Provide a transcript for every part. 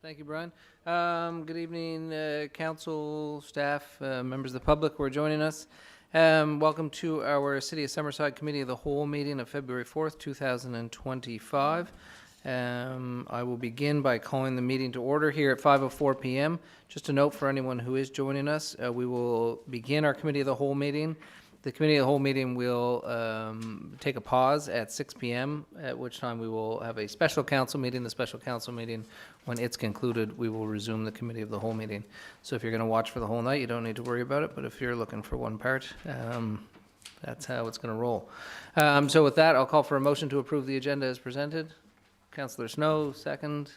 Thank you, Brian. Good evening, council, staff, members of the public who are joining us. Welcome to our City of Summerside Committee of the Whole meeting of February 4th, 2025. I will begin by calling the meeting to order here at 5:04 p.m. Just a note for anyone who is joining us, we will begin our Committee of the Whole meeting. The Committee of the Whole meeting will take a pause at 6 p.m., at which time we will have a special council meeting. The special council meeting, when it's concluded, we will resume the Committee of the Whole meeting. So if you're going to watch for the whole night, you don't need to worry about it. But if you're looking for one part, that's how it's going to roll. So with that, I'll call for a motion to approve the agenda as presented. Councillor Snow, second.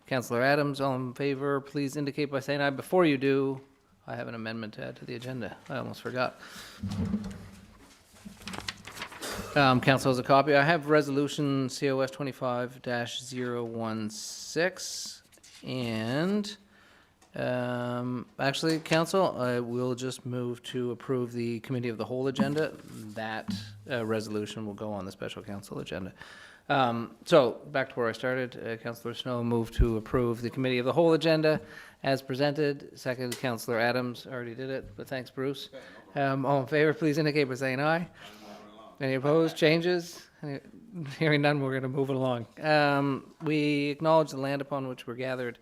Councillor Adams, all in favor, please indicate by saying aye. Before you do, I have an amendment to add to the agenda. I almost forgot. Council has a copy. I have resolution COS 25-016, and actually, council, I will just move to approve the Committee of the Whole agenda. That resolution will go on the special council agenda. So back to where I started. Councillor Snow moved to approve the Committee of the Whole agenda as presented. Second, Councillor Adams already did it, but thanks, Bruce. All in favor, please indicate by saying aye. Any opposed? Changes? Hearing none, we're going to move it along. We acknowledge the land upon which we're gathered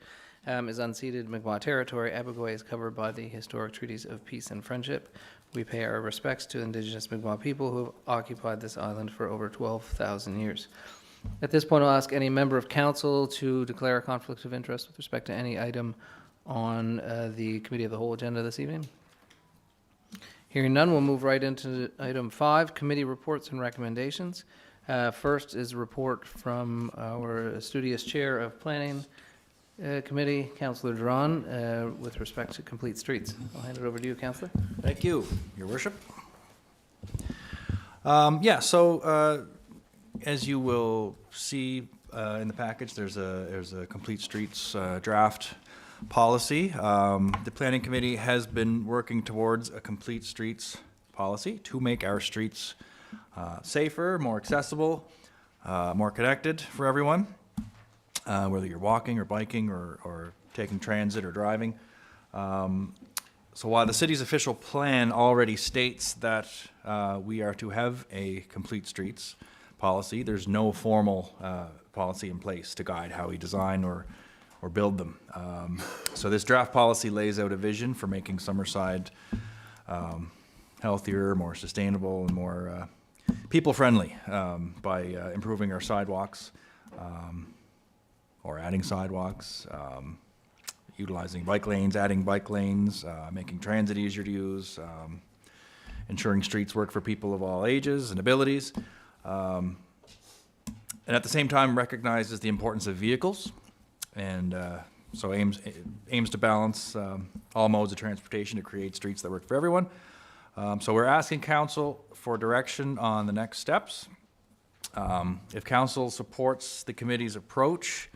is unceded Mi'kmaq territory. Abigail is covered by the historic treaties of peace and friendship. We pay our respects to Indigenous Mi'kmaq people who have occupied this island for over 12,000 years. At this point, I'll ask any member of council to declare a conflict of interest with respect to any item on the Committee of the Whole agenda this evening. Hearing none, we'll move right into item 5, committee reports and recommendations. First is a report from our studious chair of Planning Committee, Councillor Duran, with respect to complete streets. I'll hand it over to you, Councillor. Thank you, Your Worship. As you will see in the package, there's a complete streets draft policy. The Planning Committee has been working towards a complete streets policy to make our streets safer, more accessible, more connected for everyone, whether you're walking or biking or taking transit or driving. So while the city's official plan already states that we are to have a complete streets policy, there's no formal policy in place to guide how we design or build them. So this draft policy lays out a vision for making Summerside healthier, more sustainable, and more people-friendly by improving our sidewalks or adding sidewalks, utilizing bike lanes, adding bike lanes, making transit easier to use, ensuring streets work for people of all ages and abilities, and at the same time recognizes the importance of vehicles, and so aims to balance all modes of transportation to create streets that work for everyone. So we're asking council for direction on the next steps. If council supports the committee's approach,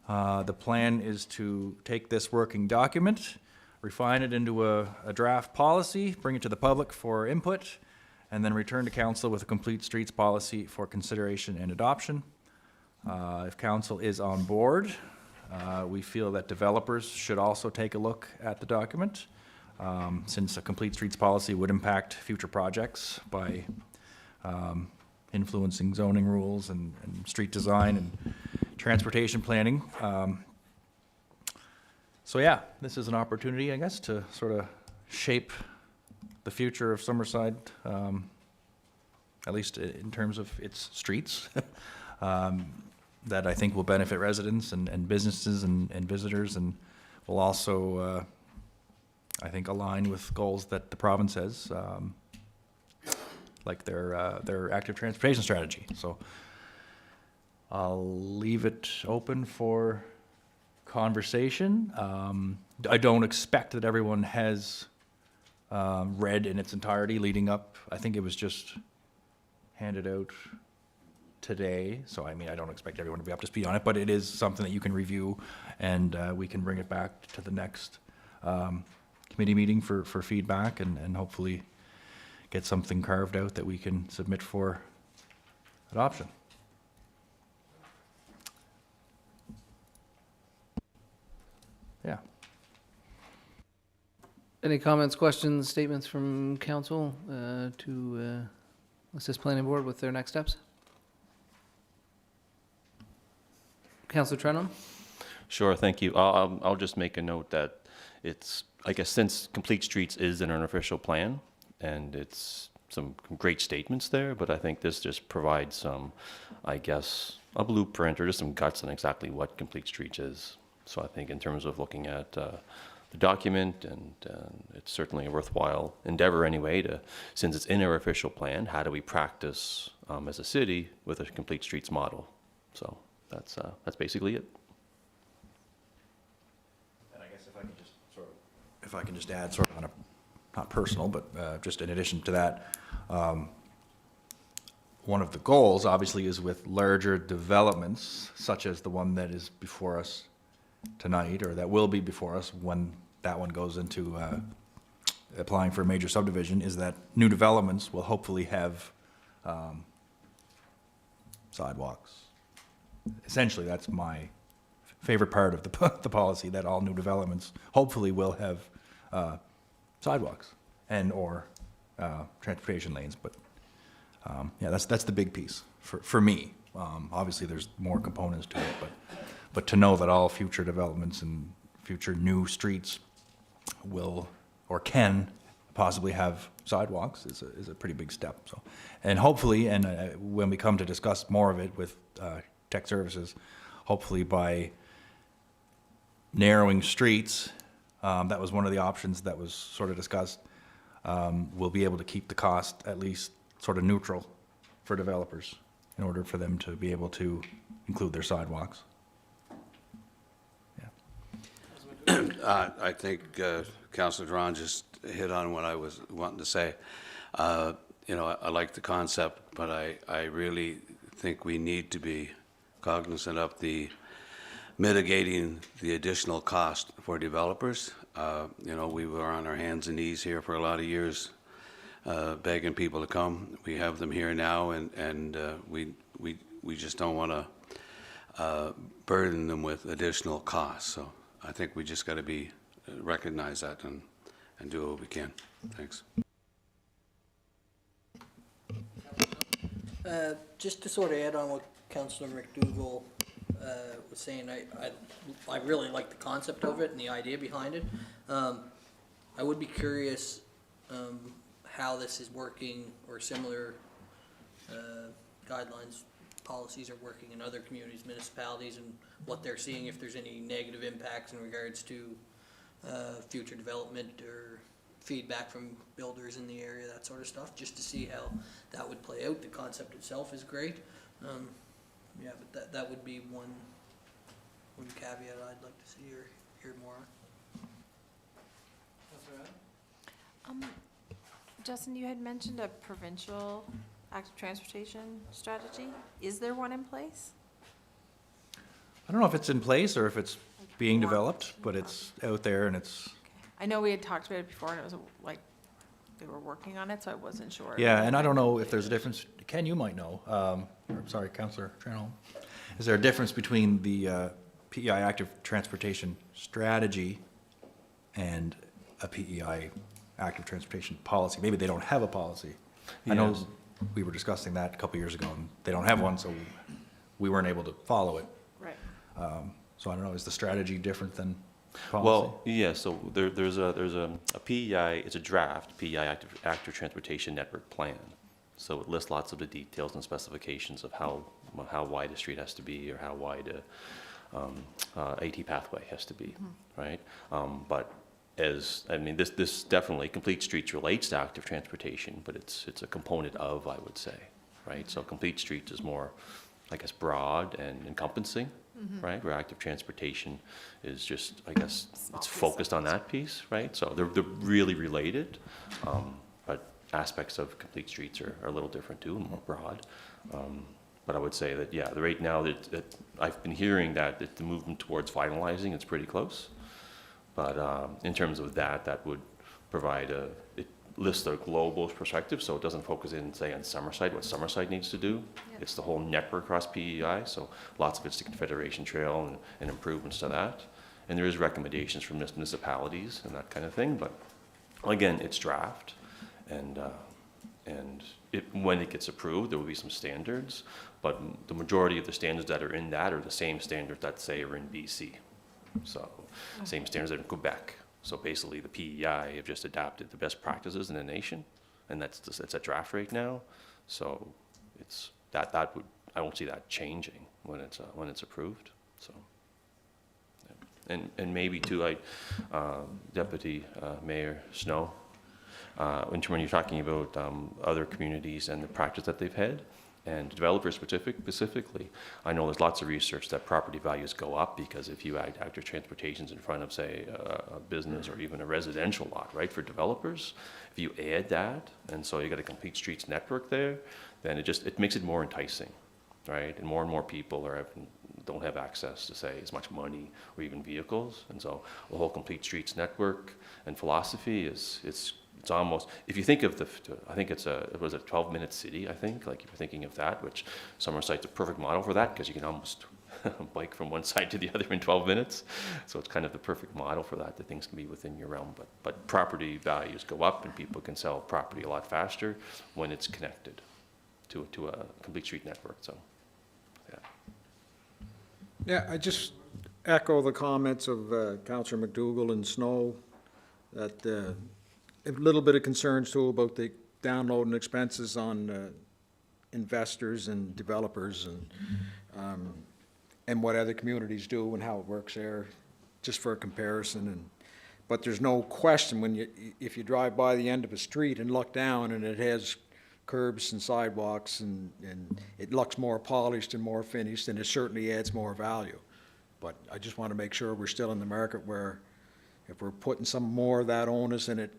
the plan is to take this working document, refine it into a draft policy, bring it to the public for input, and then return to council with a complete streets policy for consideration and adoption. If council is on board, we feel that developers should also take a look at the document, since a complete streets policy would impact future projects by influencing zoning rules and street design and transportation planning. So yeah, this is an opportunity, I guess, to sort of shape the future of Summerside, at least in terms of its streets, that I think will benefit residents and businesses and visitors, and will also, I think, align with goals that the province has, like their active transportation strategy. So I'll leave it open for conversation. I don't expect that everyone has read in its entirety leading up. I think it was just handed out today, so I mean, I don't expect everyone to be up to speed on it, but it is something that you can review, and we can bring it back to the next committee meeting for feedback, and hopefully get something carved out that we can submit for adoption. Any comments, questions, statements from council to assist planning board with their next steps? Councillor Trenholm? Sure, thank you. I'll just make a note that it's, I guess, since Complete Streets is an unofficial plan, and it's some great statements there, but I think this just provides some, I guess, a blueprint or just some guts on exactly what Complete Streets is. So I think in terms of looking at the document, and it's certainly a worthwhile endeavor anyway to, since it's in our official plan, how do we practice as a city with a Complete Streets model? So that's basically it. And I guess if I can just add sort of on a, not personal, but just in addition to that, one of the goals obviously is with larger developments, such as the one that is before us tonight, or that will be before us when that one goes into applying for a major subdivision, is that new developments will hopefully have sidewalks. Essentially, that's my favorite part of the policy, that all new developments hopefully will have sidewalks and or transportation lanes. But yeah, that's the big piece for me. Obviously, there's more components to it, but to know that all future developments and future new streets will or can possibly have sidewalks is a pretty big step. So, and hopefully, and when we come to discuss more of it with tech services, hopefully by narrowing streets, that was one of the options that was sort of discussed. We'll be able to keep the cost at least sort of neutral for developers in order for them to be able to include their sidewalks. I think Councillor Duran just hit on what I was wanting to say. You know, I like the concept, but I really think we need to be cognizant of the mitigating the additional cost for developers. You know, we were on our hands and knees here for a lot of years, begging people to come. We have them here now, and we just don't want to burden them with additional costs. So I think we just got to be recognize that and do what we can. Thanks. Just to sort of add on what Councillor MacDougall was saying, I really like the concept of it and the idea behind it. I would be curious how this is working, or similar guidelines, policies are working in other communities, municipalities, and what they're seeing, if there's any negative impacts in regards to future development or feedback from builders in the area, that sort of stuff, just to see how that would play out. The concept itself is great. Yeah, but that would be one caveat I'd like to see or hear more on. Justin, you had mentioned a provincial active transportation strategy. Is there one in place? I don't know if it's in place or if it's being developed, but it's out there and it's. Okay. I know we had talked about it before, and it was like they were working on it, so I wasn't sure. Yeah, and I don't know if there's a difference. Ken, you might know. Sorry, Councillor Trenholm. Is there a difference between the PEI active transportation strategy and a PEI active transportation policy? Maybe they don't have a policy. I know we were discussing that a couple years ago, and they don't have one, so we weren't able to follow it. Right. So I don't know, is the strategy different than policy? Well, yeah, so there's a PEI, it's a draft PEI active transportation network plan. So it lists lots of the details and specifications of how wide a street has to be, or how wide a AT pathway has to be, right? But this definitely, Complete Streets relates to active transportation, but it's a component of, I would say, right? So Complete Streets is more, I guess, broad and encompassing, right? Where active transportation is just, I guess, it's focused on that piece, right? So they're really related, but aspects of Complete Streets are a little different too, and more broad. But I would say that, yeah, right now that I've been hearing that the movement towards finalizing, it's pretty close. But in terms of that would provide it lists a global perspective, so it doesn't focus in, say, on Summerside, what Summerside needs to do. Yep. It's the whole network across PEI, so lots of it's the Confederation Trail and improvements to that. And there is recommendations from municipalities and that kind of thing, but Again, it's draft, and when it gets approved, there will be some standards, but the majority of the standards that are in that are the same standards that, say, are in BC. So, same standards that are in Quebec. So basically, the PEI have just adapted the best practices in the nation, and it's a draft right now. So it's that would, I won't see that changing when it's approved. So, yeah. And maybe too, Deputy Mayor Snow, when you're talking about other communities and the practice that they've had, and developers specifically, I know there's lots of research that property values go up because if you add active transportations in front of, say, a business or even a residential lot, right, for developers, if you add that, and so you got a complete streets network there, then it makes it more enticing, right? And more people don't have access to, say, as much money or even vehicles, and so the whole complete streets network and philosophy it's almost, if you think of I think it was a 12-minute city, I think, like if you're thinking of that, which Summersite's a perfect model for that because you can almost bike from one side to the other in 12 minutes. So it's kind of the perfect model for that things can be within your realm. But property values go up and people can sell property a lot faster when it's connected to a complete street network, so, yeah. Yeah, I just echo the comments of Councillor MacDougall and Snow, that a little bit of concerns too about the downloading expenses on investors and developers and what other communities do and how it works there, just for a comparison. But there's no question if you drive by the end of a street and look down and it has curbs and sidewalks and it looks more polished and more finished, and it certainly adds more value. But I just want to make sure we're still in the market where if we're putting some more of that onus and it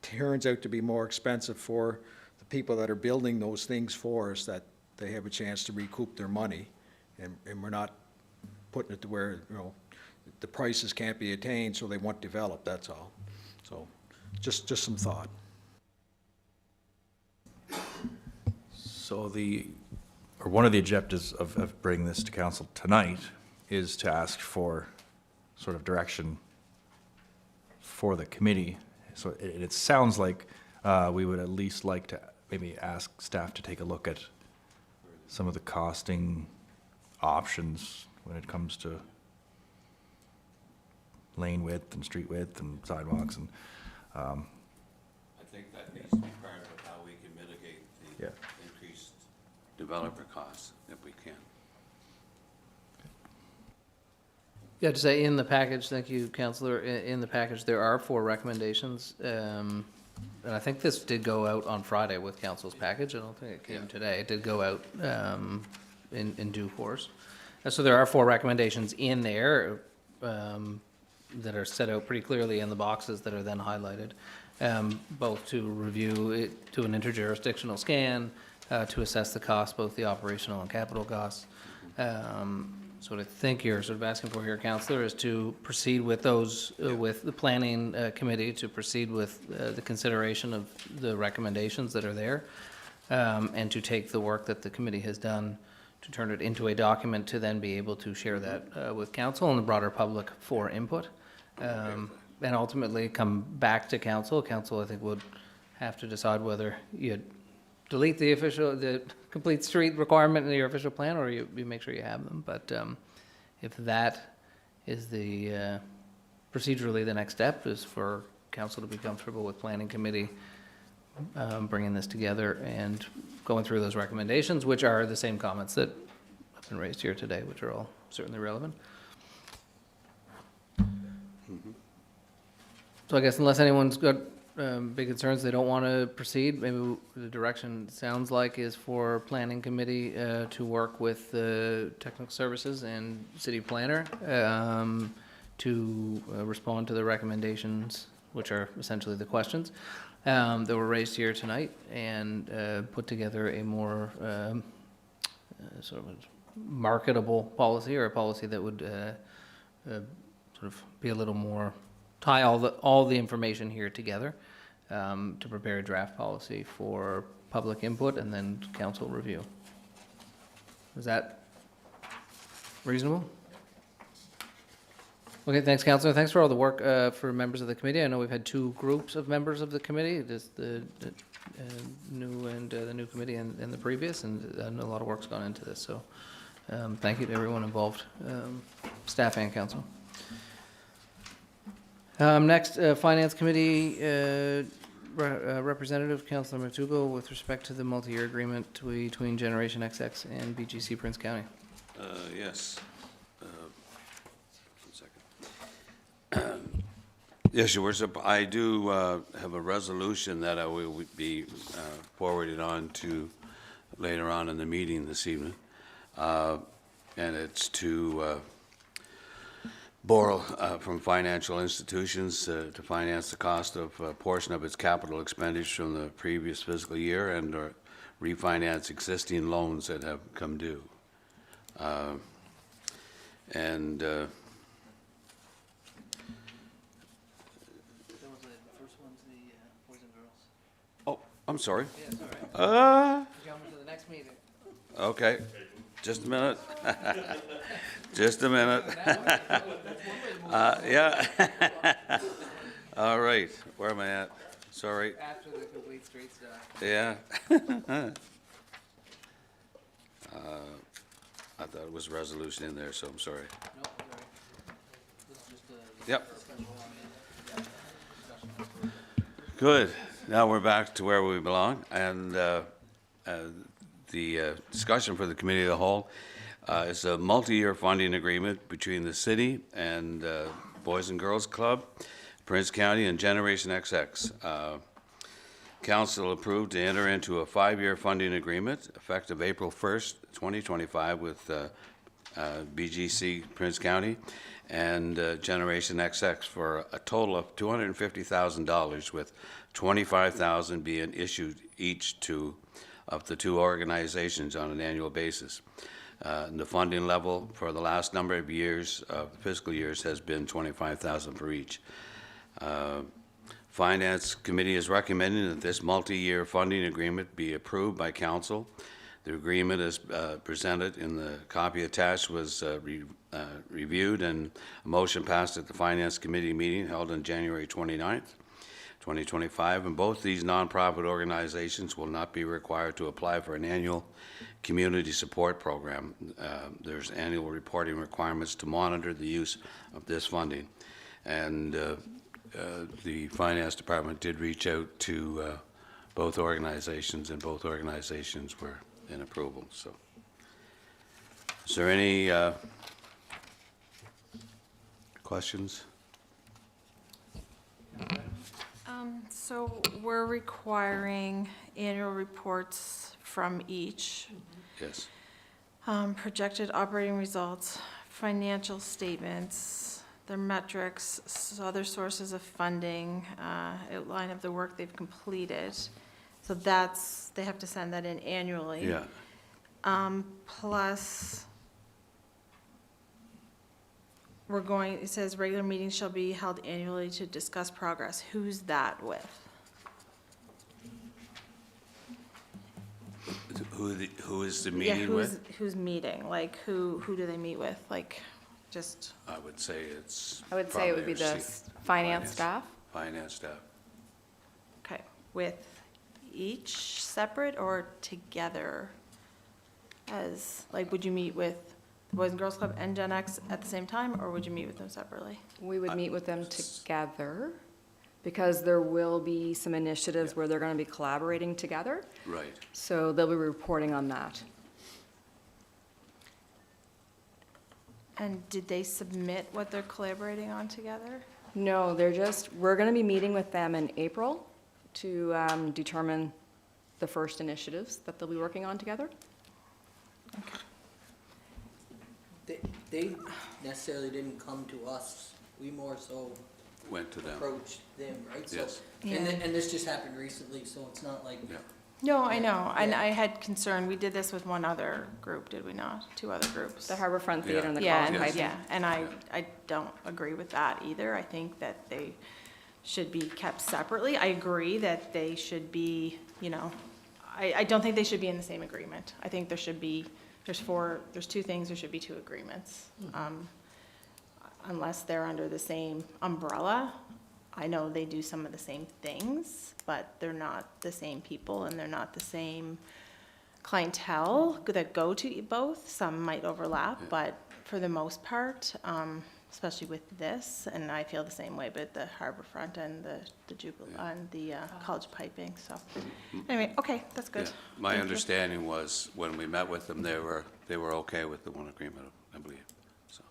turns out to be more expensive for the people that are building those things for us, that they have a chance to recoup their money, and we're not putting it to where, the prices can't be attained, so they won't develop, that's all. So just some thought. So one of the objectives of bringing this to council tonight is to ask for sort of direction for the committee. So it sounds like we would at least like to maybe ask staff to take a look at some of the costing options when it comes to lane width and street width and sidewalks and I think that needs to be part of how we can mitigate the increased developer costs, if we can. Yeah, to say in the package, thank you, Councillor, in the package, there are 4 recommendations. And I think this did go out on Friday with council's package. I don't think it came today. It did go out in due course. So there are 4 recommendations in there that are set out pretty clearly in the boxes that are then highlighted, both to review it, to an interjurisdictional scan, to assess the cost, both the operational and capital costs. So what I think you're sort of asking for here, Councillor, is to proceed with those, with the planning committee, to proceed with the consideration of the recommendations that are there, and to take the work that the committee has done to turn it into a document to then be able to share that with council and the broader public for input. And ultimately come back to council. Council, I think, would have to decide whether you delete the complete street requirement in your official plan, or you make sure you have them. But if that is procedurally the next step, is for council to be comfortable with planning committee bringing this together and going through those recommendations, which are the same comments that have been raised here today, which are all certainly relevant. So I guess unless anyone's got big concerns, they don't want to proceed, maybe the direction it sounds like is for planning committee to work with the technical services and city planner to respond to the recommendations, which are essentially the questions that were raised here tonight, and put together a more sort of marketable policy, or a policy that would sort of be a little more, tie all the information here together to prepare a draft policy for public input and then council review. Is that reasonable? Okay, thanks, Councillor. Thanks for all the work for members of the committee. I know we've had two groups of members of the committee, the new and the new committee and the previous, and I know a lot of work's gone into this, so thank you to everyone involved, staff and council. Next, Finance Committee Representative, Councillor MacDougall, with respect to the multi-year agreement between Generation XX and BGC Prince County. Yes. One second. Yes, Your Worship, I do have a resolution that I will be forwarded on to later on in the meeting this evening. And it's to borrow from financial institutions to finance the cost of a portion of its capital expenditure from the previous fiscal year and or refinance existing loans that have come due. Oh, I'm sorry. Yeah, it's all right. Coming to the next meeting. Okay, just a minute. Just a minute. Yeah. All right, where am I at? Sorry. After the complete street stuff. Yeah. I thought it was a resolution in there, so I'm sorry. No, sorry. This is just a Yep. discussion on Good. Now we're back to where we belong, and the discussion for the Committee of the Whole is a multi-year funding agreement between the city and Boys and Girls Club, Prince County, and Generation XX. Council approved to enter into a 5-year funding agreement effective April 1st, 2025 with BGC Prince County and Generation XX for a total of $250,000, with $25,000 being issued each to of the two organizations on an annual basis. The funding level for the last number of years, fiscal years, has been $25,000 for each. Finance Committee is recommending that this multi-year funding agreement be approved by Council. The agreement is presented in the copy attached was reviewed and a motion passed at the Finance Committee meeting held on January 29th, 2025, and both these nonprofit organizations will not be required to apply for an annual community support program. There's annual reporting requirements to monitor the use of this funding, and the Finance Department did reach out to both organizations, and both organizations were in approval. So, is there any questions? So we're requiring annual reports from each, Yes. projected operating results, financial statements, their metrics, other sources of funding, outline of the work they've completed. So that's, they have to send that in annually. Yeah. Plus, we're going, it says regular meetings shall be held annually to discuss progress. Who's that with? Who is the Yeah, meeting with? who's meeting? Like, who do they meet with? Like, just, I would say it's. I would say it would be probably the our finance staff. Finance staff. okay, with each separate or together? As, like, would you meet with the Boys and Girls Club and Gen X at the same time, or would you meet with them separately? We would meet with them together because there will be some initiatives where they're going to be collaborating together. Right. So they'll be reporting on that. And did they submit what they're collaborating on together? No, we're going to be meeting with them in April to determine the first initiatives that they'll be working on together. They necessarily didn't come to us, we more so Went to them. approached them, right? So- Yes. And this just happened recently, so it's not like, Yeah. No, I know, and Yeah. I had concern, we did this with one other group, did we not? 2 other groups. The Harborfront Theater and the Yeah, College and, Pipe. yeah, and I don't agree with that either. I think that they should be kept separately. I agree that they should be, you know, I don't think they should be in the same agreement. I think there should be, there's 2 things, there should be 2 agreements. unless they're under the same umbrella. I know they do some of the same things, but they're not the same people and they're not the same clientele that go to both. Some might overlap, but for the most part, especially with this, and I feel the same way, but the Harborfront and the Jubilee and the college piping, so. Anyway, okay, that's good. Yeah. My Thank you. understanding was, when we met with them, they were okay with the one agreement, I believe, so,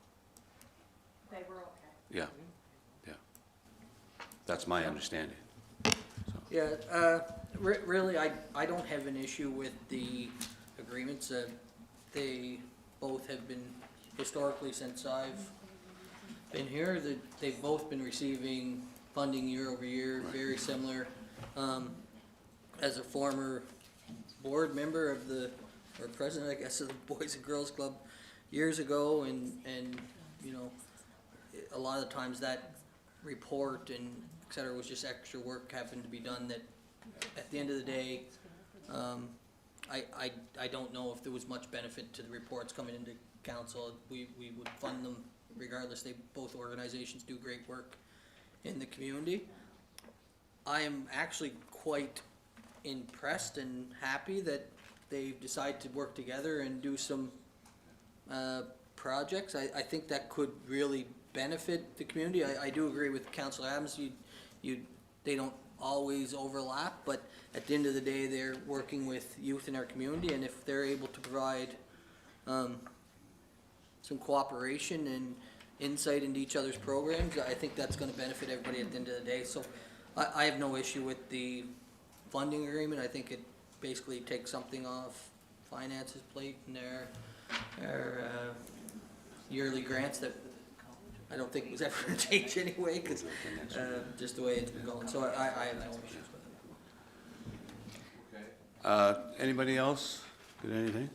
They were okay. yeah, yeah. That's my understanding. Yeah, really, I don't have an issue with the agreements. They both have been, historically, since I've been here, that they've both been receiving funding year over year, very similar. As a former board member of or president, I guess, of the Boys and Girls Club years ago, and, you know, a lot of times that report and et cetera was just extra work happened to be done that, at the end of the day, I don't know if there was much benefit to the reports coming into council. We would fund them regardless. Both organizations do great work in the community. I am actually quite impressed and happy that they've decided to work together and do some projects. I think that could really benefit the community. I do agree with Councillor Adams. They don't always overlap, but at the end of the day, they're working with youth in our community, and if they're able to provide some cooperation and insight into each other's programs, I think that's gonna benefit everybody at the end of the day. So I have no issue with the funding agreement. I think it basically takes something off finance's plate and their yearly grants that I don't think was ever gonna change anyway, cause just the way it's been going. So I have no issues with it. Anybody else? Got anything?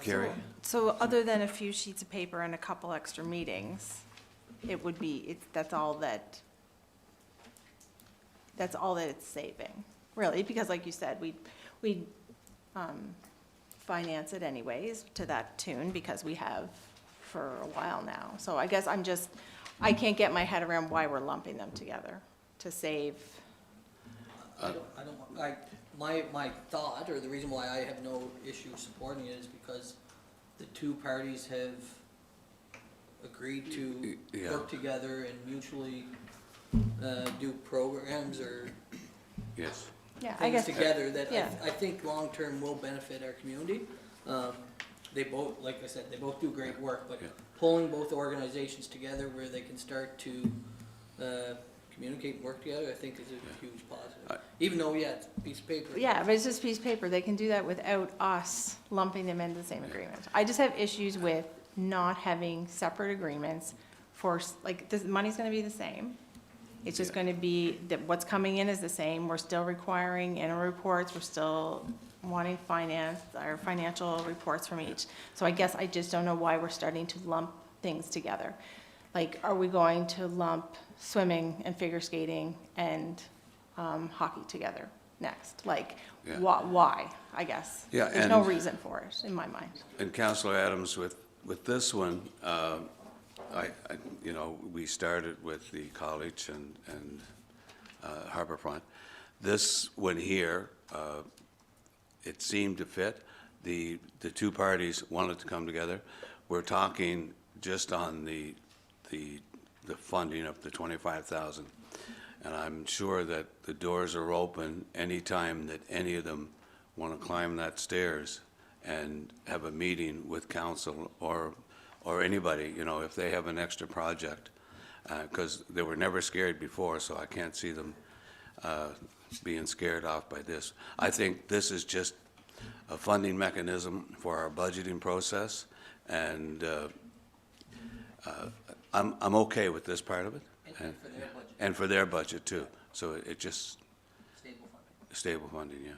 Carrie? So other than a few sheets of paper and a couple extra meetings, it would be, that's all that it's saving, really, because like you said, we'd finance it anyways to that tune because we have for a while now. So I guess I can't get my head around why we're lumping them together to save. My thought, or the reason why I have no issue supporting it, is because the two parties have agreed to Yeah. work together and mutually do programs or Yes. Yeah, I things guess, together that yeah. I think long-term will benefit our community. They both, like I said, they both do great work, but Yeah. pulling both organizations together where they can start to communicate and work together, I think is a huge positive. Even though, yeah, it's a piece of paper. Yeah, but it's just a piece of paper. They can do that without us lumping them into the same agreement. I just have issues with not having separate agreements for, like, the money's gonna be the same. It's just gonna be, that what's coming in is the same. We're still requiring annual reports. We're still wanting financial reports from each. So I guess I just don't know why we're starting to lump things together. Like, are we going to lump swimming and figure skating and hockey together next? Like, Yeah. why, I guess? Yeah, There's no and- reason for it, in my mind. And Councillor Adams, with this one, we started with the college and Harborfront. This one here, it seemed to fit. The two parties wanted to come together. We're talking just on the funding of the 25,000. And I'm sure that the doors are open anytime that any of them want to climb that stairs and have a meeting with council or anybody, if they have an extra project. Because they were never scared before, so I can't see them being scared off by this. I think this is just a funding mechanism for our budgeting process, and I'm okay with this part of it. And for their budget, And for their budget too. So it just, stable funding. stable funding, yeah.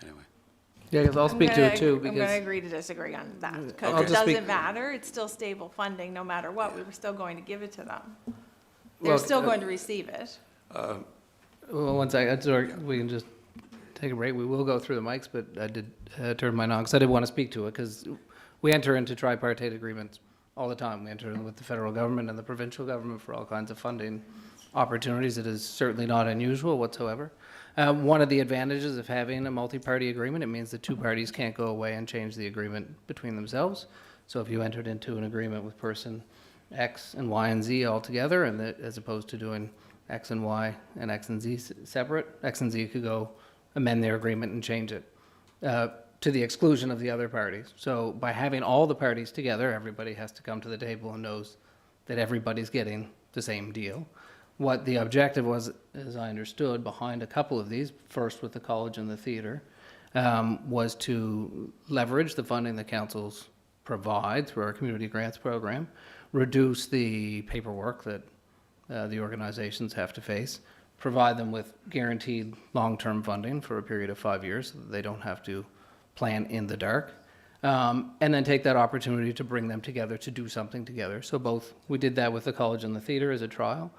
Anyway, Yeah, because I'll speak to it too, I'm gonna because, agree to disagree on that, I'll because it just speak- doesn't matter, it's still stable funding, no matter what, we were still going to give it to them. Well, They're still going to receive it. well, one second, sorry, we can just take a break. We will go through the mics, but I did turn mine on, because I did want to speak to it, because we enter into tripartite agreements all the time. We enter in with the federal government and the provincial government for all kinds of funding opportunities. It is certainly not unusual whatsoever. One of the advantages of having a multi-party agreement, it means the two parties can't go away and change the agreement between themselves. So if you entered into an agreement with person X and Y and Z all together, and that, as opposed to doing X and Y and X and Z separate, X and Z could go amend their agreement and change it to the exclusion of the other parties. So by having all the parties together, everybody has to come to the table and knows that everybody's getting the same deal. What the objective was, as I understood, behind a couple of these, first with the college and the theater, was to leverage the funding the councils provide through our community grants program, reduce the paperwork that the organizations have to face, provide them with guaranteed long-term funding for a period of 5 years so that they don't have to plan in the dark, and then take that opportunity to bring them together to do something together. So both, we did that with the college and the theater as a trial,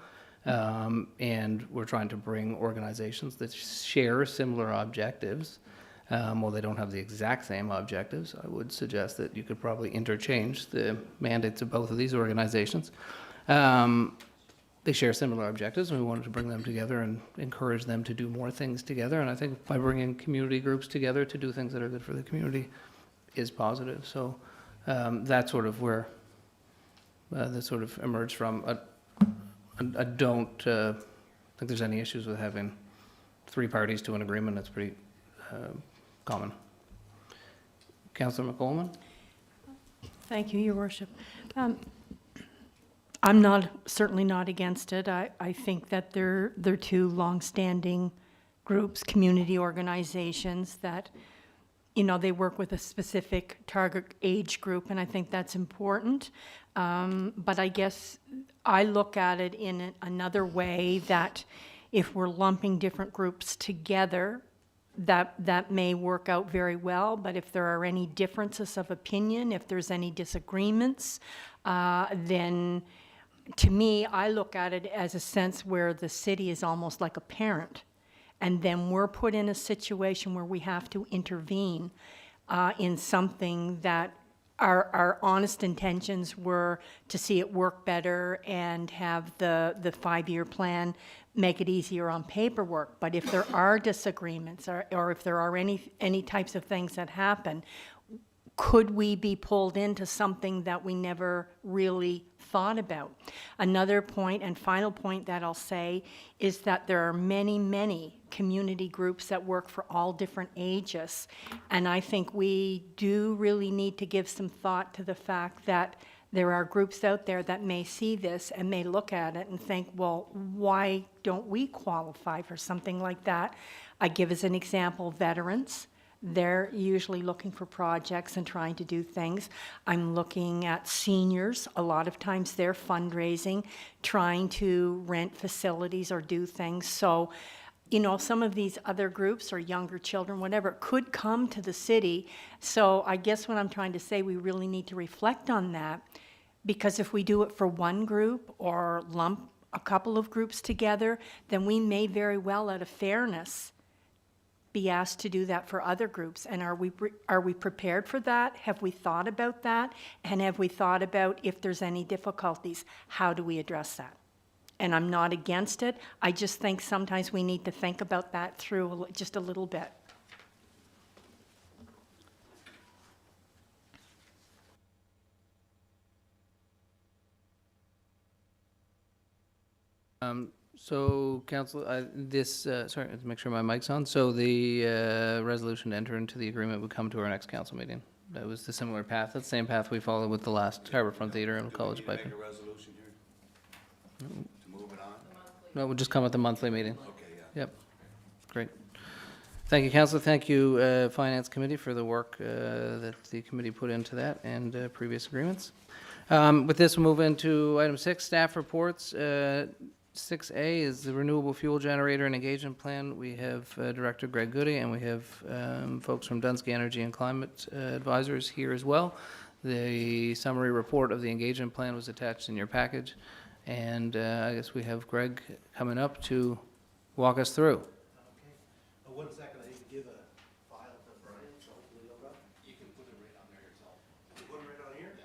and we're trying to bring organizations that share similar objectives. While they don't have the exact same objectives, I would suggest that you could probably interchange the mandates of both of these organizations. They share similar objectives, and we wanted to bring them together and encourage them to do more things together. And I think by bringing community groups together to do things that are good for the community is positive. So that's sort of where that sort of emerged from. I don't think there's any issues with having 3 parties to an agreement. That's pretty common. Councillor McColeman? Thank you, Your Worship. I'm certainly not against it. I think that they're 2 long-standing groups, community organizations that, you know, they work with a specific target age group, and I think that's important. But I guess I look at it in another way, that if we're lumping different groups together, that may work out very well. But if there are any differences of opinion, if there's any disagreements, then to me, I look at it as a sense where the city is almost like a parent. And then we're put in a situation where we have to intervene in something that our honest intentions were to see it work better and have the 5-year plan make it easier on paperwork. But if there are disagreements or if there are any types of things that happen, could we be pulled into something that we never really thought about? Another point and final point that I'll say is that there are many, many community groups that work for all different ages. And I think we do really need to give some thought to the fact that there are groups out there that may see this and may look at it and think, well, why don't we qualify for something like that? I give as an example veterans. They're usually looking for projects and trying to do things. I'm looking at seniors. A lot of times they're fundraising, trying to rent facilities or do things. So, you know, some of these other groups or younger children, whatever, could come to the city. So I guess what I'm trying to say, we really need to reflect on that, because if we do it for one group or lump a couple of groups together, then we may very well, out of fairness, be asked to do that for other groups. And are we prepared for that? Have we thought about that? And have we thought about, if there's any difficulties, how do we address that? And I'm not against it. I just think sometimes we need to think about that through just a little bit. So, Council, sorry, to make sure my mic's on. So the resolution to enter into the agreement would come to our next council meeting. That was the similar path. That's the same path we followed with the last Harbourfront Theatre and College Piping. Make a resolution here to move it on? No, it would just come at the monthly meeting. Okay, yeah. Yep. Great. Thank you, Council. Thank you, Finance Committee, for the work that the committee put into that and previous agreements. With this, we'll move into item 6, staff reports. 6A is the Renewable Fuel Generator and Engagement Plan. We have Director Greg Gaudet, and we have folks from Dunsky Energy and Climate Advisors here as well. The summary report of the engagement plan was attached in your package, and I guess we have Greg coming up to walk us through. Okay. 1 second, I need to give a file to Brian, so hopefully you'll go. You can put it right on there yourself. You put it right on here? Yeah.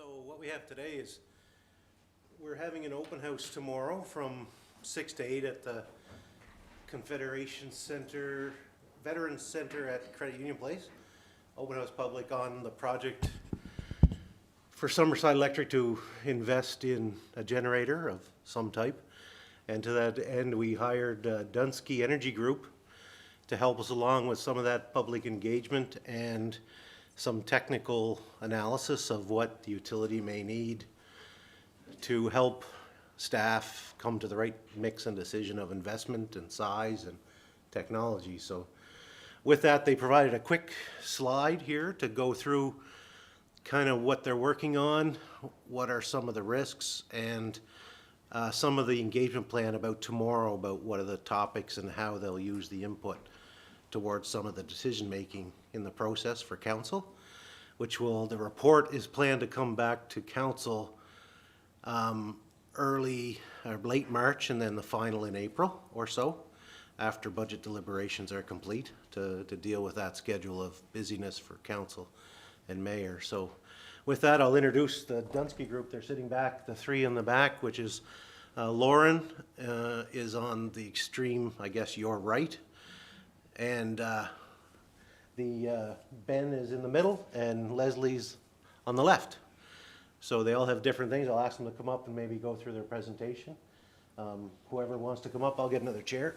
So what we have today is, we're having an open house tomorrow from 6 to 8 at the Confederation Center, Veterans Center at Credit Union Place. Open house public on the project for Summerside Electric to invest in a generator of some type. And to that end, we hired Dunsky Energy Group to help us along with some of that public engagement and some technical analysis of what the utility may need to help staff come to the right mix and decision of investment and size and technology. So with that, they provided a quick slide here to go through kind of what they're working on, what are some of the risks, and some of the engagement plan about tomorrow, about what are the topics and how they'll use the input towards some of the decision-making in the process for council, the report is planned to come back to council early or late March, and then the final in April or so, after budget deliberations are complete, to deal with that schedule of busyness for council and mayor. So with that, I'll introduce the Dunsky group. They're sitting back, the three in the back, which is Lauren is on the extreme, I guess, your right. And Ben is in the middle, and Leslie's on the left. So they all have different things. I'll ask them to come up and maybe go through their presentation. Whoever wants to come up, I'll get another chair.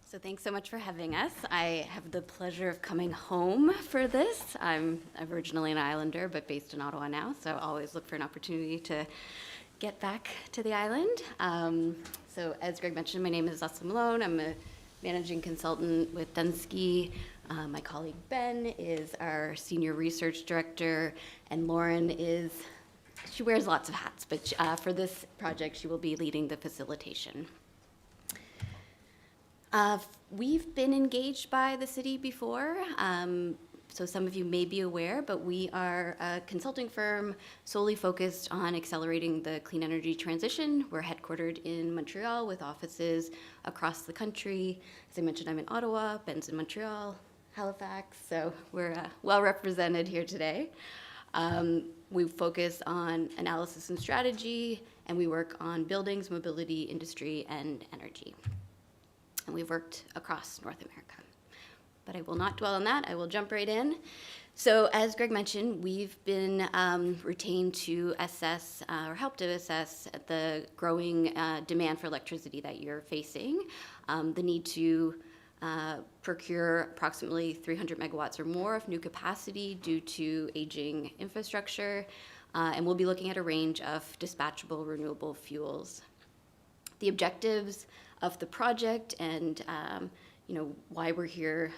So thanks so much for having us. I have the pleasure of coming home for this. I'm originally an Islander, but based in Ottawa now, so I always look for an opportunity to get back to the island. So as Greg mentioned, my name is Leslie Malone. I'm a managing consultant with Dunsky. My colleague Ben is our senior research director, and Lauren she wears lots of hats, but for this project, she will be leading the facilitation. We've been engaged by the city before, so some of you may be aware, but we are a consulting firm solely focused on accelerating the clean energy transition. We're headquartered in Montreal with offices across the country. As I mentioned, I'm in Ottawa, Ben's in Montreal, Halifax, so we're well represented here today. We focus on analysis and strategy, and we work on buildings, mobility, industry, and energy. And we've worked across North America. But I will not dwell on that. I will jump right in. So as Greg mentioned, we've been retained to assess or help to assess the growing demand for electricity that you're facing, the need to procure approximately 300 megawatts or more of new capacity due to aging infrastructure, and we'll be looking at a range of dispatchable renewable fuels. The objectives of the project and why we're here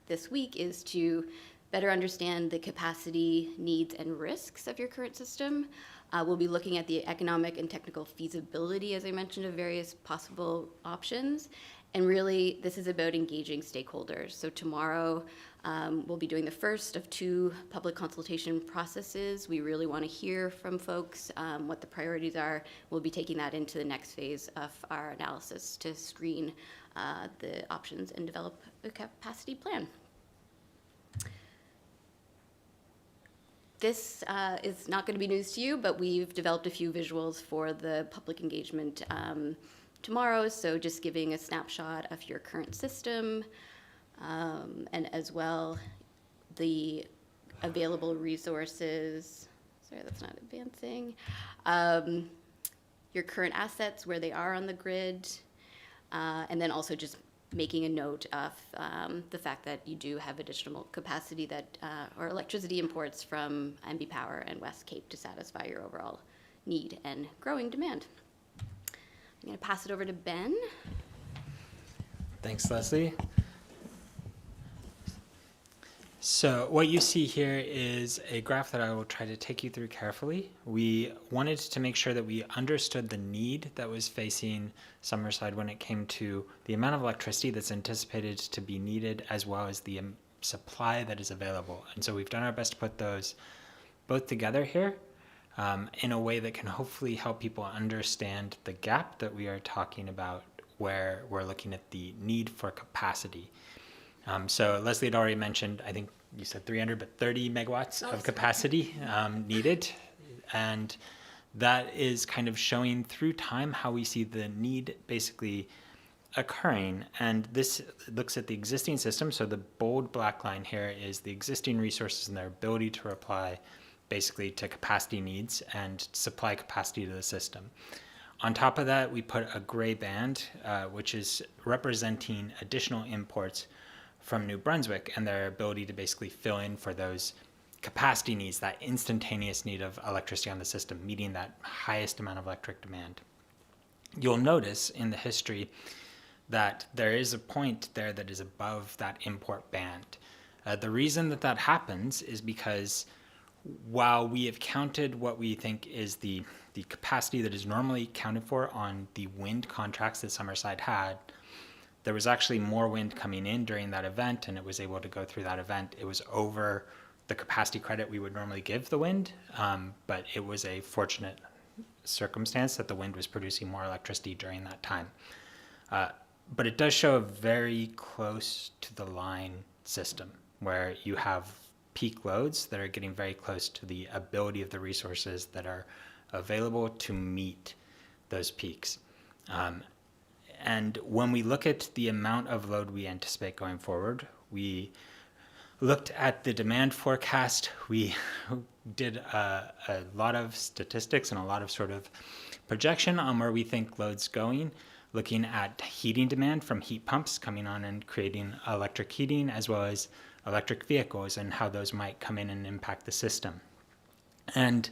this week is to better understand the capacity needs and risks of your current system. We'll be looking at the economic and technical feasibility, as I mentioned, of various possible options. And really, this is about engaging stakeholders. So tomorrow, we'll be doing the first of 2 public consultation processes. We really want to hear from folks what the priorities are. We'll be taking that into the next phase of our analysis to screen the options and develop a capacity plan. This is not going to be news to you, but we've developed a few visuals for the public engagement tomorrow, so just giving a snapshot of your current system, and as well the available resources. Sorry, that's not advancing. Your current assets, where they are on the grid, and then also just making a note of the fact that you do have additional capacity that, or electricity imports from NB Power and West Cape to satisfy your overall need and growing demand. I'm going to pass it over to Ben. Thanks, Leslie. So what you see here is a graph that I will try to take you through carefully. We wanted to make sure that we understood the need that was facing Summerside when it came to the amount of electricity that's anticipated to be needed, as well as the supply that is available. And so we've done our best to put those both together here in a way that can hopefully help people understand the gap that we are talking about where we're looking at the need for capacity. So Leslie had already mentioned, I think you said 300, but 30 megawatts of capacity needed. And that is kind of showing through time how we see the need basically occurring. And this looks at the existing system. So the bold black line here is the existing resources and their ability to reply basically to capacity needs and supply capacity to the system. On top of that, we put a gray band, which is representing additional imports from New Brunswick and their ability to basically fill in for those capacity needs, that instantaneous need of electricity on the system, meeting that highest amount of electric demand. You'll notice in the history that there is a point there that is above that import band. The reason that that happens is because while we have counted what we think is the capacity that is normally counted for on the wind contracts that Summerside had, there was actually more wind coming in during that event, and it was able to go through that event. It was over the capacity credit we would normally give the wind, but it was a fortunate circumstance that the wind was producing more electricity during that time. But it does show a very close to the line system where you have peak loads that are getting very close to the ability of the resources that are available to meet those peaks. And when we look at the amount of load we anticipate going forward, we looked at the demand forecast. We did a lot of statistics and a lot of sort of projection on where we think load's going, looking at heating demand from heat pumps coming on and creating electric heating, as well as electric vehicles and how those might come in and impact the system. And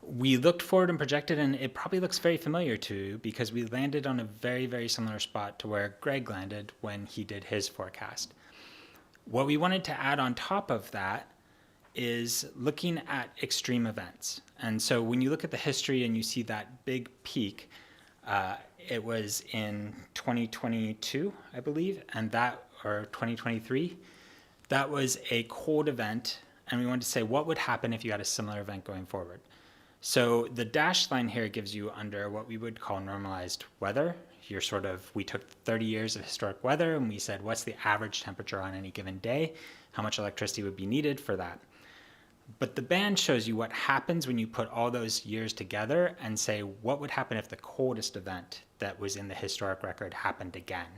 we looked forward and projected, and it probably looks very familiar to you because we landed on a very, very similar spot to where Greg landed when he did his forecast. What we wanted to add on top of that is looking at extreme events. And so when you look at the history and you see that big peak, it was in 2022, I believe, or 2023. That was a cold event, and we wanted to say what would happen if you had a similar event going forward. So the dashed line here gives you under what we would call normalized weather. We took 30 years of historic weather and we said, what's the average temperature on any given day? How much electricity would be needed for that? But the band shows you what happens when you put all those years together and say, what would happen if the coldest event that was in the historic record happened again?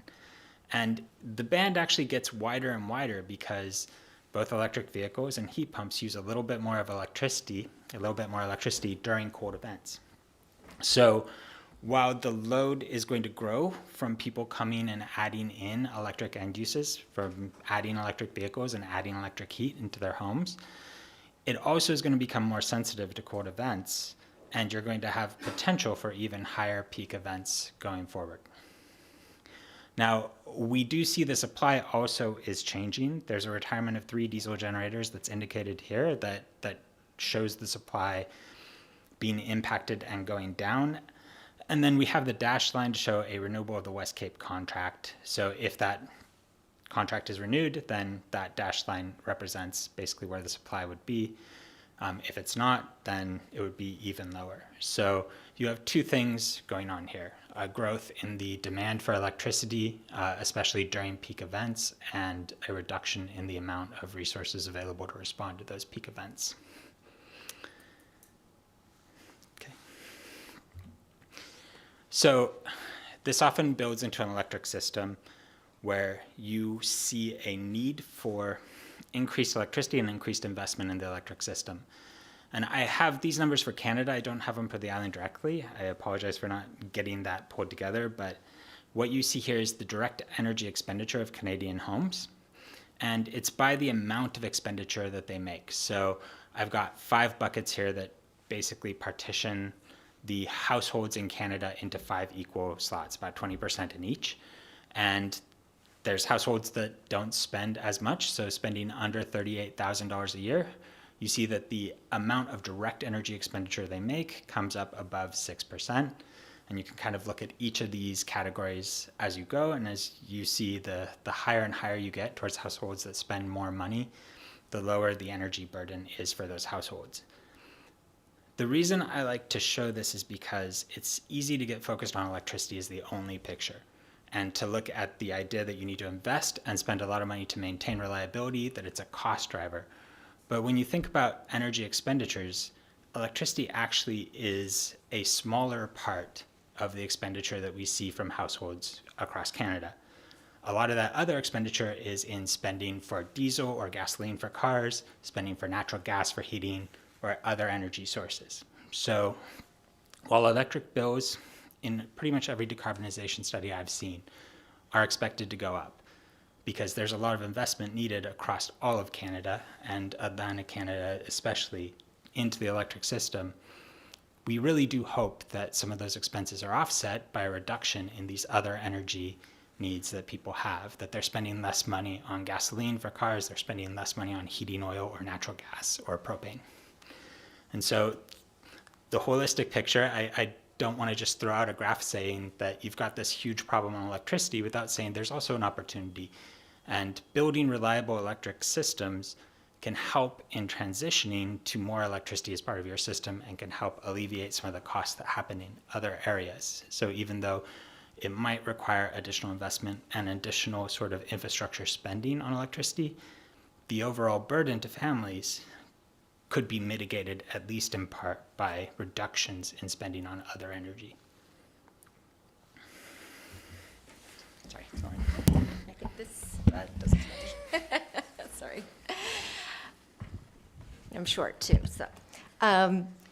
And the band actually gets wider and wider because both electric vehicles and heat pumps use a little bit more electricity during cold events. So while the load is going to grow from people coming and adding in electric end uses, from adding electric vehicles and adding electric heat into their homes, it also is going to become more sensitive to cold events, and you're going to have potential for even higher peak events going forward. Now, we do see the supply also is changing. There's a retirement of 3 diesel generators that's indicated here that shows the supply being impacted and going down. And then we have the dashed line to show a renewable of the West Cape contract. So if that contract is renewed, then that dashed line represents basically where the supply would be. If it's not, then it would be even lower. So you have 2 things going on here. A growth in the demand for electricity, especially during peak events, and a reduction in the amount of resources available to respond to those peak events. Okay. So this often builds into an electric system where you see a need for increased electricity and increased investment in the electric system. And I have these numbers for Canada. I don't have them for the island directly. I apologize for not getting that pulled together, but what you see here is the direct energy expenditure of Canadian homes, and it's by the amount of expenditure that they make. So I've got 5 buckets here that basically partition the households in Canada into 5 equal slots, about 20% in each. And there's households that don't spend as much, so spending under $38,000 a year. You see that the amount of direct energy expenditure they make comes up above 6%. And you can kind of look at each of these categories as you go. And as you see, the higher and higher you get towards households that spend more money, the lower the energy burden is for those households. The reason I like to show this is because it's easy to get focused on electricity as the only picture. and to look at the idea that you need to invest and spend a lot of money to maintain reliability, that it's a cost driver. But when you think about energy expenditures, electricity actually is a smaller part of the expenditure that we see from households across Canada. A lot of that other expenditure is in spending for diesel or gasoline for cars, spending for natural gas for heating, or other energy sources. So while electric bills, in pretty much every decarbonization study I've seen, are expected to go up, because there's a lot of investment needed across all of Canada, and Atlantic Canada especially, into the electric system, we really do hope that some of those expenses are offset by a reduction in these other energy needs that people have, that they're spending less money on gasoline for cars, they're spending less money on heating oil or natural gas or propane. And so the holistic picture, I don't want to just throw out a graph saying that you've got this huge problem on electricity without saying there's also an opportunity. And building reliable electric systems can help in transitioning to more electricity as part of your system and can help alleviate some of the costs that happen in other areas. So even though it might require additional investment and additional sort of infrastructure spending on electricity, the overall burden to families could be mitigated, at least in part, by reductions in spending on other energy. Sorry. I think this doesn't sorry. I'm short too, so.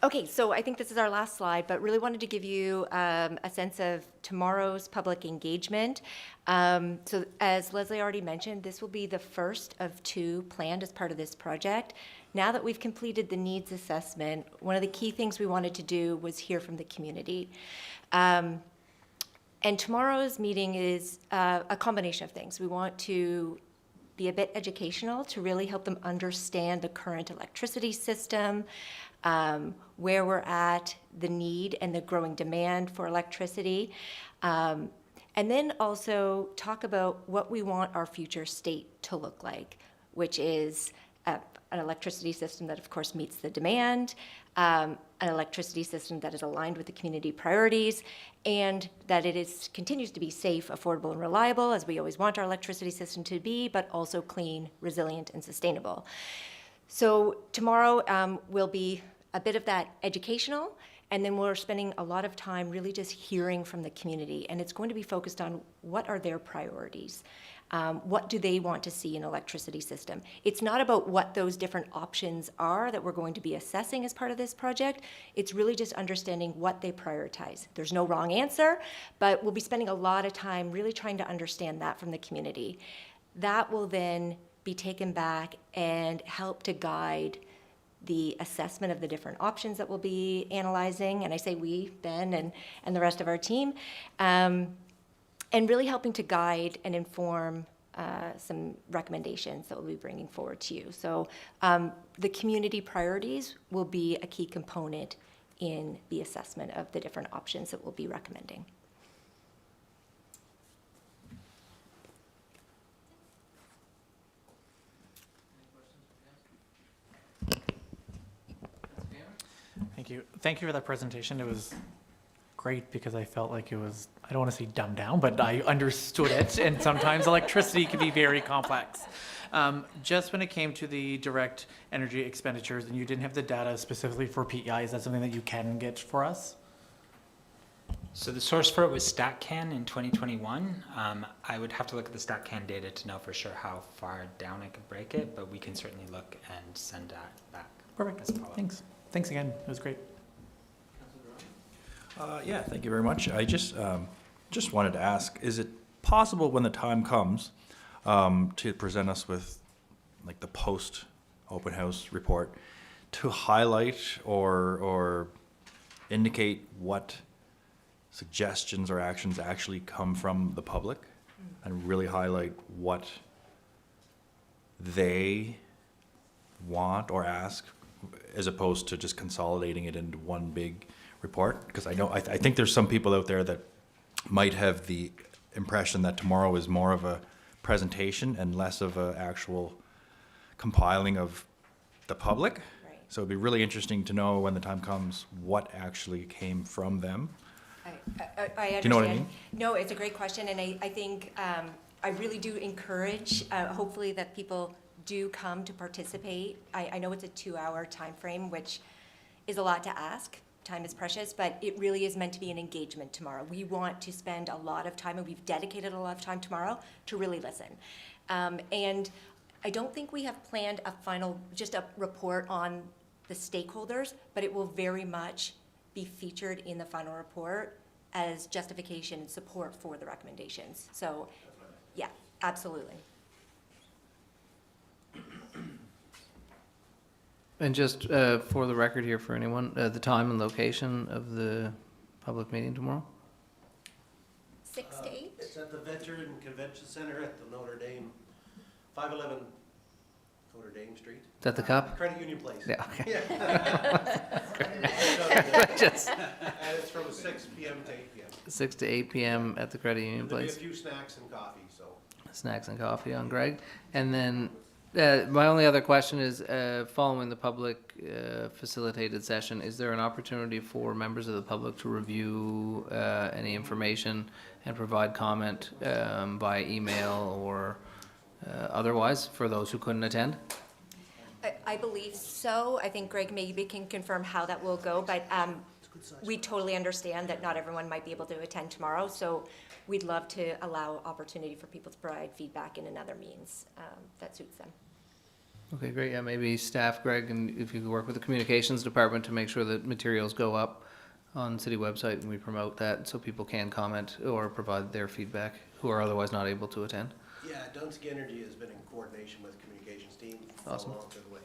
Okay, so I think this is our last slide, but really wanted to give you a sense of tomorrow's public engagement. So as Leslie already mentioned, this will be the first of 2 planned as part of this project. Now that we've completed the needs assessment, one of the key things we wanted to do was hear from the community. And tomorrow's meeting is a combination of things. We want to be a bit educational to really help them understand the current electricity system, where we're at, the need and the growing demand for electricity, and then also talk about what we want our future state to look like, which is an electricity system that, of course, meets the demand, an electricity system that is aligned with the community priorities, and that it continues to be safe, affordable, and reliable, as we always want our electricity system to be, but also clean, resilient, and sustainable. So tomorrow will be a bit of that educational, and then we're spending a lot of time really just hearing from the community, and it's going to be focused on what are their priorities. What do they want to see in an electricity system? It's not about what those different options are that we're going to be assessing as part of this project. It's really just understanding what they prioritize. There's no wrong answer, but we'll be spending a lot of time really trying to understand that from the community. That will then be taken back and help to guide the assessment of the different options that we'll be analyzing. And I say we, Ben, and the rest of our team. And really helping to guide and inform some recommendations that we'll be bringing forward to you. So the community priorities will be a key component in the assessment of the different options that we'll be recommending. Thank you. Thank you for that presentation. It was great because I felt like it was, I don't want to say dumbed down, but I understood it. And sometimes electricity can be very complex. Just when it came to the direct energy expenditures and you didn't have the data specifically for PEI, is that something that you can get for us? So the source for it was StatCan in 2021. I would have to look at the StatCan data to know for sure how far down I could break it, but we can certainly look and send that back. Perfect. Thanks. Thanks again. It was great. Yeah, thank you very much. I just wanted to ask, is it possible when the time comes to present us with like the post open house report to highlight or indicate what suggestions or actions actually come from the public and really highlight what they want or ask, as opposed to just consolidating it into one big report? Because I think there's some people out there that might have the impression that tomorrow is more of a presentation and less of an actual compiling of the public. Right. So it'd be really interesting to know when the time comes what actually came from them. I understand. Do you know what I mean? No, it's a great question, and I think I really do encourage, hopefully, that people do come to participate. I know it's a 2-hour timeframe, which is a lot to ask. Time is precious, but it really is meant to be an engagement tomorrow. We want to spend a lot of time, and we've dedicated a lot of time tomorrow to really listen. And I don't think we have planned just a report on the stakeholders, but it will very much be featured in the final report as justification and support for the recommendations. So, yeah, absolutely. And just for the record here for anyone, the time and location of the public meeting tomorrow? 6 to 8? It's at the Veteran Convention Center at the Notre Dame, 511 Notre Dame Street. Is that the cup? Credit Union Place. Yeah, okay. Just- And it's from 6 p.m. to 8 p.m. 6 to 8 p.m. at the Credit Union There'll be a Place. few snacks and coffee, so. Snacks and coffee on Greg. And then my only other question is, following the public facilitated session, is there an opportunity for members of the public to review any information and provide comment by email or otherwise for those who couldn't attend? I believe so. I think Greg maybe can confirm how that will go, but we totally understand that not everyone might be able to attend tomorrow, so we'd love to allow opportunity for people to provide feedback in another means that suits them. Okay, great. Yeah, maybe staff, Greg, and if you could work with the communications department to make sure that materials go up on city website and we promote that so people can comment or provide their feedback who are otherwise not able to attend. Yeah, Dunsky Energy has been in coordination with the communications team for Awesome. a long time away.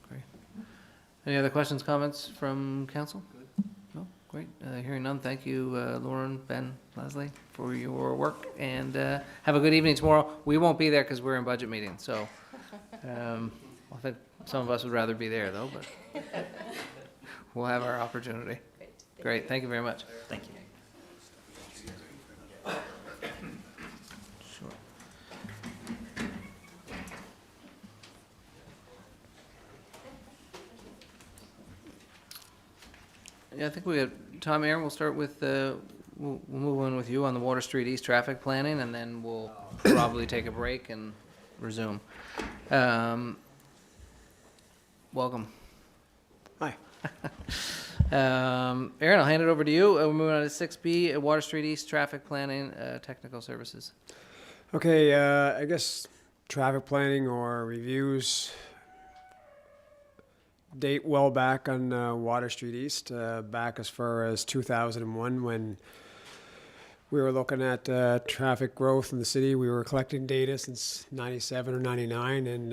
Great. Any other questions, comments from council? No? Great. Hearing none, thank you, Lauren, Ben, Leslie, for your work, and have a good evening tomorrow. We won't be there because we're in budget meeting, so I think some of us would rather be there, though, but we'll have our opportunity. Great, thank you very much. Thank you. Sure. Yeah, I think we have, Tom, Aaron, we'll start with, we'll move on with you on the Water Street East traffic planning, and then we'll probably take a break and resume. Welcome. Hi. Aaron, I'll hand it over to you. We're moving on to 6B, Water Street East traffic planning, technical services. Okay, I guess traffic planning or reviews date well back on Water Street East, back as far as 2001 when we were looking at traffic growth in the city. We were collecting data since 97 or 99, and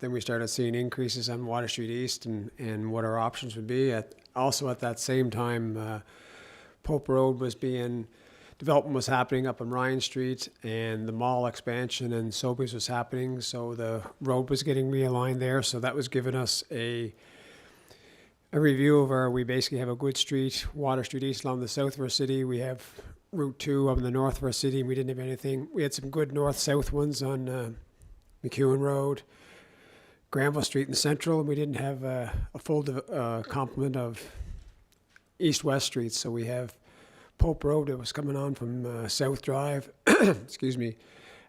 then we started seeing increases on Water Street East and what our options would be. Also at that same time, Pope Road was being, development was happening up on Ryan Street, and the mall expansion and Sobeys was happening, so the road was getting realigned there, so that was giving us a review of our, we basically have a good street, Water Street East along the south of our city. We have Route 2 up in the north of our city. We didn't have anything. We had some good north-south ones on MacEwen Road, Granville Street and Central, and we didn't have a full complement of east-west streets. So we have Pope Road that was coming on from South Drive. Excuse me.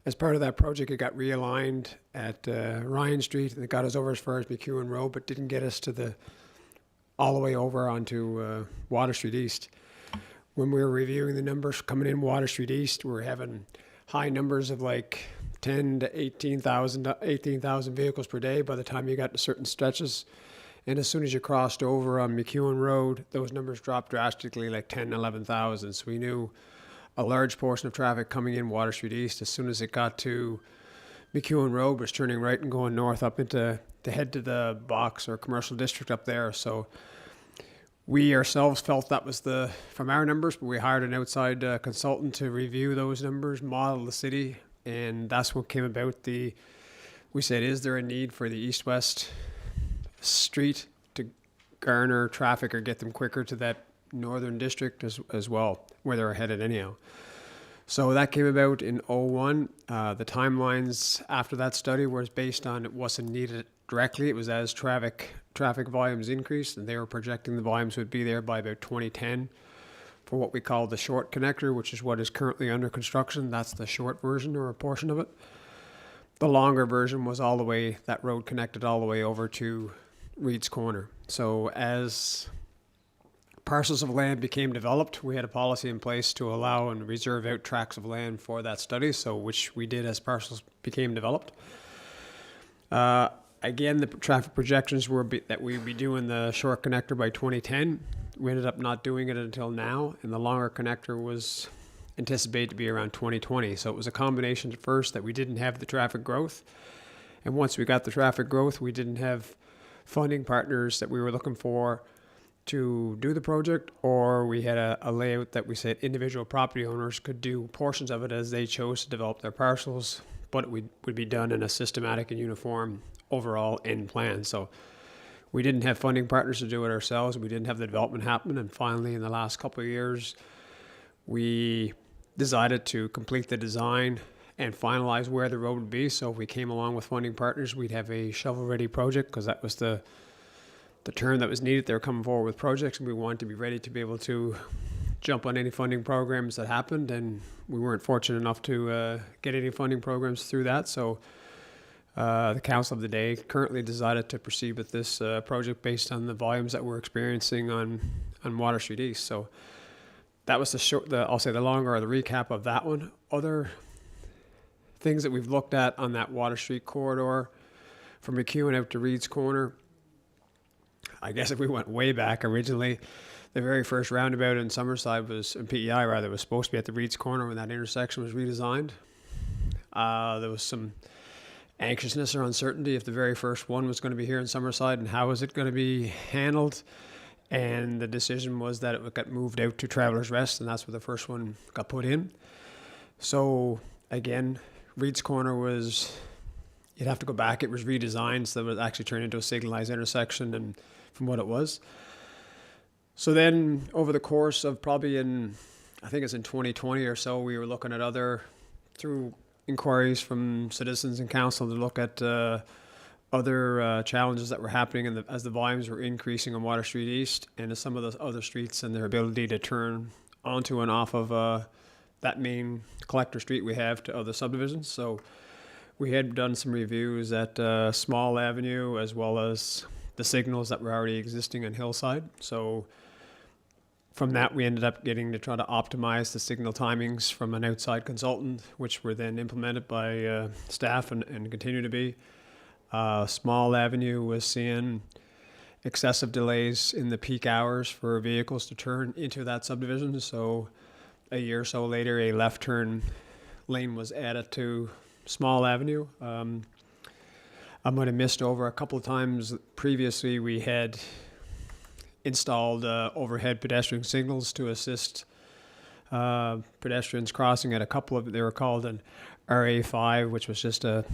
As part of that project, it got realigned at Ryan Street, and it got us over as far as MacEwen Road, but didn't get us to all the way over onto Water Street East. When we were reviewing the numbers coming in Water Street East, we were having high numbers of like 10 to 18,000 vehicles per day by the time you got to certain stretches. And as soon as you crossed over on MacEwen Road, those numbers dropped drastically, like 10, 11,000. So we knew a large portion of traffic coming in Water Street East, as soon as it got to MacEwen Road, was turning right and going north up into to head to the box or commercial district up there. So we ourselves felt that was from our numbers, but we hired an outside consultant to review those numbers, model the city, and that's what came about. We said, is there a need for the east-west street to garner traffic or get them quicker to that northern district as well, where they're headed anyhow? So that came about in 01. The timelines after that study was based on it wasn't needed directly. It was as traffic volumes increased, and they were projecting the volumes would be there by about 2010. for what we call the short connector, which is what is currently under construction. That's the short version or a portion of it. The longer version was all the way, that road connected all the way over to Reed's Corner. So as parcels of land became developed, we had a policy in place to allow and reserve out tracts of land for that study, so which we did as parcels became developed. Again, the traffic projections were that we'd be doing the short connector by 2010. We ended up not doing it until now, and the longer connector was anticipated to be around 2020. So it was a combination at first that we didn't have the traffic growth, and once we got the traffic growth, we didn't have funding partners that we were looking for to do the project, or we had a layout that we said individual property owners could do portions of it as they chose to develop their parcels, but it would be done in a systematic and uniform overall end plan. So we didn't have funding partners to do it ourselves. We didn't have the development happen. And finally, in the last couple of years, we decided to complete the design and finalize where the road would be. So if we came along with funding partners, we'd have a shovel-ready project, because that was the term that was needed. They were coming forward with projects, and we wanted to be ready to be able to jump on any funding programs that happened. And we weren't fortunate enough to get any funding programs through that. So the council of the day currently decided to proceed with this project based on the volumes that we're experiencing on Water Street East. So that was I'll say the longer or the recap of that one. Other things that we've looked at on that Water Street corridor from MacEwen out to Reed's Corner. I guess if we went way back, originally the very first roundabout in Summerside in PEI rather, was supposed to be at the Reed's Corner when that intersection was redesigned. There was some anxiousness or uncertainty if the very first one was going to be here in Summerside and how was it going to be handled. And the decision was that it got moved out to Travelers Rest, and that's where the first one got put in. So again, Reed's Corner you'd have to go back. It was redesigned, so it was actually turned into a signalized intersection and from what it was. So then over the course of probably I think it's in 2020 or so, we were looking at through inquiries from citizens and council to look at other challenges that were happening as the volumes were increasing on Water Street East and to some of the other streets and their ability to turn onto and off of that main collector street we have to other subdivisions. So we had done some reviews at Small Avenue as well as the signals that were already existing on Hillside. So from that, we ended up getting to try to optimize the signal timings from an outside consultant, which were then implemented by staff and continue to be. Small Avenue was seeing excessive delays in the peak hours for vehicles to turn into that subdivision. So a year or so later, a left turn lane was added to Small Avenue. I might have missed over a couple of times previously. We had installed overhead pedestrian signals to assist pedestrians crossing at a couple of, they were called an RA5, which was just a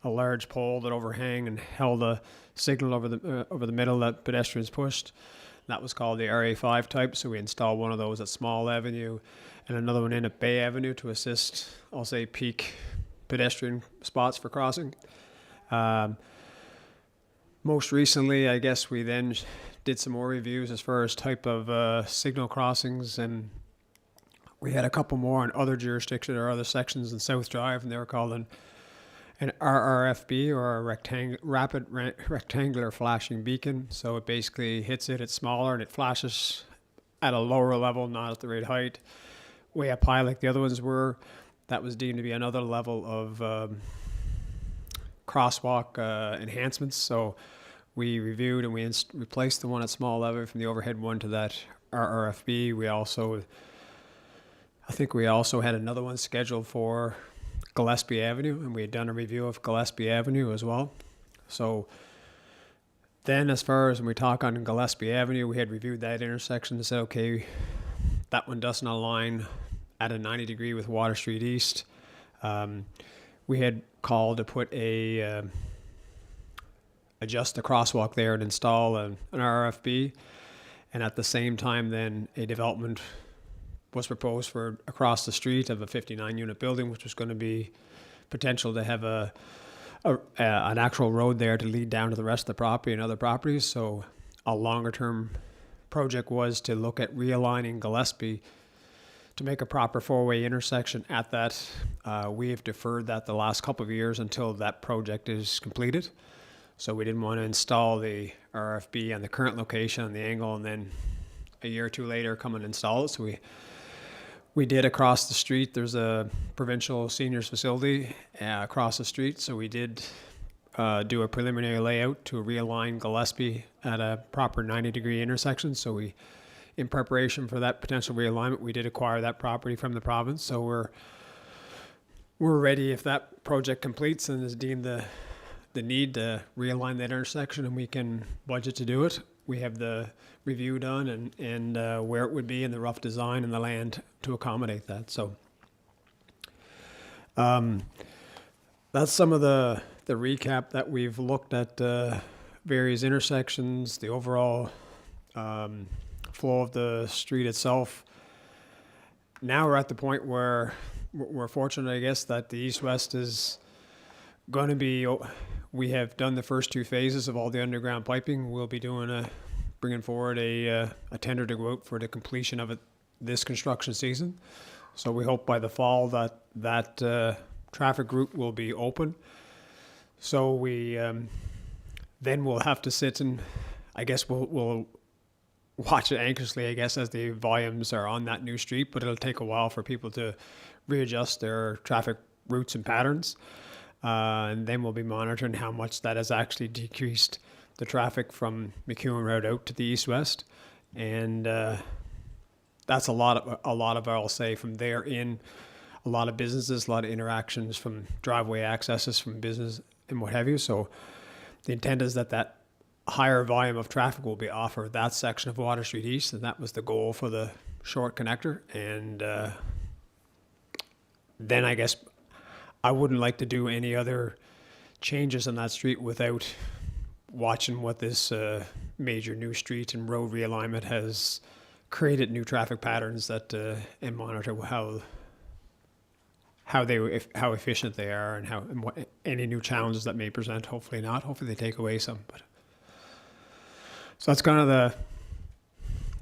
large pole that overhang and held a signal over the middle that pedestrians pushed. That was called the RA5 type, so we installed one of those at Small Avenue and another one in at Bay Avenue to assist, I'll say, peak pedestrian spots for crossing. Most recently, I guess we then did some more reviews as far as type of signal crossings, and we had a couple more in other jurisdictions or other sections in South Drive, and they were called an RRFB, or a rapid rectangular flashing beacon. So it basically hits it, it's smaller, and it flashes at a lower level, not at the right height, way up high like the other ones were. That was deemed to be another level of crosswalk enhancements. So we reviewed and we replaced the one at Small Avenue from the overhead one to that RRFB. I think we also had another one scheduled for Gillespie Avenue, and we had done a review of Gillespie Avenue as well. So then, as far as when we talk on Gillespie Avenue, we had reviewed that intersection and said, okay, that one doesn't align at a 90 degree with Water Street East. We had called to put adjust the crosswalk there and install an RFB, and at the same time then a development was proposed for across the street of a 59 unit building, which was going to be potential to have an actual road there to lead down to the rest of the property and other properties. So a longer term project was to look at realigning Gillespie to make a proper four-way intersection at that. We have deferred that the last couple of years until that project is completed. So we didn't want to install the RFB on the current location on the angle and then a year or two later come and install it. So we did across the street. There's a provincial seniors facility across the street. So we did do a preliminary layout to realign Gillespie at a proper 90-degree intersection. So we, in preparation for that potential realignment, we did acquire that property from the province. So we're ready if that project completes and is deemed the need to realign that intersection, and we can budget to do it. We have the review done and where it would be and the rough design and the land to accommodate that. So that's some of the recap that we've looked at various intersections, the overall flow of the street itself. Now we're at the point where we're fortunate, I guess, that the east-west is going to be, we have done the first two phases of all the underground piping. We'll be bringing forward a tender to go out for the completion of it this construction season. So we hope by the fall that traffic route will be open. So we then we'll have to sit and I guess we'll watch it anxiously, I guess, as the volumes are on that new street, but it'll take a while for people to readjust their traffic routes and patterns. And then we'll be monitoring how much that has actually decreased the traffic from MacEwen Road out to the east-west. And that's a lot of, I'll say, from there in, a lot of businesses, a lot of interactions from driveway accesses from business and what have you. So the intent is that higher volume of traffic will be offered that section of Water Street East, and that was the goal for the short connector. And then I guess I wouldn't like to do any other changes on that street without watching what this major new street and road realignment has created new traffic patterns that and monitor how efficient they are and what any new challenges that may present. Hopefully not. Hopefully they take away some. But so that's kind of the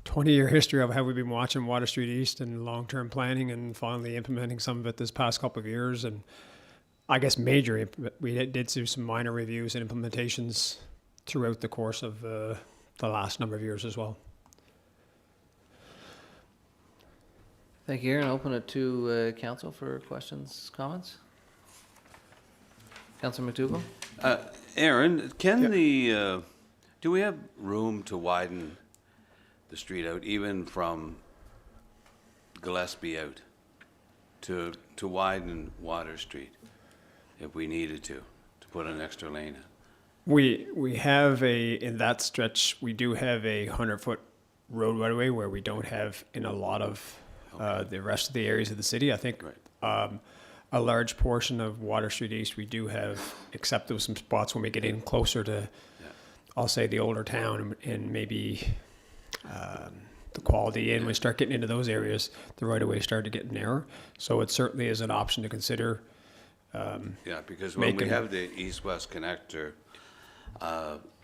20-year history of how we've been watching Water Street East and long-term planning and finally implementing some of it this past couple of years. And I guess we did do some minor reviews and implementations throughout the course of the last number of years as well. Thank you, Aaron. Open it to council for questions, comments. Councillor MacDougall? Aaron, do we have room to widen the street out, even from Gillespie out, to widen Water Street, if we needed to put an extra lane in? We have in that stretch, we do have a 100-foot road right away where we don't have in a lot of the rest of the areas of the city. I think a large portion of Water Street East we do have, except there some spots when we get in closer to, I'll say, the older town and maybe the Quality Inn. When we start getting into those areas, the right-of-way started to get narrower. So it certainly is an option to consider. Because when we have the east-west connector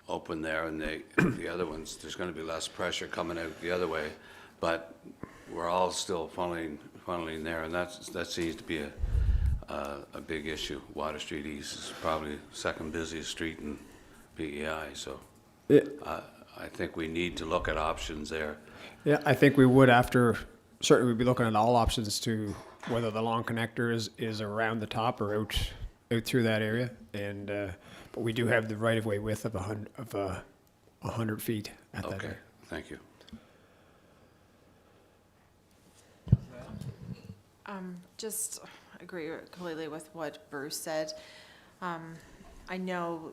open there and the other ones, there's going to be less pressure coming out the other way. But we're all still funneling there, and that seems to be a big issue. Water Street East is probably the second busiest street in PEI, so I think we need to look at options there. Yeah, I think we would certainly we'd be looking at all options to whether the long connector is around the top or out through that area. And but we do have the right-of-way width of 100 feet at that area. Okay, thank you. Just agree completely with what Bruce said. I know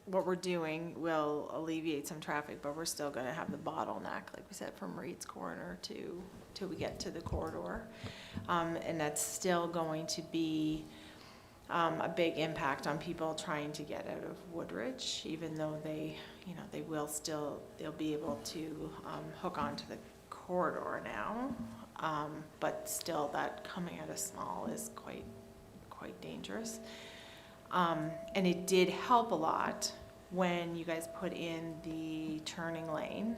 what we're doing will alleviate some traffic, but we're still going to have the bottleneck, like we said, from Reed's Corner till we get to the corridor. And that's still going to be a big impact on people trying to get out of Woodridge, even though they'll be able to hook onto the corridor now. But still, that coming out of Small is quite dangerous. And it did help a lot when you guys put in the turning lane.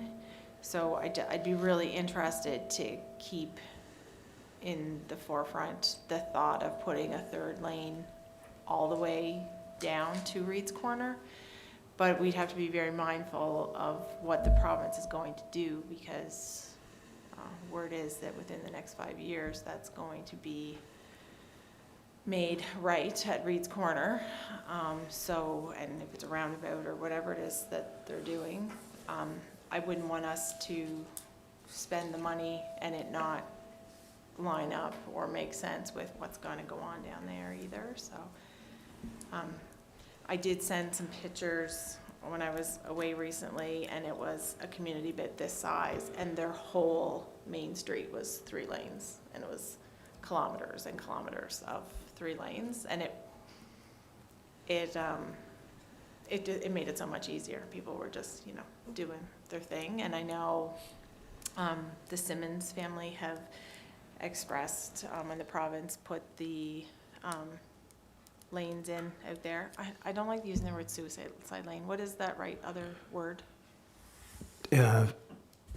So I'd be really interested to keep in the forefront the thought of putting a third lane all the way down to Reed's Corner. But we'd have to be very mindful of what the province is going to do, because word is that within the next 5 years, that's going to be made right at Reed's Corner. So, and if it's a roundabout or whatever it is that they're doing, I wouldn't want us to spend the money and it not line up or make sense with what's going to go on down there either. So I did send some pictures when I was away recently, and it was a community bit this size, and their whole main street was 3 lanes, and it was kilometers and kilometers of 3 lanes, and it made it so much easier. People were just, you know, doing their thing. And I know the Simmons family have expressed when the province put the lanes in out there. I don't like using the word suicide lane. What is that right other word?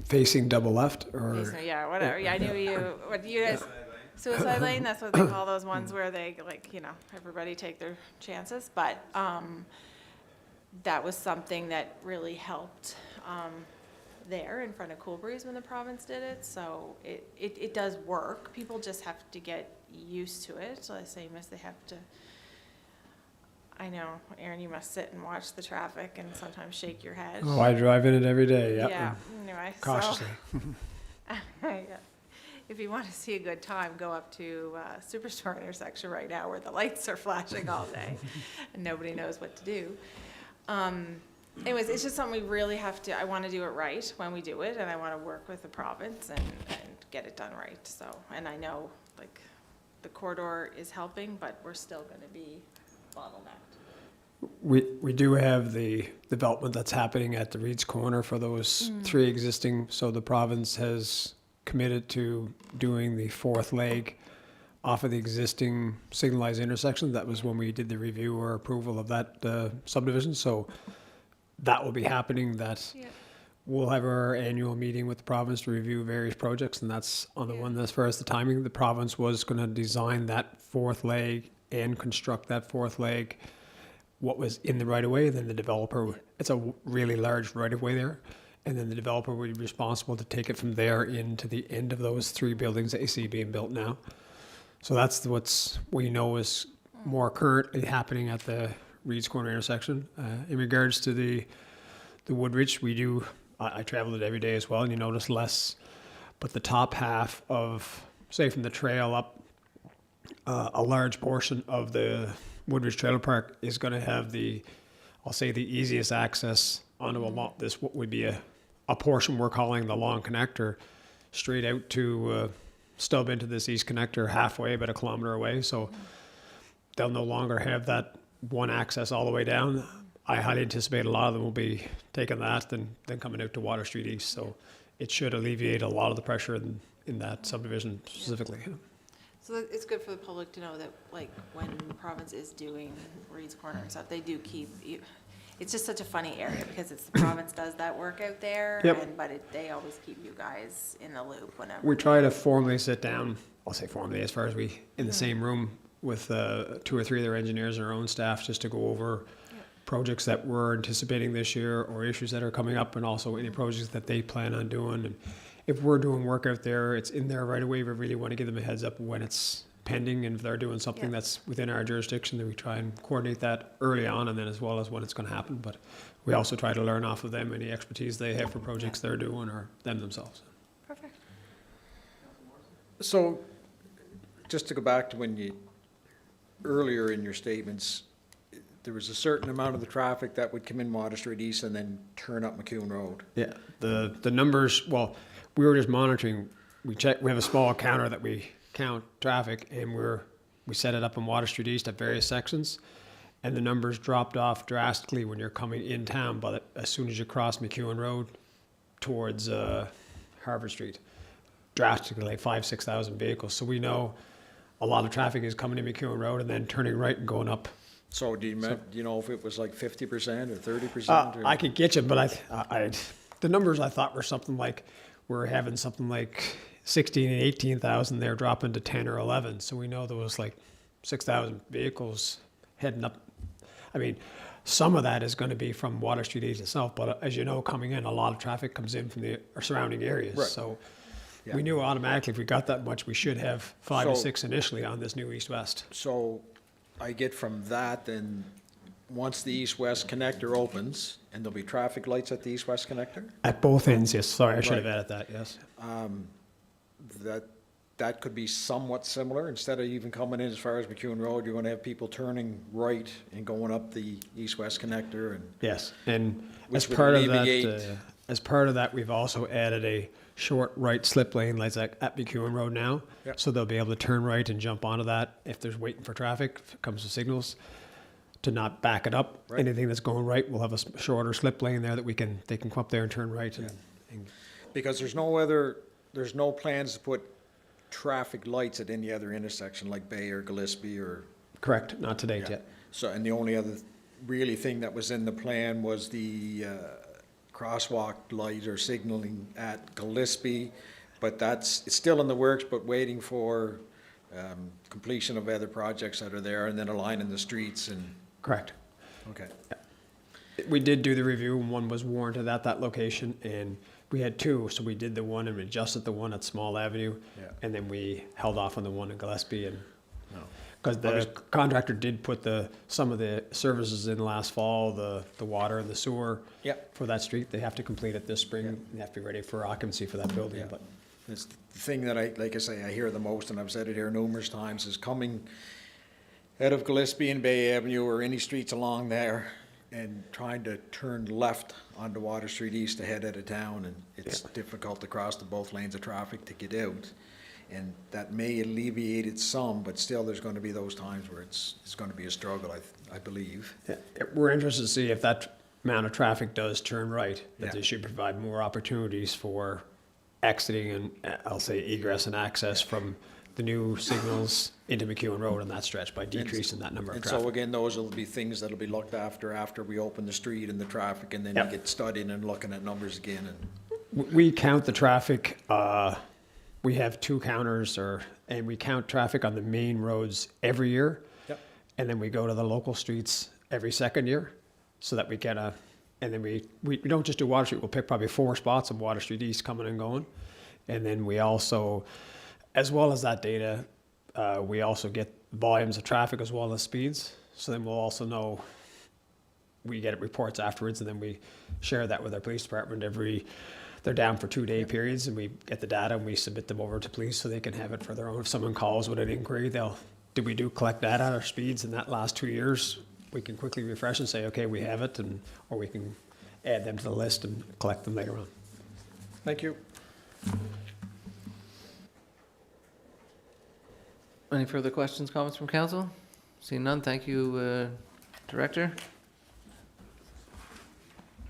Facing double left, or? Yeah, whatever. Yeah, I knew what you guys, suicide lane, that's what they call those ones where they, like, you know, everybody take their chances. But that was something that really helped there in front of Coolbreeze when the province did it. So it does work. People just have to get used to it. So the same as they have to, I know, Aaron, you must sit and watch the traffic and sometimes shake your head. Oh, I drive in it every day, yeah. Yeah, anyway. Cautiously. Yeah. If you want to see a good time, go up to Superstore intersection right now where the lights are flashing all day and nobody knows what to do. Anyways, it's just something we really have to, I want to do it right when we do it, and I want to work with the province and get it done right. So, and I know, like, the corridor is helping, but we're still going to be bottlenecked. We do have the development that's happening at the Reed's Corner for those 3 existing, so the province has committed to doing the 4th leg off of the existing signalized intersection. That was when we did the review or approval of that subdivision, so that will be happening. We'll have our annual meeting with the province to review various projects, and that's on the one. As far as the timing, the province was going to design that 4th leg and construct that 4th leg, what was in the right-of-way. Then the developer, it's a really large right-of-way there, and then the developer would be responsible to take it from there into the end of those 3 buildings that you see being built now. So that's what's we know is more currently happening at the Reed's Corner intersection. In regards to the Woodridge, we do, I travel it every day as well, and you notice less, but the top half of, say from the trail up, a large portion of the Woodridge Trailer Park is going to have I'll say the easiest access onto this what would be a portion we're calling the long connector, straight out to stub into this east connector halfway, about 1 kilometer away. So they'll no longer have that one access all the way down. I highly anticipate a lot of them will be taking that, then coming out to Water Street East. So it should alleviate a lot of the pressure in that subdivision specifically. So it's good for the public to know that, like, when the province is doing Reed's Corner and stuff, they do keep you. It's just such a funny area because it's the province does that work out there, but they always keep you guys in the loop whenever. We try to formally sit down, I'll say formally, as far as we, in the same room with 2 or 3 of their engineers and our own staff, just to go over projects that we're anticipating this year or issues that are coming up, and also any projects that they plan on doing. And if we're doing work out there, it's in there right away. We really want to give them a heads up when it's pending, and if they're doing something that's within our jurisdiction, then we try and coordinate that early on, and then as well as when it's going to happen. But we also try to learn off of them any expertise they have for projects they're doing or them themselves. Perfect. So, just to go back to earlier in your statements, there was a certain amount of the traffic that would come in Water Street East and then turn up MacEwen Road. Yeah, the numbers, well, we were just monitoring. We have a small counter that we count traffic, and we set it up in Water Street East at various sections, and the numbers dropped off drastically when you're coming in town, but as soon as you cross MacEwen Road towards Harvard Street, drastically, like 5,000-6,000 vehicles. So we know a lot of traffic is coming to MacEwen Road and then turning right and going up So do you know if it was like 50% or 30%? I could get you, but the numbers I thought were something like, we're having something like 16 and 18,000, they're dropping to 10 or 11. So we know there was like 6,000 vehicles heading up. I mean, some of that is going to be from Water Street East itself, but as you know, coming in, a lot of traffic comes in from the surrounding areas. Right. So Yeah. we knew automatically if we got that much, we should have 5 to So- 6 initially on this new east-west. So I get from that, then, once the east-west connector opens, and there'll be traffic lights at the east-west connector, At both ends, yes. Sorry, I should have Right. added that, yes. that could be somewhat similar. Instead of even coming in as far as MacEwen Road, you're gonna have people turning right and going up the east-west connector, and Yes, and Which as would part of that, we've also added a short right slip lane like at MacEwen Road now. Yep. So they'll be able to turn right and jump onto that if there's waiting for traffic, if it comes to signals, to not back it up. Right. Anything that's going right, we'll have a shorter slip lane there that they can come up there and turn right. And because there's no plans to put traffic lights at any other intersection like Bay or Gillespie or. Correct, not to date Yeah. yet. So, and the only other really thing that was in the plan was the crosswalk light or signaling at Gillespie, but it's still in the works, but waiting for completion of other projects that are there, and then a line in the streets and, Correct. okay. We did do the review, and one was warranted at that location, and we had 2, so we did the one and adjusted the one at Small Avenue. Yeah. And then we held off on the one in Gillespie, and, No. because the contractor did put some of the services in last fall, the water and the sewer. Yep. For that street, they have to complete it this spring, Yep. they have to be ready for occupancy for that building, Yeah. but. It's the thing that like I say, I hear the most, and I've said it here numerous times, is coming out of Gillespie and Bay Avenue or any streets along there and trying to turn left onto Water Street East to head out of town, and it's difficult to cross the both lanes of traffic to get out. And that may alleviate it some, but still there's gonna be those times where it's gonna be a struggle, I believe. Yeah, we're interested to see if that amount of traffic does turn right, that Yeah. they should provide more opportunities for exiting and, I'll say, egress and access from the new signals into MacEwen Road on that stretch by decreasing that number of And so traffic. again, those will be things that'll be looked after we open the street and the traffic, and then you Yep. get studying and looking at numbers again, and. We count the traffic, we have 2 counters, and we count traffic on the main roads every year. Yep. And then we go to the local streets every second year, so that we get and then we don't just do Water Street, we'll pick probably 4 spots of Water Street East coming and going. And then we also, as well as that data, we also get volumes of traffic as well as speeds. So then we'll also know, we get reports afterwards, and then we share that with our police department they're down for 2-day periods, and we get the data and we submit them over to police so they can have it for their own. If someone calls with an inquiry, did we collect data on our speeds in that last 2 years? We can quickly refresh and say, okay, we have it, or we can add them to the list and collect them later on. Thank you. Any further questions, comments from council? Seeing none, thank you, Director.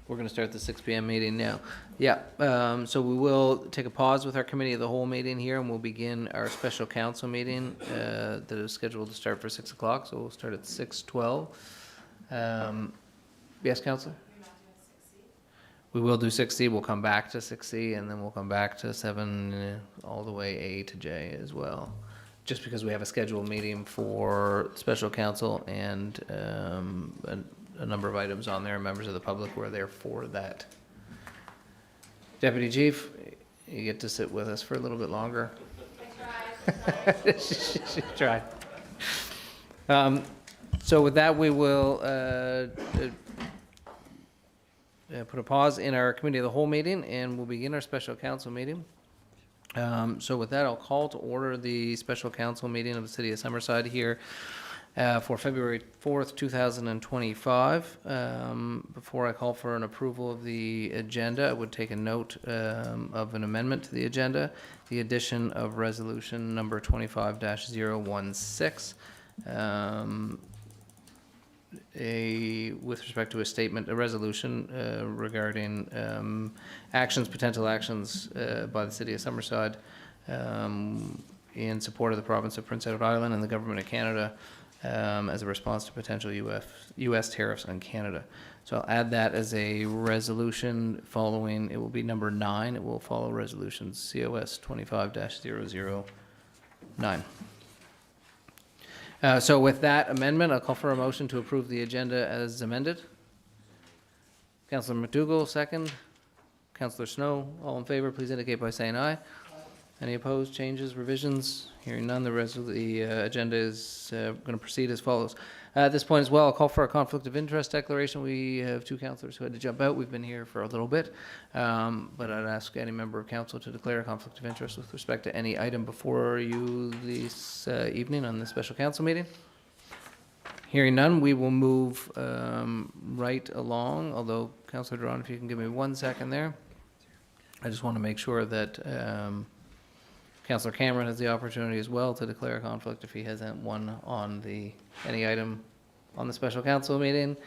We're going to start the 6 PM meeting now. Yeah, so we will take a pause with our committee of the whole meeting here, and we'll begin our special council meeting that is scheduled to start for 6 o'clock, so we'll start at 6:12. Yes, Councillor? We will do 6C, we'll come back to 6C, and then we'll come back to 7, all the way A to J as well. Just because we have a scheduled meeting for special council and a number of items on there, members of the public were there for that. Deputy Chief, you get to sit with us for a little bit longer. She tried. So with that, we will put a pause in our committee of the whole meeting, and we'll begin our special council meeting. So with that, I'll call to order the special council meeting of the City of Summerside here for February 4th, 2025. Before I call for an approval of the agenda, I would take a note of an amendment to the agenda, the addition of resolution number 25-016. With respect to a statement, a resolution regarding potential actions by the City of Summerside in support of the province of Prince Edward Island and the Government of Canada as a response to potential US tariffs on Canada. So I'll add that as a resolution following, it will be number 9. It will follow resolution COS 25-009. So with that amendment, I'll call for a motion to approve the agenda as amended. Councillor MacDougall, second. Councillor Snow, all in favor, please indicate by saying aye. Any opposed, changes, revisions? Hearing none, the agenda is going to proceed as follows. At this point as well, I'll call for a conflict of interest declaration. We have 2 councillors who had to jump out. We've been here for a little bit. But I'd ask any member of council to declare a conflict of interest with respect to any item before you this evening on the special council meeting. Hearing none, we will move right along, although Councillor Duran, if you can give me 1 second there. I just want to make sure that Councillor Cameron has the opportunity as well to declare a conflict if he hasn't one on any item on the special council meeting.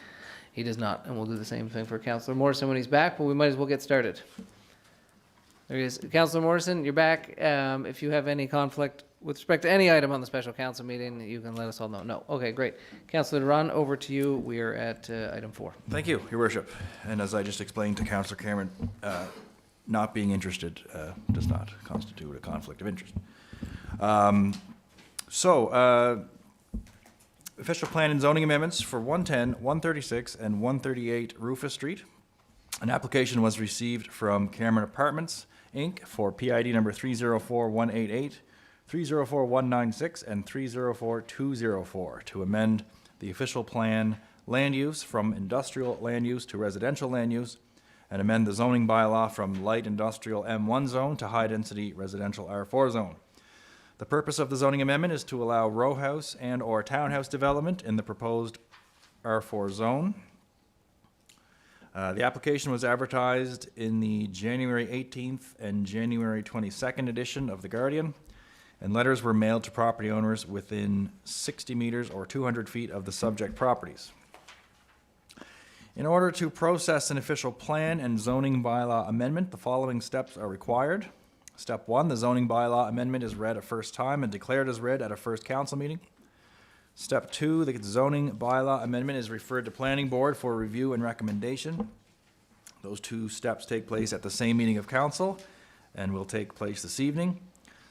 He does not, and we'll do the same thing for Councillor Morrison when he's back, but we might as well get started. There he is. Councillor Morrison, you're back. If you have any conflict with respect to any item on the special council meeting, you can let us all know. No. Okay, great. Councillor Duran, over to you. We are at item 4. Thank you, Your Worship. And as I just explained to Councillor Cameron, not being interested does not constitute a conflict of interest. Official plan and zoning amendments for 110, 136, and 138 Rufus Street. An application was received from Cameron Apartments, Inc. for PID number 304188, 304196, and 304204 to amend the official plan land use from industrial land use to residential land use, and amend the zoning bylaw from light industrial M1 zone to high-density residential R4 zone. The purpose of the zoning amendment is to allow row house and/or townhouse development in the proposed R4 zone. The application was advertised in the January 18th and January 22nd edition of The Guardian, and letters were mailed to property owners within 60 meters or 200 feet of the subject properties. In order to process an official plan and zoning bylaw amendment, the following steps are required. Step 1, the zoning bylaw amendment is read a first time and declared as read at a first council meeting. Step 2, the zoning bylaw amendment is referred to planning board for review and recommendation. Those 2 steps take place at the same meeting of council and will take place this evening.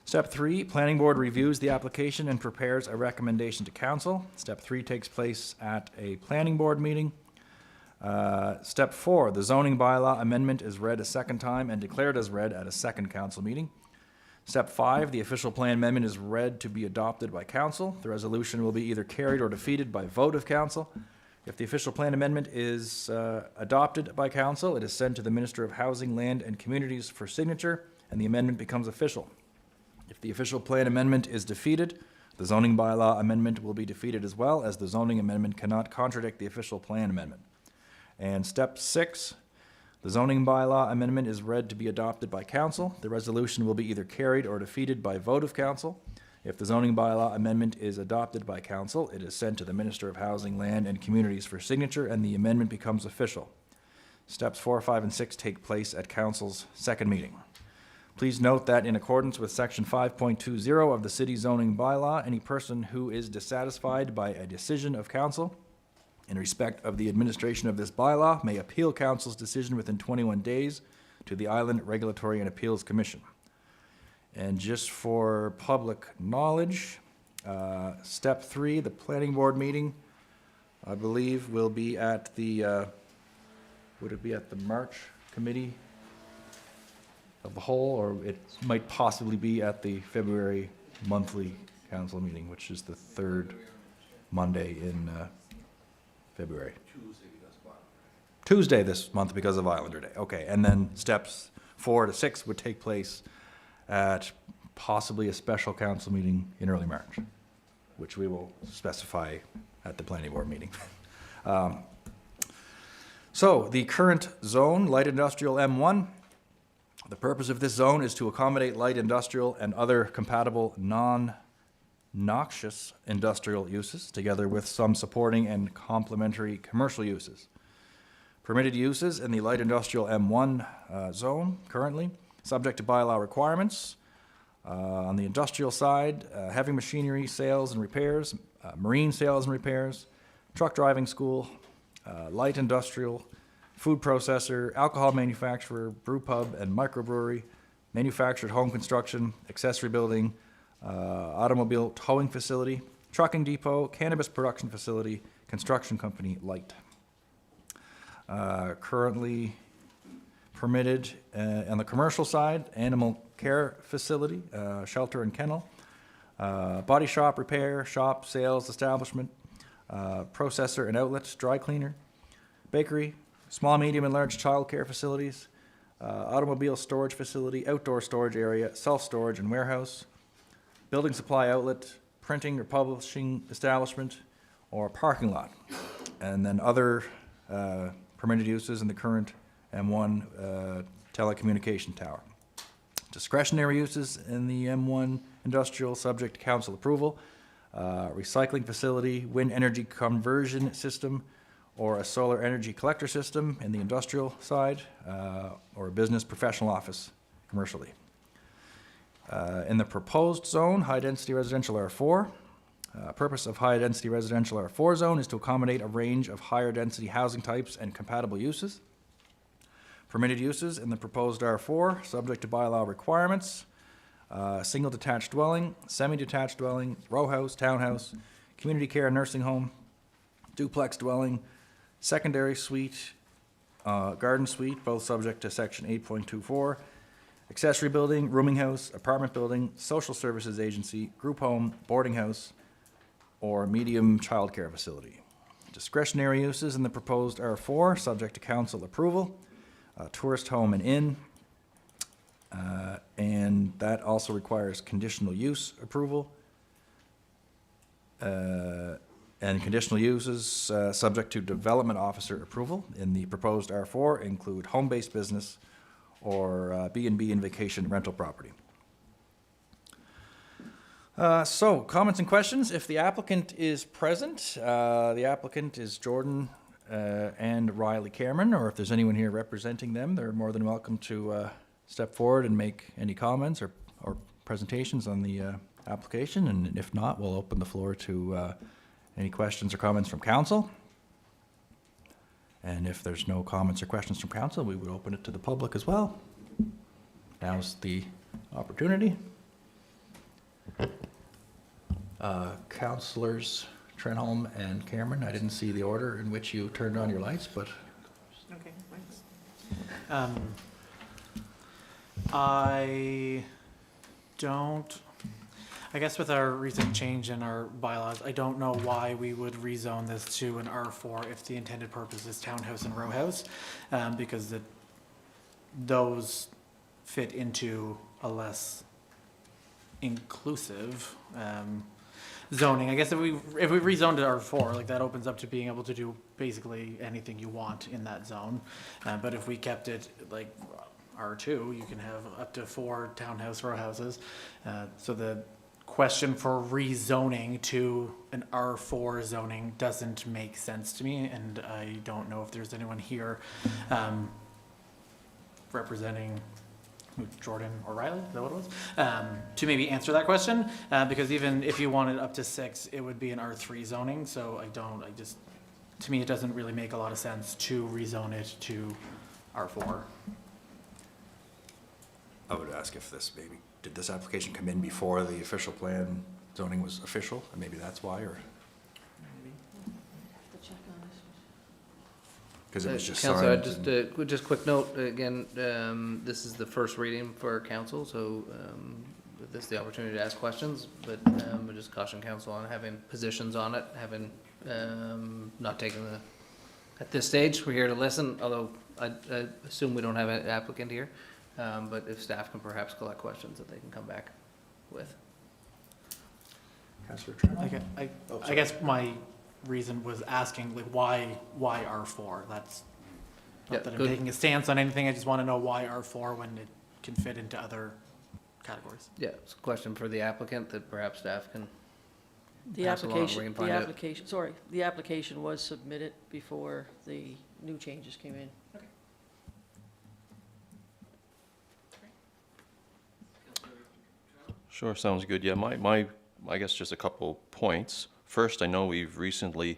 Step 3, planning board reviews the application and prepares a recommendation to council. Step 3 takes place at a planning board meeting. Step 4, the zoning bylaw amendment is read a second time and declared as read at a second council meeting. Step 5, the official plan amendment is read to be adopted by council. The resolution will be either carried or defeated by vote of council. If the official plan amendment is adopted by council, it is sent to the Minister of Housing, Land and Communities for signature, and the amendment becomes official. If the official plan amendment is defeated, the zoning bylaw amendment will be defeated as well, as the zoning amendment cannot contradict the official plan amendment. And step 6, the zoning bylaw amendment is read to be adopted by council. The resolution will be either carried or defeated by vote of council. If the zoning bylaw amendment is adopted by council, it is sent to the Minister of Housing, Land and Communities for signature, and the amendment becomes official. Steps 4, 5, and 6 take place at council's second meeting. Please note that in accordance with section 5.20 of the city zoning bylaw, any person who is dissatisfied by a decision of council in respect of the administration of this bylaw may appeal council's decision within 21 days to the Island Regulatory and Appeals Commission. And just for public knowledge, step 3, the planning board meeting, I believe will be at the, would it be at the March committee of the whole, or it might possibly be at the February monthly council meeting, which is the 3rd Monday in February. Tuesday this month because of Islander Day. Okay, and then steps 4 to 6 would take place at possibly a special council meeting in early March, which we will specify at the planning board meeting. So the current zone, light industrial M1, the purpose of this zone is to accommodate light industrial and other compatible non-noxious industrial uses, together with some supporting and complementary commercial uses. Permitted uses in the light industrial M1 zone currently, subject to bylaw requirements. On the industrial side, heavy machinery, sales and repairs, marine sales and repairs, truck driving school, light industrial, food processor, alcohol manufacturer, brew pub and microbrewery, manufactured home construction, accessory building, automobile towing facility, trucking depot, cannabis production facility, construction company, light. Currently permitted on the commercial side, animal care facility, shelter and kennel, body shop, repair, shop, sales establishment, processor and outlet, dry cleaner, bakery, small, medium, and large child care facilities, automobile storage facility, outdoor storage area, self-storage and warehouse, building supply outlet, printing or publishing establishment, or parking lot. And then other permitted uses in the current M1 telecommunication tower. Discretionary uses in the M1 industrial, subject to council approval, recycling facility, wind energy conversion system, or a solar energy collector system in the industrial side, or a business professional office commercially. In the proposed zone, high-density residential R4, purpose of high-density residential R4 zone is to accommodate a range of higher-density housing types and compatible uses. Permitted uses in the proposed R4, subject to bylaw requirements, single detached dwelling, semi-detached dwelling, row house, townhouse, community care and nursing home, duplex dwelling, secondary suite, garden suite, both subject to section 8.24, accessory building, rooming house, apartment building, social services agency, group home, boarding house, or medium childcare facility. Discretionary uses in the proposed R4, subject to council approval, tourist home and inn, and that also requires conditional use approval. And conditional uses subject to development officer approval in the proposed R4 include home-based business or B&B and vacation rental property. So, comments and questions. If the applicant is present, the applicant is Jordan and Riley Cameron, or if there's anyone here representing them, they're more than welcome to step forward and make any comments or presentations on the application. And if not, we'll open the floor to any questions or comments from council. And if there's no comments or questions from council, we would open it to the public as well. Now's the opportunity. Councillors Trenholm and Cameron, I didn't see the order in which you turned on your lights, but. Okay, thanks. I guess with our recent change in our bylaws, I don't know why we would rezone this to an R4 if the intended purpose is townhouse and row house, because those fit into a less inclusive zoning. I guess if we rezoned to R4, like that opens up to being able to do basically anything you want in that zone. But if we kept it like R2, you can have up to 4 townhouse row houses. So the question for rezoning to an R4 zoning doesn't make sense to me, and I don't know if there's anyone here representing Jordan or Riley, is that what it was? To maybe answer that question, because even if you wanted up to 6, it would be an R3 zoning, so to me, it doesn't really make a lot of sense to rezone it to R4. I would ask if did this application come in before the official plan zoning was official? And maybe that's why, or? Because it was just Councillor, signed. just quick note, again, this is the first reading for council, so this is the opportunity to ask questions, but I just caution council on having positions on it, having not taken at this stage, we're here to listen, although I assume we don't have an applicant here. But if staff can perhaps collect questions that they can come back with. Councillor Trenholm? I guess my reason was asking, like, why R4? That's not that I'm taking a stance on anything. I just want to know why R4 when it can fit into other categories. Yeah, it's a question for the applicant that perhaps staff can The pass along, we can find out. the application was submitted before the new changes came in. Sure, sounds good. Yeah, I guess just a couple points. First, I know we've recently,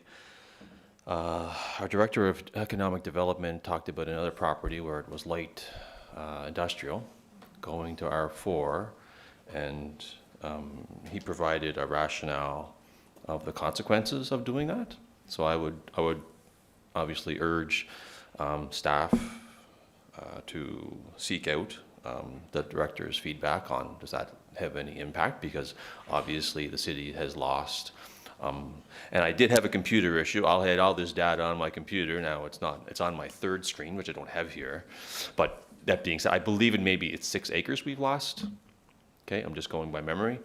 our Director of Economic Development talked about another property where it was light industrial going to R4, and he provided a rationale of the consequences of doing that. So I would obviously urge staff to seek out the director's feedback on, does that have any impact? Because obviously the city has lost, and I did have a computer issue. I'll had all this data on my computer. Now it's not, it's on my third screen, which I don't have here. But that being said, I believe it's 6 acres we've lost. Okay, I'm just going by memory.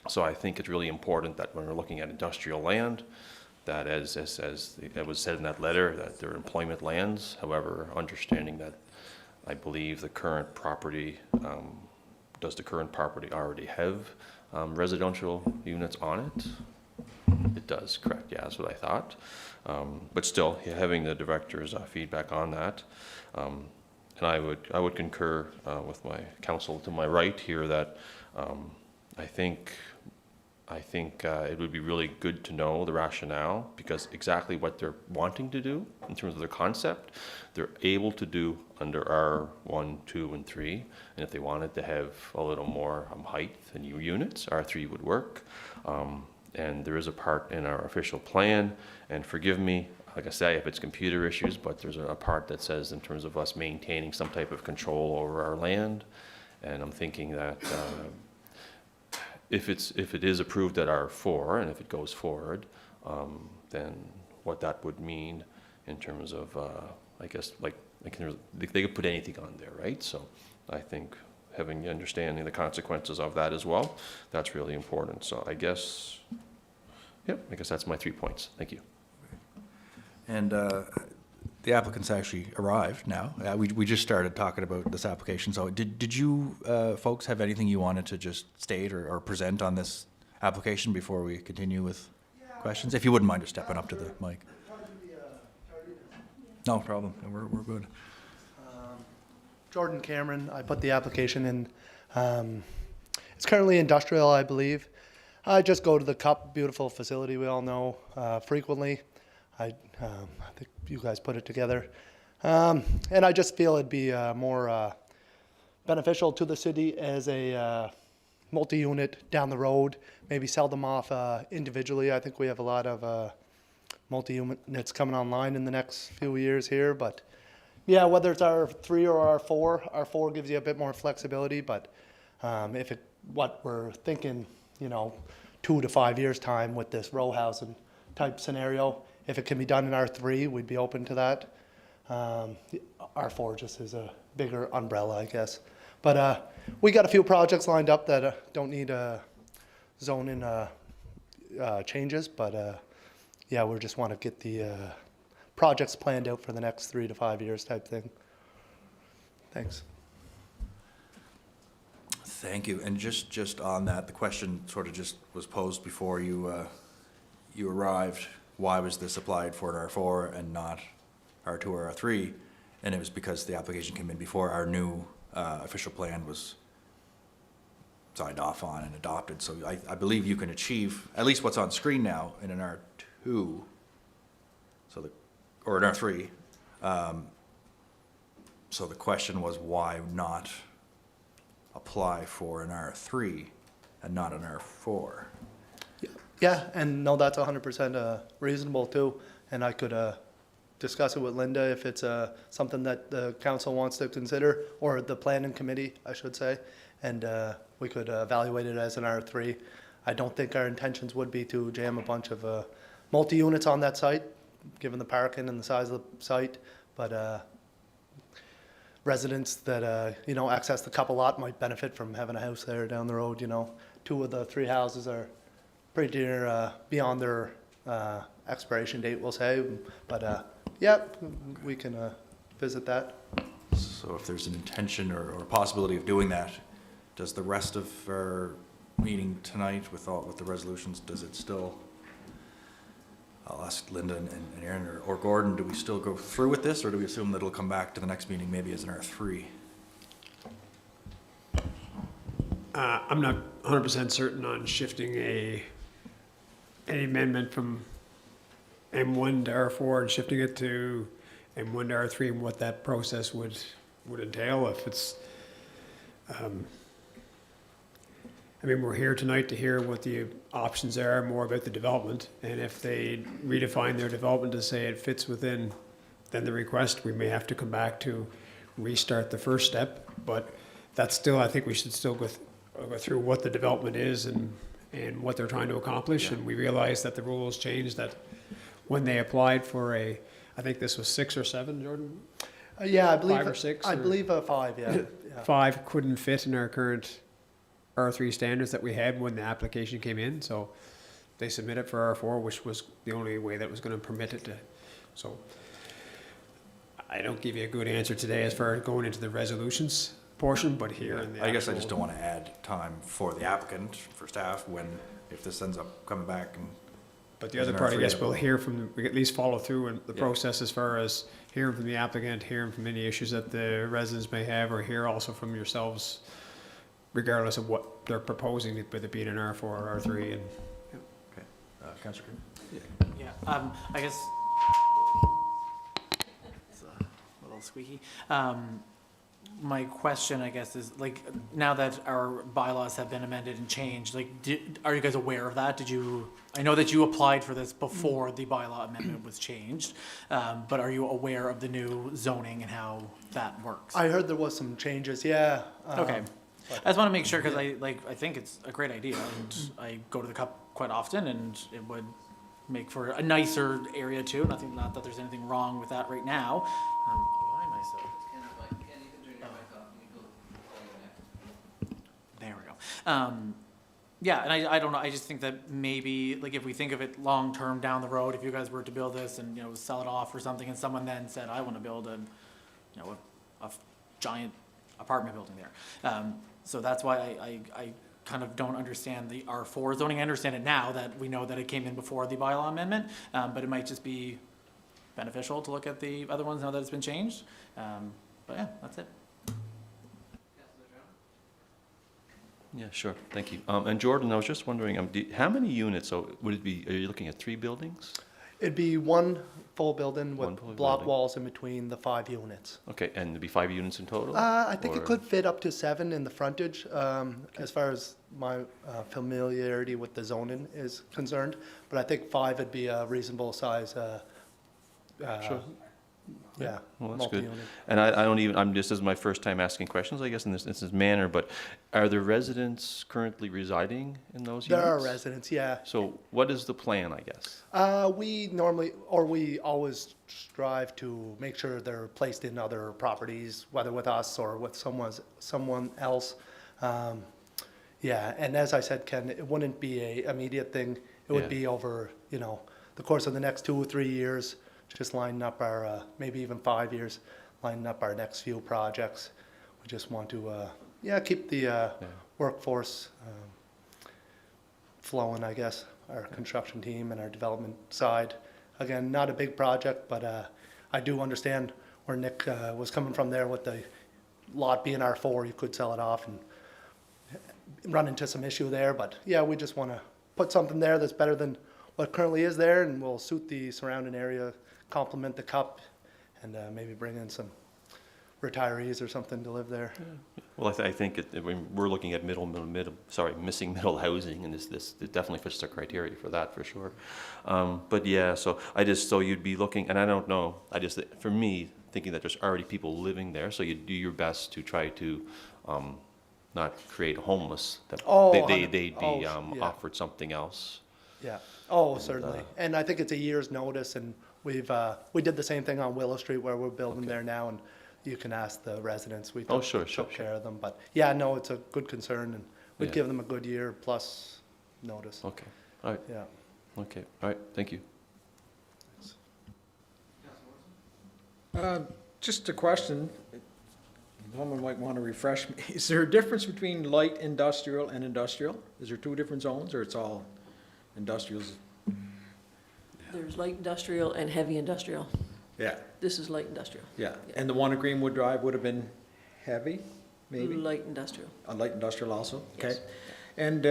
So I think it's really important that when we're looking at industrial land, that as it was said in that letter, that they're employment lands. However, understanding that I believe the current property, does the current property already have residential units on it? It does, correct, yeah, that's what I thought. But still, having the director's feedback on that. And I would concur with my counsel to my right here that I think it would be really good to know the rationale, because exactly what they're wanting to do in terms of their concept, they're able to do under R1, 2, and 3. And if they wanted to have a little more height and units, R3 would work. And there is a part in our official plan, and forgive me, like I say, if it's computer issues, but there's a part that says in terms of us maintaining some type of control over our land. And I'm thinking that if it is approved at R4 and if it goes forward, then what that would mean in terms of, I guess, they could put anything on there, right? So I think understanding the consequences of that as well, that's really important. So I guess that's my 3 points. Thank you. And the applicants actually arrived now. We just started talking about this application. So did you folks have anything you wanted to just state or present on this application before we continue with questions? If you wouldn't mind just stepping up to the mic. No problem. We're good. Jordan Cameron, I put the application in. It's currently industrial, I believe. I just go to the CUP, beautiful facility we all know, frequently. I think you guys put it together. And I just feel it'd be more beneficial to the city as a multi-unit down the road, maybe sell them off individually. I think we have a lot of multi-units coming online in the next few years here, but yeah, whether it's R3 or R4, R4 gives you a bit more flexibility, but what we're thinking, 2 to 5 years time with this row housing type scenario, if it can be done in R3, we'd be open to that. R4 just is a bigger umbrella, I guess. But we got a few projects lined up that don't need zoning changes, but yeah, we just want to get the projects planned out for the next 3 to 5 years type thing. Thanks. Thank you. And just on that, the question sort of just was posed before you arrived. Why was this applied for an R4 and not R2 or R3? And it was because the application came in before our new official plan was signed off on and adopted. So I believe you can achieve at least what's on screen now in an R2, or an R3. So the question was, why not apply for an R3 and not an R4? Yeah, and no, that's 100% reasonable too. And I could discuss it with Linda if it's something that the council wants to consider, or the planning committee, I should say, and we could evaluate it as an R3. I don't think our intentions would be to jam a bunch of multi-units on that site, given the parking and the size of the site, but residents that access the couple lot might benefit from having a house there down the road. 2 of the 3 houses are pretty near beyond their expiration date, we'll say, but yeah, we can visit that. So if there's an intention or possibility of doing that, does the rest of our meeting tonight with the resolutions, does it still, I'll ask Linda and Aaron or Gordon, do we still go through with this, or do we assume that it'll come back to the next meeting maybe as an R3? I'm not 100% certain on shifting a any amendment from M1 to R4 and shifting it to M1 to R3 and what that process would entail if it's, I mean, we're here tonight to hear what the options are, more about the development, and if they redefine their development to say it fits within then the request, we may have to come back to restart the first step, but that's still, I think we should still go through what the development is and what they're trying to accomplish, and we realize that the rules changed, that when they applied for I think this was 6 or 7, Jordan? Yeah, I believe. 5 or 6? I believe 5, yeah. Yeah. 5 couldn't fit in our current R3 standards that we had when the application came in, so they submitted for R4, which was the only way that was going to permit it to. So I don't give you a good answer today as far as going into the resolutions portion, but here in the I guess I actual- just don't want to add time for the applicant, for staff, if this ends up coming back and. But the other part, I guess, we'll hear from, we at least follow through in the process as far as hearing from the applicant, hearing from any issues that the residents may have, or hear also from yourselves, regardless of what they're proposing, whether it be an R4 or R3. And Okay, Councillor Creed? Yeah, I guess it's a little squeaky. My question, I guess, is like, now that our bylaws have been amended and changed, like, are you guys aware of that? I know that you applied for this before the bylaw amendment was changed, but are you aware of the new zoning and how that works? I heard there was some changes, yeah. Okay. I just want to make sure, because I think it's a great idea, and I go to the Cup quite often, and it would make for a nicer area too. Not that there's anything wrong with that right now. Why am I so? There we go. Yeah, and I don't know, I just think that maybe, like, if we think of it long-term down the road, if you guys were to build this and, sell it off or something, and someone then said, I want to build a giant apartment building there. So that's why I kind of don't understand the R4 zoning. I understand it now that we know that it came in before the bylaw amendment, but it might just be beneficial to look at the other ones now that it's been changed. But yeah, that's it. Yeah, sure, thank you. And Jordan, I was just wondering, how many units, so would it be, are you looking at 3 buildings? It'd be one full building One with full block building. walls in between the 5 units. Okay, and there'd be 5 units in total? I think Or- it could fit up to 7 in the frontage, as far as my familiarity with the zoning is concerned. But I think 5 would be a reasonable size, Sure. yeah, Well, that's good. multi-unit. And I don't even, this is my first time asking questions, I guess, in this manner, but are the residents currently residing in those There units? are residents, yeah. So what is the plan, I guess? We always strive to make sure they're placed in other properties, whether with us or with someone else. Yeah, and as I said, Ken, it wouldn't be a immediate thing. It would Yeah. be over, the course of the next 2 or 3 years, just lining up our, maybe even 5 years, lining up our next few projects. We just want to, keep the workforce flowing, I guess, our construction team and our development side. Again, not a big project, but I do understand where Nick was coming from there with the lot being R4, you could sell it off and run into some issue there. But yeah, we just want to put something there that's better than what currently is there and will suit the surrounding area, complement the Cup, and maybe bring in some retirees or something to live there. Well, I think we're looking at missing middle housing, and this it definitely fits the criteria for that, for sure. But yeah, so you'd be looking, and I don't know, for me, thinking that there's already people living there, so you do your best to try to not create homeless, that they'd be yeah. offered something else. Yeah. Oh, certainly. And I think it's a year's notice, and we did the same thing on Willow Street where we're building there now, and you can ask the residents. We took care of them. But yeah, no, it's a good concern, and we'd give them a good year plus notice. Okay. All right. Yeah. Okay. All right. Thank you. Just a question, someone might want to refresh me. Is there a difference between light industrial and industrial? Is there 2 different zones, or it's all industrials? There's light industrial and heavy industrial. Yeah, This is light industrial. yeah. And the one at Greenwood Drive would have been heavy, maybe? Light industrial. Light industrial also? Okay. Yes. And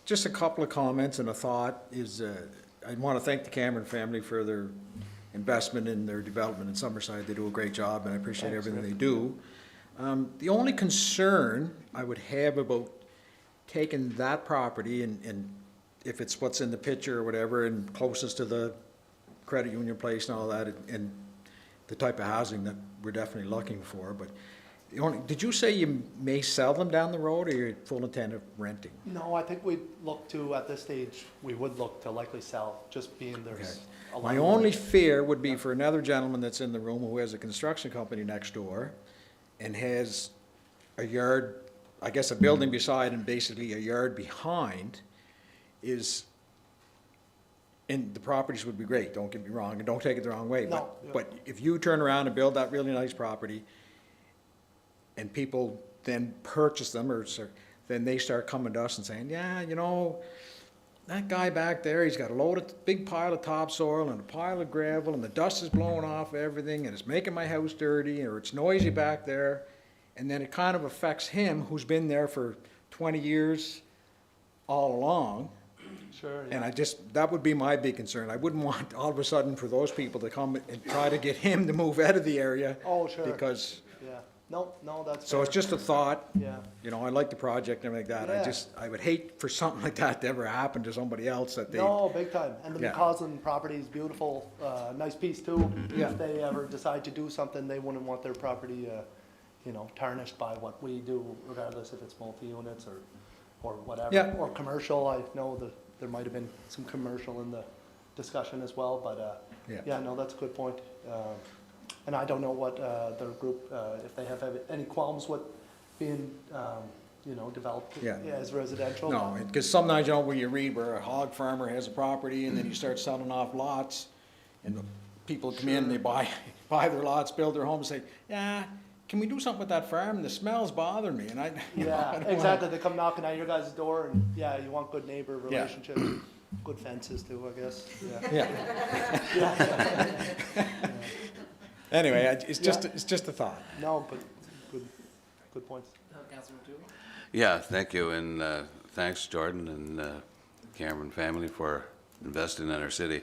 just a couple of comments and a thought is, I want to thank the Cameron family for their investment in their development in Summerside. They do a great job, and I appreciate everything they do. The only concern I would have about taking that property and if it's what's in the picture or whatever, and closest to the credit union place and all that, and the type of housing that we're definitely looking for, but the only, did you say you may sell them down the road, or you're full intent of renting? No, I think we'd look to, at this stage, we would look to likely sell, just being there's a lot My of- only fear would be for another gentleman that's in the room who has a construction company next door and has a yard, I guess a building beside and basically a yard behind is, and the properties would be great, don't get me wrong, and don't take it the wrong way. No, yeah. But if you turn around and build that really nice property and people then purchase them, then they start coming to us and saying, yeah, you know, that guy back there, he's got a big pile of topsoil and a pile of gravel, and the dust is blowing off everything, and it's making my house dirty, or it's noisy back there. And then it kind of affects him, who's been there for 20 years all along. Sure, And yeah. that would be my big concern. I wouldn't want all of a sudden for those people to come and try to get him to move out of the area. Oh, sure. Because, Yeah, no, that's so it's fair. just a thought. Yeah. You know, I like the project and everything like that. Yeah. I would hate for something like that to ever happen to somebody else that they. No, big time. And the Yeah. McCausland property is beautiful, nice piece too. Yeah. If they ever decide to do something, they wouldn't want their property, tarnished by what we do, regardless if it's multi-units or whatever. Yeah. Or commercial. I know that there might have been some commercial in the discussion as well, but, yeah, no, that's a good point. And I don't know what, their group, if they have any qualms with being, developed Yeah. as residential. No, because sometimes, you know, where you read where a hog farmer has a property and then he starts selling off lots, and people come in and they buy their lots, build their homes, say, yeah, can we do something with that farm? The smell's bothering me, and I Yeah, don't wanna- exactly. They come knocking at your guys' door, and yeah, you want good neighbor Yeah. relationships, good fences too, I guess. Yeah. Yeah. Anyway, it's just a thought. No, but good points. Councillor Dugal? Yeah, thank you, and thanks Jordan and Cameron family for investing in our city.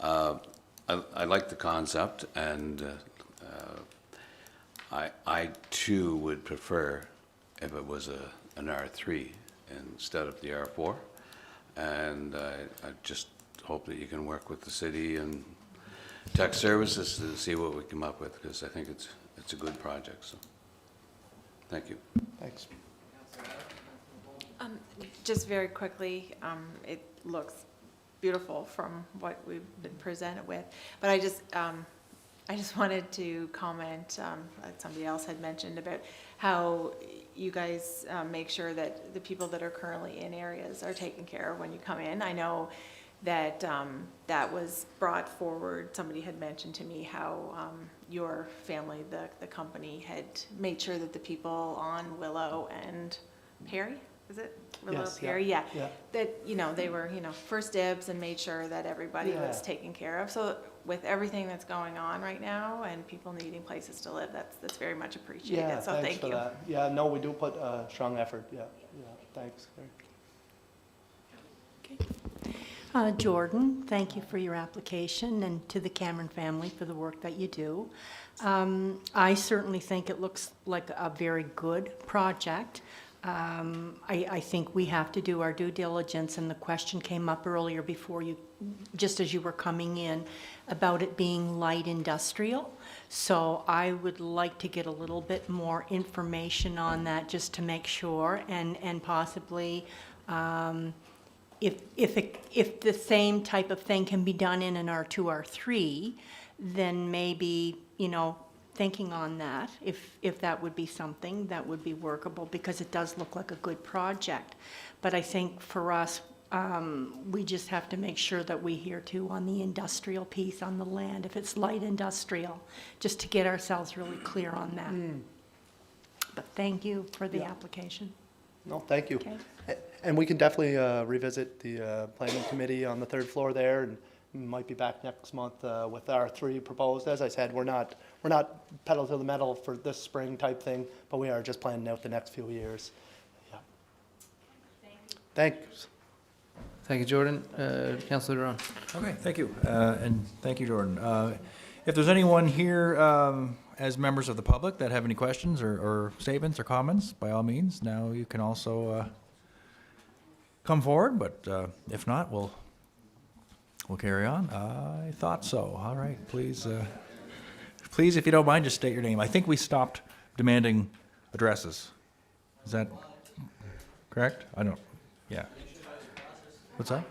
I like the concept, and I too would prefer if it was an R3 instead of the R4, and I just hope that you can work with the city and tech services to see what we come up with, because I think it's a good project, so, thank you. Thanks. Just very quickly, it looks beautiful from what we've been presented with, but I just wanted to comment, like somebody else had mentioned, about how you guys make sure that the people that are currently in areas are taken care of when you come in. I know that that was brought forward. Somebody had mentioned to me how your family, the company, had made sure that the people on Willow and Perry, is it? Willow, Yes, yeah, Perry, yeah. yeah. That, they were, first dibs and made sure that everybody was Yeah. taken care of. So with everything that's going on right now and people needing places to live, that's very much appreciated. Yeah, So thanks thank for you. that. Yeah, no, we do put strong effort, yeah, thanks. Jordan, thank you for your application, and to the Cameron family for the work that you do. I certainly think it looks like a very good project. I think we have to do our due diligence, and the question came up earlier before you, just as you were coming in, about it being light industrial. So I would like to get a little bit more information on that, just to make sure, and possibly, if the same type of thing can be done in an R2, R3, then maybe, thinking on that, if that would be something that would be workable, because it does look like a good project. But I think for us, we just have to make sure that we hear too on the industrial piece on the land, if it's light industrial, just to get ourselves really clear on that. But thank you for the application. No, thank you. Okay. And we can definitely revisit the planning committee on the third floor there, and we might be back next month with our 3 proposed. As I said, we're not pedal to the metal for this spring type thing, but we are just planning out the next few years. Yeah. Thanks. Thank you, Jordan. Councillor Duran. Okay, thank you. And thank you, Jordan. If there's anyone here as members of the public that have any questions or statements or comments, by all means, now you can also come forward, but if not, we'll carry on. I thought so. All right, please, please, if you don't mind, just state your name. I think we stopped demanding addresses. Is that correct? I don't, yeah. What's that?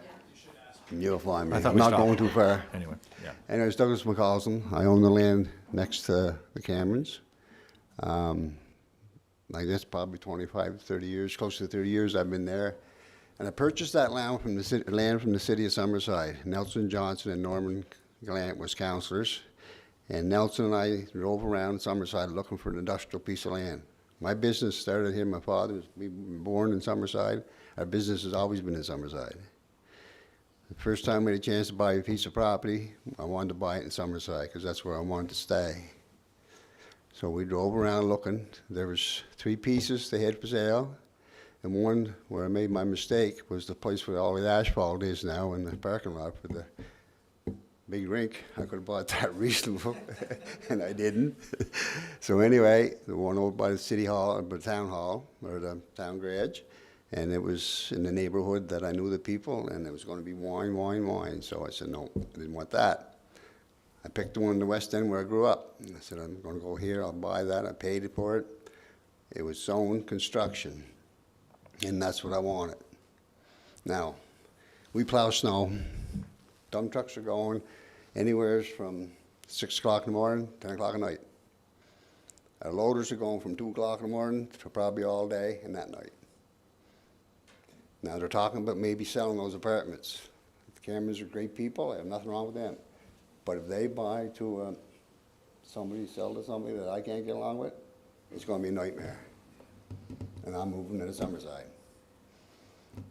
You'll find me. I thought I'm we not stopped. going too far. Anyway, yeah. Anyways, Douglas McCausland. I own the land next to the Camerons. I guess probably 25, 30 years, close to 30 years I've been there. And I purchased that land from the city of Summerside. Nelson Johnson and Norman Gallant was councillors. And Nelson and I drove around Summerside looking for an industrial piece of land. My business started here. My father was born in Summerside. Our business has always been in Summerside. The first time we had a chance to buy a piece of property, I wanted to buy it in Summerside because that's where I wanted to stay. So we drove around looking. There was 3 pieces they had for sale, and one where I made my mistake was the place where all the asphalt is now in the parking lot for the big rink. I could have bought that reasonable, and I didn't. So anyway, the one over by the city hall, by the town hall, or the town garage, and it was in the neighborhood that I knew the people, and it was going to be wine, wine, wine. So I said, no, I didn't want that. I picked the one in the West End where I grew up. And I said, I'm going to go here, I'll buy that. I paid for it. It was zone construction, and that's what I wanted. Now, we plow snow. Dump trucks are going anywhere from 6 o'clock in the morning, 10 o'clock at night. Our loaders are going from 2 o'clock in the morning to probably all day and that night. Now they're talking about maybe selling those apartments. The Camerons are great people, I have nothing wrong with them. But if they buy to somebody, sell to somebody that I can't get along with, it's going to be a nightmare. And I'm moving to the Summerside.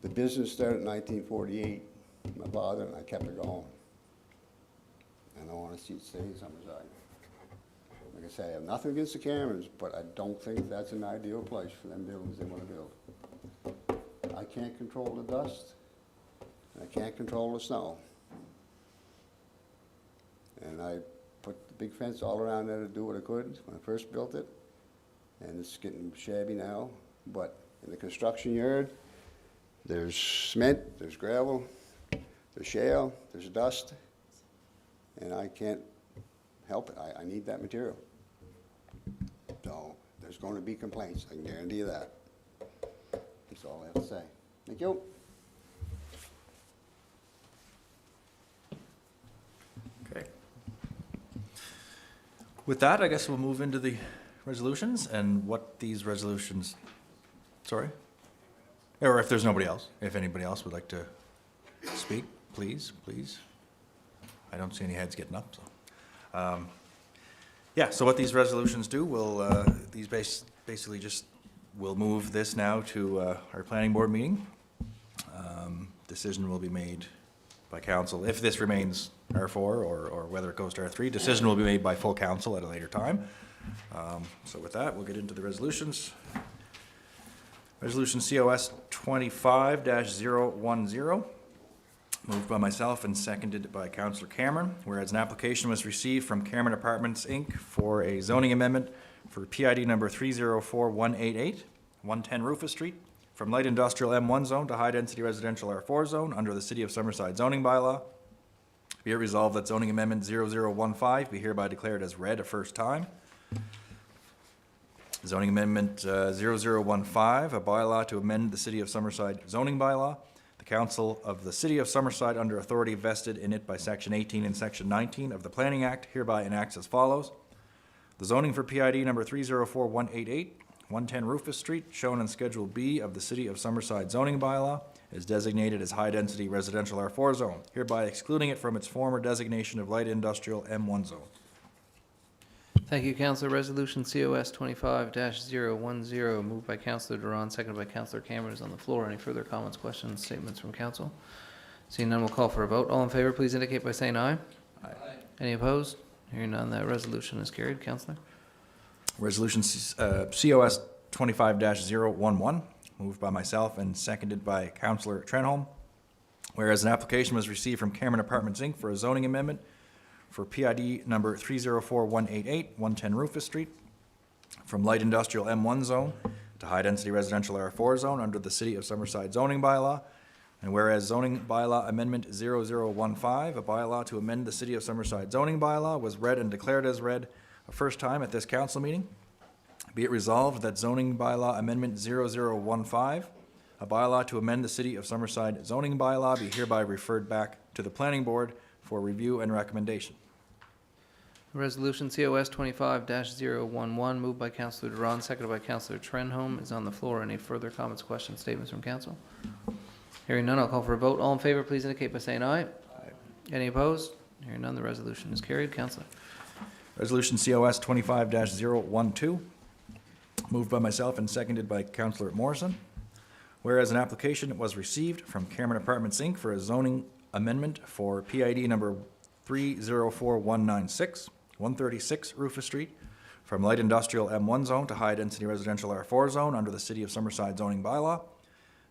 The business started in 1948. My father, and I kept it going. And I want to see it stay in Summerside. Like I say, I have nothing against the Camerons, but I don't think that's an ideal place for them buildings they want to build. I can't control the dust, and I can't control the snow. And I put the big fence all around there to do what I could when I first built it, and it's getting shabby now. But in the construction yard, there's cement, there's gravel, there's shale, there's dust, and I can't help it. I need that material. So there's going to be complaints, I can guarantee you that. That's all I have to say. Thank you. Okay. With that, I guess we'll move into the resolutions and what these resolutions, sorry? Or if there's nobody else, if anybody else would like to speak, please. I don't see any heads getting up, so. Yeah, so what these resolutions do, these basically just, we'll move this now to our planning board meeting. Decision will be made by council. If this remains R4 or whether it goes to R3, decision will be made by full council at a later time. So with that, we'll get into the resolutions. Resolution COS 25-010, moved by myself and seconded by Councillor Cameron, whereas an application was received from Cameron Apartments, Inc. for a zoning amendment for PID number 304188, 110 Rufus Street, from light industrial M1 zone to high-density residential R4 zone under the City of Summerside zoning bylaw. Be it resolved that zoning amendment 0015 be hereby declared as read a first time. Zoning amendment 0015, a bylaw to amend the City of Summerside zoning bylaw. The Council of the City of Summerside, under authority vested in it by Section 18 and Section 19 of the Planning Act, hereby enacts as follows. The zoning for PID number 304188, 110 Rufus Street, shown in Schedule B of the City of Summerside zoning bylaw, is designated as high-density residential R4 zone, hereby excluding it from its former designation of light industrial M1 zone. Thank you, Councillor. Resolution COS 25-010, moved by Councillor Duran, seconded by Councillor Cameron, is on the floor. Any further comments, questions, statements from council? Seeing none, we'll call for a vote. All in favor, please indicate by saying aye. Aye. Any opposed? Hearing none, that resolution is carried. Councillor? Resolution COS 25-011, moved by myself and seconded by Councillor Trenholm, Whereas an application was received from Cameron Apartments, Inc. for a zoning amendment for PID number 304188, 110 Rufus Street, from light industrial M1 zone to high-density residential R4 zone under the City of Summerside zoning bylaw. And whereas zoning bylaw amendment 0015, a bylaw to amend the City of Summerside zoning bylaw, was read and declared as read a first time at this council meeting, be it resolved that zoning bylaw amendment 0015, a bylaw to amend the City of Summerside zoning bylaw, be hereby referred back to the planning board for review and recommendation. Resolution COS 25-011, moved by Councillor Duran, seconded by Councillor Trenholm, is on the floor. Any further comments, questions, statements from council? Hearing none, I'll call for a vote. All in favor, please indicate by saying aye. Aye. Any opposed? Hearing none, the resolution is carried. Councillor. Resolution COS 25-012, moved by myself and seconded by Councillor Morrison. Whereas an application was received from Cameron Apartments, Inc. for a zoning amendment for PID number 304196, 136 Rufus Street, from light industrial M1 zone to high-density residential R4 zone under the City of Summerside zoning bylaw.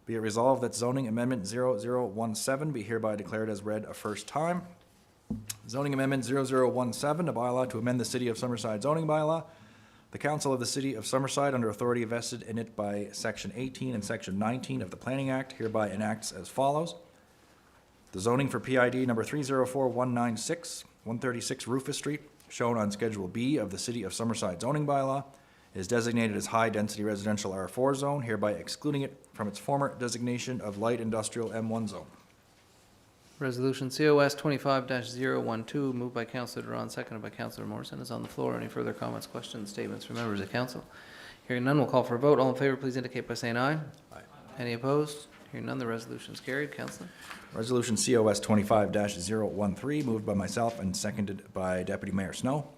Be it resolved that zoning amendment 0017 be hereby declared as read a first time. Zoning amendment 0017, a bylaw to amend the City of Summerside zoning bylaw. The Council of the City of Summerside, under authority vested in it by Section 18 and Section 19 of the Planning Act, hereby enacts as follows. The zoning for PID number 304196, 136 Rufus Street, shown on Schedule B of the City of Summerside zoning bylaw, is designated as high-density residential R4 zone, hereby excluding it from its former designation of light industrial M1 zone. Resolution COS 25-012, moved by Councillor Duran, seconded by Councillor Morrison, is on the floor. Any further comments, questions, statements from members of council? Hearing none, we'll call for a vote. All in favor, please indicate by saying aye. Aye. Any opposed? Hearing none, the resolution is carried. Councillor. Resolution COS 25-013, moved by myself and seconded by Deputy Mayor Snow.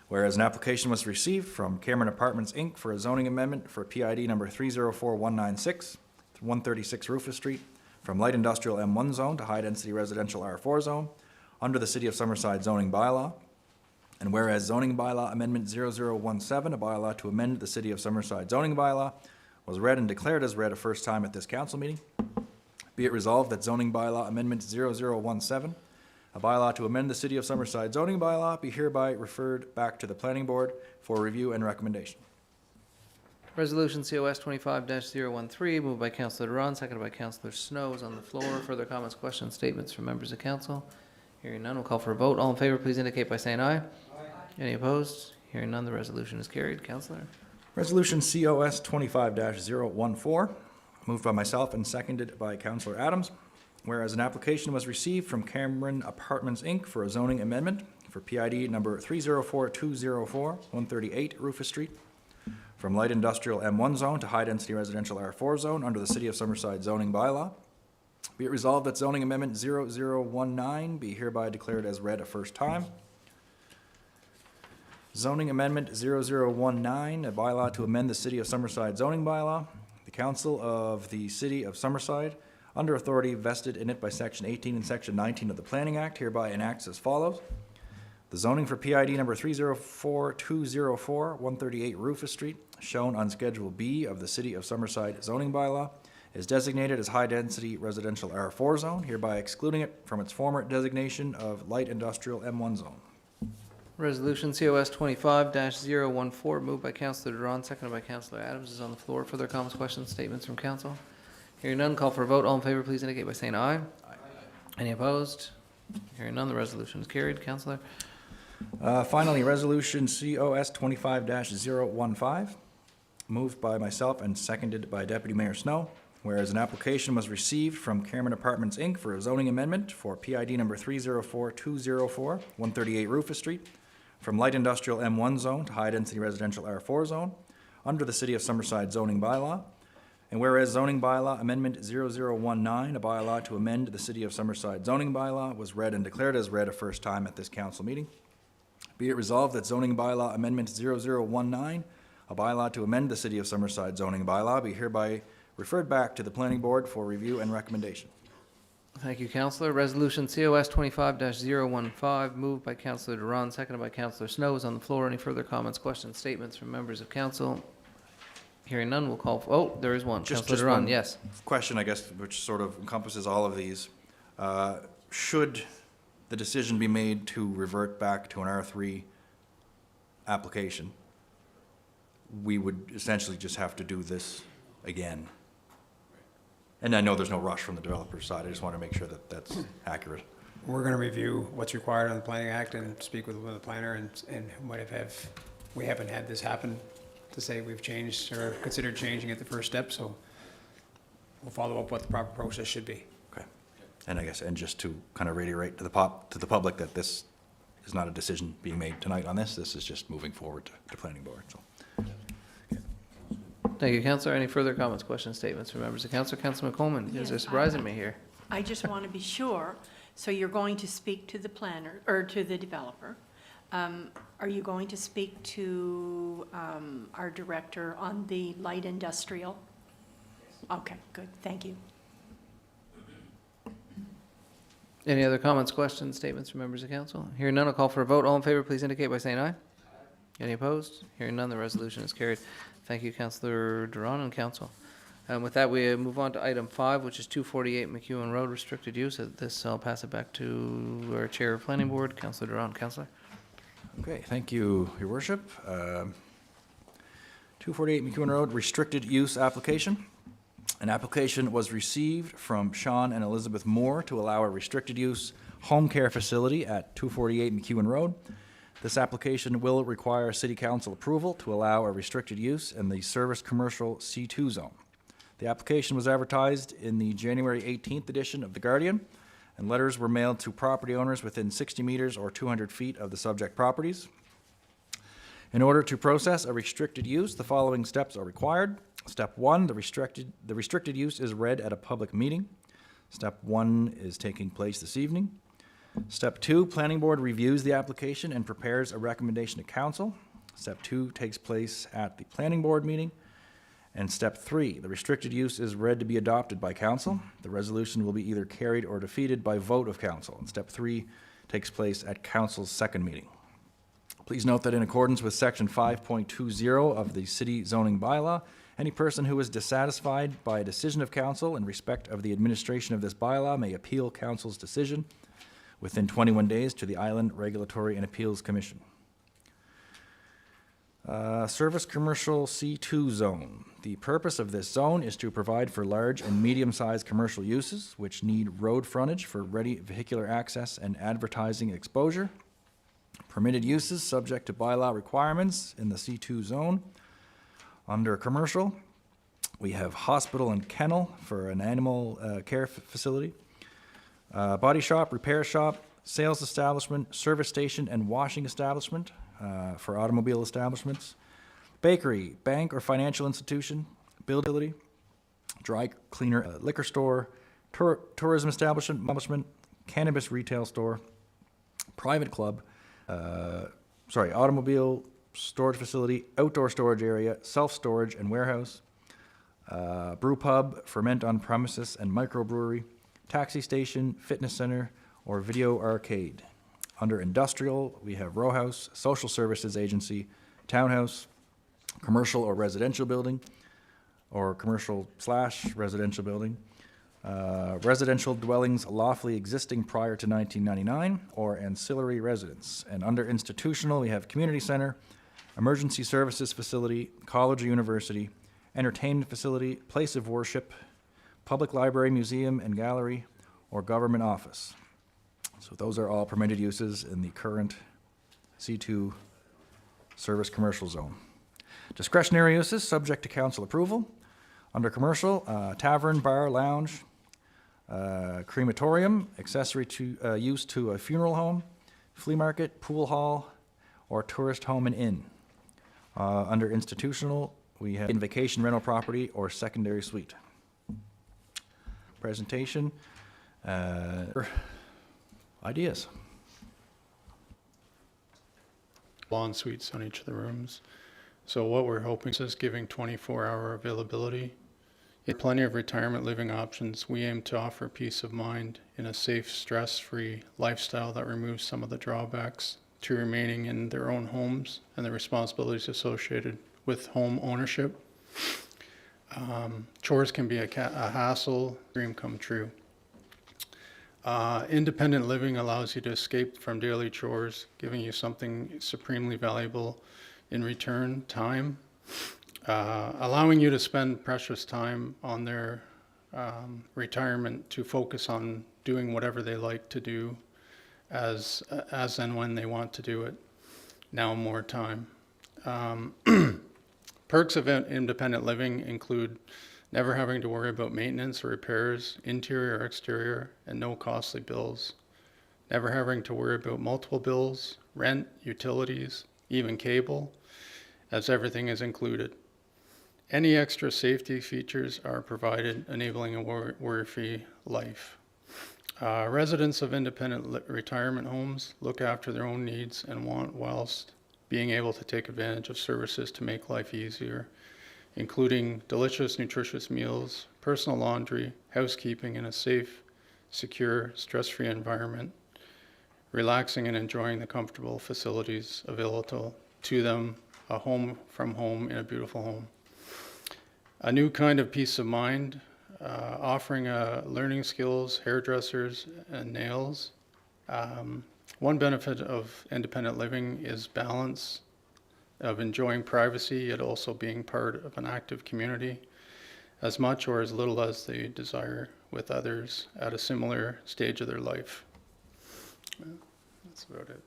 Whereas an application was received from Cameron Apartments, Inc. for a zoning amendment for PID number 304196, 136 Rufus Street, from light industrial M1 zone to high-density residential R4 zone under the City of Summerside zoning bylaw. And whereas zoning bylaw amendment 0017, a bylaw to amend the City of Summerside zoning bylaw, was read and declared as read a first time at this council meeting, be it resolved that zoning bylaw amendment 0017, a bylaw to amend the City of Summerside zoning bylaw, be hereby referred back to the planning board for review and recommendation. Resolution COS 25-013, moved by Councillor Duran, seconded by Councillor Snow, is on the floor. Further comments, questions, statements from members of council? Hearing none, we'll call for a vote. All in favor, please indicate by saying aye. Aye. Any opposed? Hearing none, the resolution is carried. Councillor. Resolution COS 25-014, moved by myself and seconded by Councillor Adams. Whereas an application was received from Cameron Apartments, Inc. for a zoning amendment for PID number 304204, 138 Rufus Street, from light industrial M1 zone to high-density residential R4 zone under the City of Summerside zoning bylaw. Be it resolved that zoning amendment 0019 be hereby declared as read a first time. Zoning amendment 0019, a bylaw to amend the City of Summerside zoning bylaw. The Council of the City of Summerside, under authority vested in it by Section 18 and Section 19 of the Planning Act, hereby enacts as follows. The zoning for PID number 304204, 138 Rufus Street, shown on Schedule B of the City of Summerside zoning bylaw, is designated as high-density residential R4 zone, hereby excluding it from its former designation of light industrial M1 zone. Resolution COS 25-014, moved by Councillor Duran, seconded by Councillor Adams, is on the floor. Further comments, questions, statements from council? Hearing none, call for a vote. All in favor, please indicate by saying aye. Aye. Any opposed? Hearing none, the resolution is carried. Councillor. Finally, Resolution COS 25-015, moved by myself and seconded by Deputy Mayor Snow. Whereas an application was received from Cameron Apartments, Inc. for a zoning amendment for PID number 304204, 138 Rufus Street, from light industrial M1 zone to high-density residential R4 zone under the City of Summerside zoning bylaw. And whereas zoning bylaw amendment 0019, a bylaw to amend the City of Summerside zoning bylaw, was read and declared as read a first time at this council meeting. Be it resolved that zoning bylaw amendment 0019, a bylaw to amend the City of Summerside zoning bylaw, be hereby referred back to the planning board for review and recommendation. Thank you, Councillor. Resolution COS 25-015, moved by Councillor Duran, seconded by Councillor Snow, is on the floor. Any further comments, questions, statements from members of council? Hearing none, we'll call for, there is one. Councillor Duran, yes. Question, I guess, which sort of encompasses all of these. Should the decision be made to revert back to an R3 application, we would essentially just have to do this again. And I know there's no rush from the developer's side. I just want to make sure that that's accurate. We're going to review what's required on the Planning Act and speak with the planner and what if we haven't had this happen to say we've changed or considered changing at the first step, so we'll follow up what the proper process should be. Okay. And I guess, and just to kind of reiterate to the public that this is not a decision being made tonight on this. This is just moving forward to planning board. So. Thank you, Councillor. Any further comments, questions, statements from members of council? Councillor McColeman, you guys are surprising me here. I just want to be sure, so you're going to speak to the planner, or to the developer. Are you going to speak to our director on the light industrial? Okay, good, thank you. Any other comments, questions, statements from members of council? Hearing none, I'll call for a vote. All in favor, please indicate by saying aye. Any opposed? Hearing none, the resolution is carried. Thank you, Councillor Duran and council. With that, we move on to item 5, which is 248 MacEwen Road restricted use. At this, I'll pass it back to our chair of planning board, Councillor Duran. Councillor. Okay, thank you, Your Worship. 248 MacEwen Road restricted use application. An application was received from Sean and Elizabeth Moore to allow a restricted use home care facility at 248 MacEwen Road. This application will require City Council approval to allow a restricted use in the Service Commercial C2 zone. The application was advertised in the January 18th edition of The Guardian, and letters were mailed to property owners within 60 meters or 200 feet of the subject properties. In order to process a restricted use, the following steps are required. Step 1, the restricted use is read at a public meeting. Step 1 is taking place this evening. Step 2, Planning Board reviews the application and prepares a recommendation to Council. Step 2 takes place at the Planning Board meeting. And Step 3, the restricted use is read to be adopted by Council. The resolution will be either carried or defeated by vote of Council. And Step 3 takes place at Council's second meeting. Please note that in accordance with Section 5.20 of the City Zoning Bylaw, any person who is dissatisfied by a decision of Council in respect of the administration of this bylaw may appeal Council's decision within 21 days to the Island Regulatory and Appeals Commission. Service Commercial C2 Zone. The purpose of this zone is to provide for large and medium-sized commercial uses which need road frontage for ready vehicular access and advertising exposure. Permitted uses subject to bylaw requirements in the C2 zone. Under commercial, we have hospital and kennel for an animal care facility. Body shop, repair shop, sales establishment, service station, and washing establishment for automobile establishments. Bakery, bank or financial institution, building, dry cleaner, liquor store, tourism establishment, cannabis retail store, private club, automobile storage facility, outdoor storage area, self-storage and warehouse, brew pub, ferment on premises and microbrewery, taxi station, fitness center, or video arcade. Under industrial, we have row house, social services agency, townhouse, commercial or residential building, or commercial/residential building, residential dwellings lawfully existing prior to 1999, or ancillary residence. And under institutional, we have community center, emergency services facility, college or university, entertainment facility, place of worship, public library, museum and gallery, or government office. So those are all permitted uses in the current C2 service commercial zone. Discretionary uses subject to council approval. Under commercial, tavern, bar, lounge, crematorium, accessory to use to a funeral home, flea market, pool hall, or tourist home and inn. Under institutional, we have in vacation rental property or secondary suite. Presentation. Ideas. Lawn suites on each of the rooms. So what we're hoping is giving 24-hour availability. In plenty of retirement living options, we aim to offer peace of mind in a safe, stress-free lifestyle that removes some of the drawbacks to remaining in their own homes and the responsibilities associated with home ownership. Chores can be a hassle, dream come true. Independent living allows you to escape from daily chores, giving you something supremely valuable in return, time. Allowing you to spend precious time on their retirement to focus on doing whatever they like to do as and when they want to do it. Now more time. Perks of independent living include never having to worry about maintenance or repairs, interior or exterior, and no costly bills. Never having to worry about multiple bills, rent, utilities, even cable, as everything is included. Any extra safety features are provided, enabling a worry-free life. Residents of independent retirement homes look after their own needs and want whilst being able to take advantage of services to make life easier, including delicious, nutritious meals, personal laundry, housekeeping in a safe, secure, stress-free environment, relaxing and enjoying the comfortable facilities available to them, a home from home in a beautiful home. A new kind of peace of mind, offering learning skills, hairdressers, and nails. One benefit of independent living is balance, of enjoying privacy, yet also being part of an active community, as much or as little as they desire with others at a similar stage of their life. That's about it.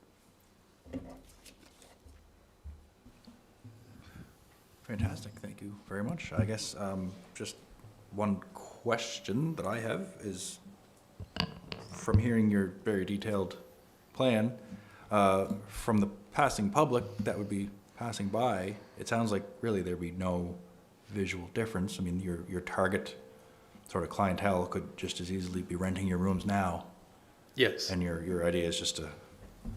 Fantastic, thank you very much. I guess just one question that I have is, from hearing your very detailed plan, from the passing public that would be passing by, it sounds like really there'd be no visual difference. I mean, your target sort of clientele could just as easily be renting your rooms now. Yes. And your idea is just to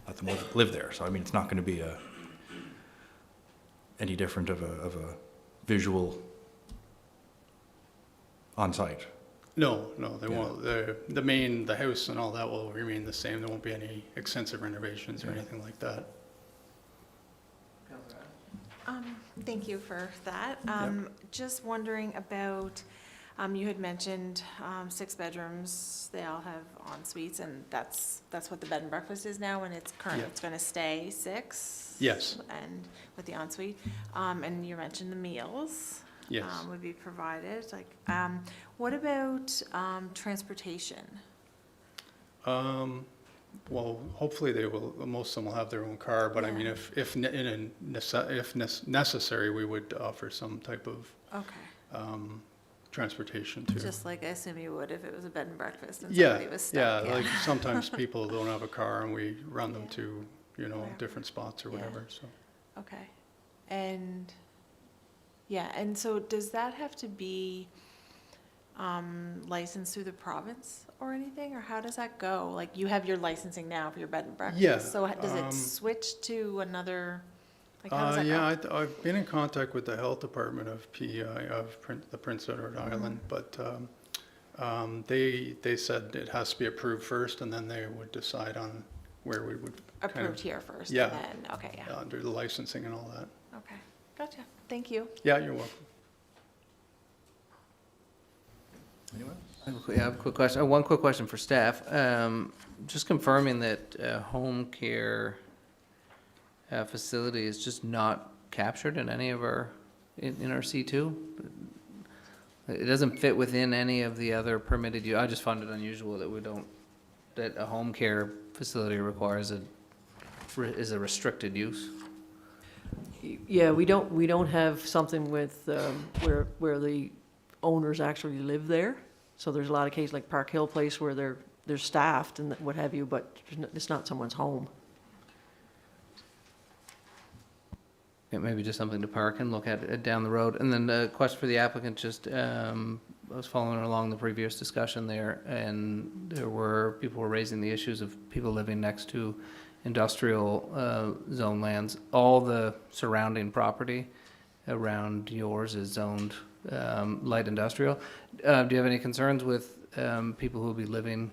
let them live there. So I mean, it's not going to be any different of a visual on site. No, they won't. The house and all that will remain the same. There won't be any extensive renovations or anything like that. Thank you for that. Just wondering about, you had mentioned 6 bedrooms, they all have en suites, and that's what the bed and breakfast is now, and it's going to stay 6? Yes. And with the ensuite, and you mentioned the meals. Yes. Would be provided, like, what about transportation? Well, hopefully they will. Most of them will have their own car, but I mean, if necessary, we would offer some type of transportation too. Just like I assume you would if it was a bed and breakfast and somebody was stuck. Like sometimes people don't have a car and we run them to, different spots or whatever, so. Okay, and so does that have to be licensed through the province or anything, or how does that go? Like, you have your licensing now for your bed and breakfast. Yeah, So does it switch to another, like, how does that go? I've been in contact with the health department of PEI, the Prince Edward Island, but they said it has to be approved first, and then they would decide on where we would. Approved here first, Yeah. and then, okay, yeah. Under the licensing and all that. Okay, gotcha, thank you. Yeah, you're welcome. Anyone? I have a quick question. One quick question for staff. Just confirming that home care facility is just not captured in any of our, in our C2? It doesn't fit within any of the other permitted use. I just found it unusual that that a home care facility is a restricted use. Yeah, we don't have something with, where the owners actually live there. So there's a lot of cases like Park Hill Place where they're staffed and what have you, but it's not someone's home. Yeah, maybe just something to park and look at down the road. And then a question for the applicant, just, I was following along the previous discussion there, and people were raising the issues of people living next to industrial zone lands. All the surrounding property around yours is zoned light industrial. Do you have any concerns with people who will be living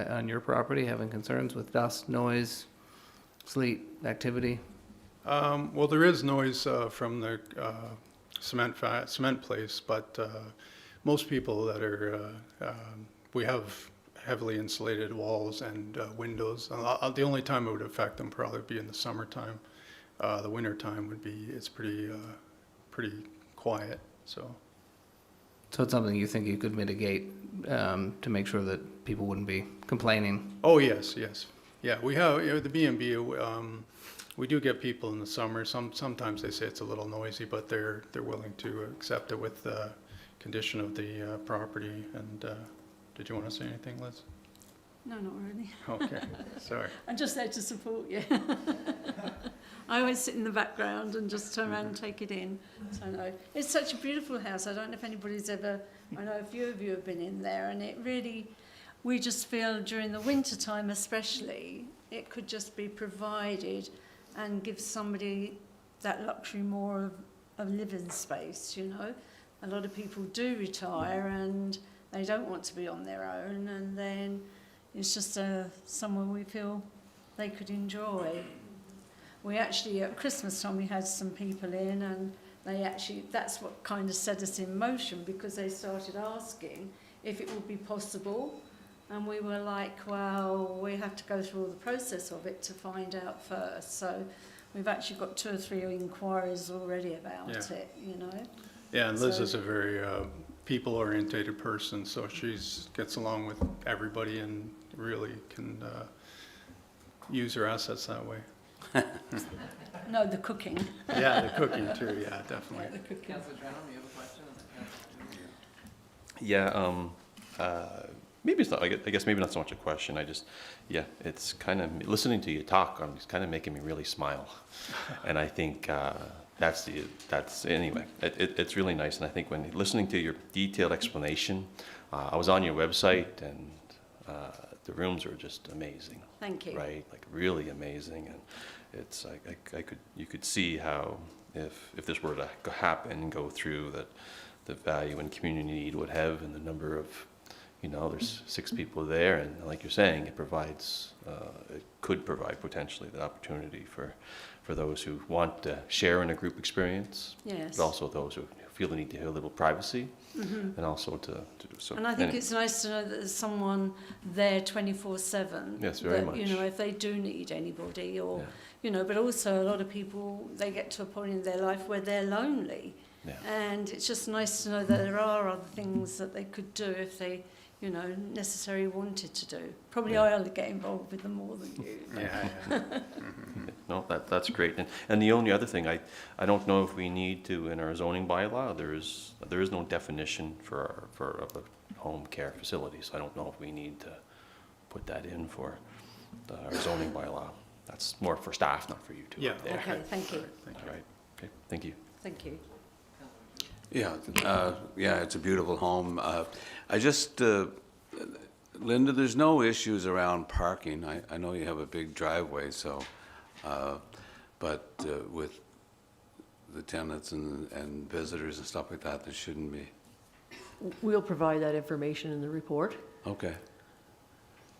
on your property, having concerns with dust, noise, sleet, activity? Well, there is noise from the cement place, but most people that are, we have heavily insulated walls and windows. The only time it would affect them probably would be in the summertime. The winter time would be, it's pretty quiet, so. So it's something you think you could mitigate to make sure that people wouldn't be complaining? Oh, yes, yes. Yeah, we have, the B&B, we do get people in the summer. Sometimes they say it's a little noisy, but they're willing to accept it with the condition of the property. And did you want to say anything, Liz? No, not really. Okay, sorry. I'm just there to support you. I always sit in the background and just turn around and take it in. So no, it's such a beautiful house. I don't know if anybody's ever, I know a few of you have been in there, and it really, we just feel during the winter time especially, it could just be provided and give somebody that luxury more of living space, you know. A lot of people do retire and they don't want to be on their own, and then it's just somewhere we feel they could enjoy. We actually, at Christmas time, we had some people in, and they actually, that's what kind of set us in motion, because they started asking if it would be possible. And we were like, well, we have to go through all the process of it to find out first. So we've actually got 2 or 3 inquiries already about it, you know. Yeah, and Liz is a very people-orientated person, so she gets along with everybody and really can use her assets that way. No, the cooking. Yeah, the cooking too, yeah, definitely. The cooking. Councillor Trenholm, you have a question? Yeah, maybe it's not, I guess maybe not so much a question. It's kind of, listening to you talk, it's kind of making me really smile. And I think anyway, it's really nice. And I think when listening to your detailed explanation, I was on your website, and the rooms are just amazing. Thank you. Right, like really amazing. And it's like, you could see how if this were to happen and go through, that the value and community need would have, and the number of, there's 6 people there, and like you're saying, it could provide potentially the opportunity for those who want to share in a group experience, yes, but also those who feel the need to have a little privacy, and also to do so. And I think it's nice to know that there's someone there 24/7. Yes, very much. If they do need anybody, or but also a lot of people, they get to a point in their life where they're lonely, and it's just nice to know that there are other things that they could do if they necessarily wanted to do. Probably I'll get involved with them more than you. No, that's great. And the only other thing, I don't know if we need to, in our zoning bylaw, there is no definition for a home care facility, so I don't know if we need to put that in for our zoning bylaw. That's more for staff, not for you two. Yeah. There. Okay, thank you. All right. Okay. Thank you. Thank you. Yeah, it's a beautiful home. I just, Linda, there's no issues around parking. I know you have a big driveway, so, but with the tenants and visitors and stuff like that, there shouldn't be. We'll provide that information in the report. Okay.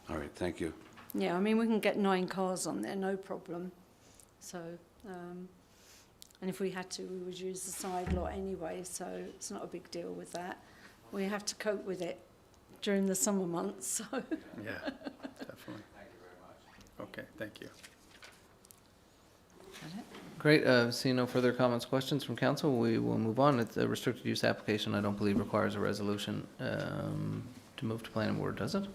All right, thank you. Yeah, I mean, we can get 9 cars on there, no problem. So, and if we had to, we would use the side lot anyway, so it's not a big deal with that. We have to cope with it during the summer months, so. Yeah, definitely. Thank you very much. Okay, thank you. Great, seeing no further comments, questions from council, we will move on. It's a restricted use application, I don't believe requires a resolution to move to planning board, does it?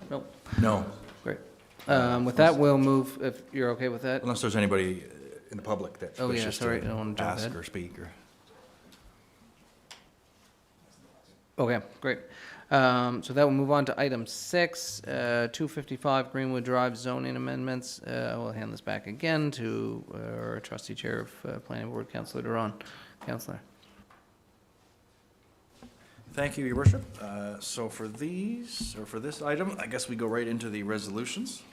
Nope. No. Great. With that, we'll move, if you're okay with that. Unless there's anybody in the public that Oh, yeah, wishes sorry, I don't want to to jump ask ahead. or speak or. Okay, great. So that will move on to item 6, 255 Greenwood Drive zoning amendments. We'll hand this back again to our trustee chair of planning board, Councillor Duran. Councillor. Thank you, Your Worship. So for this item, I guess we go right into the resolutions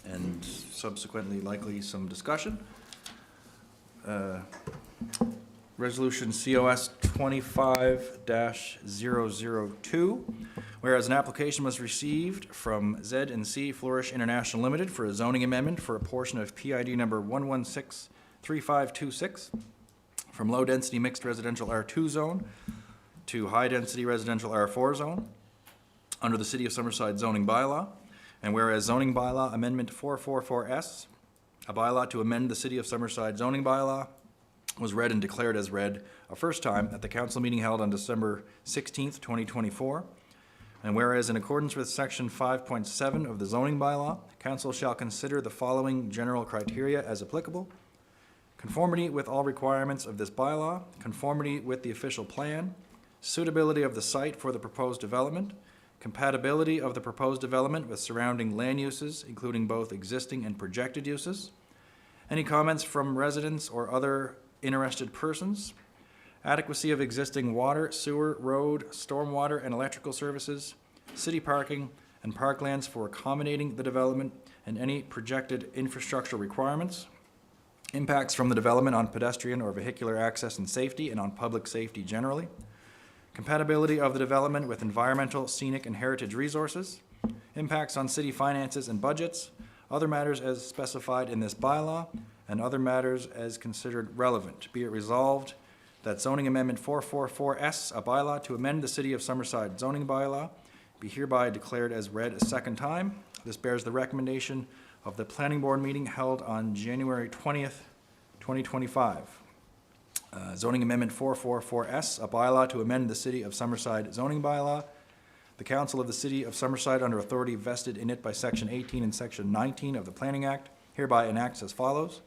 and subsequently likely some discussion. Resolution COS 25-002, whereas an application was received from Z&C Flourish International Limited for a zoning amendment for a portion of PID number 1163526 from low-density mixed residential R2 zone to high-density residential R4 zone. under the City of Summerside zoning bylaw. And whereas zoning bylaw amendment 444S, a bylaw to amend the City of Summerside zoning bylaw, was read and declared as read a first time at the council meeting held on December 16th, 2024. And whereas in accordance with section 5.7 of the zoning bylaw, council shall consider the following general criteria as applicable: conformity with all requirements of this bylaw, conformity with the official plan, suitability of the site for the proposed development, compatibility of the proposed development with surrounding land uses, including both existing and projected uses, any comments from residents or other interested persons, adequacy of existing water, sewer, road, stormwater, and electrical services, city parking, and parklands for accommodating the development and any projected infrastructure requirements, impacts from the development on pedestrian or vehicular access and safety and on public safety generally, compatibility of the development with environmental, scenic, and heritage resources, impacts on city finances and budgets, other matters as specified in this bylaw, and other matters as considered relevant. Be it resolved that zoning amendment 444S, a bylaw to amend the City of Summerside zoning bylaw, be hereby declared as read a second time. This bears the recommendation of the planning board meeting held on January 20th, 2025. Zoning amendment 444S, a bylaw to amend the City of Summerside zoning bylaw. The Council of the City of Summerside, under authority vested in it by Section 18 and Section 19 of the Planning Act, hereby enacts as follows.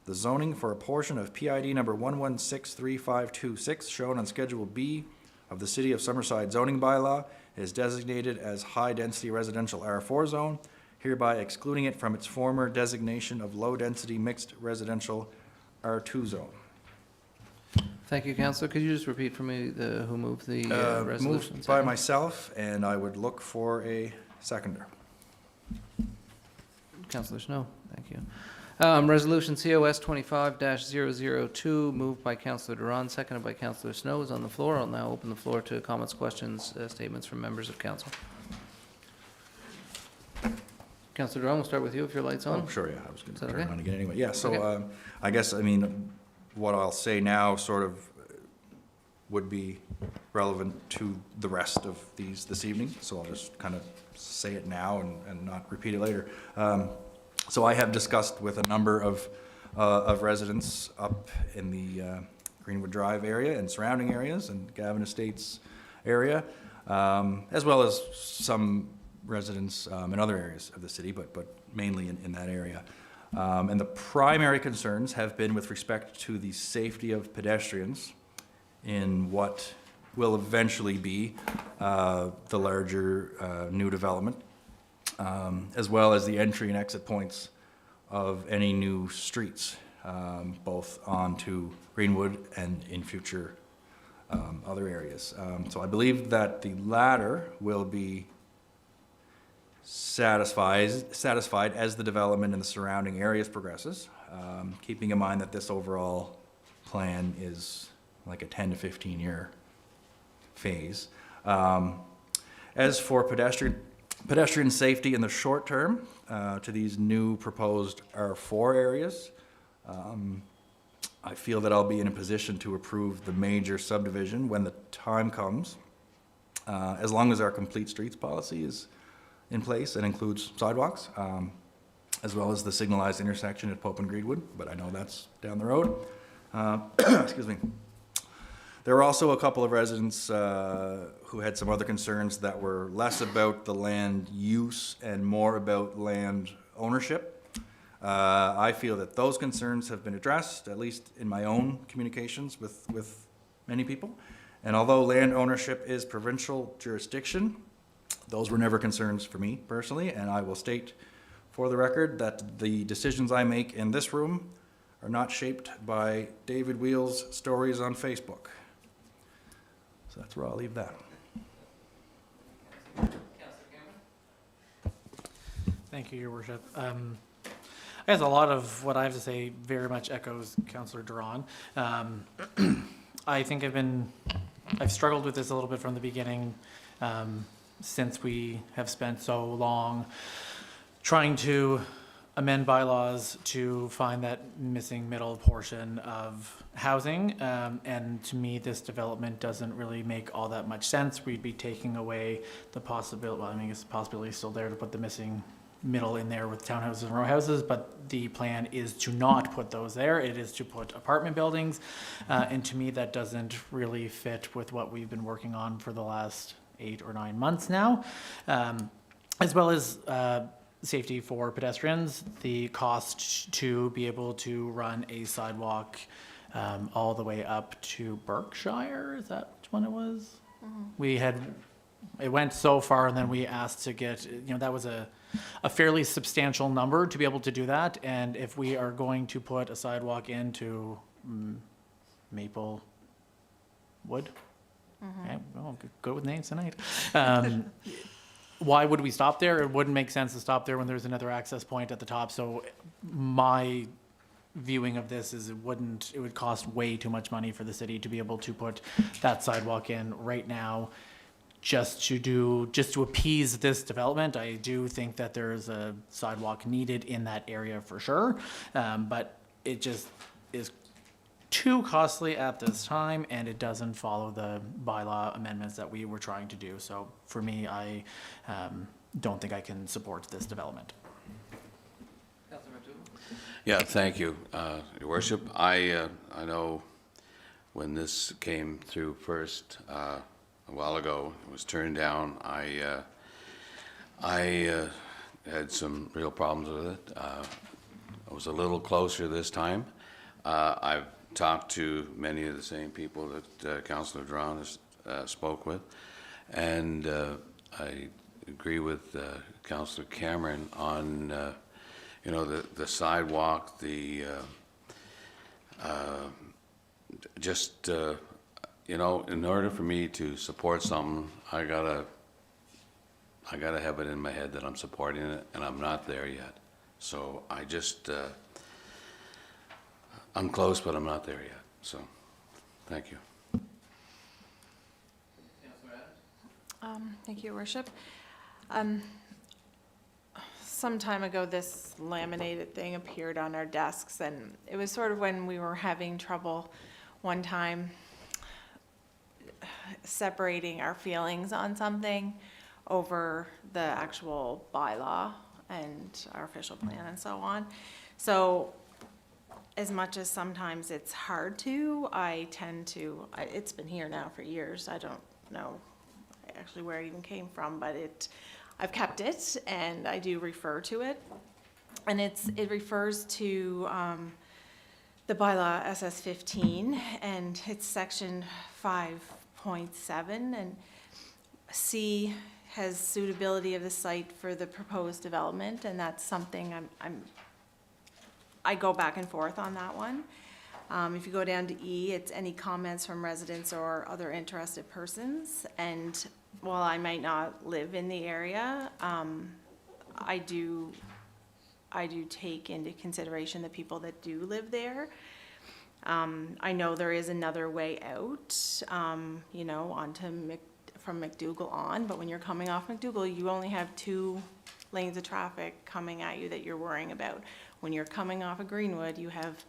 The zoning for a portion of PID number 1163526, shown on Schedule B of the City of Summerside zoning bylaw, is designated as high-density residential R4 zone, hereby excluding it from its former designation of low-density mixed residential R2 zone. Thank you, Councillor. Could you just repeat for me who moved the resolution? Moved by myself, and I would look for a seconder. Councillor Snow, thank you. Resolution COS 25-002, moved by Councillor Duran, seconded by Councillor Snow, is on the floor. I'll now open the floor to comments, questions, statements from members of council. Councillor Duran, we'll start with you if your light's on. Oh, sure, yeah, I was going to turn okay? it on again anyway. Yeah, so Okay. I guess, I mean, what I'll say now sort of would be relevant to the rest of these this evening, so I'll just kind of say it now and not repeat it later. So I have discussed with a number of residents up in the Greenwood Drive area and surrounding areas and Gavin Estates area, as well as some residents in other areas of the city, but mainly in that area. And the primary concerns have been with respect to the safety of pedestrians in what will eventually be the larger new development, as well as the entry and exit points of any new streets, both onto Greenwood and in future other areas. So I believe that the latter will be satisfied as the development in the surrounding areas progresses, keeping in mind that this overall plan is like a 10 to 15 year phase. As for pedestrian safety in the short term, to these new proposed R4 areas, I feel that I'll be in a position to approve the major subdivision when the time comes, as long as our complete streets policy is in place and includes sidewalks, as well as the signalized intersection at Pope and Greenwood, but I know that's down the road. Excuse me. There were also a couple of residents who had some other concerns that were less about the land use and more about land ownership. I feel that those concerns have been addressed, at least in my own communications with many people. And although land ownership is provincial jurisdiction, those were never concerns for me personally, and I will state for the record that the decisions I make in this room are not shaped by David Wheel's stories on Facebook. So that's where I'll leave that. Thank you, Your Worship. I guess a lot of what I have to say very much echoes Councillor Duran. I think I've struggled with this a little bit from the beginning, since we have spent so long trying to amend bylaws to find that missing middle portion of housing. And to me, this development doesn't really make all that much sense. We'd be taking away the possibility, well, I mean, I guess the possibility is still there to put the missing middle in there with townhouses and row houses, but the plan is to not put those there. It is to put apartment buildings. And to me, that doesn't really fit with what we've been working on for the last 8 or 9 months now. As well as safety for pedestrians, the cost to be able to run a sidewalk all the way up to Berkshire, is that which one it was? It went so far, and then we asked to get, that was a fairly substantial number to be able to do that. And if we are going to put a sidewalk into Maple Wood, okay, well, go with names tonight. Why would we stop there? It wouldn't make sense to stop there when there's another access point at the top. So my viewing of this is it would cost way too much money for the city to be able to put that sidewalk in right now. Just to appease this development. I do think that there is a sidewalk needed in that area for sure, but it just is too costly at this time, and it doesn't follow the bylaw amendments that we were trying to do. So for me, I don't think I can support this development. Yeah, thank you, Your Worship. I know when this came through first, a while ago, it was turned down. I had some real problems with it. I was a little closer this time. I've talked to many of the same people that Councillor Drawn has spoke with, and I agree with Councillor Cameron on the sidewalk, the in order for me to support something, I gotta have it in my head that I'm supporting it, and I'm not there yet. So I'm close, but I'm not there yet. So, thank you. Thank you, Your Worship. Some time ago, this laminated thing appeared on our desks, and it was sort of when we were having trouble one time separating our feelings on something over the actual bylaw and our official plan and so on. So as much as sometimes it's hard to, it's been here now for years. I don't know actually where it even came from, but I've kept it and I do refer to it. And it refers to the bylaw SS15, and it's section 5.7, and C has suitability of the site for the proposed development, and that's something I go back and forth on that one. If you go down to E, it's any comments from residents or other interested persons, and while I might not live in the area, I do take into consideration the people that do live there. I know there is another way out, from MacDougall on, but when you're coming off MacDougall, you only have 2 lanes of traffic coming at you that you're worrying about. When you're coming off of Greenwood, you have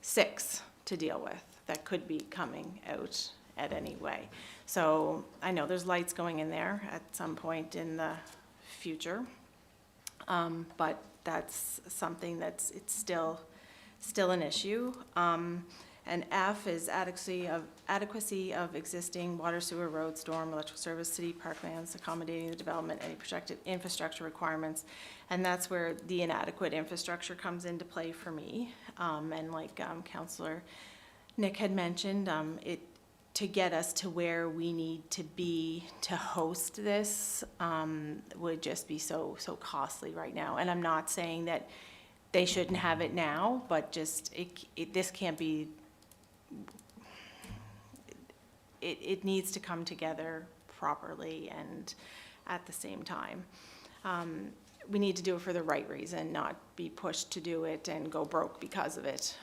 6 to deal with that could be coming out at any way. So I know there's lights going in there at some point in the future, but that's something it's still an issue. And F is adequacy of existing water, sewer, road, storm, electrical service, city parklands, accommodating the development, any projected infrastructure requirements. And that's where the inadequate infrastructure comes into play for me. And like Councillor Nick had mentioned, to get us to where we need to be to host this would just be so costly right now. And I'm not saying that they shouldn't have it now, but just this can't be. It needs to come together properly and at the same time. We need to do it for the right reason, not be pushed to do it and go broke because of it.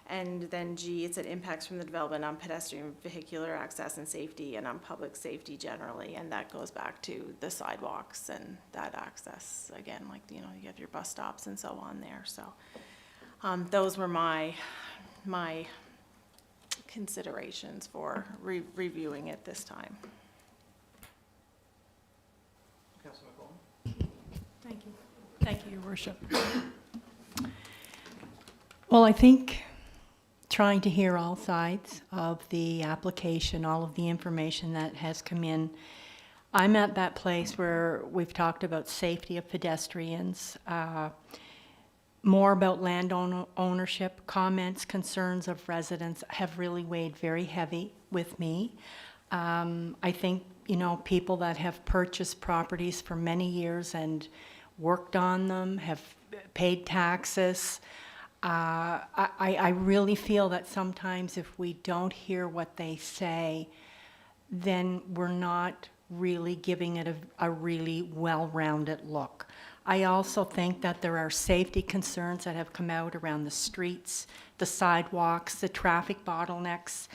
And then G, it said impacts from the development on pedestrian vehicular access and safety and on public safety generally. And that goes back to the sidewalks and that access, again, like, you know, you have your bus stops and so on there. So those were my considerations for reviewing it this time. Councillor MacEwen? Thank you. Thank you, Your Worship. Well, I think trying to hear all sides of the application, all of the information that has come in, I'm at that place where we've talked about safety of pedestrians, more about land ownership, comments, concerns of residents have really weighed very heavy with me. I think, you know, people that have purchased properties for many years and worked on them, have paid taxes. I really feel that sometimes if we don't hear what they say, then we're not really giving it a really well-rounded look. I also think that there are safety concerns that have come out around the streets, the sidewalks, the traffic bottlenecks.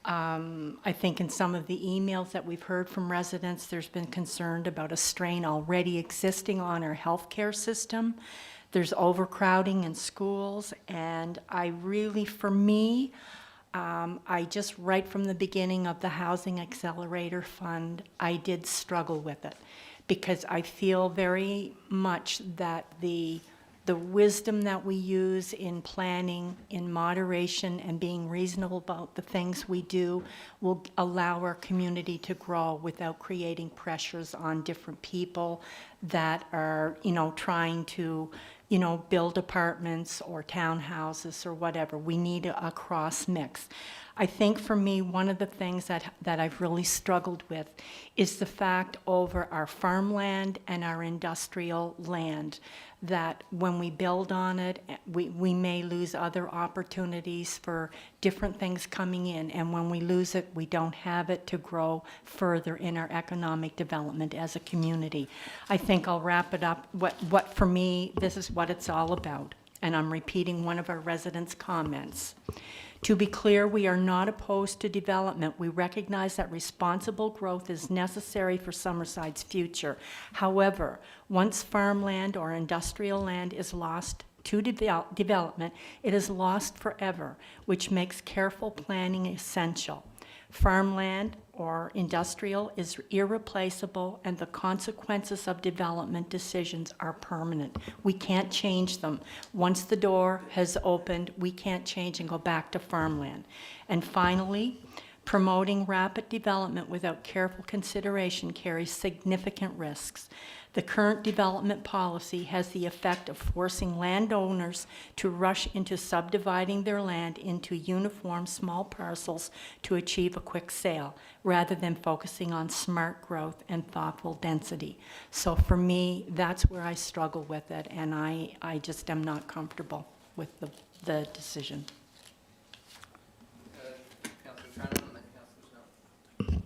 I think in some of the emails that we've heard from residents, there's been concern about a strain already existing on our healthcare system. There's overcrowding in schools, and I really, for me, I just right from the beginning of the Housing Accelerator Fund, I did struggle with it because I feel very much that the wisdom that we use in planning, in moderation, and being reasonable about the things we do will allow our community to grow without creating pressures on different people that are, you know, trying to, you know, build apartments or townhouses or whatever. We need a cross mix. I think for me, one of the things that I've really struggled with is the fact over our farmland and our industrial land, that when we build on it, we may lose other opportunities for different things coming in. And when we lose it, we don't have it to grow further in our economic development as a community. I think I'll wrap it up. What for me, this is what it's all about. And I'm repeating one of our residents' comments. To be clear, we are not opposed to development. We recognize that responsible growth is necessary for Summerside's future. However, once farmland or industrial land is lost to development, it is lost forever, which makes careful planning essential. Farmland or industrial is irreplaceable, and the consequences of development decisions are permanent. We can't change them. Once the door has opened, we can't change and go back to farmland. And finally, promoting rapid development without careful consideration carries significant risks. The current development policy has the effect of forcing landowners to rush into subdividing their land into uniform small parcels to achieve a quick sale, rather than focusing on smart growth and thoughtful density. So for me, that's where I struggle with it, and I just am not comfortable with the decision. Councillor Trenholm and then Councillor Snow.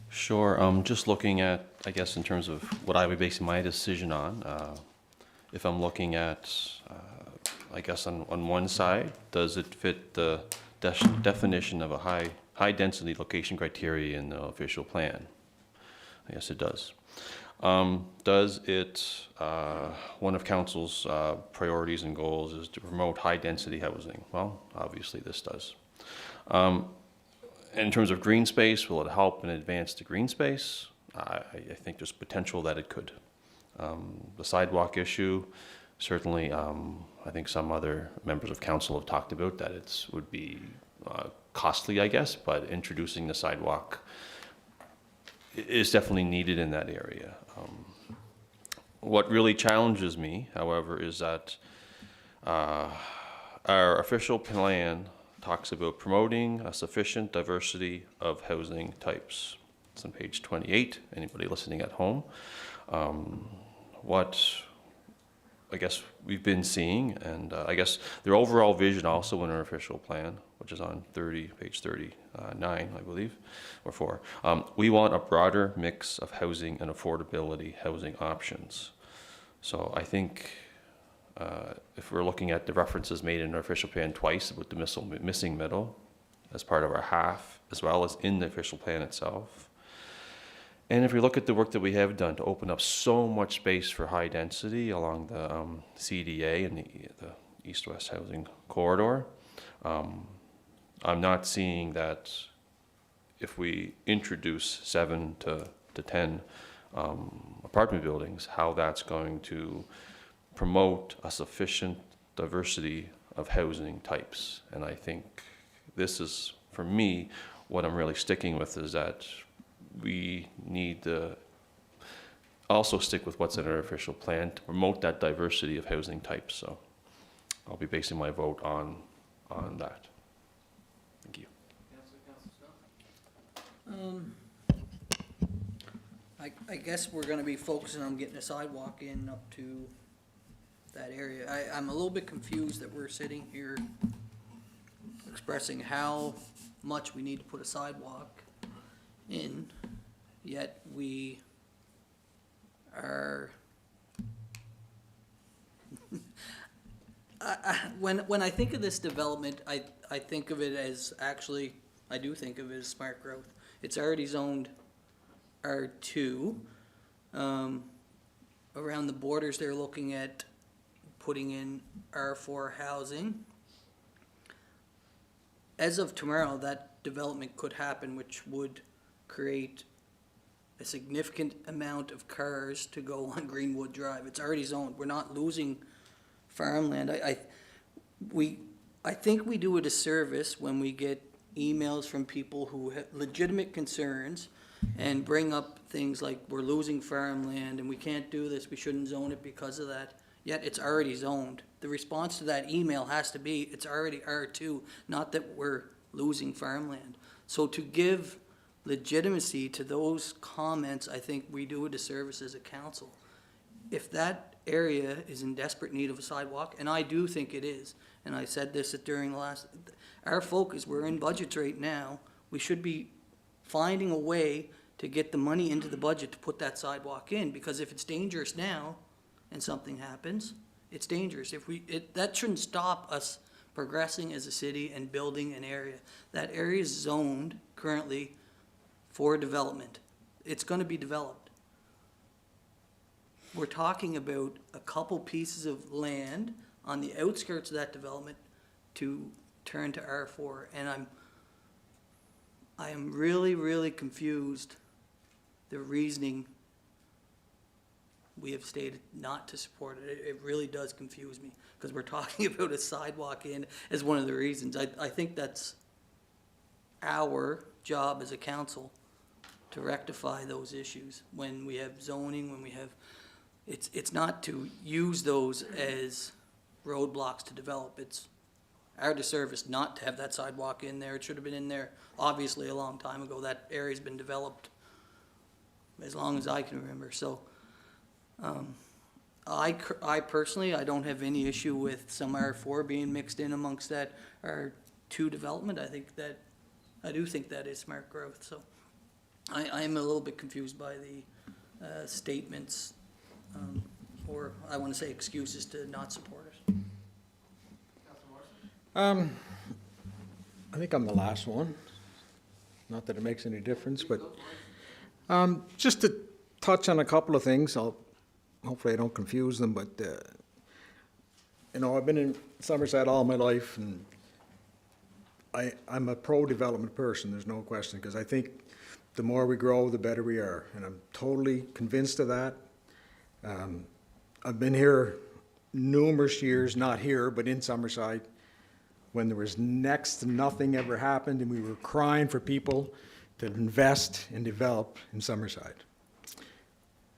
Sure. Just looking at, I guess, in terms of what I would base my decision on, if I'm looking at, I guess, on one side, does it fit the definition of a high density location criteria in the official plan? I guess it does. Does it, one of council's priorities and goals is to promote high density housing? Well, obviously this does. In terms of green space, will it help and advance the green space? I think there's potential that it could. The sidewalk issue, certainly, I think some other members of council have talked about that it would be costly, I guess, but introducing the sidewalk is definitely needed in that area. What really challenges me, however, is that our official plan talks about promoting a sufficient diversity of housing types. It's on page 28, anybody listening at home. What I guess we've been seeing, and I guess their overall vision also in our official plan, which is on page 39, I believe, or 4. We want a broader mix of housing and affordability housing options. So I think if we're looking at the references made in our official plan twice about the missing middle as part of our half, as well as in the official plan itself. And if we look at the work that we have done to open up so much space for high density along the CDA and the east-west housing corridor, I'm not seeing that if we introduce 7 to 10 apartment buildings, how that's going to promote a sufficient diversity of housing types. And I think this is, for me, what I'm really sticking with is that we need to also stick with what's in our official plan to promote that diversity of housing types. So I'll be basing my vote on that. Thank you. I guess we're gonna be focusing on getting a sidewalk in up to that area. I'm a little bit confused that we're sitting here expressing how much we need to put a sidewalk in, yet we are when I think of this development, I think of it as, actually, I do think of it as smart growth. It's already zoned R2. Around the borders, they're looking at putting in R4 housing. As of tomorrow, that development could happen, which would create a significant amount of cars to go on Greenwood Drive. It's already zoned. We're not losing farmland. I think we do a disservice when we get emails from people who have legitimate concerns and bring up things like we're losing farmland and we can't do this, we shouldn't zone it because of that, yet it's already zoned. The response to that email has to be, it's already R2, not that we're losing farmland. So to give legitimacy to those comments, I think we do a disservice as a council. If that area is in desperate need of a sidewalk, and I do think it is, and I said this during the last, our focus, we're in budgets right now, we should be finding a way to get the money into the budget to put that sidewalk in, because if it's dangerous now and something happens, it's dangerous. That shouldn't stop us progressing as a city and building an area. That area is zoned currently for development. It's going to be developed. We're talking about a couple pieces of land on the outskirts of that development to turn to R4, and I am really, really confused the reasoning we have stated not to support it. It really does confuse me, because we're talking about a sidewalk in as one of the reasons. I think that's our job as a council to rectify those issues when we have zoning, when we have, it's not to use those as roadblocks to develop. It's our disservice not to have that sidewalk in there. It should have been in there obviously a long time ago. That area's been developed as long as I can remember. So I personally, I don't have any issue with some R4 being mixed in amongst that R2 development. I do think that is smart growth. So I am a little bit confused by the statements, or I want to say excuses to not support it. I think I'm the last one. Not that it makes any difference, but just to touch on a couple of things. Hopefully I don't confuse them, but I've been in Somerset all my life, and I'm a pro-development person, there's no question, because I think the more we grow, the better we are, and I'm totally convinced of that. I've been here numerous years, not here, but in Summerside, when there was next to nothing ever happened, and we were crying for people to invest and develop in Summerside.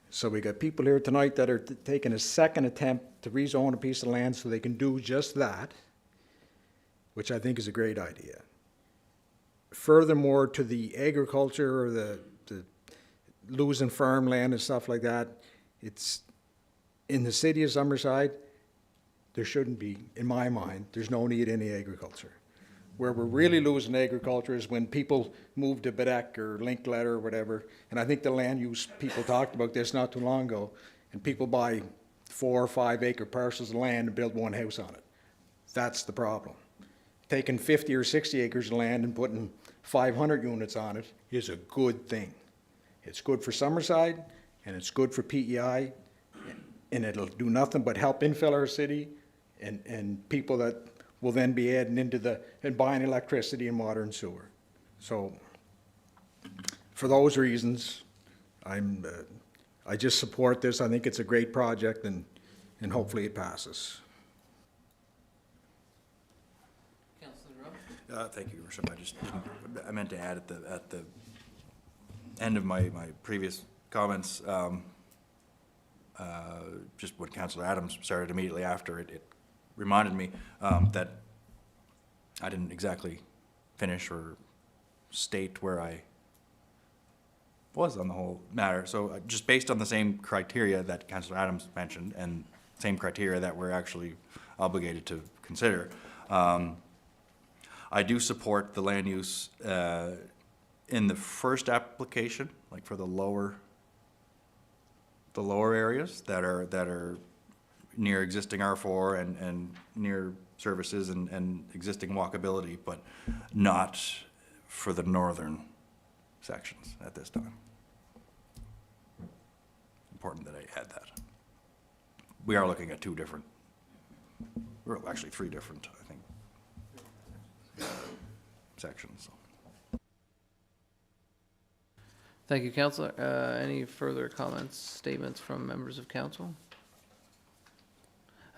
So we got people here tonight that are taking a second attempt to rezone a piece of land so they can do just that, which I think is a great idea. Furthermore, to the agriculture or the losing farmland and stuff like that, it's in the city of Summerside, there shouldn't be, in my mind, there's no need in any agriculture. Where we're really losing agriculture is when people move to Bedeck or Linkletter or whatever, and I think the land use people talked about this not too long ago, and people buy 4 or 5 acre parcels of land and build one house on it. That's the problem. Taking 50 or 60 acres of land and putting 500 units on it is a good thing. It's good for Summerside, and it's good for PEI, and it'll do nothing but help infill our city and people that will then be adding into and buying electricity and water and sewer. So for those reasons, I just support this. I think it's a great project, and hopefully it passes. Thank you, Your Worship. I meant to add at the end of my previous comments, just when Councillor Adams started immediately after, it reminded me that I didn't exactly finish or state where I was on the whole matter. So just based on the same criteria that Councillor Adams mentioned and same criteria that we're actually obligated to consider, I do support the land use in the first application, like for the lower areas that are near existing R4 and near services and existing walkability, but not for the northern sections at this time. Important that I add that. We are looking at 2 different, or actually 3 different, I think, sections. So. Thank you, Councillor. Any further comments, statements from members of council?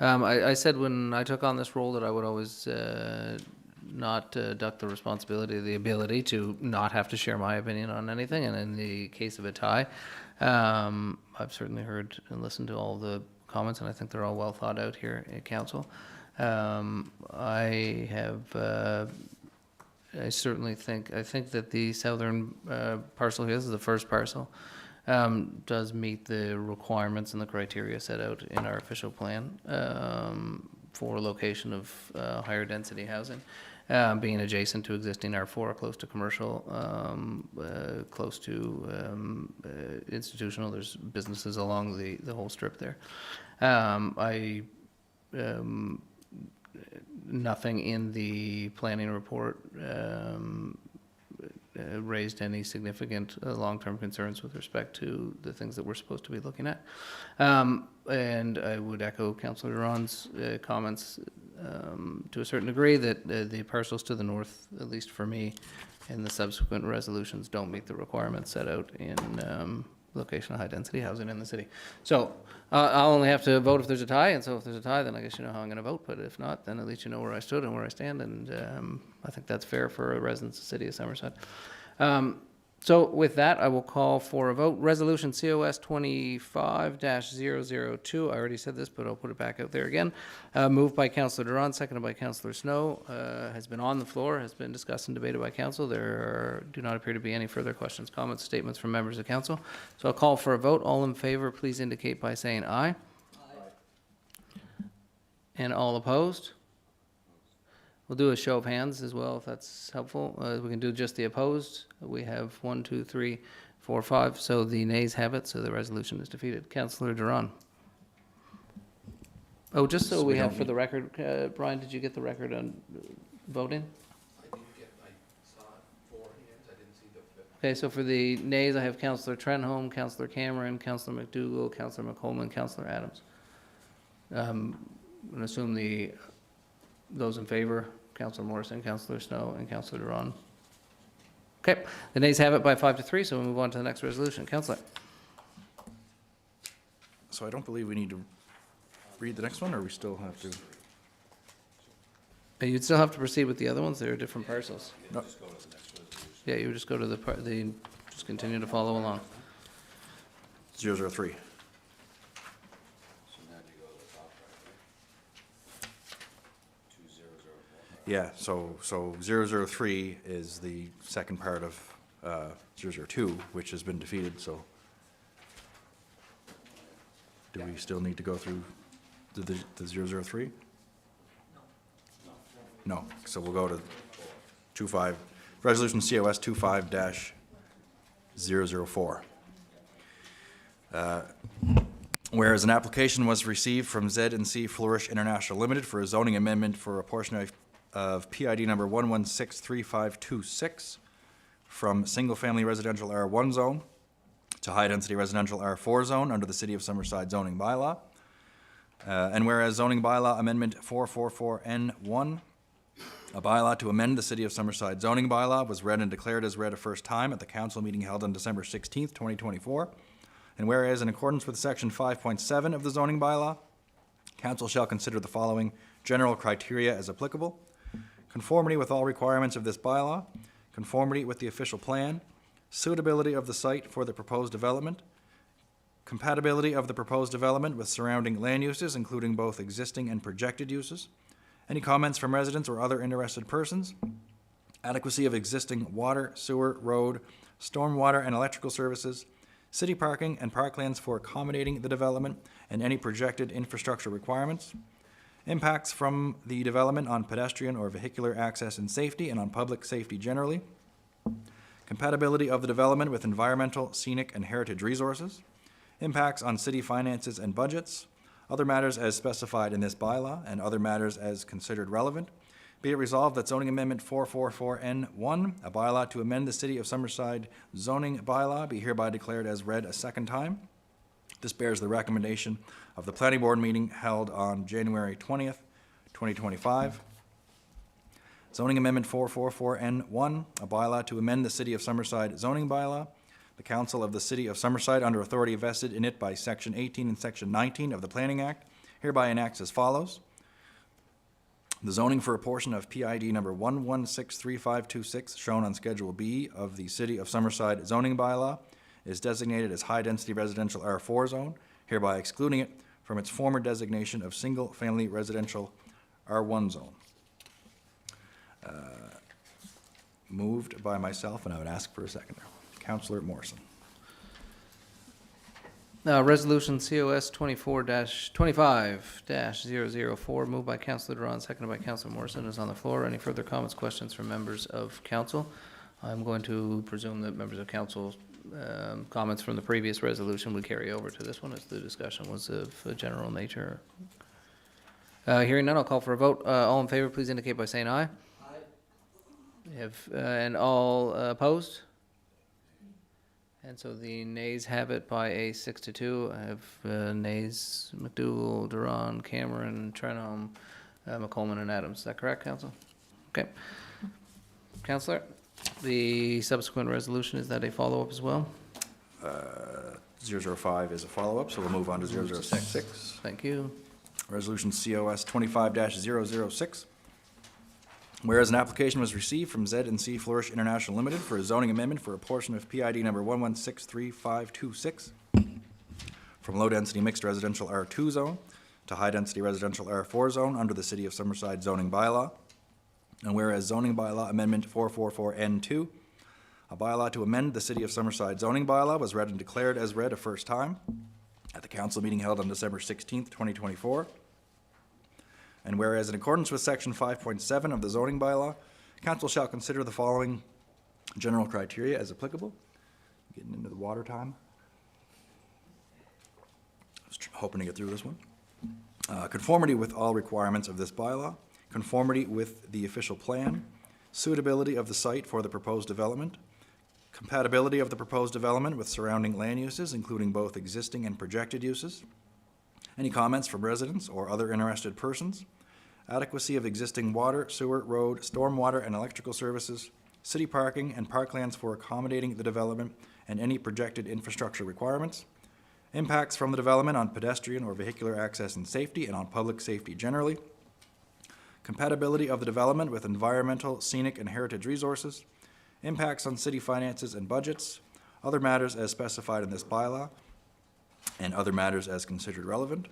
I said when I took on this role that I would always not duck the responsibility, the ability to not have to share my opinion on anything. And in the case of a tie, I've certainly heard and listened to all the comments, and I think they're all well thought out here at council. I certainly think that the southern parcel here, this is the first parcel, does meet the requirements and the criteria set out in our official plan for location of higher density housing, being adjacent to existing R4, close to commercial, close to institutional. There's businesses along the whole strip there. Nothing in the planning report raised any significant long-term concerns with respect to the things that we're supposed to be looking at. And I would echo Councillor Duran's comments to a certain degree that the parcels to the north, at least for me, and the subsequent resolutions don't meet the requirements set out in location of high-density housing in the city. So I'll only have to vote if there's a tie, and so if there's a tie, then I guess you know how I'm going to vote, but if not, then at least you know where I stood and where I stand, and I think that's fair for residents of the city of Summerside. So with that, I will call for a vote. Resolution COS 25-002, I already said this, but I'll put it back out there again. Moved by Councillor Duran, seconded by Councillor Snow, has been on the floor, has been discussed and debated by council. There do not appear to be any further questions, comments, statements from members of council. So I'll call for a vote. All in favor, please indicate by saying aye. Aye. And all opposed? We'll do a show of hands as well, if that's helpful. We can do just the opposed. We have 1, 2, 3, 4, 5. So the nays have it, so the resolution is defeated. Councillor Duran. Oh, just so we have for the record, Brian, did you get the record on voting? I saw 4 hands, I didn't see the 5th. Okay, so for the nays, I have Councillor Trenholm, Councillor Cameron, Councillor MacDougall, Councillor McCollum, Councillor Adams. I'm going to assume those in favor, Councillor Morrison, Councillor Snow, and Councillor Duran. Okay, the nays have it by 5-3, so we'll move on to the next resolution. Councillor. So I don't believe we need to read the next one, or we still have to? You'd still have to proceed with the other ones. They're different parcels. No. Yeah, you would just go to just continue to follow along. 003. Yeah, so 003 is the second part of 002, which has been defeated, so do we still need to go through the 003? No, so we'll go to 25, Resolution COS 25-004. Whereas an application was received from Z&C Flourish International Limited for a zoning amendment for a portion of PID number 1163526 from single-family residential R1 zone to high-density residential R4 zone under the City of Summerside zoning bylaw. And whereas zoning bylaw amendment 444N1, a bylaw to amend the City of Summerside zoning bylaw, was read and declared as read a first time at the council meeting held on December 16th, 2024. And whereas in accordance with section 5.7 of the zoning bylaw, council shall consider the following general criteria as applicable: conformity with all requirements of this bylaw, conformity with the official plan, suitability of the site for the proposed development, compatibility of the proposed development with surrounding land uses, including both existing and projected uses, any comments from residents or other interested persons, adequacy of existing water, sewer, road, stormwater, and electrical services, city parking and parklands for accommodating the development and any projected infrastructure requirements, impacts from the development on pedestrian or vehicular access and safety and on public safety generally, compatibility of the development with environmental, scenic, and heritage resources, impacts on city finances and budgets, other matters as specified in this bylaw, and other matters as considered relevant. Be it resolved that zoning amendment 444N1, a bylaw to amend the City of Summerside zoning bylaw, be hereby declared as read a second time. This bears the recommendation of the planning board meeting held on January 20th, 2025. Zoning amendment 444N1, a bylaw to amend the City of Summerside zoning bylaw. The Council of the City of Summerside, under authority vested in it by Section 18 and Section 19 of the Planning Act, hereby enacts as follows. The zoning for a portion of PID number 1163526, shown on Schedule B of the City of Summerside zoning bylaw, is designated as high-density residential R4 zone, hereby excluding it from its former designation of single-family residential R1 zone. Moved by myself, and I would ask for a seconder. Councillor Morrison. Resolution COS 24-25-004, moved by Councillor Duran, seconded by Councillor Morrison, is on the floor. Any further comments, questions from members of council? I'm going to presume that members of council comments from the previous resolution would carry over to this one, as the discussion was of a general nature. Hearing none, I'll call for a vote. All in favor, please indicate by saying aye. Aye. And all opposed? And so the nays have it by a 6-2. I have nays: MacDougall, Duran, Cameron, Trenholm, McColeman, and Adams. Is that correct, Council? Okay. Councillor, the subsequent resolution, is that a follow-up as well? 005 is a follow-up, so we'll move on to 006. Thank you. Resolution COS 25-006. Whereas an application was received from Z&C Flourish International Limited for a zoning amendment for a portion of PID number 1163526 from low-density mixed residential R2 zone to high-density residential R4 zone under the City of Summerside zoning bylaw. And whereas zoning bylaw amendment 444N2, a bylaw to amend the City of Summerside zoning bylaw, was read and declared as read a first time at the council meeting held on December 16th, 2024. And whereas in accordance with section 5.7 of the zoning bylaw, council shall consider the following general criteria as applicable. Getting into the water time. I was hoping to get through this one. Conformity with all requirements of this bylaw, conformity with the official plan, suitability of the site for the proposed development, compatibility of the proposed development with surrounding land uses, including both existing and projected uses, any comments from residents or other interested persons, adequacy of existing water, sewer, road, stormwater, and electrical services, city parking and parklands for accommodating the development and any projected infrastructure requirements, impacts from the development on pedestrian or vehicular access and safety and on public safety generally, compatibility of the development with environmental, scenic, and heritage resources, impacts on city finances and budgets, other matters as specified in this bylaw, and other matters as considered relevant.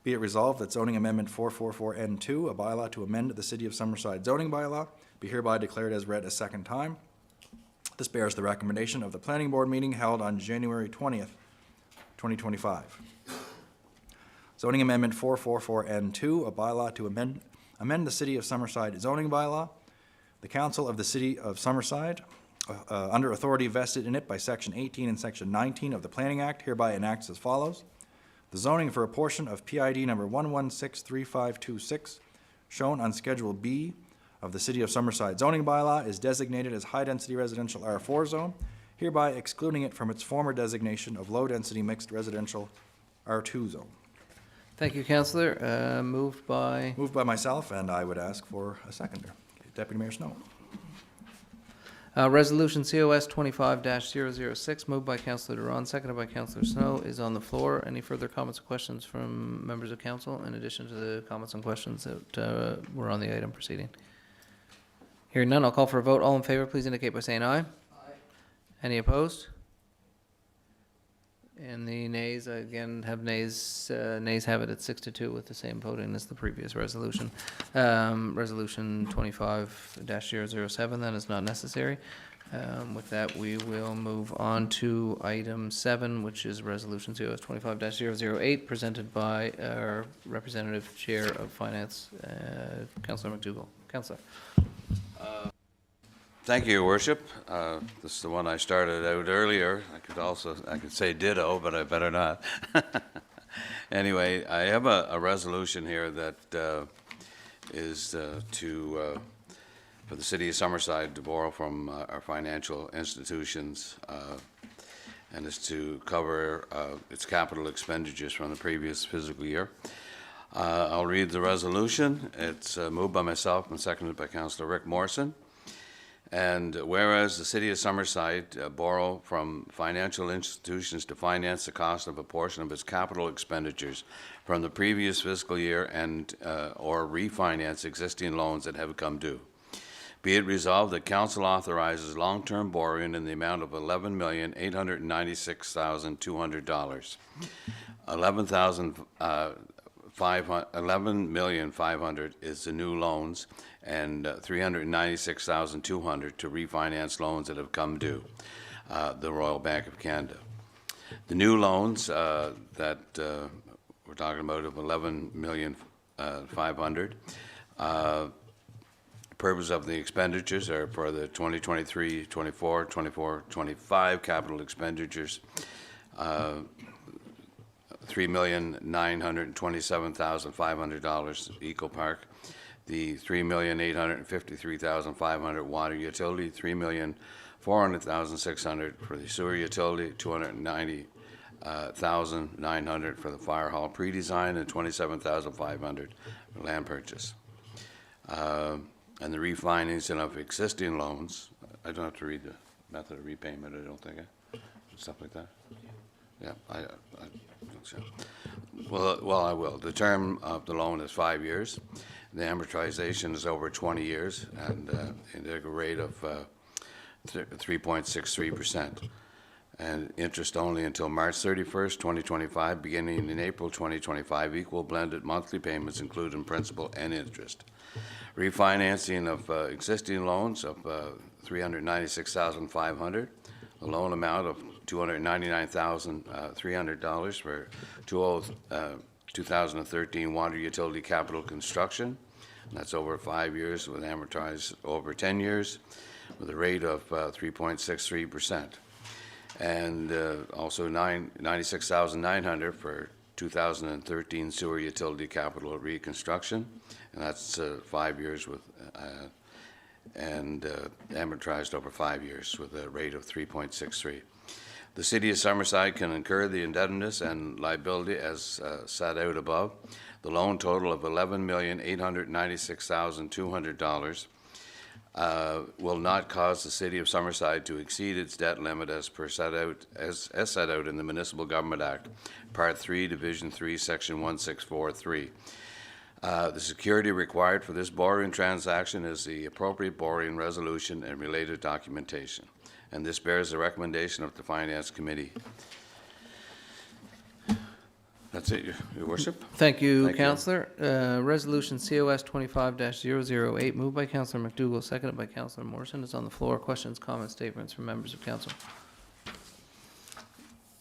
Be it resolved that zoning amendment 444N2, a bylaw to amend the City of Summerside zoning bylaw, be hereby declared as read a second time. This bears the recommendation of the planning board meeting held on January 20th, 2025. Zoning amendment 444N2, a bylaw to amend the City of Summerside zoning bylaw. The Council of the City of Summerside, under authority vested in it by Section 18 and Section 19 of the Planning Act, hereby enacts as follows. The zoning for a portion of PID number 1163526, shown on Schedule B of the City of Summerside zoning bylaw, is designated as high-density residential R4 zone, hereby excluding it from its former designation of low-density mixed residential R2 zone. Thank you, Councillor. Moved by? Moved by myself, and I would ask for a seconder. Deputy Mayor Snow. Resolution COS 25-006, moved by Councillor Duran, seconded by Councillor Snow, is on the floor. Any further comments or questions from members of council in addition to the comments and questions that were on the item proceeding? Hearing none, I'll call for a vote. All in favor, please indicate by saying aye. Aye. Any opposed? And the nays, again, have nays. Nays have it at 6-2 with the same voting as the previous resolution. Resolution 25-007, that is not necessary. With that, we will move on to item 7, which is Resolution COS 25-008, presented by our Representative Chair of Finance, Councillor MacDougall. Councillor. Thank you, Your Worship. This is the one I started out earlier. I could say ditto, but I better not. Anyway, I have a resolution here that is for the City of Summerside to borrow from our financial institutions, and is to cover its capital expenditures from the previous fiscal year. I'll read the resolution. It's moved by myself and seconded by Councillor Rick Morrison. And whereas the City of Summerside borrow from financial institutions to finance the cost of a portion of its capital expenditures from the previous fiscal year and or refinance existing loans that have come due. Be it resolved that Council authorizes long-term borrowing in the amount of $11,896,200. $11,500,000 is the new loans, and $396,200 to refinance loans that have come due, the Royal Bank of Canada. The new loans that we're talking about of $11,500,000. Purpose of the expenditures are for the 2023, 24, 24, 25 capital expenditures. $3,927,500 Eco Park, the $3,853,500 water utility, $3,400,600 for the sewer utility, $290,900 for the fire hall pre-design, and $27,500 for land purchase. And the refinancing of existing loans. I don't have to read the method of repayment, I don't think, stuff like that. Yeah, I think so. Well, I will. The term of the loan is 5 years. The amortization is over 20 years, and at a rate of 3.63%. And interest only until March 31st, 2025, beginning in April 2025, equal blended monthly payments including principal and interest. Refinancing of existing loans of $396,500, a loan amount of $299,300 for 2013 water utility capital construction. And that's over 5 years with amortized over 10 years with a rate of 3.63%. And also $96,900 for 2013 sewer utility capital reconstruction. And that's 5 years with amortized over 5 years with a rate of 3.63. The City of Summerside can incur the indebtedness and liability as set out above. The loan total of $11,896,200 will not cause the City of Summerside to exceed its debt limit as set out in the Municipal Government Act, Part 3, Division 3, Section 1643. The security required for this borrowing transaction is the appropriate borrowing resolution and related documentation. And this bears the recommendation of the Finance Committee. That's it, Your Worship. Thank you, Councillor. Resolution COS 25-008, moved by Councillor MacDougall, seconded by Councillor Morrison, is on the floor. Questions, comments, statements from members of council?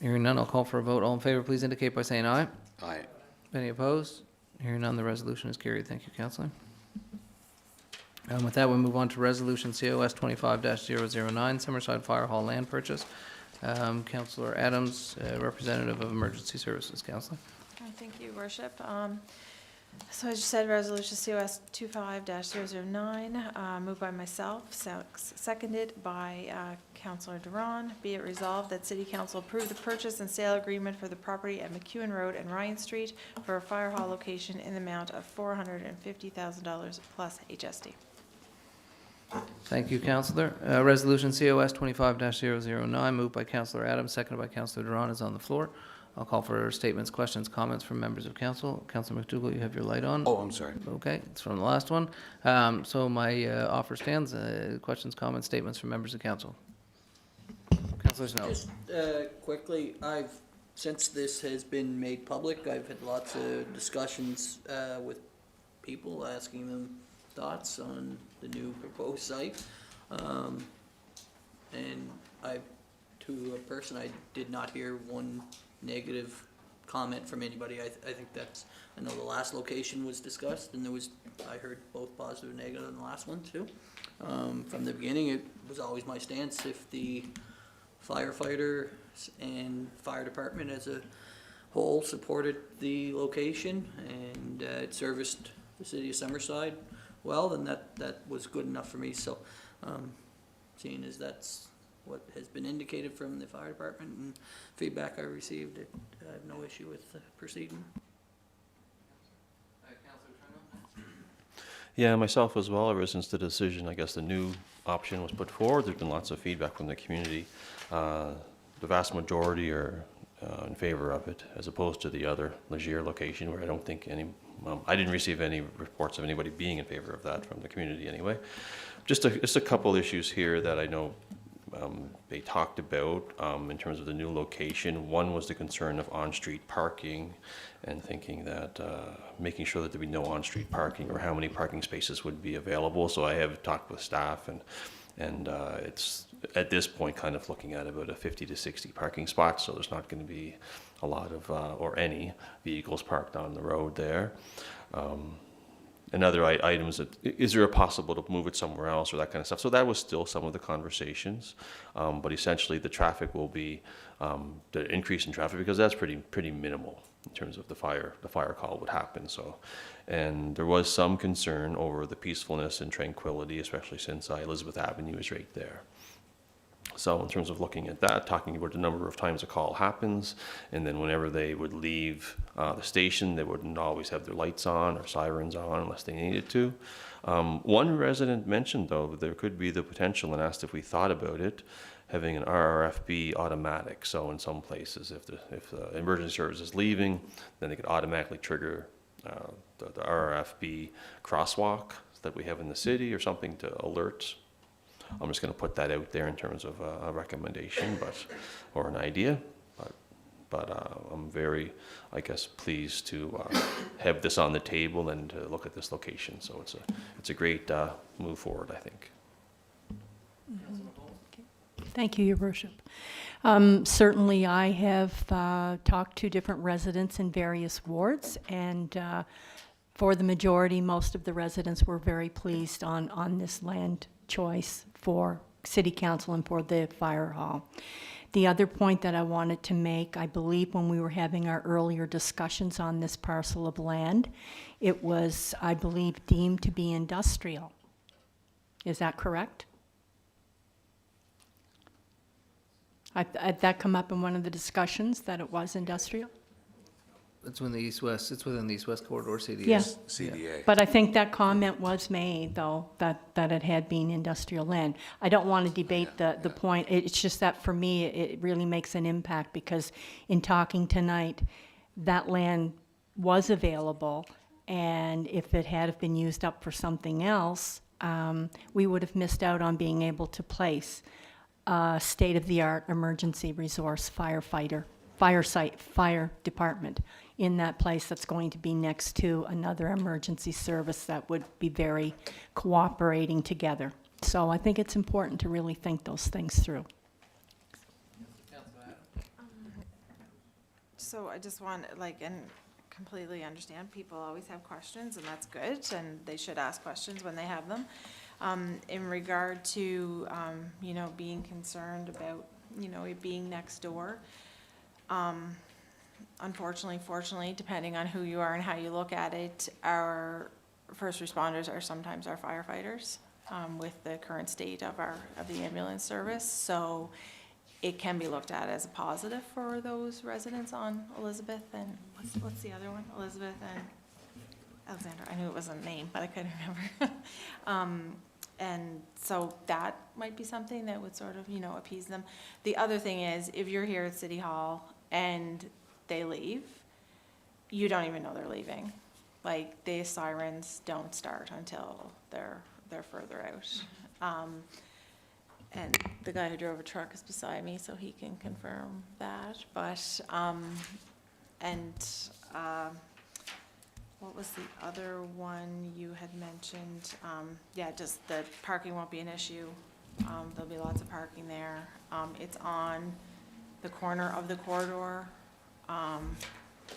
Hearing none, I'll call for a vote. All in favor, please indicate by saying aye. Aye. Any opposed? Hearing none, the resolution is carried. Thank you, Councillor. And with that, we'll move on to Resolution COS 25-009, Summerside Fire Hall land purchase. Councillor Adams, representative of Emergency Services. Councillor. Thank you, Worship. So I just said Resolution COS 25-009, moved by myself, seconded by Councillor Duran. Be it resolved that City Council approve the purchase and sale agreement for the property at MacEwen Road and Ryan Street for a fire hall location in the amount of $450,000 plus HST. Thank you, Councillor. Resolution COS 25-009, moved by Councillor Adams, seconded by Councillor Duran, is on the floor. I'll call for statements, questions, comments from members of council. Councillor MacDougall, you have your light on. Oh, I'm sorry. Okay, it's from the last one. So my offer stands. Questions, comments, statements from members of council. Councillor Snow. Just quickly, since this has been made public, I've had lots of discussions with people, asking them thoughts on the new proposed site. And to a person, I did not hear one negative comment from anybody. I think that's, I know the last location was discussed, and I heard both positive and negative on the last one too. From the beginning, it was always my stance, if the firefighters and fire department as a whole supported the location and it serviced the city of Summerside well, then that was good enough for me. So seeing as that's what has been indicated from the fire department and feedback I received, I have no issue with proceeding. Yeah, myself as well, ever since the decision, I guess the new option was put forward, there's been lots of feedback from the community. The vast majority are in favor of it, as opposed to the other Legier location, where I don't think I didn't receive any reports of anybody being in favor of that from the community anyway. Just a couple issues here that I know they talked about in terms of the new location. One was the concern of on-street parking, and thinking that making sure that there be no on-street parking, or how many parking spaces would be available. So I have talked with staff, and it's at this point kind of looking at about a 50 to 60 parking spots. So there's not going to be a lot of or any vehicles parked on the road there. And other items, is there a possible to move it somewhere else, or that kind of stuff? So that was still some of the conversations, but essentially the traffic will be the increase in traffic, because that's pretty minimal in terms of the fire call would happen. So, and there was some concern over the peacefulness and tranquility, especially since Elizabeth Avenue is right there. So in terms of looking at that, talking about the number of times a call happens, and then whenever they would leave the station, they wouldn't always have their lights on or sirens on unless they needed to. One resident mentioned, though, that there could be the potential, and asked if we thought about it, having an RRFB automatic. So in some places, if the emergency service is leaving, then they could automatically trigger the RRFB crosswalk that we have in the city, or something to alert. I'm just going to put that out there in terms of a recommendation, or an idea. But I'm very, I guess, pleased to have this on the table and to look at this location. So it's a great move forward, I think. Thank you, Your Worship. Certainly, I have talked to different residents in various wards, and for the majority, most of the residents were very pleased on this land choice for City Council and for the fire hall. The other point that I wanted to make, I believe when we were having our earlier discussions on this parcel of land, it was, I believe, deemed to be industrial. Is that correct? Had that come up in one of the discussions, that it was industrial? It's within the east-west, corridor CDA. Yeah. CDA. But I think that comment was made, though, that it had been industrial land. I don't want to debate the point. It's just that for me, it really makes an impact, because in talking tonight, that land was available, and if it had been used up for something else, we would have missed out on being able to place a state-of-the-art emergency resource fire department in that place that's going to be next to another emergency service that would be very cooperating together. So I think it's important to really think those things through. So I just want, and completely understand, people always have questions, and that's good, and they should ask questions when they have them. In regard to, being concerned about, it being next door, unfortunately, fortunately, depending on who you are and how you look at it, our first responders are sometimes our firefighters, with the current state of the ambulance service. So it can be looked at as a positive for those residents on Elizabeth and, what's the other one? Elizabeth and Alexandra. I knew it was a name, but I couldn't remember. And so that might be something that would sort of, appease them. The other thing is, if you're here at City Hall and they leave, you don't even know they're leaving. Like, the sirens don't start until they're further out. And the guy who drove a truck is beside me, so he can confirm that. But, what was the other one you had mentioned? Yeah, just the parking won't be an issue. There'll be lots of parking there. It's on the corner of the corridor,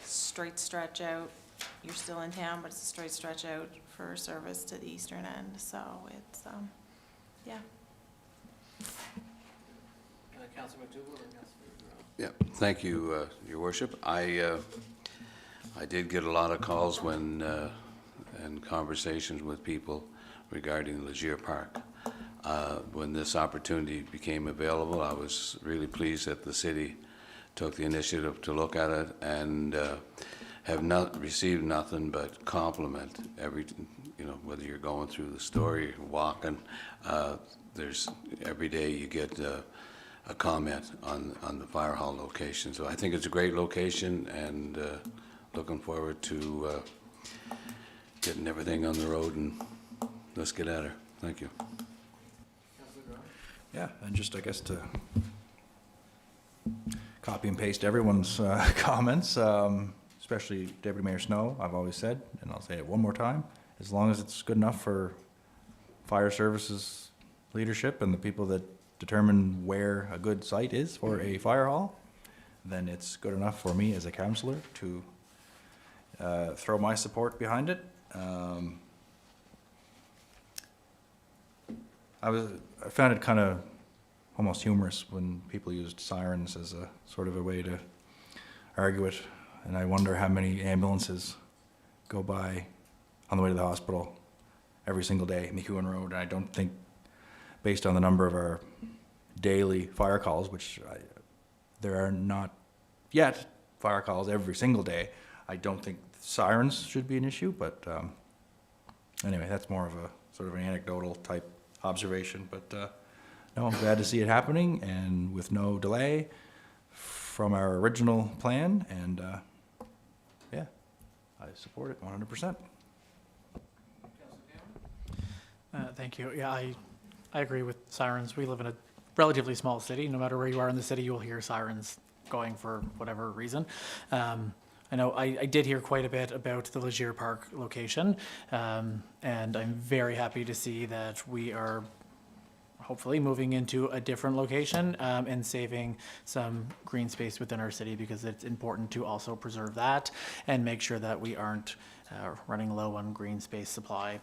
straight stretch out. You're still in town, but it's a straight stretch out for service to the eastern end. So it's, yeah. Councillor MacDougall or Councillor? Yeah, thank you, Your Worship. I did get a lot of calls and conversations with people regarding Legier Park. When this opportunity became available, I was really pleased that the city took the initiative to look at it, and have not received nothing but compliment. Whether you're going through the story, walking, every day you get a comment on the fire hall location. So I think it's a great location, and looking forward to getting everything on the road, and let's get at her. Thank you. Yeah, and just, I guess, to copy and paste everyone's comments, especially Deputy Mayor Snow, I've always said, and I'll say it one more time, as long as it's good enough for fire services leadership and the people that determine where a good site is for a fire hall, then it's good enough for me as a councillor to throw my support behind it. I found it kind of almost humorous when people used sirens as a sort of a way to argue it, and I wonder how many ambulances go by on the way to the hospital every single day, MacEwen Road, and I don't think, based on the number of our daily fire calls, which there are not yet fire calls every single day, I don't think sirens should be an issue, but anyway, that's more of a sort of an anecdotal type observation, but no, I'm glad to see it happening and with no delay from our original plan, and yeah, I support it 100%. Thank you. Yeah, I agree with sirens. We live in a relatively small city. No matter where you are in the city, you'll hear sirens going for whatever reason. I know I did hear quite a bit about the Legier Park location, and I'm very happy to see that we are hopefully moving into a different location and saving some green space within our city, because it's important to also preserve that and make sure that we aren't running low on green space supply.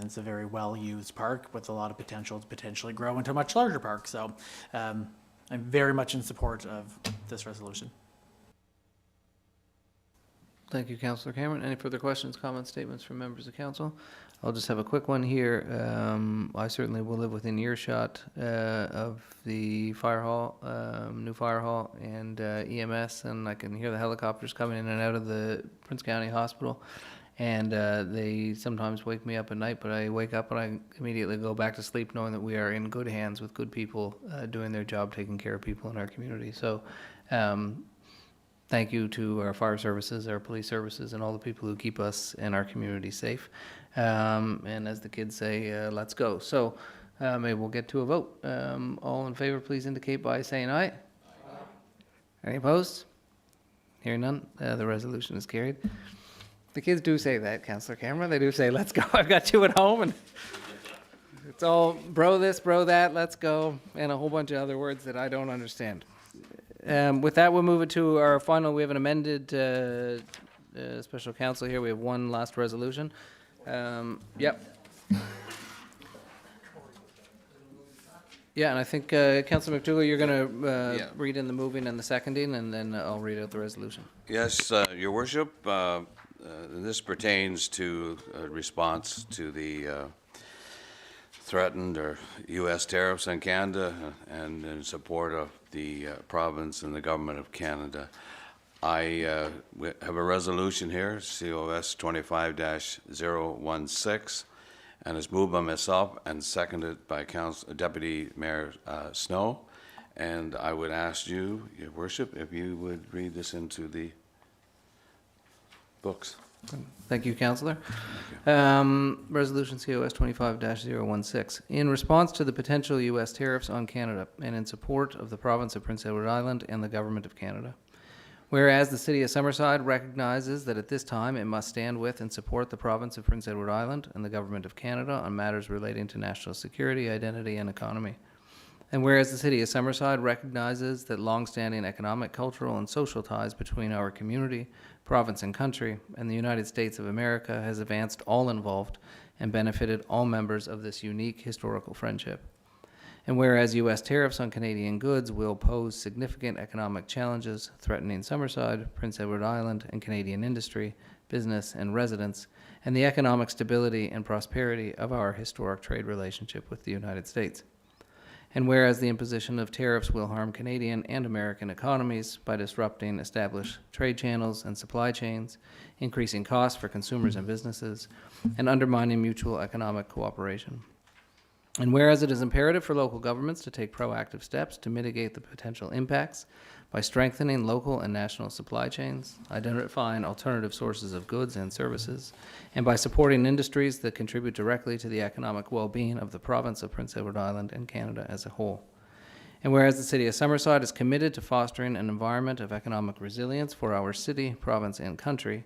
It's a very well-used park with a lot of potential to potentially grow into a much larger park. So I'm very much in support of this resolution. Thank you, Councillor Cameron. Any further questions, comments, statements from members of council? I'll just have a quick one here. I certainly will live within earshot of the fire hall, new fire hall, and EMS, and I can hear the helicopters coming in and out of the Prince County Hospital. And they sometimes wake me up at night, but I wake up and I immediately go back to sleep knowing that we are in good hands with good people doing their job, taking care of people in our community. So thank you to our fire services, our police services, and all the people who keep us and our community safe. And as the kids say, let's go. So maybe we'll get to a vote. All in favor, please indicate by saying aye. Aye. Any opposed? Hearing none, the resolution is carried. The kids do say that, Councillor Cameron. They do say, let's go. I've got you at home, and it's all bro this, bro that, let's go, and a whole bunch of other words that I don't understand. With that, we'll move it to our final. We have an amended special council here. We have one last resolution. Yep. Yeah, and I think, Councillor MacDougall, you're going to Yeah. read in the moving and the seconding, and then I'll read out the resolution. Yes, Your Worship, this pertains to a response to the threatened or U.S. tariffs on Canada and in support of the province and the government of Canada. I have a resolution here, COS 25-016, and it's moved by myself and seconded by Deputy Mayor Snow. And I would ask you, Your Worship, if you would read this into the books. Thank you, Councillor. Resolution COS 25-016. In response to the potential U.S. tariffs on Canada and in support of the province of Prince Edward Island and the government of Canada. Whereas the City of Summerside recognizes that at this time it must stand with and support the province of Prince Edward Island and the government of Canada on matters relating to national security, identity, and economy. And whereas the City of Summerside recognizes that long-standing economic, cultural, and social ties between our community, province, and country, and the United States of America has advanced all involved and benefited all members of this unique historical friendship. And whereas U.S. tariffs on Canadian goods will pose significant economic challenges threatening Summerside, Prince Edward Island, and Canadian industry, business, and residents, and the economic stability and prosperity of our historic trade relationship with the United States. And whereas the imposition of tariffs will harm Canadian and American economies by disrupting established trade channels and supply chains, increasing costs for consumers and businesses, and undermining mutual economic cooperation. And whereas it is imperative for local governments to take proactive steps to mitigate the potential impacts by strengthening local and national supply chains, identifying alternative sources of goods and services, and by supporting industries that contribute directly to the economic well-being of the province of Prince Edward Island and Canada as a whole. And whereas the City of Summerside is committed to fostering an environment of economic resilience for our city, province, and country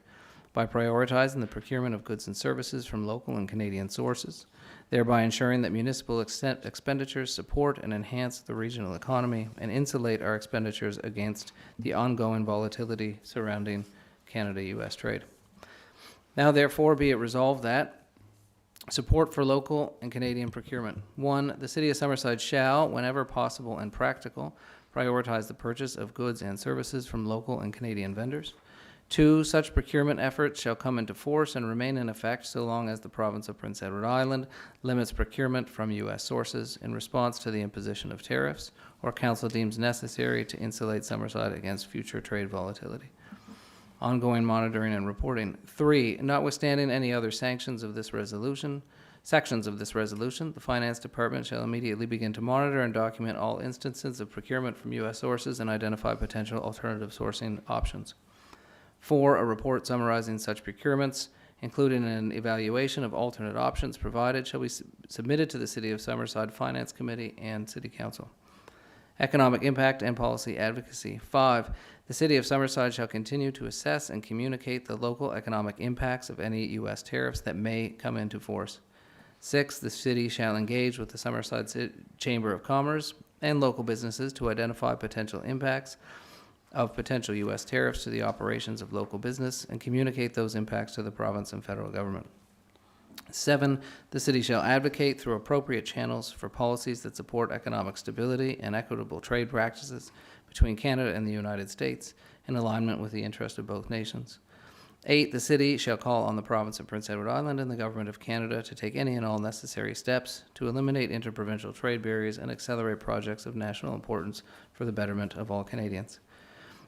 by prioritizing the procurement of goods and services from local and Canadian sources, thereby ensuring that municipal expenditures support and enhance the regional economy and insulate our expenditures against the ongoing volatility surrounding Canada-U.S. trade. Now, therefore, be it resolved that support for local and Canadian procurement. 1, the City of Summerside shall, whenever possible and practical, prioritize the purchase of goods and services from local and Canadian vendors. 2, such procurement efforts shall come into force and remain in effect so long as the province of Prince Edward Island limits procurement from U.S. sources in response to the imposition of tariffs or council deems necessary to insulate Summerside against future trade volatility. Ongoing monitoring and reporting. 3, notwithstanding any other sections of this resolution, the Finance Department shall immediately begin to monitor and document all instances of procurement from U.S. sources and identify potential alternative sourcing options. 4, a report summarizing such procurements, including an evaluation of alternate options provided, shall be submitted to the City of Summerside Finance Committee and City Council. Economic impact and policy advocacy. 5, the City of Summerside shall continue to assess and communicate the local economic impacts of any U.S. tariffs that may come into force. 6, the City shall engage with the Summerside Chamber of Commerce and local businesses to identify potential impacts of potential U.S. tariffs to the operations of local business and communicate those impacts to the province and federal government. 7, the City shall advocate through appropriate channels for policies that support economic stability and equitable trade practices between Canada and the United States in alignment with the interest of both nations. 8, the City shall call on the province of Prince Edward Island and the government of Canada to take any and all necessary steps to eliminate interprovincial trade barriers and accelerate projects of national importance for the betterment of all Canadians.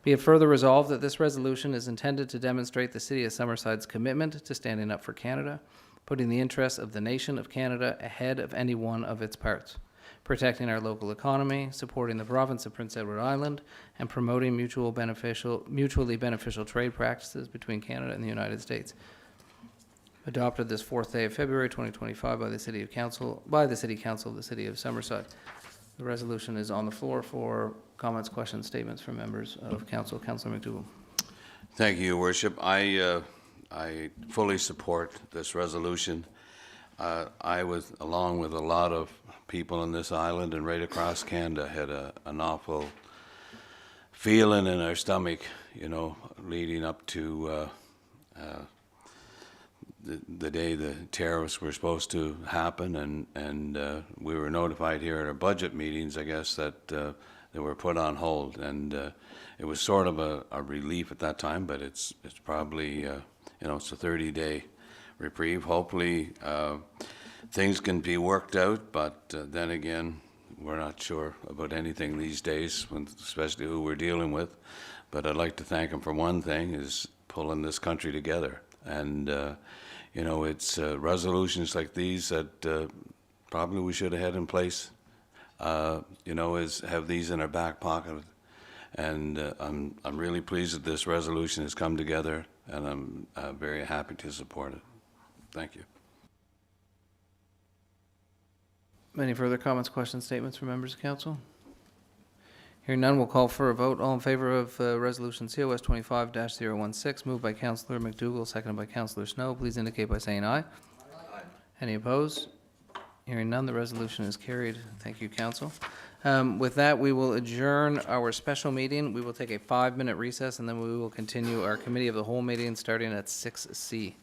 Be it further resolved that this resolution is intended to demonstrate the City of Summerside's commitment to standing up for Canada, putting the interests of the nation of Canada ahead of any one of its parts, protecting our local economy, supporting the province of Prince Edward Island, and promoting mutually beneficial trade practices between Canada and the United States. Adopted this 4th day of February 2025 by the City Council of the City of Summerside. The resolution is on the floor for comments, questions, statements from members of council. Councillor MacDougall. Thank you, Your Worship. I fully support this resolution. I was, along with a lot of people on this island and right across Canada, had an awful feeling in our stomach, leading up to the day the tariffs were supposed to happen, and we were notified here at our budget meetings, I guess, that they were put on hold, and it was sort of a relief at that time, but it's probably, it's a 30-day reprieve. Hopefully, things can be worked out, but then again, we're not sure about anything these days, especially who we're dealing with. But I'd like to thank him for one thing, is pulling this country together. And, it's resolutions like these that probably we should have had in place, is have these in our back pocket. And I'm really pleased that this resolution has come together, and I'm very happy to support it. Thank you. Any further comments, questions, statements from members of council? Hearing none, we'll call for a vote. All in favor of Resolution COS 25-016, moved by Councillor MacDougall, seconded by Councillor Snow, please indicate by saying aye. Aye. Any opposed? Hearing none, the resolution is carried. Thank you, council. With that, we will adjourn our special meeting. We will take a 5-minute recess, and then we will continue our committee of the whole meeting starting at 6C.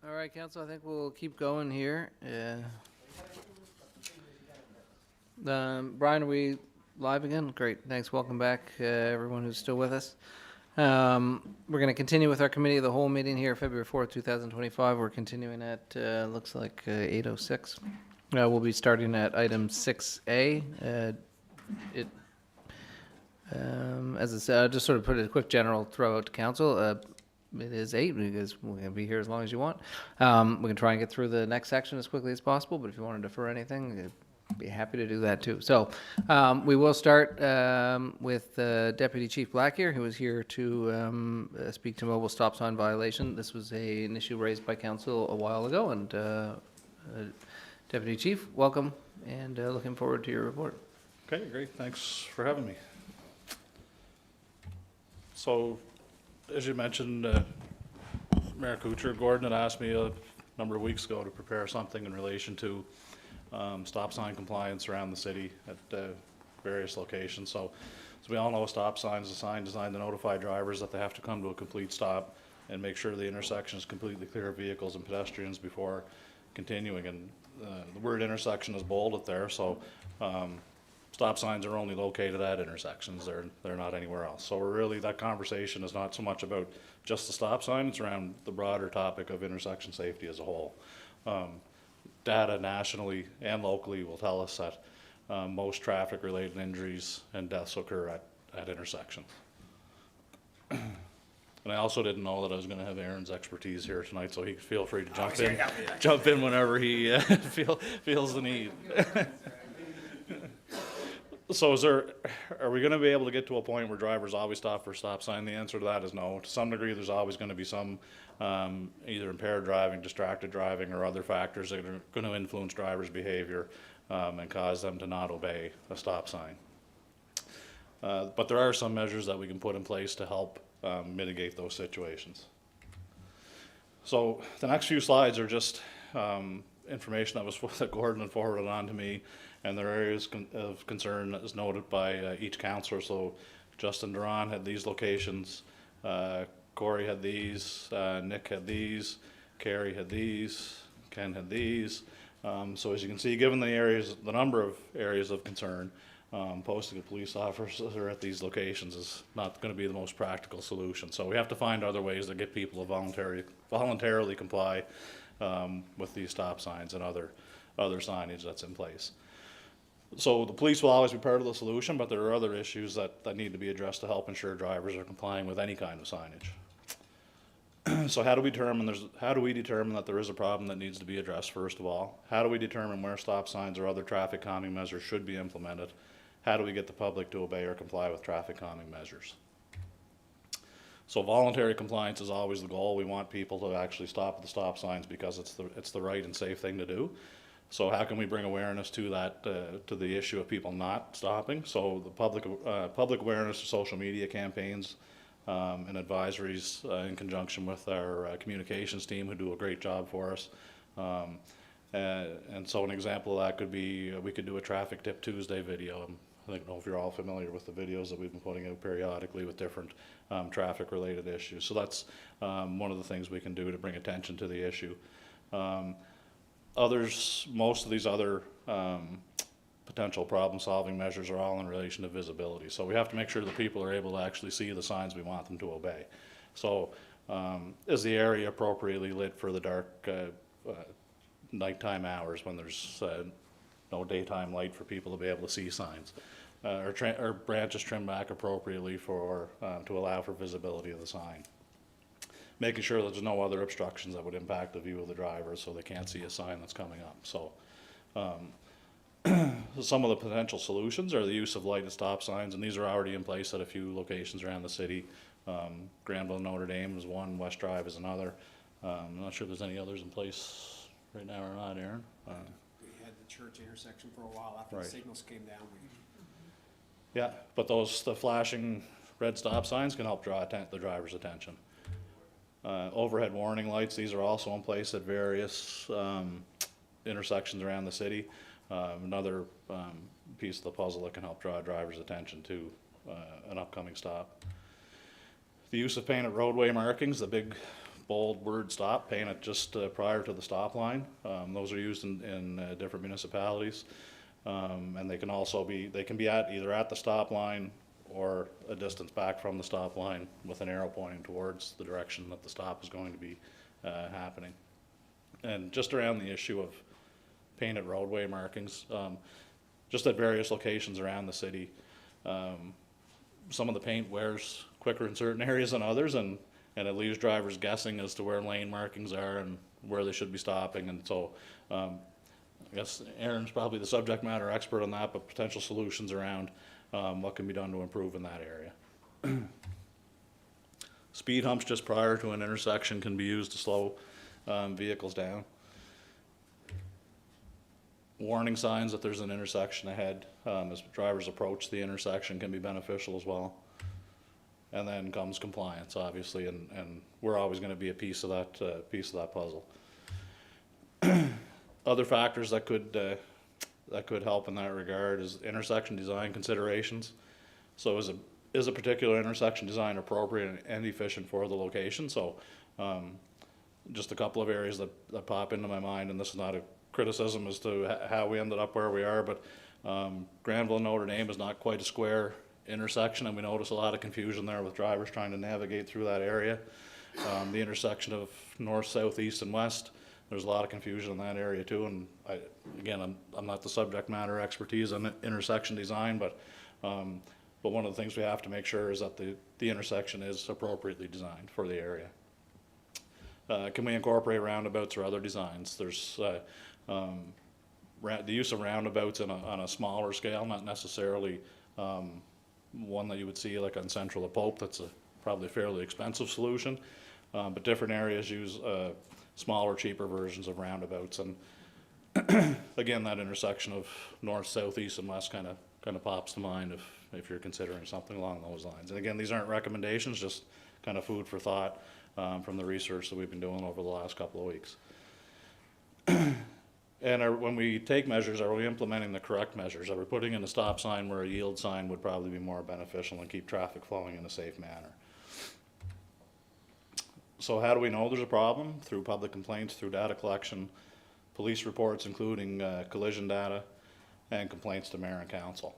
All right, council, I think we'll keep going here. Brian, are we live again? Great, thanks. Welcome back, everyone who's still with us. We're going to continue with our committee of the whole meeting here, February 4th, 2025. We're continuing at, looks like 8:06. We'll be starting at item 6A. As I said, I'll just sort of put a quick general throw out to council. It is 8 because we're going to be here as long as you want. We can try and get through the next section as quickly as possible, but if you want to defer anything, I'd be happy to do that too. So we will start with Deputy Chief Black here, who is here to speak to mobile stop sign violation. This was an issue raised by council a while ago, and Deputy Chief, welcome, and looking forward to your report. Okay, great. Thanks for having me. So, as you mentioned, Mayor Kuchar, Gordon had asked me a number of weeks ago to prepare something in relation to stop sign compliance around the city at various locations. So, as we all know, a stop sign is a sign designed to notify drivers that they have to come to a complete stop and make sure the intersection is completely clear of vehicles and pedestrians before continuing. And the word intersection is bolded there, so stop signs are only located at intersections. They're not anywhere else. So really, that conversation is not so much about just the stop sign. It's around the broader topic of intersection safety as a whole. Data nationally and locally will tell us that most traffic-related injuries and deaths occur at intersections. And I also didn't know that I was going to have Aaron's expertise here tonight, so he can feel free to jump in whenever he feels the need. So are we going to be able to get to a point where drivers always stop for a stop sign? The answer to that is no. To some degree, there's always going to be some either impaired driving, distracted driving, or other factors that are going to influence drivers' behavior and cause them to not obey a stop sign. But there are some measures that we can put in place to help mitigate those situations. So the next few slides are just information that Gordon had forwarded on to me, and there are areas of concern as noted by each councillor. So Justin Duran had these locations, Corey had these, Nick had these, Carrie had these, Ken had these. So as you can see, given the number of areas of concern, posting a police officer at these locations is not going to be the most practical solution. So we have to find other ways to get people to voluntarily comply with these stop signs and other signage that's in place. So the police will always be part of the solution, but there are other issues that need to be addressed to help ensure drivers are complying with any kind of signage. So how do we determine that there is a problem that needs to be addressed, first of all? How do we determine where stop signs or other traffic calming measures should be implemented? How do we get the public to obey or comply with traffic calming measures? So voluntary compliance is always the goal. We want people to actually stop at the stop signs because it's the right and safe thing to do. So how can we bring awareness to that, to the issue of people not stopping? So the public awareness, social media campaigns, and advisories in conjunction with our communications team, who do a great job for us. And so an example of that could be, we could do a Traffic Tip Tuesday video. I don't know if you're all familiar with the videos that we've been putting out periodically with different traffic-related issues. So that's one of the things we can do to bring attention to the issue. Most of these other potential problem-solving measures are all in relation to visibility. So we have to make sure that people are able to actually see the signs we want them to obey. So is the area appropriately lit for the dark nighttime hours when there's no daytime light for people to be able to see signs? Are branches trimmed back appropriately to allow for visibility of the sign? Making sure that there's no other obstructions that would impact the view of the driver so they can't see a sign that's coming up. So some of the potential solutions are the use of lighted stop signs, and these are already in place at a few locations around the city. Granville and Notre Dame is one, West Drive is another. I'm not sure if there's any others in place right now or not, Aaron. We had the church intersection for a while after the signals came down. Yeah, but the flashing red stop signs can help draw the driver's attention. Overhead warning lights, these are also in place at various intersections around the city. Another piece of the puzzle that can help draw a driver's attention to an upcoming stop. The use of painted roadway markings, the big bold word stop painted just prior to the stop line. Those are used in different municipalities. And they can also be, they can be either at the stop line or a distance back from the stop line with an arrow pointing towards the direction that the stop is going to be happening. And just around the issue of painted roadway markings, just at various locations around the city, some of the paint wears quicker in certain areas than others, and it leaves drivers guessing as to where lane markings are and where they should be stopping. And so I guess Aaron's probably the subject matter expert on that, but potential solutions around what can be done to improve in that area. Speed humps just prior to an intersection can be used to slow vehicles down. Warning signs that there's an intersection ahead as drivers approach the intersection can be beneficial as well. And then comes compliance, obviously, and we're always going to be a piece of that puzzle. Other factors that could help in that regard is intersection design considerations. So is a particular intersection design appropriate and efficient for the location? So just a couple of areas that pop into my mind, and this is not a criticism as to how we ended up where we are, but Granville and Notre Dame is not quite a square intersection, and we notice a lot of confusion there with drivers trying to navigate through that area. The intersection of north, south, east, and west, there's a lot of confusion in that area too. And I'm not the subject matter expertise on intersection design, but one of the things we have to make sure is that the intersection is appropriately designed for the area. Can we incorporate roundabouts or other designs? There's the use of roundabouts on a smaller scale, not necessarily one that you would see like on Central to Pope. That's probably a fairly expensive solution, but different areas use smaller, cheaper versions of roundabouts. And again, that intersection of north, south, east, and west kind of pops to mind if you're considering something along those lines. And again, these aren't recommendations, just kind of food for thought from the research that we've been doing over the last couple of weeks. And when we take measures, are we implementing the correct measures? Are we putting in a stop sign where a yield sign would probably be more beneficial and keep traffic flowing in a safe manner? So how do we know there's a problem? Through public complaints, through data collection, police reports including collision data, and complaints to mayor and council.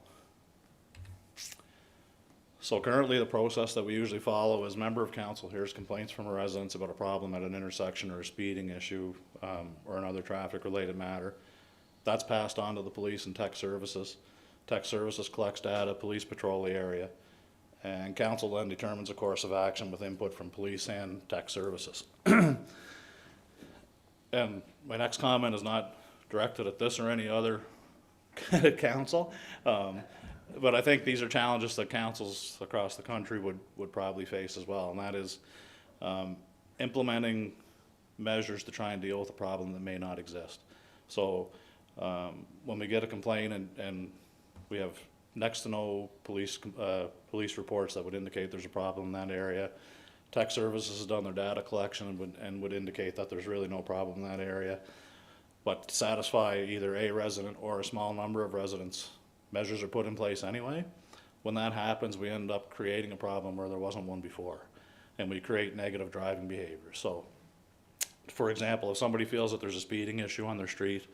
So currently the process that we usually follow is member of council hears complaints from a residents about a problem at an intersection or a speeding issue or another traffic related matter. That's passed on to the police and tech services. Tech services collects data, police patrol the area, and council then determines a course of action with input from police and tech services. And my next comment is not directed at this or any other council. But I think these are challenges that councils across the country would probably face as well, and that is implementing measures to try and deal with a problem that may not exist. So when we get a complaint and we have next to no police reports that would indicate there's a problem in that area, tech services has done their data collection and would indicate that there's really no problem in that area. But to satisfy either a resident or a small number of residents, measures are put in place anyway. When that happens, we end up creating a problem where there wasn't one before, and we create negative driving behavior. So, for example, if somebody feels that there's a speeding issue on their street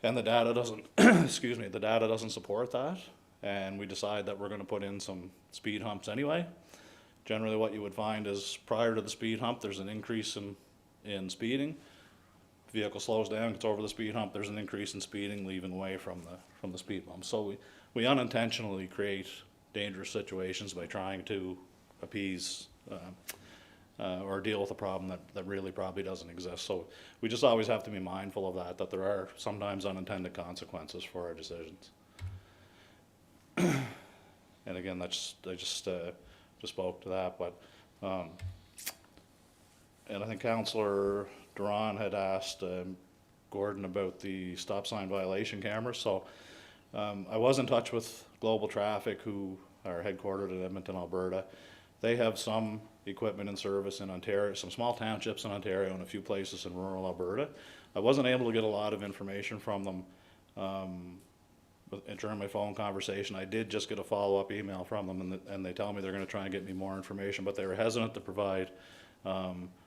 and the data doesn't, excuse me, the data doesn't support that, and we decide that we're going to put in some speed humps anyway, generally what you would find is prior to the speed hump, there's an increase in speeding. Vehicle slows down, gets over the speed hump, there's an increase in speeding, leaving away from the speed bump. So we unintentionally create dangerous situations by trying to appease or deal with a problem that really probably doesn't exist. So we just always have to be mindful of that there are sometimes unintended consequences for our decisions. And again, I just spoke to that, but and I think Councillor Duran had asked Gordon about the stop sign violation cameras. So I was in touch with Global Traffic, who are headquartered in Edmonton, Alberta. They have some equipment in service in Ontario, some small townships in Ontario and a few places in rural Alberta. I wasn't able to get a lot of information from them during my phone conversation. I did just get a follow-up email from them, and they tell me they're going to try and get me more information, but they were hesitant to provide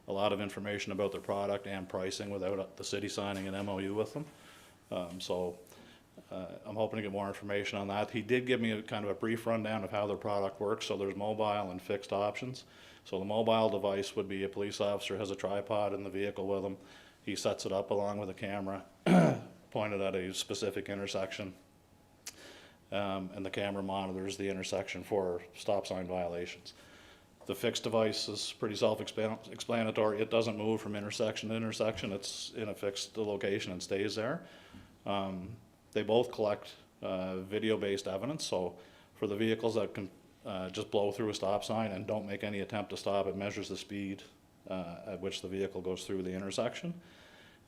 a lot of information about their product and pricing without the city signing an MOU with them. I'm hoping to get more information on that. He did give me a kind of a brief rundown of how their product works. So there's mobile and fixed options. So the mobile device would be a police officer has a tripod in the vehicle with him. He sets it up along with a camera pointed at a specific intersection. And the camera monitors the intersection for stop sign violations. The fixed device is pretty self-explanatory. It doesn't move from intersection to intersection. It's in a fixed location and stays there. They both collect video-based evidence. So for the vehicles that can just blow through a stop sign and don't make any attempt to stop, it measures the speed at which the vehicle goes through the intersection.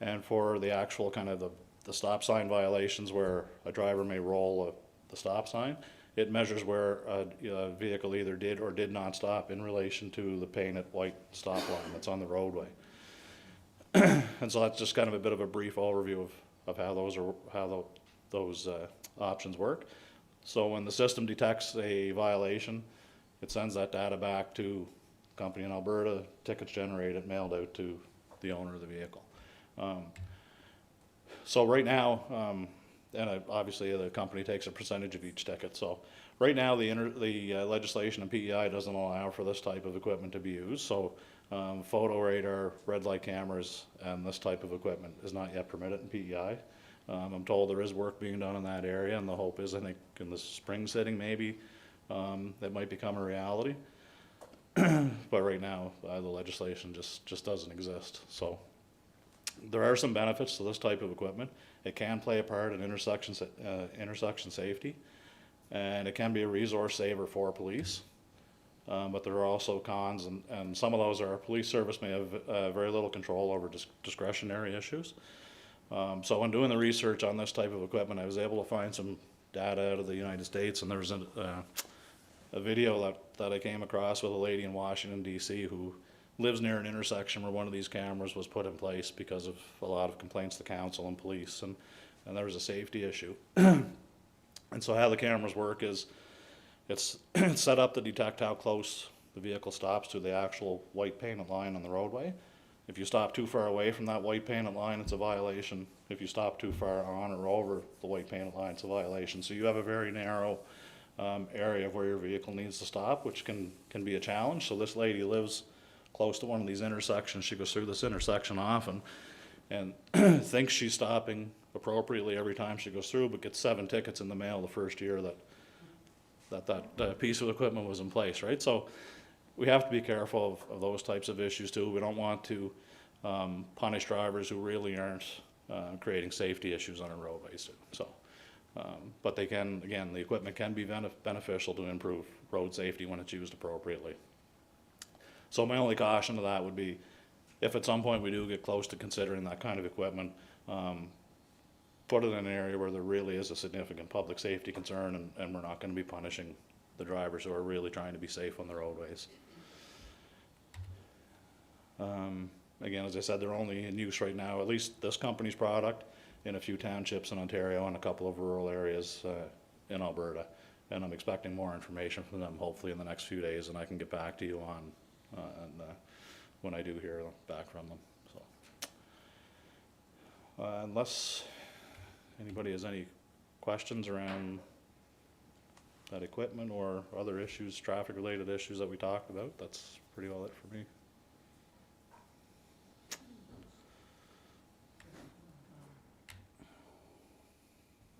And for the actual kind of the stop sign violations where a driver may roll the stop sign, it measures where a vehicle either did or did not stop in relation to the painted white stop line that's on the roadway. And so that's just kind of a bit of a brief overview of how those options work. So when the system detects a violation, it sends that data back to the company in Alberta, tickets generated, mailed out to the owner of the vehicle. So right now, and obviously the company takes a percentage of each ticket. So right now the legislation in PEI doesn't allow for this type of equipment to be used. So photo radar, red light cameras, and this type of equipment is not yet permitted in PEI. I'm told there is work being done in that area, and the hope is, I think, in the spring sitting maybe, that might become a reality. But right now, the legislation just doesn't exist. So there are some benefits to this type of equipment. It can play a part in intersection safety, and it can be a resource saver for police. But there are also cons, and some of those are police service may have very little control over discretionary issues. So when doing the research on this type of equipment, I was able to find some data out of the United States, and there was a video that I came across with a lady in Washington, D.C. who lives near an intersection where one of these cameras was put in place because of a lot of complaints to council and police, and there was a safety issue. And so how the cameras work is it's set up to detect how close the vehicle stops to the actual white painted line on the roadway. If you stop too far away from that white painted line, it's a violation. If you stop too far on or over the white painted line, it's a violation. So you have a very narrow area of where your vehicle needs to stop, which can be a challenge. So this lady lives close to one of these intersections. She goes through this intersection often and thinks she's stopping appropriately every time she goes through, but gets 7 tickets in the mail the first year that piece of equipment was in place, right? So we have to be careful of those types of issues too. We don't want to punish drivers who really aren't creating safety issues on our roadways. So, but they can, again, the equipment can be beneficial to improve road safety when it's used appropriately. So my only caution to that would be, if at some point we do get close to considering that kind of equipment, put it in an area where there really is a significant public safety concern, and we're not going to be punishing the drivers who are really trying to be safe on the roadways. Again, as I said, they're only in use right now, at least this company's product, in a few townships in Ontario and a couple of rural areas in Alberta. And I'm expecting more information from them hopefully in the next few days, and I can get back to you on when I do hear back from them. So, unless anybody has any questions around that equipment or other issues, traffic-related issues that we talked about, that's pretty well it for me.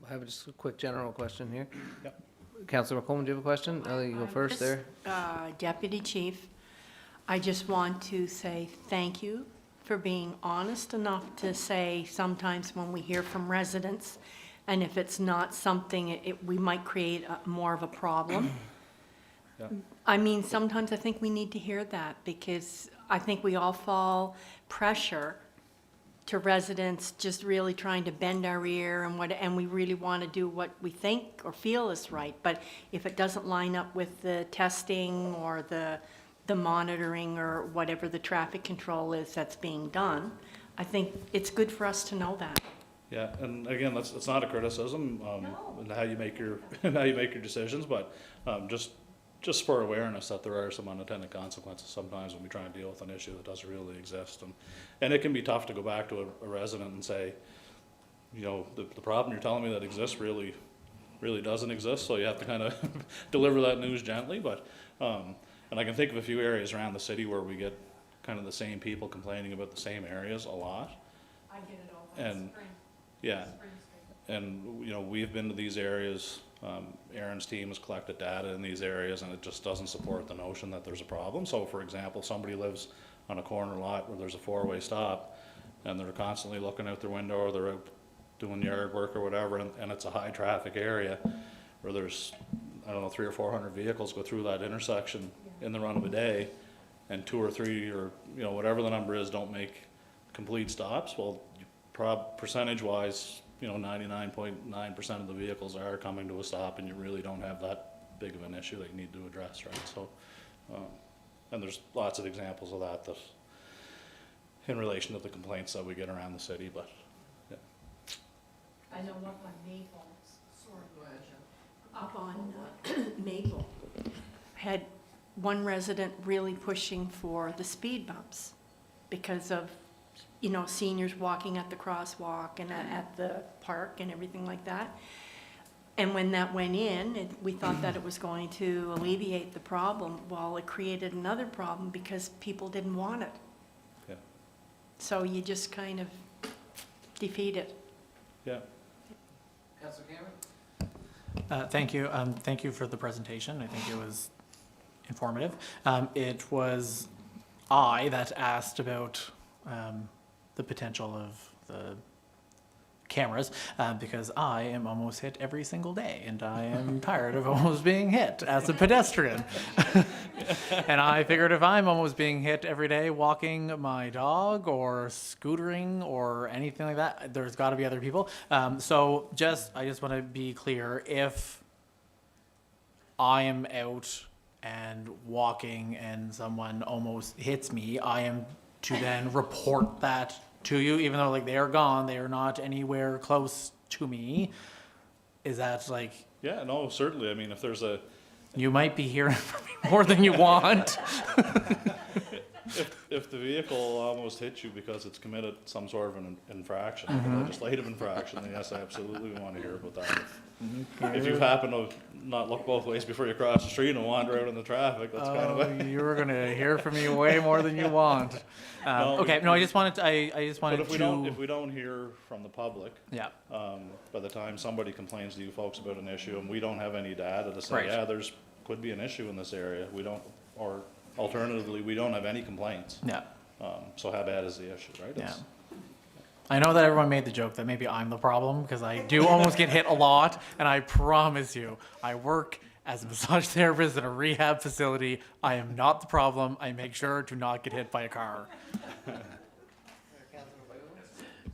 I have just a quick general question here. Yep. Councillor McCollum, do you have a question? I'll let you go first there. Deputy Chief, I just want to say thank you for being honest enough to say sometimes when we hear from residents, and if it's not something, we might create more of a problem. Yeah. I mean, sometimes I think we need to hear that, because I think we all fall pressure to residents just really trying to bend our ear and we really want to do what we think or feel is right. But if it doesn't line up with the testing or the monitoring or whatever the traffic control is that's being done, I think it's good for us to know that. Yeah, and again, it's not a criticism in how you make your how you make your decisions, but just just for awareness that there are some unintended consequences sometimes when we try and deal with an issue that doesn't really exist. And it can be tough to go back to a resident and say, you know, the problem you're telling me that exists really doesn't exist, so you have to kind of deliver that news gently. But and I can think of a few areas around the city where we get kind of the same people complaining about the same areas a lot. I get it all. And yeah, and you know, we've been to these areas. Aaron's team has collected data in these areas, and it just doesn't support the notion that there's a problem. So, for example, somebody lives on a corner lot where there's a four-way stop, and they're constantly looking out their window, or they're out doing yard work or whatever, and it's a high traffic area where there's, I don't know, 300 or 400 vehicles go through that intersection in the run of a day, and 2 or 3 or, you know, whatever the number is, don't make complete stops. Well, percentage wise, you know, 99.9% of the vehicles are coming to a stop, and you really don't have that big of an issue that you need to address, right? So, and there's lots of examples of that in relation to the complaints that we get around the city, but yeah. I know up on Maple, up on Maple, had one resident really pushing for the speed bumps because of, you know, seniors walking at the crosswalk and at the park and everything like that. And when that went in, we thought that it was going to alleviate the problem. Well, it created another problem because people didn't want it. Yeah. So you just kind of defeat it. Yeah. Councillor Cameron? Thank you. Thank you for the presentation. I think it was informative. It was I that asked about the potential of the cameras because I am almost hit every single day, and I am tired of almost being hit as a pedestrian. And I figured if I'm almost being hit every day walking my dog or scootering or anything like that, there's got to be other people. So I just want to be clear, if I am out and walking and someone almost hits me, I am to then report that to you, even though like they are gone, they are not anywhere close to me. Is that like? Yeah, no, certainly. I mean, if there's a... You might be hearing from me more than you want. If the vehicle almost hits you because it's committed some sort of an infraction, Mhm. a legislative infraction, then yes, I absolutely want to hear about that. Okay. If you happen to not look both ways before you cross the street and wander out in the traffic, that's kind of You're gonna hear from me way more than you want. Okay, no, I just wanted But if we don't hear from the public, yeah, by the time somebody complains to you folks about an issue and we don't have any data to say, Right. yeah, could be an issue in this area, we don't, or alternatively, we don't have any complaints. Yeah. So how bad is the issue, right? Yeah. It's- I know that everyone made the joke that maybe I'm the problem because I do almost get hit a lot, and I promise you, I work as a massage therapist in a rehab facility. I am not the problem. I make sure to not get hit by a car.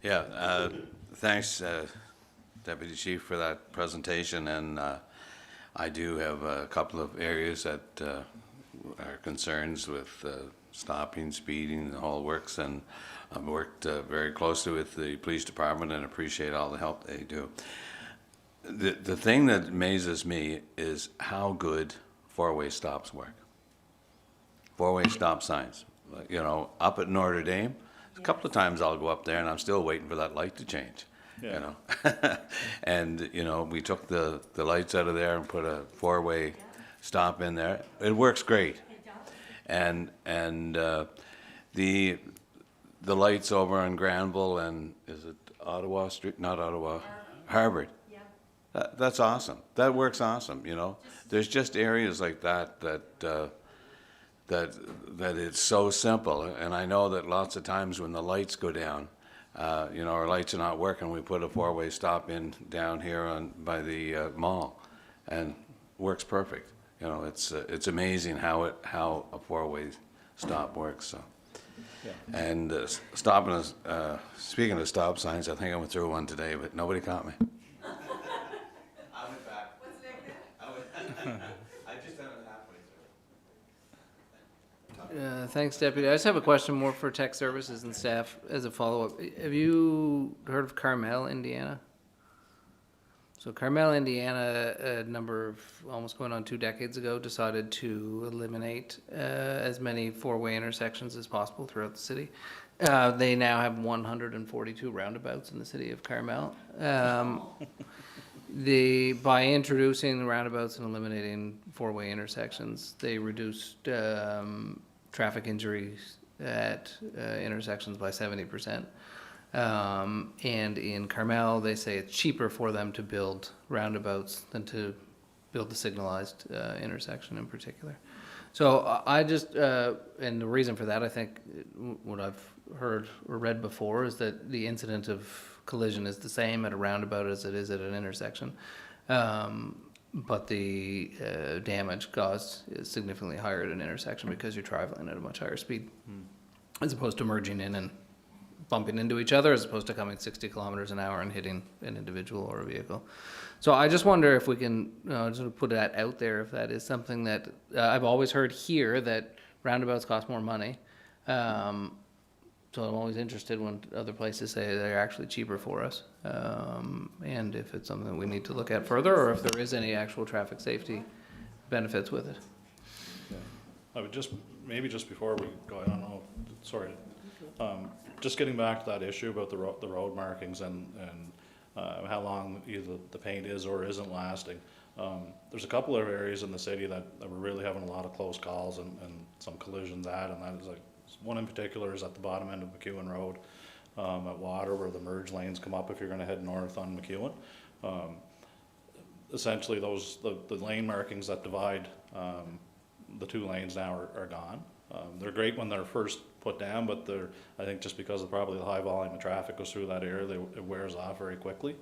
Yeah, thanks, Deputy Chief, for that presentation, and I do have a couple of areas that are concerns with stopping, speeding, the whole works, and I've worked very closely with the police department and appreciate all the help they do. The thing that amazes me is how good four-way stops work. Four-way stop signs. You know, up at Notre Dame, a couple of times I'll go up there and I'm still waiting for that light to change. Yeah. You know, and you know, we took the lights out of there and put a four-way stop in there. It works great. And the lights over on Granville and is it Ottawa Street? Not Ottawa, Harvard. Yeah. That's awesome. That works awesome. You know, there's just areas like that it's so simple. And I know that lots of times when the lights go down, you know, our lights are not working. We put a four-way stop in down here by the mall, and works perfect. You know, it's amazing how a four-way stop works. So. Yeah. And speaking of stop signs, I think I went through one today, but nobody caught me. I went back. What's next? I just haven't halfway through. Thanks, Deputy. I just have a question more for tech services and staff as a follow-up. Have you heard of Carmel, Indiana? So Carmel, Indiana, almost going on 2 decades ago, decided to eliminate as many four-way intersections as possible throughout the city. They now have 142 roundabouts in the city of Carmel. By introducing the roundabouts and eliminating four-way intersections, they reduced traffic injuries at intersections by 70%. And in Carmel, they say it's cheaper for them to build roundabouts than to build the signalized intersection in particular. So I just, and the reason for that, I think what I've heard or read before is that the incident of collision is the same at a roundabout as it is at an intersection. But the damage caused is significantly higher at an intersection because you're traveling at a much higher speed as opposed to merging in and bumping into each other, as opposed to coming 60 kilometers an hour and hitting an individual or a vehicle. So I just wonder if we can just put that out there, if that is something that I've always heard here, that roundabouts cost more money. So I'm always interested when other places say they're actually cheaper for us. And if it's something that we need to look at further, or if there is any actual traffic safety benefits with it. I would maybe just before we go, I don't know, sorry, just getting back to that issue about the road markings and how long either the paint is or isn't lasting. There's a couple of areas in the city that we're really having a lot of close calls and some collisions at, and that is like, one in particular is at the bottom end of MacEwen Road at Water, where the merge lanes come up if you're going to head north on MacEwen. Essentially, the lane markings that divide the two lanes now are gone. They're great when they're first put down, but I think just because of probably the high volume of traffic goes through that area, it wears off very quickly.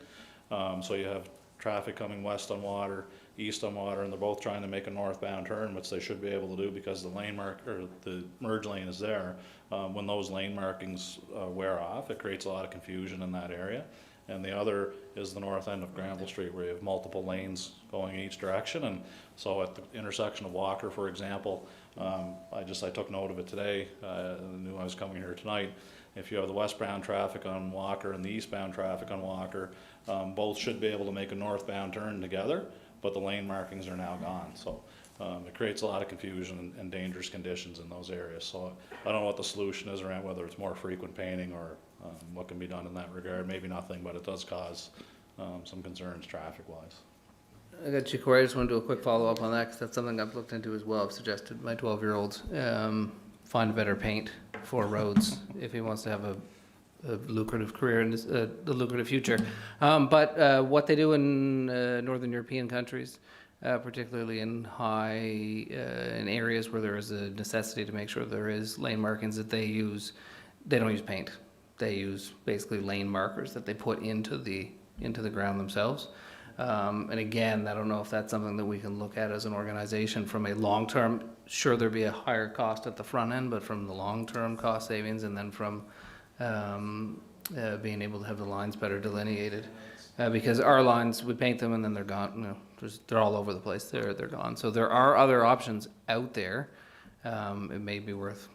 So you have traffic coming west on Water, east on Water, and they're both trying to make a northbound turn, which they should be able to do because the merge lane is there. When those lane markings wear off, it creates a lot of confusion in that area. And the other is the north end of Granville Street, where you have multiple lanes going in each direction. And so at the intersection of Walker, for example, I took note of it today. I knew I was coming here tonight. If you have the westbound traffic on Walker and the eastbound traffic on Walker, both should be able to make a northbound turn together, but the lane markings are now gone. So it creates a lot of confusion and dangerous conditions in those areas. So I don't know what the solution is around, whether it's more frequent painting or what can be done in that regard. Maybe nothing, but it does cause some concerns traffic-wise. I got you, Corey. I just want to do a quick follow-up on that, because that's something I've looked into as well. I've suggested my 12-year-old find better paint for roads if he wants to have a lucrative career and a lucrative future. But what they do in Northern European countries, particularly in in areas where there is a necessity to make sure there is lane markings that they don't use paint. They use basically lane markers that they put into the ground themselves. And again, I don't know if that's something that we can look at as an organization from a long-term, sure there'd be a higher cost at the front end, but from the long-term cost savings, and then from being able to have the lines better delineated. Because our lines, we paint them and then they're gone. They're all over the place. They're gone. So there are other options out there. It may be worth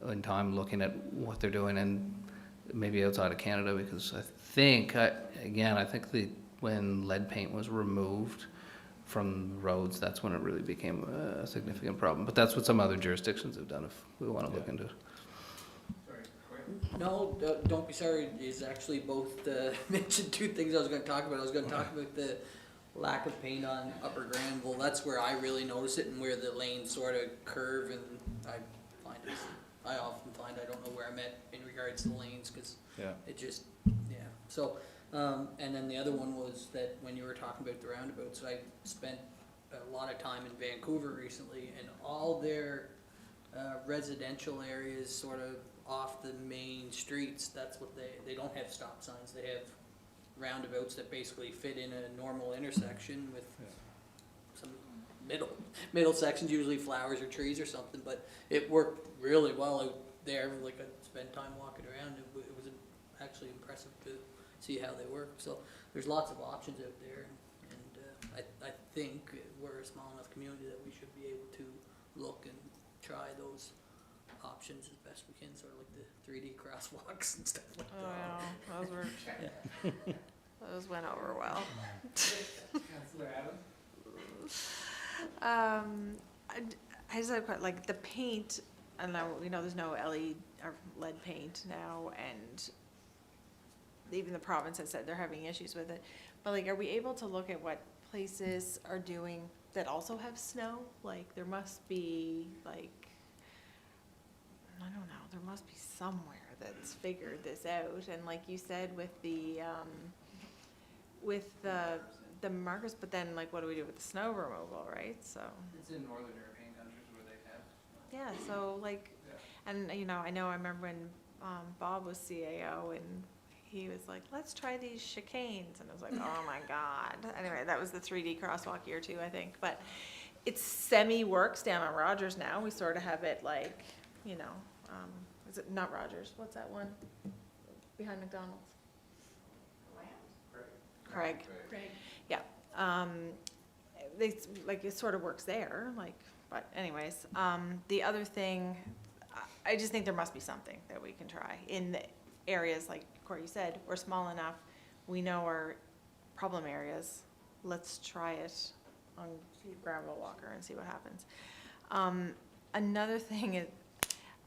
in time looking at what they're doing, and maybe outside of Canada, because I think when lead paint was removed from roads, that's when it really became a significant problem. But that's what some other jurisdictions have done, if we want to look into it. No, don't be sorry, is actually both mentioned two things I was going to talk about. I was going to talk about the lack of paint on Upper Granville. That's where I really notice it, and where the lanes sort of curve, and I often find I don't know where I'm at in regards to the lanes, because it just, So, and then the other one was that when you were talking about the roundabouts, I spent a lot of time in Vancouver recently, and all their residential areas sort of off the main streets, that's what they don't have stop signs. They have roundabouts that basically fit in a normal intersection with some middle sections, usually flowers or trees or something, but it worked really well out there. Like, I spent time walking around. It was actually impressive to see how they work. So there's lots of options out there, and I think we're a small enough community that we should be able to look and try those options as best we can, sort of like the 3D crosswalks and stuff like that. Oh, yeah, those were, Those went over well. I just have quite, like, the paint, and now, we know there's no LED or lead paint now, and even the province has said they're having issues with it. But like, are we able to look at what places are doing that also have snow? Like, there must be, like, I don't know, there must be somewhere that's figured this out. And like you said, with the markers, but then like, what do we do with the snow removal, right? So. It's in northern European countries where they have. Yeah, so like, and you know, I remember when Bob was CAO and he was like, let's try these chicanes, and I was like, oh my God. Anyway, that was the 3D crosswalk year too, I think, but it's semi-works down on Rogers now. We sort of have it like, you know, is it not Rogers? What's that one behind McDonald's? Craig. Yeah. Like, it sort of works there, like, but anyways, the other thing, I just think there must be something that we can try in the areas, like Corey said, we're small enough, we know our problem areas, let's try it on Gravel Walker and see what happens. Another thing is,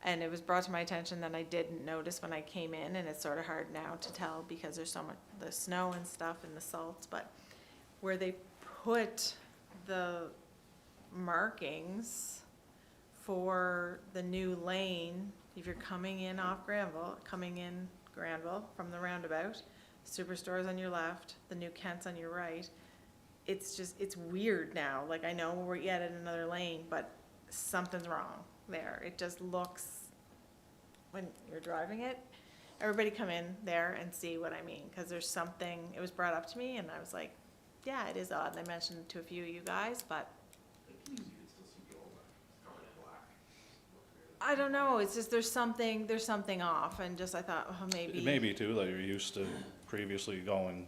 and it was brought to my attention that I didn't notice when I came in, and it's sort of hard now to tell because there's so much, the snow and stuff and the salts, but where they put the markings for the new lane, if you're coming in off Granville, from the roundabout, Superstore's on your left, the new Kent's on your right, it's just, it's weird now. Like, I know we're yet in another lane, but something's wrong there. It just looks, when you're driving it, everybody come in there and see what I mean, because there's something, it was brought up to me, and I was like, yeah, it is odd. And I mentioned it to a few of you guys, but I don't know, it's just, there's something off, and just, I thought, oh, maybe. It may be too, that you're used to previously going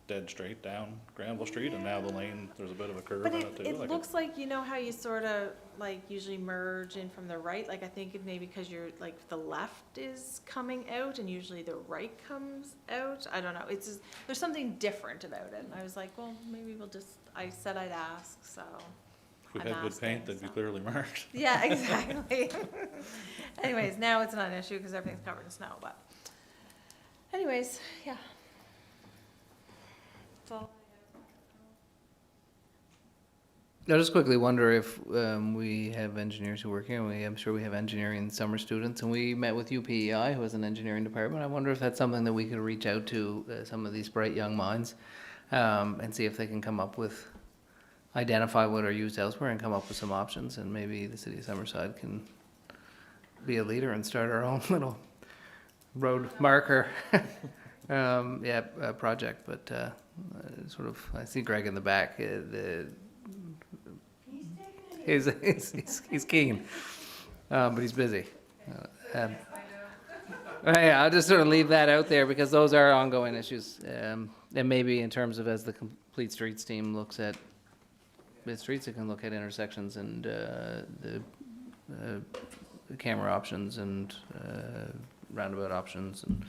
dead straight down Granville Street, and now the lane, there's a bit of a curve in it too. It looks like, you know how you sort of, like, usually merge in from the right, like, I think it may be because you're, like, the left is coming out, and usually the right comes out, I don't know, it's just, there's something different about it, and I was like, well, maybe we'll just, I said I'd ask, so. If we had good paint, they'd be clearly marked. Yeah, exactly. Anyways, now it's not an issue because everything's covered in snow, but anyways, yeah. That's all. I just quickly wonder if we have engineers who work here, and I'm sure we have engineering summer students, and we met with UPEI, who has an engineering department. I wonder if that's something that we could reach out to some of these bright young minds and see if they can come up with, identify what are used elsewhere and come up with some options, and maybe the city of Summerside can be a leader and start our own little road marker project. But sort of, I see Greg in the back. He's keen, but he's busy. Yeah, I'll just sort of leave that out there because those are ongoing issues, and maybe in terms of as the Complete Streets team looks at streets, it can look at intersections and the camera options and roundabout options and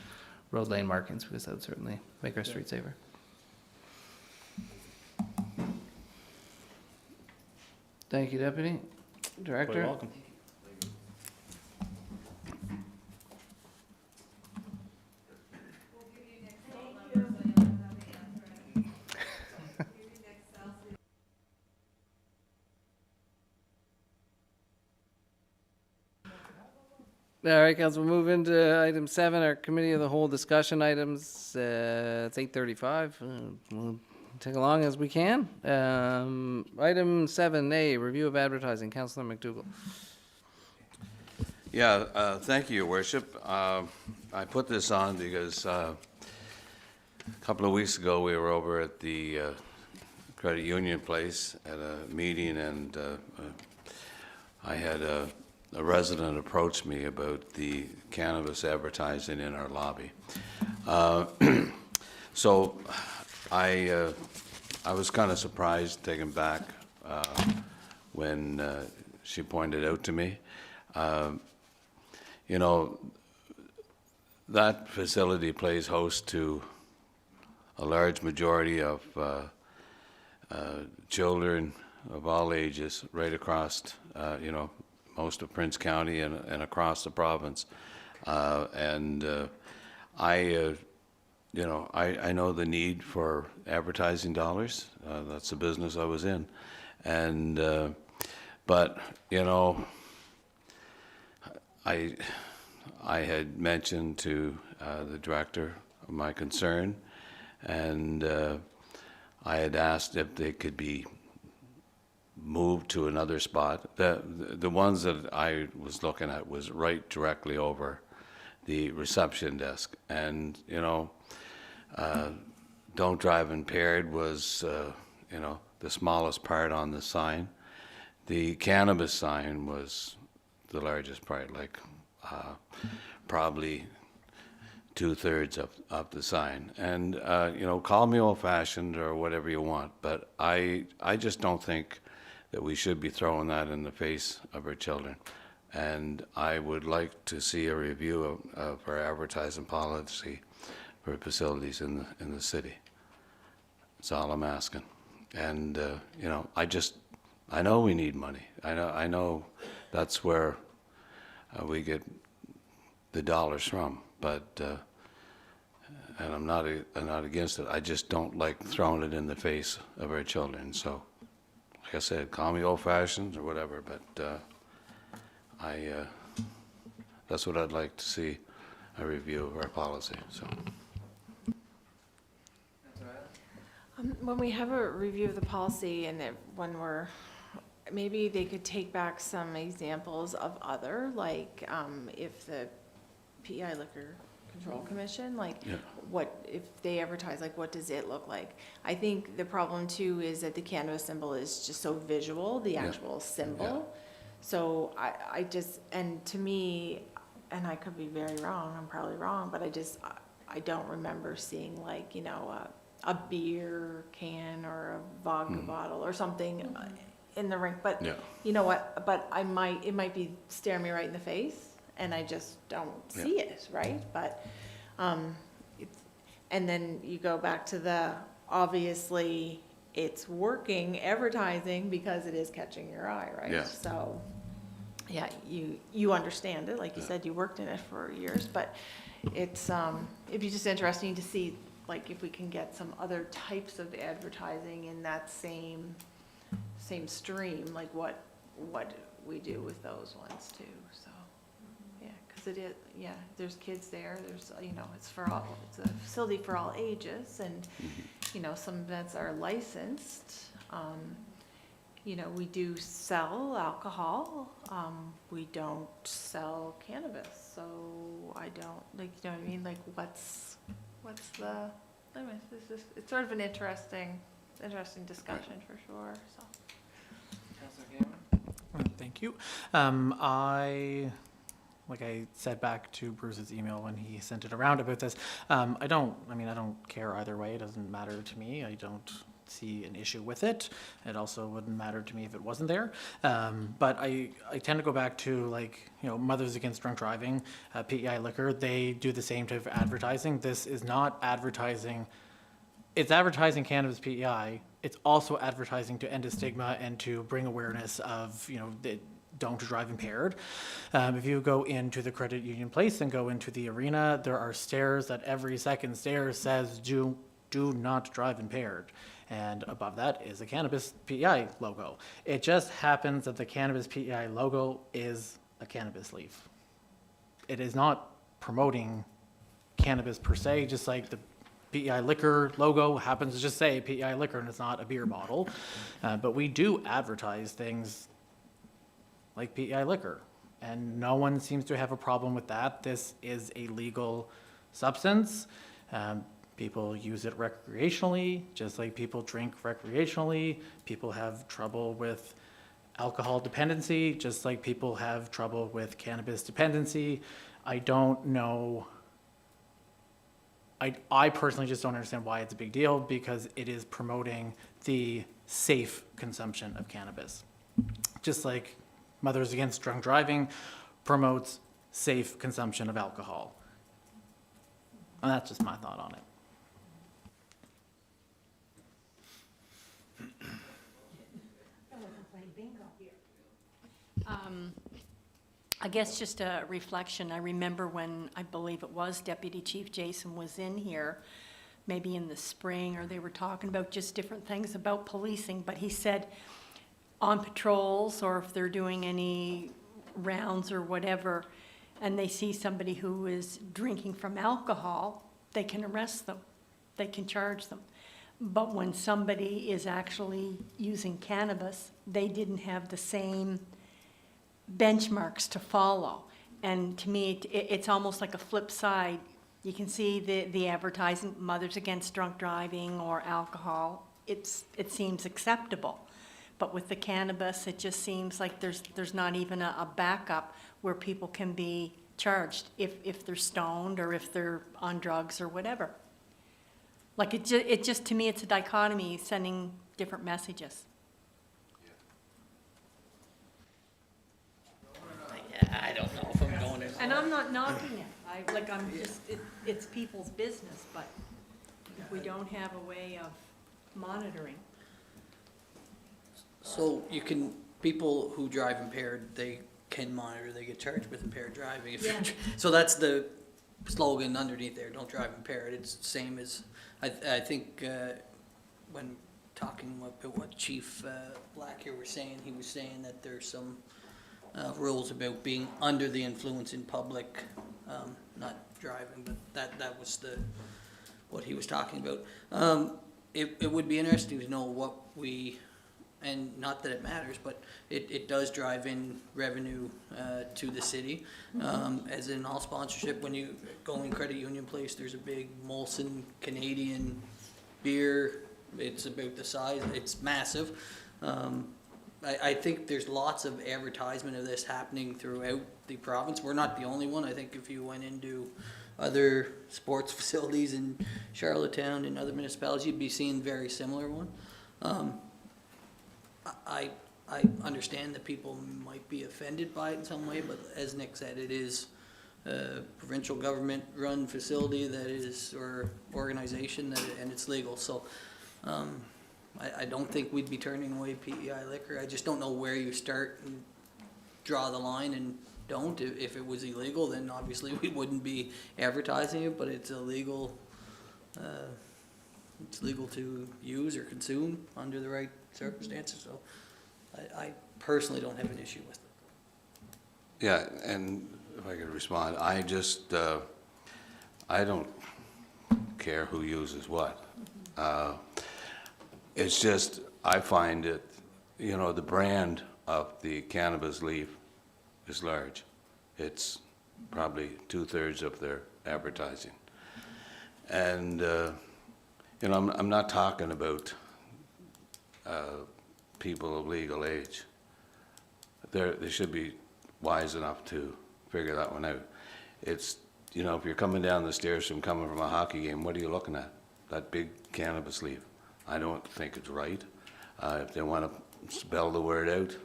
road lane markings, because that would certainly make our streets safer. Thank you, Deputy Director. You're welcome. All right, Council, we'll move into item 7, our committee of the whole discussion items. It's 8:35. We'll take along as we can. Item 7A, review of advertising. Councillor MacDougall. Yeah, thank you, Your Worship. I put this on because a couple of weeks ago we were over at the credit union place at a meeting, and I had a resident approached me about the cannabis advertising in our lobby. So I was kind of surprised, taken back, when she pointed out to me. You know, that facility plays host to a large majority of children of all ages right across, most of Prince County and across the province. I know the need for advertising dollars. That's the business I was in. But, I had mentioned to the director my concern, and I had asked if they could be moved to another spot. The ones that I was looking at was right directly over the reception desk, and don't drive impaired was the smallest part on the sign. The cannabis sign was the largest part, like probably 2/3 of the sign. And call me old-fashioned or whatever you want, but I just don't think that we should be throwing that in the face of our children. And I would like to see a review of our advertising policy for facilities in the city. That's all I'm asking. And I know we need money. I know that's where we get the dollars from. But and I'm not against it. I just don't like throwing it in the face of our children. So, like I said, call me old-fashioned or whatever, but that's what I'd like to see, a review of our policy. So. When we have a review of the policy and maybe they could take back some examples of other, like if the PEI Liquor Control Commission, what, if they advertise, what does it look like? I think the problem too is that the cannabis symbol is just so visual, the actual symbol. Yeah. So I just, and to me, and I could be very wrong, I'm probably wrong, but I don't remember seeing a beer can or a vodka bottle or something in the rink, but you know what, but it might be staring me right in the face and I just don't see it, right? But, and then you go back to obviously it's working advertising because it is catching your eye, right? Yeah. So, yeah, you understand it, like you said, you worked in it for years, but it'd be just interesting to see if we can get some other types of advertising in that same stream, what we do with those ones too, so, yeah, because there's kids there, there's, it's a facility for all ages, and, some events are licensed. We do sell alcohol, we don't sell cannabis, so I don't, you know what I mean, what's the, anyways, it's sort of an interesting discussion for sure, so. Thank you. Like I said back to Bruce's email when he sent it around about this, I don't care either way. It doesn't matter to me. I don't see an issue with it. It also wouldn't matter to me if it wasn't there. But I tend to go back to Mothers Against Drunk Driving, PEI Liquor. They do the same type of advertising. This is not advertising. It's advertising cannabis PEI. It's also advertising to end a stigma and to bring awareness of, don't drive impaired. If you go into the credit union place and go into the arena, there are stairs that every second stair says, do not drive impaired. And above that is a cannabis PEI logo. It just happens that the cannabis PEI logo is a cannabis leaf. It is not promoting cannabis per se, just like the PEI Liquor logo happens to just say PEI Liquor and it's not a beer bottle. But we do advertise things like PEI Liquor, and no one seems to have a problem with that. This is a legal substance. People use it recreationally, just like people drink recreationally. People have trouble with alcohol dependency, just like people have trouble with cannabis dependency. I don't know. I personally just don't understand why it's a big deal, because it is promoting the safe consumption of cannabis. Just like Mothers Against Drunk Driving promotes safe consumption of alcohol. And that's just my thought on it. I guess just a reflection. I remember when, I believe it was Deputy Chief Jason was in here, maybe in the spring, or they were talking about just different things about policing, but he said on patrols, or if they're doing any rounds or whatever, and they see somebody who is drinking from alcohol, they can arrest them, they can charge them. But when somebody is actually using cannabis, they didn't have the same benchmarks to follow. And to me, it's almost like a flip side. You can see the advertising, Mothers Against Drunk Driving or alcohol, it seems acceptable. But with the cannabis, it just seems like there's not even a backup where people can be charged if they're stoned or if they're on drugs or whatever. Like it just, to me, it's a dichotomy, sending different messages. I don't know if I'm going to. And I'm not knocking it. I'm just, it's people's business, but if we don't have a way of monitoring. So you can, people who drive impaired, they can monitor, they get charged with impaired driving. So that's the slogan underneath there, don't drive impaired. It's the same as, I think when talking about what Chief Black here was saying, he was saying that there's some rules about being under the influence in public, not driving, but that was what he was talking about. It would be interesting to know what we, and not that it matters, but it does drive in revenue to the city. As in all sponsorship, when you go in Credit Union Place, there's a big Molson Canadian beer. It's about the size, it's massive. I think there's lots of advertisement of this happening throughout the province. We're not the only one. I think if you went into other sports facilities in Charlottetown and other municipalities, you'd be seeing very similar one. I understand that people might be offended by it in some way, but as Nick said, it is a provincial government run facility that is, or organization that, and it's legal. So I don't think we'd be turning away PEI liquor. I just don't know where you start and draw the line and don't. If it was illegal, then obviously we wouldn't be advertising it, but it's illegal. It's legal to use or consume under the right circumstances. So I personally don't have an issue with it. Yeah, and if I could respond, I just, I don't care who uses what. It's just, I find it, you know, the brand of the cannabis leaf is large. It's probably 2/3 of their advertising. And, you know, I'm not talking about people of legal age. They should be wise enough to figure that one out. It's, you know, if you're coming down the stairs from a hockey game, what are you looking at? That big cannabis leaf. I don't think it's right. If they want to spell the word out,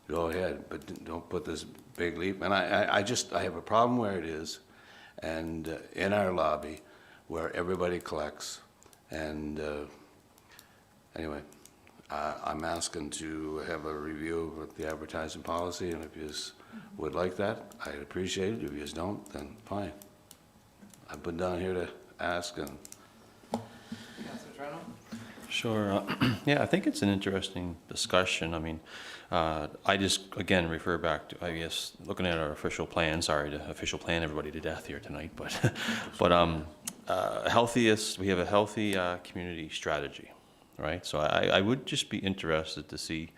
go ahead, but don't put this big leaf. And I have a problem where it is, and in our lobby, where everybody collects. And anyway, I'm asking to have a review of the advertising policy, and if you would like that, I'd appreciate it. If you don't, then fine. I've been down here to ask. And Councillor Trenholm? Sure. Yeah, I think it's an interesting discussion. I mean, I just, again, refer back to, I guess, looking at our official plan, sorry to official plan everybody to death here tonight, but, we have a healthy community strategy, right? So I would just be interested to see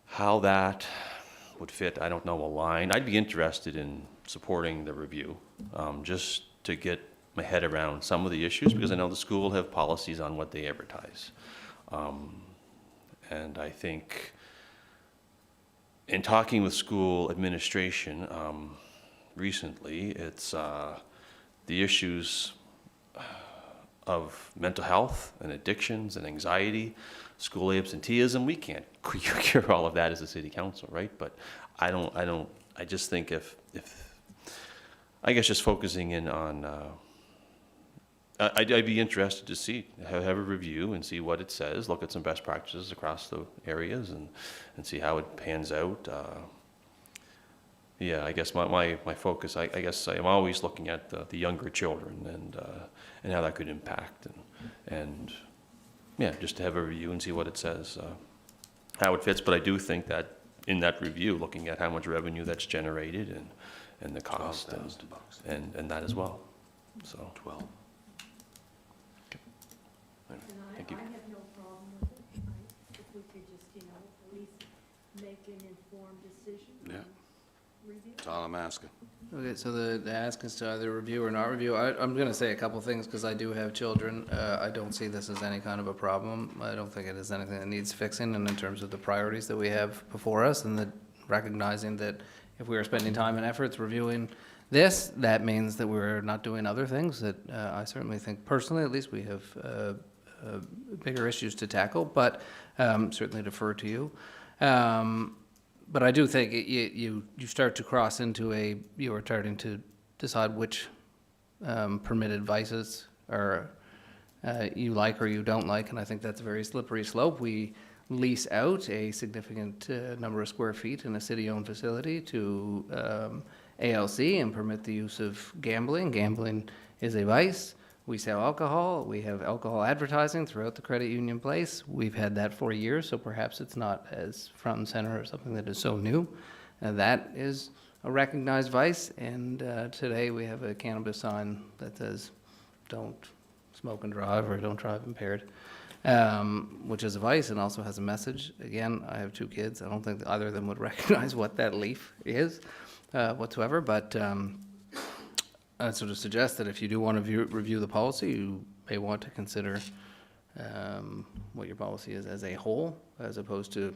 how that would fit. I don't know a line. I'd be interested in supporting the review, just to get my head around some of the issues, because I know the school will have policies on what they advertise. And I think in talking with school administration recently, it's the issues of mental health and addictions and anxiety, school absenteeism. We can't cure all of that as a city council, right? But I just think if I guess just focusing in on I'd be interested to see, have a review and see what it says, look at some best practices across the areas and see how it pans out. Yeah, I guess my focus, I guess I'm always looking at the younger children and how that could impact and yeah, just to have a review and see what it says, how it fits. But I do think that in that review, looking at how much revenue that's generated and the cost and that as well. So 12. Thank you. I have no problem with it. If we could just, at least make an informed decision. Yeah. That's all I'm asking. Okay, so the ask is to either review or not review. I'm going to say a couple things because I do have children. I don't see this as any kind of a problem. I don't think it is anything that needs fixing, and in terms of the priorities that we have before us and recognizing that if we are spending time and efforts reviewing this, that means that we're not doing other things that I certainly think personally, at least, we have bigger issues to tackle, but certainly defer to you. But I do think you start to cross into you are starting to decide which permitted vices are you like or you don't like, and I think that's a very slippery slope. We lease out a significant number of square feet in a city-owned facility to ALC and permit the use of gambling. Gambling is a vice. We sell alcohol. We have alcohol advertising throughout the credit union place. We've had that for years, so perhaps it's not as front and center or something that is so new. That is a recognized vice, and today we have a cannabis sign that says, "Don't smoke and drive," or "Don't drive impaired," which is a vice and also has a message. Again, I have 2 kids. I don't think either of them would recognize what that leaf is whatsoever, but I'd sort of suggest that if you do want to review the policy, you may want to consider what your policy is as a whole, as opposed to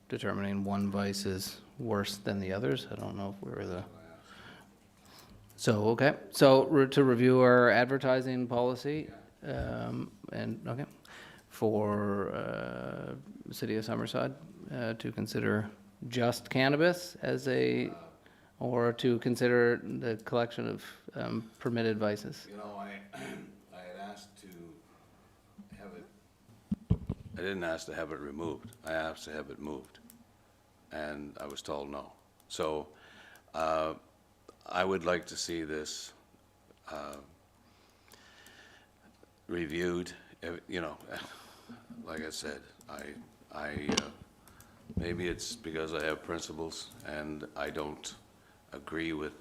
determining one vice is worse than the others. I don't know if we're the... So, okay. So to review our advertising policy, for City of Summerside, to consider just cannabis as or to consider the collection of permitted vices. I had asked to have it, I didn't ask to have it removed. I asked to have it moved, and I was told no. So I would like to see this reviewed. Like I said, maybe it's because I have principles and I don't agree with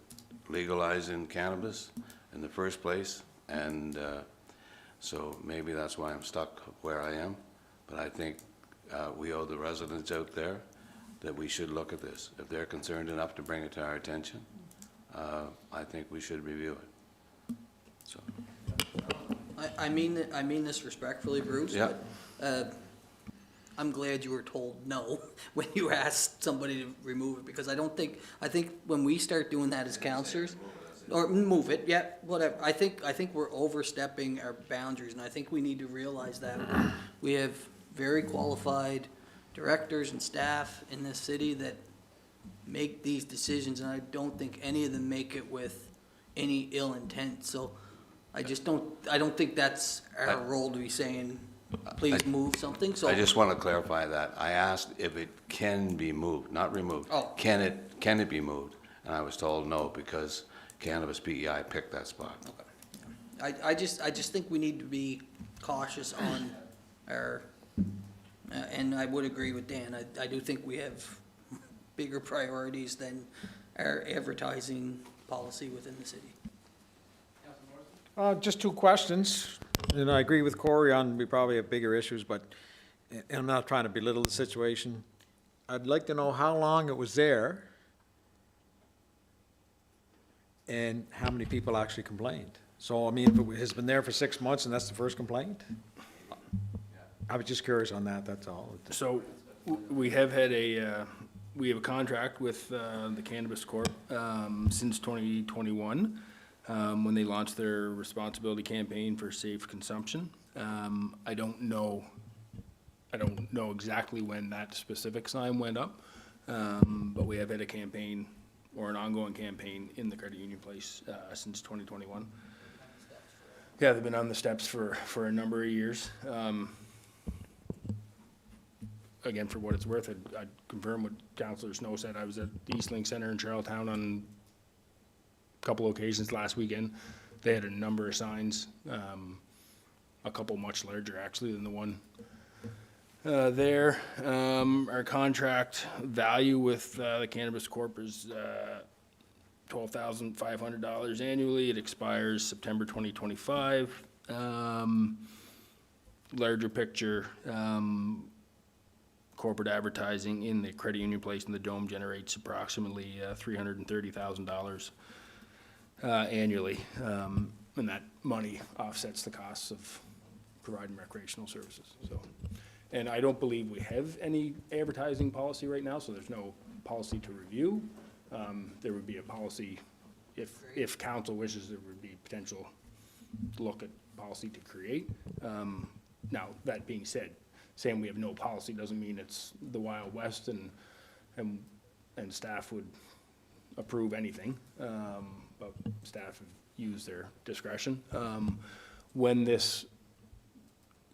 legalizing cannabis in the first place, and so maybe that's why I'm stuck where I am. But I think we owe the residents out there that we should look at this. If they're concerned enough to bring it to our attention, I think we should review it. So. I mean this respectfully, Bruce. Yeah. But, I'm glad you were told no when you asked somebody to remove it, because I think when we start doing that as councillors, or move it, yeah, whatever. I think we're overstepping our boundaries, and I think we need to realize that we have very qualified directors and staff in this city that make these decisions, and I don't think any of them make it with any ill intent. So I don't think that's our role to be saying, please move something. So I just want to clarify that. I asked if it can be moved, not removed. Oh. Can it be moved? And I was told no, because Cannabis PEI picked that spot. I just think we need to be cautious on our, and I would agree with Dan. I do think we have bigger priorities than our advertising policy within the city. Just 2 questions, and I agree with Corey on we probably have bigger issues, but and I'm not trying to belittle the situation. I'd like to know how long it was there and how many people actually complained. So, I mean, if it has been there for 6 months and that's the first complaint? I was just curious on that, that's all. So we have had we have a contract with the Cannabis Corp since 2021. When they launched their responsibility campaign for safe consumption. I don't know exactly when that specific sign went up, but we have had a campaign or an ongoing campaign in the credit union place since 2021. Yeah, they've been on the steps for a number of years. Again, for what it's worth, I'd confirm what Councillor Snow said. I was at the Eastlink Center in Charlottetown on a couple occasions last weekend. They had a number of signs, a couple much larger actually than the one there. Our contract value with the Cannabis Corp is $12,500 annually. It expires September 2025. Larger picture, corporate advertising in the credit union place in the Dome generates approximately $330,000 annually, and that money offsets the costs of providing recreational services. So, and I don't believe we have any advertising policy right now, so there's no policy to review. There would be a policy, if council wishes, there would be potential look at policy to create. Now, that being said, saying we have no policy doesn't mean it's the Wild West and staff would approve anything, but staff have used their discretion.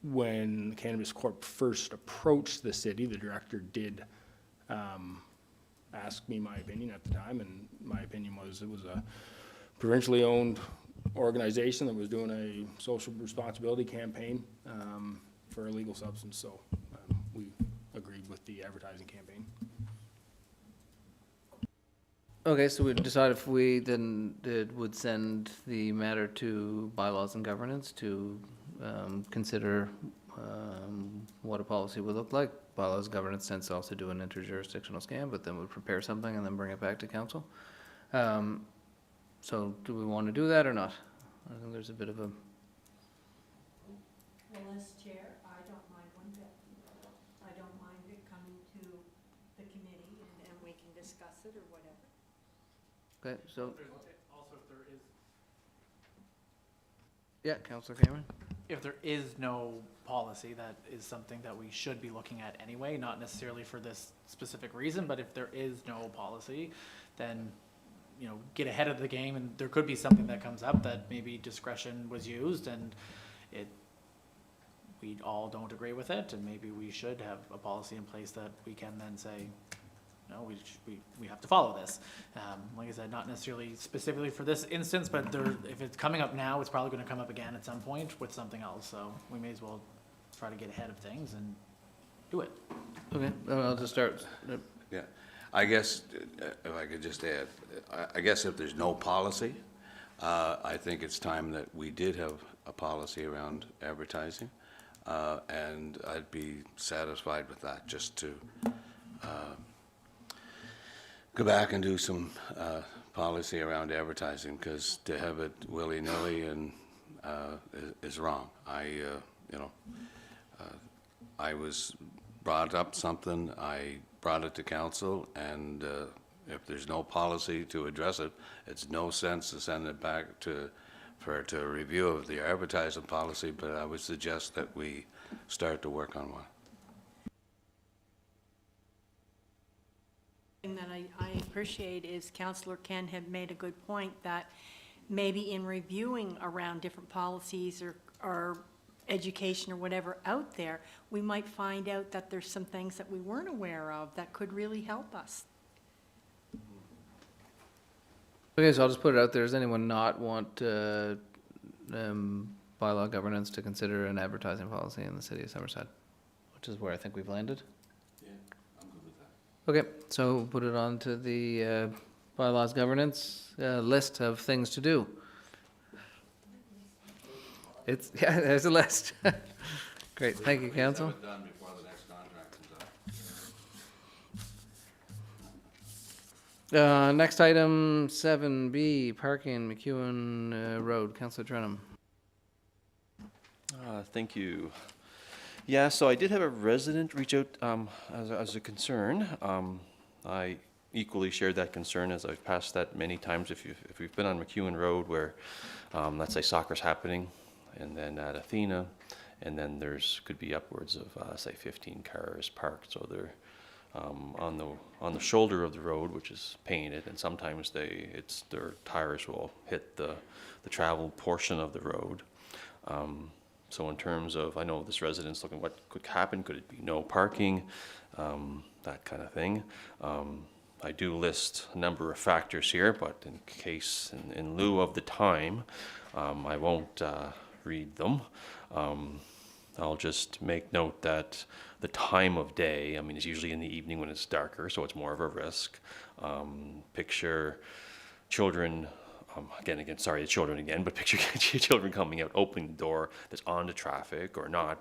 When Cannabis Corp first approached the city, the director did ask me my opinion at the time, and my opinion was it was a provincially owned organization that was doing a social responsibility campaign for a legal substance, so we agreed with the advertising campaign. Okay, so we decided if we then would send the matter to bylaws and governance to consider what a policy would look like. Bylaws and governance tends to also do an interjurisdictional scan, but then we'd prepare something and then bring it back to council. So do we want to do that or not? I think there's a bit of a... Well, as chair, I don't mind one bit. I don't mind it coming to the committee and we can discuss it or whatever. Okay, so... Also, if there is, Yeah, Councillor Cameron? if there is no policy, that is something that we should be looking at anyway, not necessarily for this specific reason, but if there is no policy, then, you know, get ahead of the game, and there could be something that comes up that maybe discretion was used and we all don't agree with it, and maybe we should have a policy in place that we can then say, no, we have to follow this. Like I said, not necessarily specifically for this instance, but if it's coming up now, it's probably going to come up again at some point with something else. So we may as well try to get ahead of things and do it. Okay, I'll just start. Yeah, I guess, if I could just add, I guess if there's no policy, I think it's time that we did have a policy around advertising, and I'd be satisfied with that, just to go back and do some policy around advertising, because to have it willy-nilly and is wrong. I was brought up something, I brought it to council, and if there's no policy to address it, it's no sense to send it back for a review of the advertising policy, but I would suggest that we start to work on one. thing that I appreciate is Councillor Ken had made a good point that maybe in reviewing around different policies or education or whatever out there, we might find out that there's some things that we weren't aware of that could really help us. Okay, so I'll just put it out there. Does anyone not want bylaw governance to consider an advertising policy in the city of Summerside? Which is where I think we've landed. Yeah, I'm good with that. Okay, so put it on to the bylaws governance list of things to do. Yeah, there's a list. Great, thank you, council. Have it done before the next contract comes up. Next item, 7B, parking, MacEwen Road. Councillor Trenholm. Thank you. Yeah, so I did have a resident reach out as a concern. I equally shared that concern, as I've passed that many times. If you've been on MacEwen Road where, let's say, soccer's happening, and then at Athena, and then could be upwards of say 15 cars parked. So they're on the shoulder of the road, which is painted, and sometimes their tires will hit the travel portion of the road. So in terms of, I know this resident's looking what could happen, could it be no parking, that kind of thing. I do list a number of factors here, but in case, in lieu of the time, I won't read them. I'll just make note that the time of day, I mean, it's usually in the evening when it's darker, so it's more of a risk. Picture children, sorry, children again, but picture children coming out, opening the door that's onto traffic or not,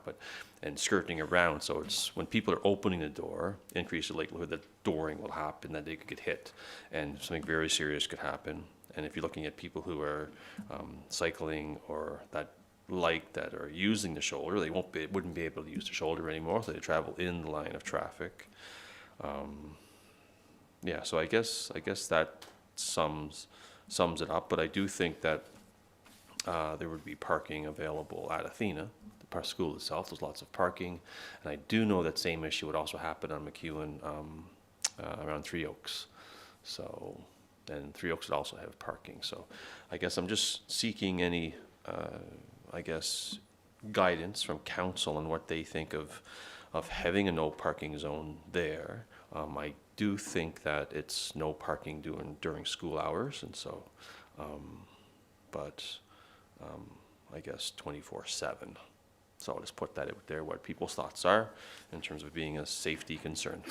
and skirting around. So it's when people are opening the door, increase the likelihood that dooring will happen, that they could get hit, and something very serious could happen. And if you're looking at people who are cycling or that are using the shoulder, they wouldn't be able to use the shoulder anymore, so they travel in the line of traffic. Yeah, so I guess that sums it up, but I do think that there would be parking available at Athena, the school itself. There's lots of parking, and I do know that same issue would also happen on MacEwen around Three Oaks. So then Three Oaks would also have parking. So I guess I'm just seeking any guidance from council on what they think of having a no parking zone there. I do think that it's no parking during school hours, and so, I guess 24/7. So I'll just put that out there, what people's thoughts are in terms of being a safety concern.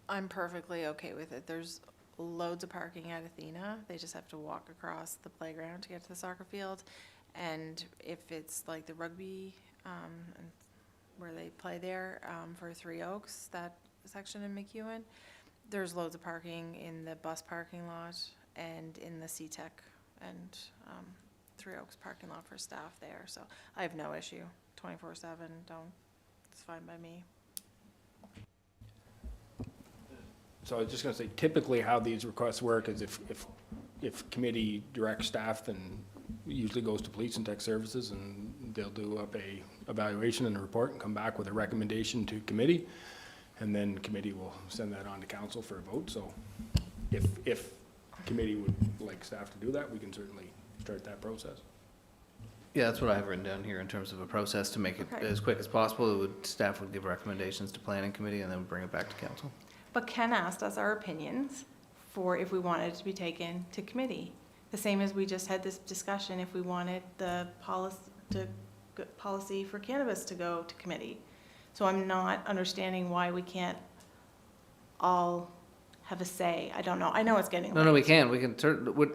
I'm perfectly okay with it. There's loads of parking at Athena. They just have to walk across the playground to get to the soccer field. And if it's like the rugby, and where they play there, for Three Oaks, that section in MacEwen, there's loads of parking in the bus parking lot and in the CTEC and Three Oaks parking lot for staff there. So I have no issue. 24/7, it's fine by me. So I was just gonna say, typically how these requests work is if committee directs staff, then it usually goes to police and tech services, and they'll do up a evaluation and a report and come back with a recommendation to committee, and then committee will send that on to council for a vote. So if committee would like staff to do that, we can certainly start that process. Yeah, that's what I have written down here in terms of a process to make it Okay. as quick as possible. Staff would give recommendations to planning committee and then bring it back to council. But Ken asked us our opinions for if we wanted it to be taken to committee. The same as we just had this discussion, if we wanted the policy for cannabis to go to committee. So I'm not understanding why we can't all have a say. I don't know. I know it's getting late. No, we can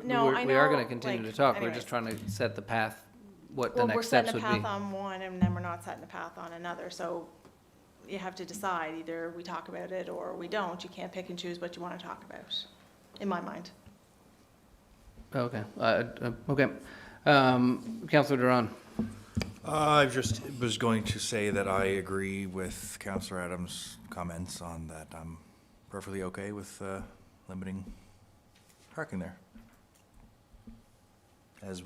No, I we are know, gonna continue like, to talk. We're anyways. just trying to set the path, what the Well, next we're steps setting would a be. path on one, and then we're not setting a path on another. So you have to decide, either we talk about it or we don't. You can't pick and choose what you want to talk about, in my mind. Okay, okay. Councillor Duran. I just was going to say that I agree with Councillor Adams' comments on that. I'm perfectly okay with limiting parking there, as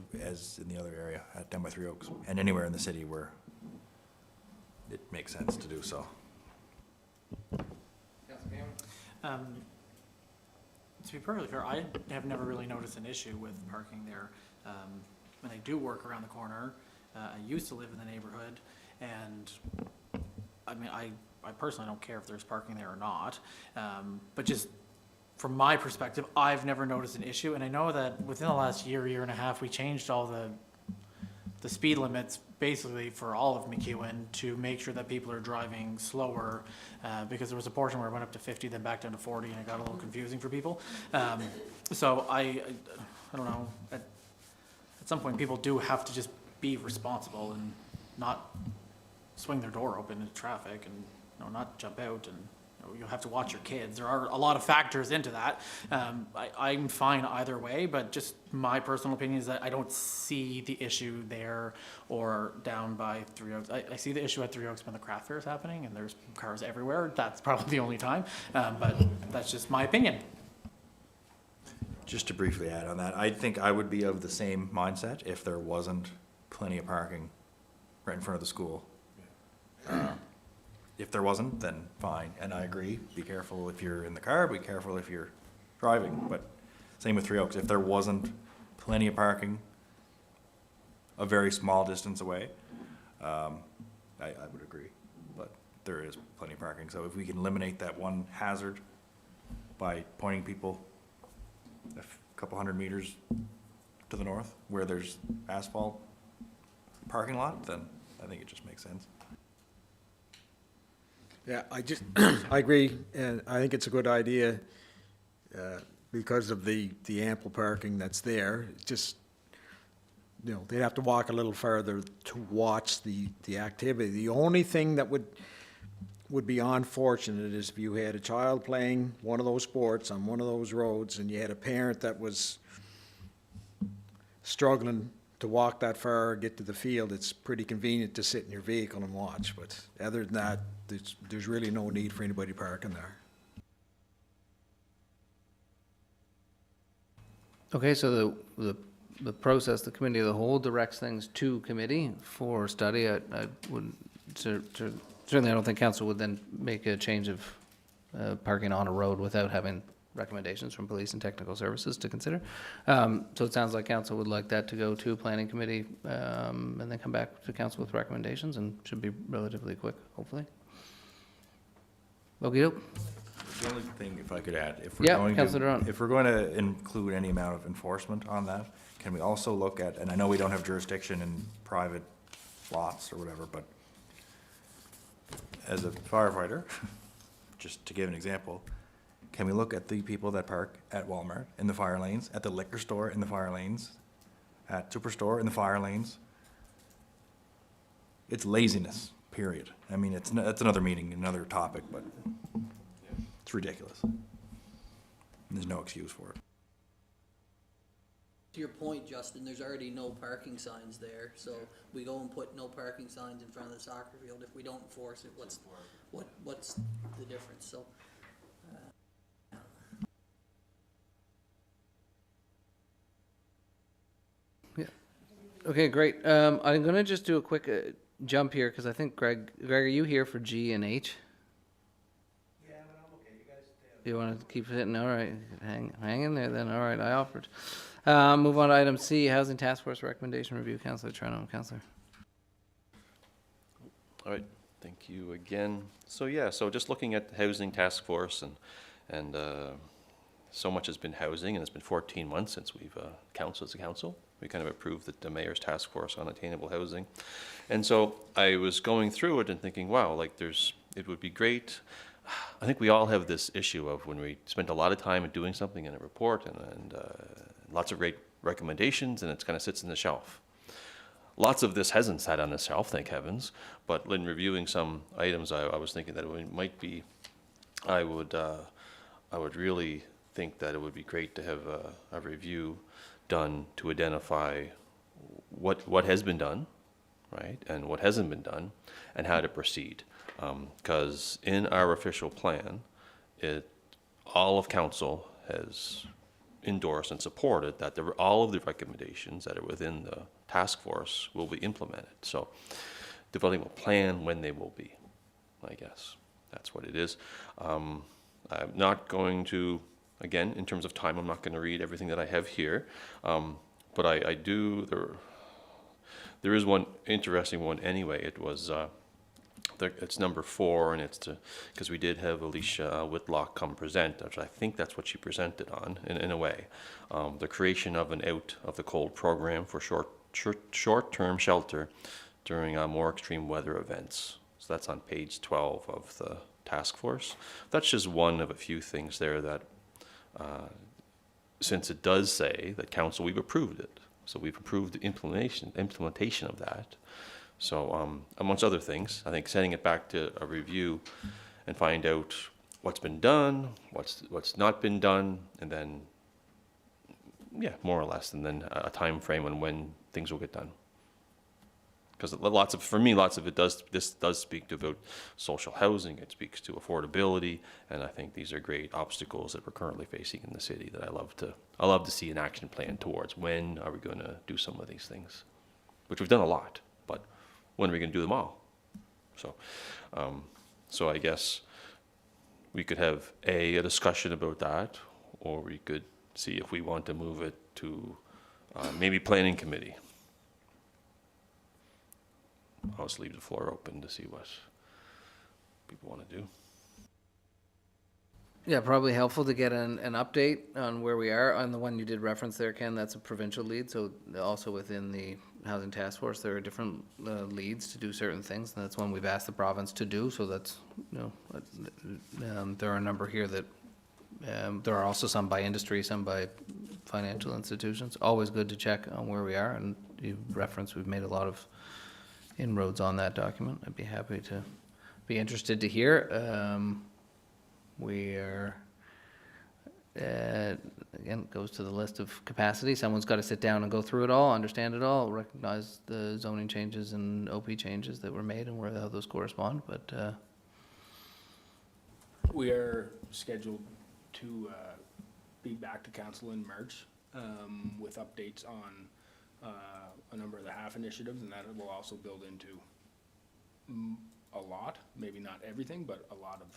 in the other area down by Three Oaks, and anywhere in the city where it makes sense to do so. To be perfectly fair, I have never really noticed an issue with parking there. When I do work around the corner, I used to live in the neighborhood, and I mean, I personally don't care if there's parking there or not. But just from my perspective, I've never noticed an issue, and I know that within the last year and a half, we changed all the speed limits basically for all of MacEwen to make sure that people are driving slower, because there was a portion where it went up to 50, then back down to 40, and it got a little confusing for people. So I don't know, at some point, people do have to just be responsible and not swing their door open into traffic, and not jump out, and you'll have to watch your kids. There are a lot of factors into that. I'm fine either way, but just my personal opinion is that I don't see the issue there or down by Three Oaks. I see the issue at Three Oaks when the craft fair is happening and there's cars everywhere. That's probably the only time, but that's just my opinion. Just to briefly add on that, I think I would be of the same mindset if there wasn't plenty of parking right in front of the school. If there wasn't, then fine, and I agree, be careful if you're in the car, be careful if you're driving, but same with Three Oaks. If there wasn't plenty of parking a very small distance away, I would agree, but there is plenty of parking. So if we can eliminate that one hazard by pointing people a couple hundred meters to the north where there's asphalt parking lot, then I think it just makes sense. Yeah, I agree, and I think it's a good idea, because of the ample parking that's there. It's just, you know, they'd have to walk a little further to watch the activity. The only thing that would be unfortunate is if you had a child playing one of those sports on one of those roads, and you had a parent that was struggling to walk that far or get to the field. It's pretty convenient to sit in your vehicle and watch, but other than that, there's really no need for anybody parking there. Okay, so the process, the committee of the whole directs things to committee for study. I wouldn't, certainly I don't think council would then make a change of parking on a road without having recommendations from police and technical services to consider. So it sounds like council would like that to go to planning committee, and then come back to council with recommendations, and should be relatively quick, hopefully. Okey-doke. The only thing, if I could add, if Yeah, we're Councillor Durant. if we're going to include any amount of enforcement on that, can we also look at, and I know we don't have jurisdiction in private lots or whatever, but as a firefighter, just to give an example, can we look at the people that park at Walmart in the fire lanes, at the liquor store in the fire lanes, at Superstore in the fire lanes? It's laziness, period. I mean, that's another meeting, another topic, but it's ridiculous. There's no excuse for it. To your point, Justin, there's already no parking signs there, so we go and put no parking signs in front of the soccer field. If we don't enforce it, what's the difference? So, Yeah. Okay, great. I'm gonna just do a quick jump here, because I think Greg, are you here for G and H? Yeah, but I'm okay. You guys stay. You want to keep hitting? All right, hang in there then. All right, I offered. Move on to item C, Housing Task Force Recommendation Review. Councillor Trenholm, Councillor. All right, thank you again. So yeah, so just looking at the Housing Task Force, and so much has been housing, and it's been 14 months since we've as a council. We kind of approved the mayor's task force on attainable housing. And so I was going through it and thinking, wow, like it would be great. I think we all have this issue of when we spend a lot of time doing something in a report and lots of great recommendations, and it kind of sits in the shelf. Lots of this hasn't sat on the shelf, thank heavens, but in reviewing some items, I was thinking that it might be, I would really think that it would be great to have a review done to identify what has been done, right, and what hasn't been done, and how to proceed. Because in our official plan, all of council has endorsed and supported that all of the recommendations that are within the task force will be implemented. So developing a plan when they will be, I guess. That's what it is. I'm not going to, again, in terms of time, I'm not going to read everything that I have here, but I do, there is one interesting one anyway. It was, it's number 4, and it's because we did have Alicia Whitlock come present, which I think that's what she presented on, in a way. The creation of an out of the cold program for short-term shelter during more extreme weather events. So that's on page 12 of the task force. That's just one of a few things there that, since it does say that council, we've approved it. So we've approved the implementation of that. So amongst other things, I think setting it back to a review and find out what's been done, what's not been done, and then, yeah, more or less, and then a time frame on when things will get done. Because for me, lots of it this does speak to about social housing. It speaks to affordability, and I think these are great obstacles that we're currently facing in the city that I love to see an action plan towards. When are we going to do some of these things? Which we've done a lot, but when are we going to do them all? So, so I guess we could have a discussion about that, or we could see if we want to move it to Maybe planning committee. I'll just leave the floor open to see what people want to do. Yeah, probably helpful to get an update on where we are. On the one you did reference there, Ken, that's a provincial lead, so also within the Housing Task Force, there are different leads to do certain things, and that's one we've asked the province to do, so that's, there are a number here that, there are also some by industry, some by financial institutions. Always good to check on where we are, and you referenced we've made a lot of inroads on that document. I'd be happy to, be interested to hear. We are, again, it goes to the list of capacity. Someone's got to sit down and go through it all, understand it all, recognize the zoning changes and OP changes that were made and how those correspond, but, We are scheduled to be back to council in March with updates on a number of the half initiatives, and that will also build into a lot, maybe not everything, but a lot of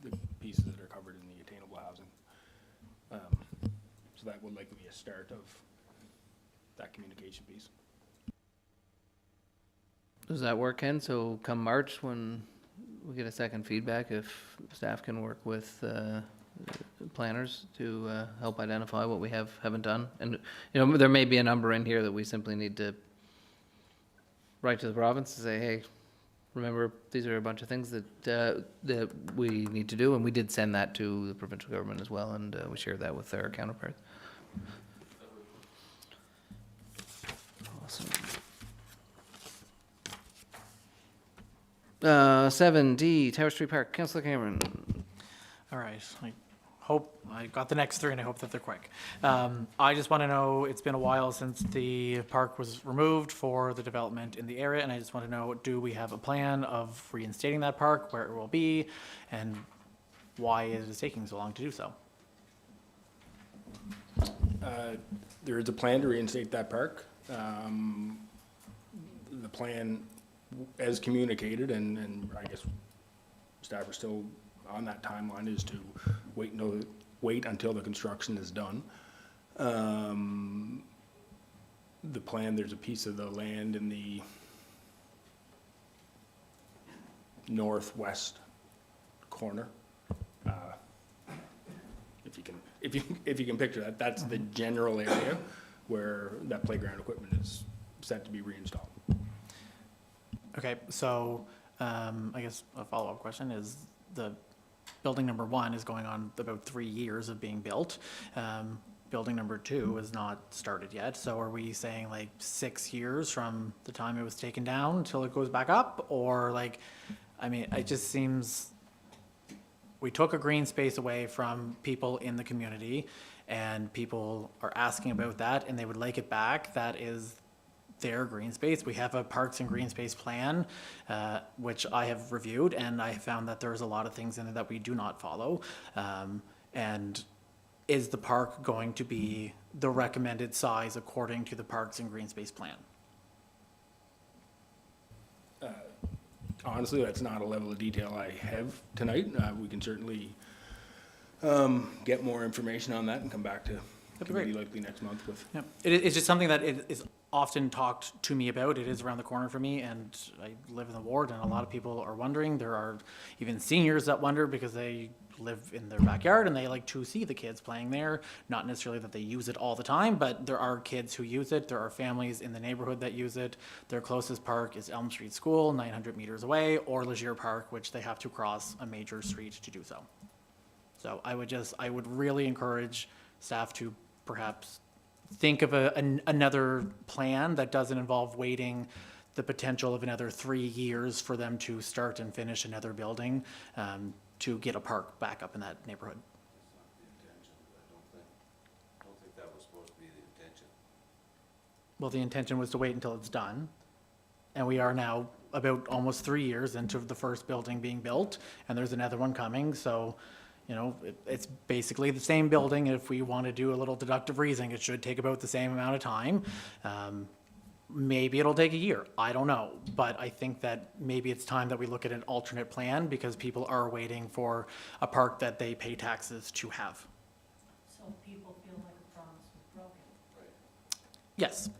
the pieces that are covered in the attainable housing. So that would likely be a start of that communication piece. does that work, Ken? So come March, when we get a second feedback, if staff can work with planners to help identify what we haven't done. And, there may be a number in here that we simply need to write to the province to say, hey, remember, these are a bunch of things that we need to do, and we did send that to the provincial government as well, and we shared that with their counterparts. Awesome. 7D, Tower Street Park, Councillor Cameron. All right, I hope, I got the next three and I hope that they're quick. I just want to know, it's been a while since the park was removed for the development in the area, and I just want to know, do we have a plan of reinstating that park, where it will be, and why it is taking so long to do so? There is a plan to reinstate that park. The plan, as communicated, and I guess staff are still on that timeline, is to wait until the construction is done. The plan, there's a piece of the land in the northwest corner. If you can picture that, that's the general area where that playground equipment is set to be reinstalled. Okay, so I guess a follow-up question is, the building number 1 is going on about 3 years of being built. Building number 2 is not started yet, so are we saying like 6 years from the time it was taken down until it goes back up? Or like, I mean, it just seems, we took a green space away from people in the community, and people are asking about that, and they would like it back. That is their green space. We have a parks and green space plan, which I have reviewed, and I have found that there's a lot of things in it that we do not follow. And is the park going to be the recommended size according to the parks and green space plan? Honestly, that's not a level of detail I have tonight. We can certainly get more information on that and come back to committee likely next month with. Yeah, it's just something that is often talked to me about. It is around the corner for me, and I live in the ward, and a lot of people are wondering. There are even seniors that wonder because they live in their backyard and they like to see the kids playing there. Not necessarily that they use it all the time, but there are kids who use it. There are families in the neighborhood that use it. Their closest park is Elm Street School, 900 meters away, or Legier Park, which they have to cross a major street to do so. So I would really encourage staff to perhaps think of another plan that doesn't involve waiting the potential of another 3 years for them to start and finish another building to get a park back up in that neighborhood. I don't think that was supposed to be the intention. Well, the intention was to wait until it's done, and we are now about almost 3 years into the first building being built, and there's another one coming, so it's basically the same building. If we want to do a little deductive reasoning, it should take about the same amount of time. Maybe it'll take a year, I don't know, but I think that maybe it's time that we look at an alternate plan, because people are waiting for a park that they pay taxes to have. So people feel like the promise was broken. Yes.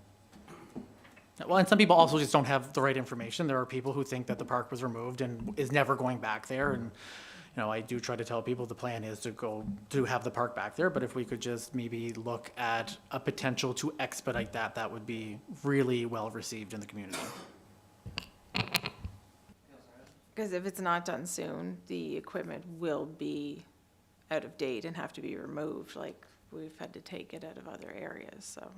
Well, and some people also just don't have the right information. There are people who think that the park was removed and is never going back there. And, you know, I do try to tell people the plan is to have the park back there. But if we could just maybe look at a potential to expedite that, that would be really well received in the community. Because if it's not done soon, the equipment will be out of date and have to be removed, like we've had to take it out of other areas, so.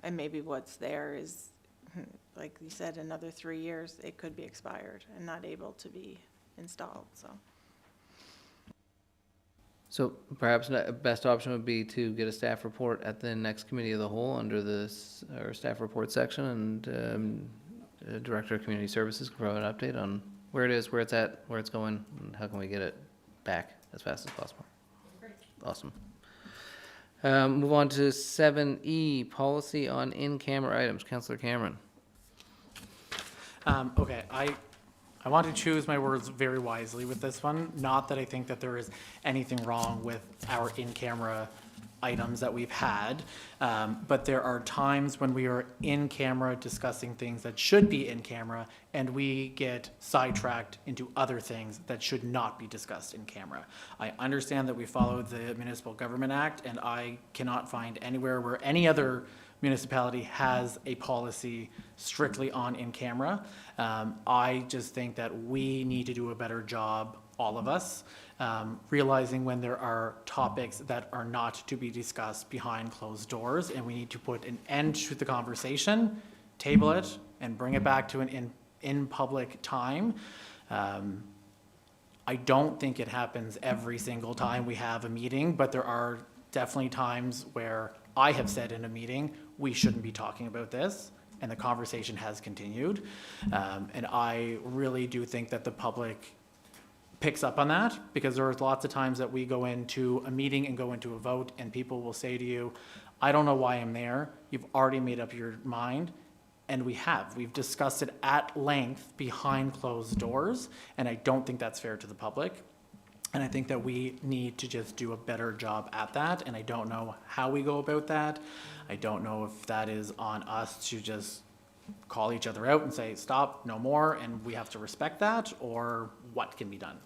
And maybe what's there is, like you said, another 3 years, it could be expired and not able to be installed, so. So perhaps the best option would be to get a staff report at the next committee of the whole under this, or staff report section, and Director of Community Services can provide an update on where it is, where it's at, where it's going, and how can we get it back as fast as possible. Awesome. Move on to 7E, policy on in-camera items. Councillor Cameron. Okay, I want to choose my words very wisely with this one. Not that I think that there is anything wrong with our in-camera items that we've had, but there are times when we are in camera discussing things that should be in camera, and we get sidetracked into other things that should not be discussed in camera. I understand that we follow the Municipal Government Act, and I cannot find anywhere where any other municipality has a policy strictly on in camera. I just think that we need to do a better job, all of us, realizing when there are topics that are not to be discussed behind closed doors, and we need to put an end to the conversation, table it, and bring it back to an in public time. I don't think it happens every single time we have a meeting, but there are definitely times where I have said in a meeting, we shouldn't be talking about this, and the conversation has continued. And I really do think that the public picks up on that, because there's lots of times that we go into a meeting and go into a vote, and people will say to you, I don't know why I'm there. You've already made up your mind. And we've discussed it at length behind closed doors, and I don't think that's fair to the public. And I think that we need to just do a better job at that, and I don't know how we go about that. I don't know if that is on us to just call each other out and say, stop, no more, and we have to respect that, or what can be done.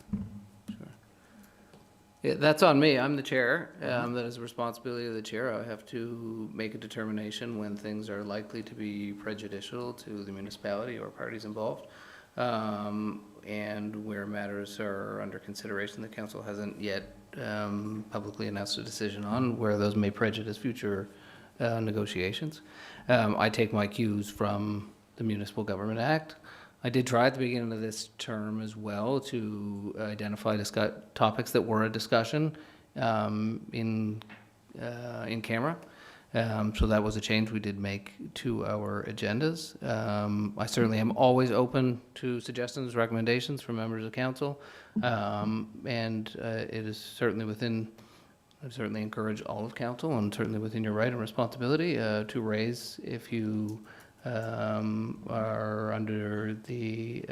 Yeah, that's on me. I'm the chair. That is a responsibility of the chair. I have to make a determination when things are likely to be prejudicial to the municipality or parties involved. And where matters are under consideration, the council hasn't yet publicly announced a decision on where those may prejudice future negotiations. I take my cues from the Municipal Government Act. I did try at the beginning of this term as well to identify topics that were a discussion in camera. So that was a change we did make to our agendas. I certainly am always open to suggestions, recommendations from members of council. And it is certainly I certainly encourage all of council, and certainly within your right and responsibility to raise if you are under the,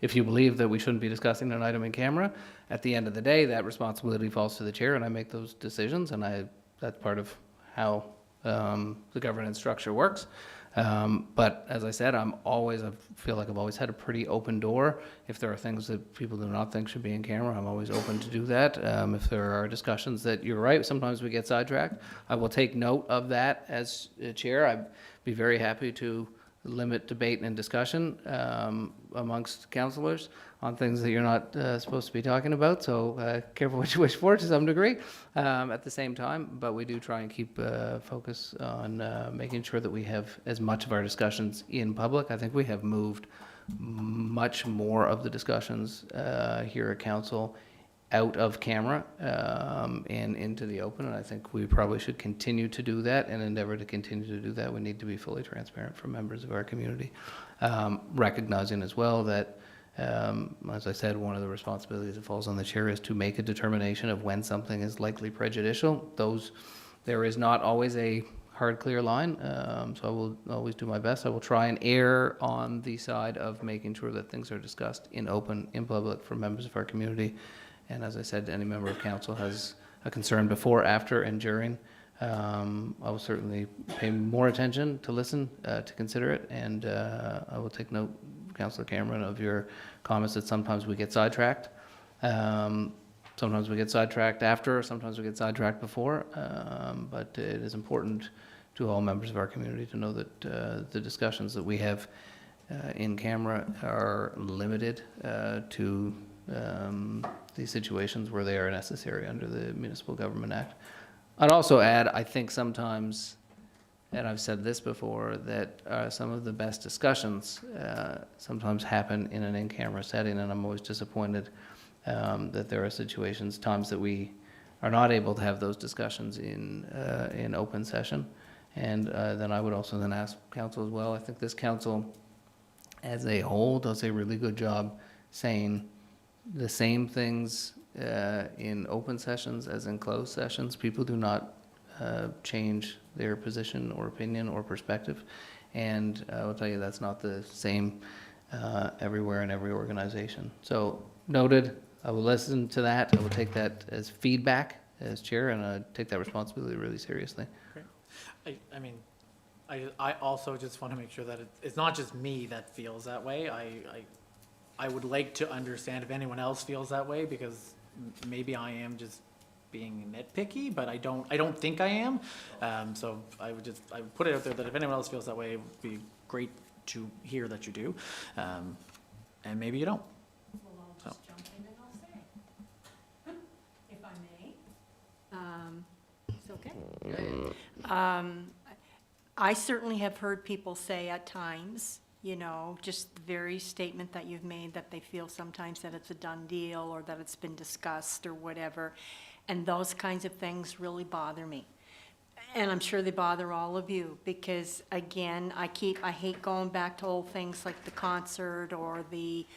if you believe that we shouldn't be discussing an item in camera. At the end of the day, that responsibility falls to the chair, and I make those decisions, and that's part of how the governance structure works. But as I said, I feel like I've always had a pretty open door. If there are things that people do not think should be in camera, I'm always open to do that. If there are discussions that, you're right, sometimes we get sidetracked, I will take note of that as chair. I'd be very happy to limit debate and discussion amongst councillors on things that you're not supposed to be talking about. So careful what you wish for to some degree at the same time. But we do try and keep focus on making sure that we have as much of our discussions in public. I think we have moved much more of the discussions here at council out of camera and into the open, and I think we probably should continue to do that and endeavor to continue to do that. We need to be fully transparent for members of our community, recognizing as well that, as I said, one of the responsibilities that falls on the chair is to make a determination of when something is likely prejudicial. There is not always a hard, clear line, so I will always do my best. I will try and err on the side of making sure that things are discussed in open, in public for members of our community. And as I said, any member of council has a concern before, after, and during I will certainly pay more attention to listen, to consider it, and I will take note, Councillor Cameron, of your comments that sometimes we get sidetracked. Sometimes we get sidetracked after, sometimes we get sidetracked before, but it is important to all members of our community to know that the discussions that we have in camera are limited to these situations where they are necessary under the Municipal Government Act. I'd also add, I think sometimes, and I've said this before, that some of the best discussions sometimes happen in an in-camera setting, and I'm always disappointed that there are situations, times that we are not able to have those discussions in open session. And then I would also then ask council as well. I think this council as a whole does a really good job saying the same things in open sessions as in closed sessions. People do not change their position or opinion or perspective. And I will tell you that's not the same everywhere in every organization. So noted, I will listen to that. I will take that as feedback as chair, and I take that responsibility really seriously. Great. I mean, I also just want to make sure that it's not just me that feels that way. I would like to understand if anyone else feels that way, because maybe I am just being nitpicky, but I don't think I am. So I would put it out there that if anyone else feels that way, it would be great to hear that you do, and maybe you don't. Well, I'll just jump in and I'll say, if I may. It's okay. I certainly have heard people say at times, you know, just the very statement that you've made, that they feel sometimes that it's a done deal or that it's been discussed or whatever. And those kinds of things really bother me. And I'm sure they bother all of you, because again, I hate going back to old things like the concert or the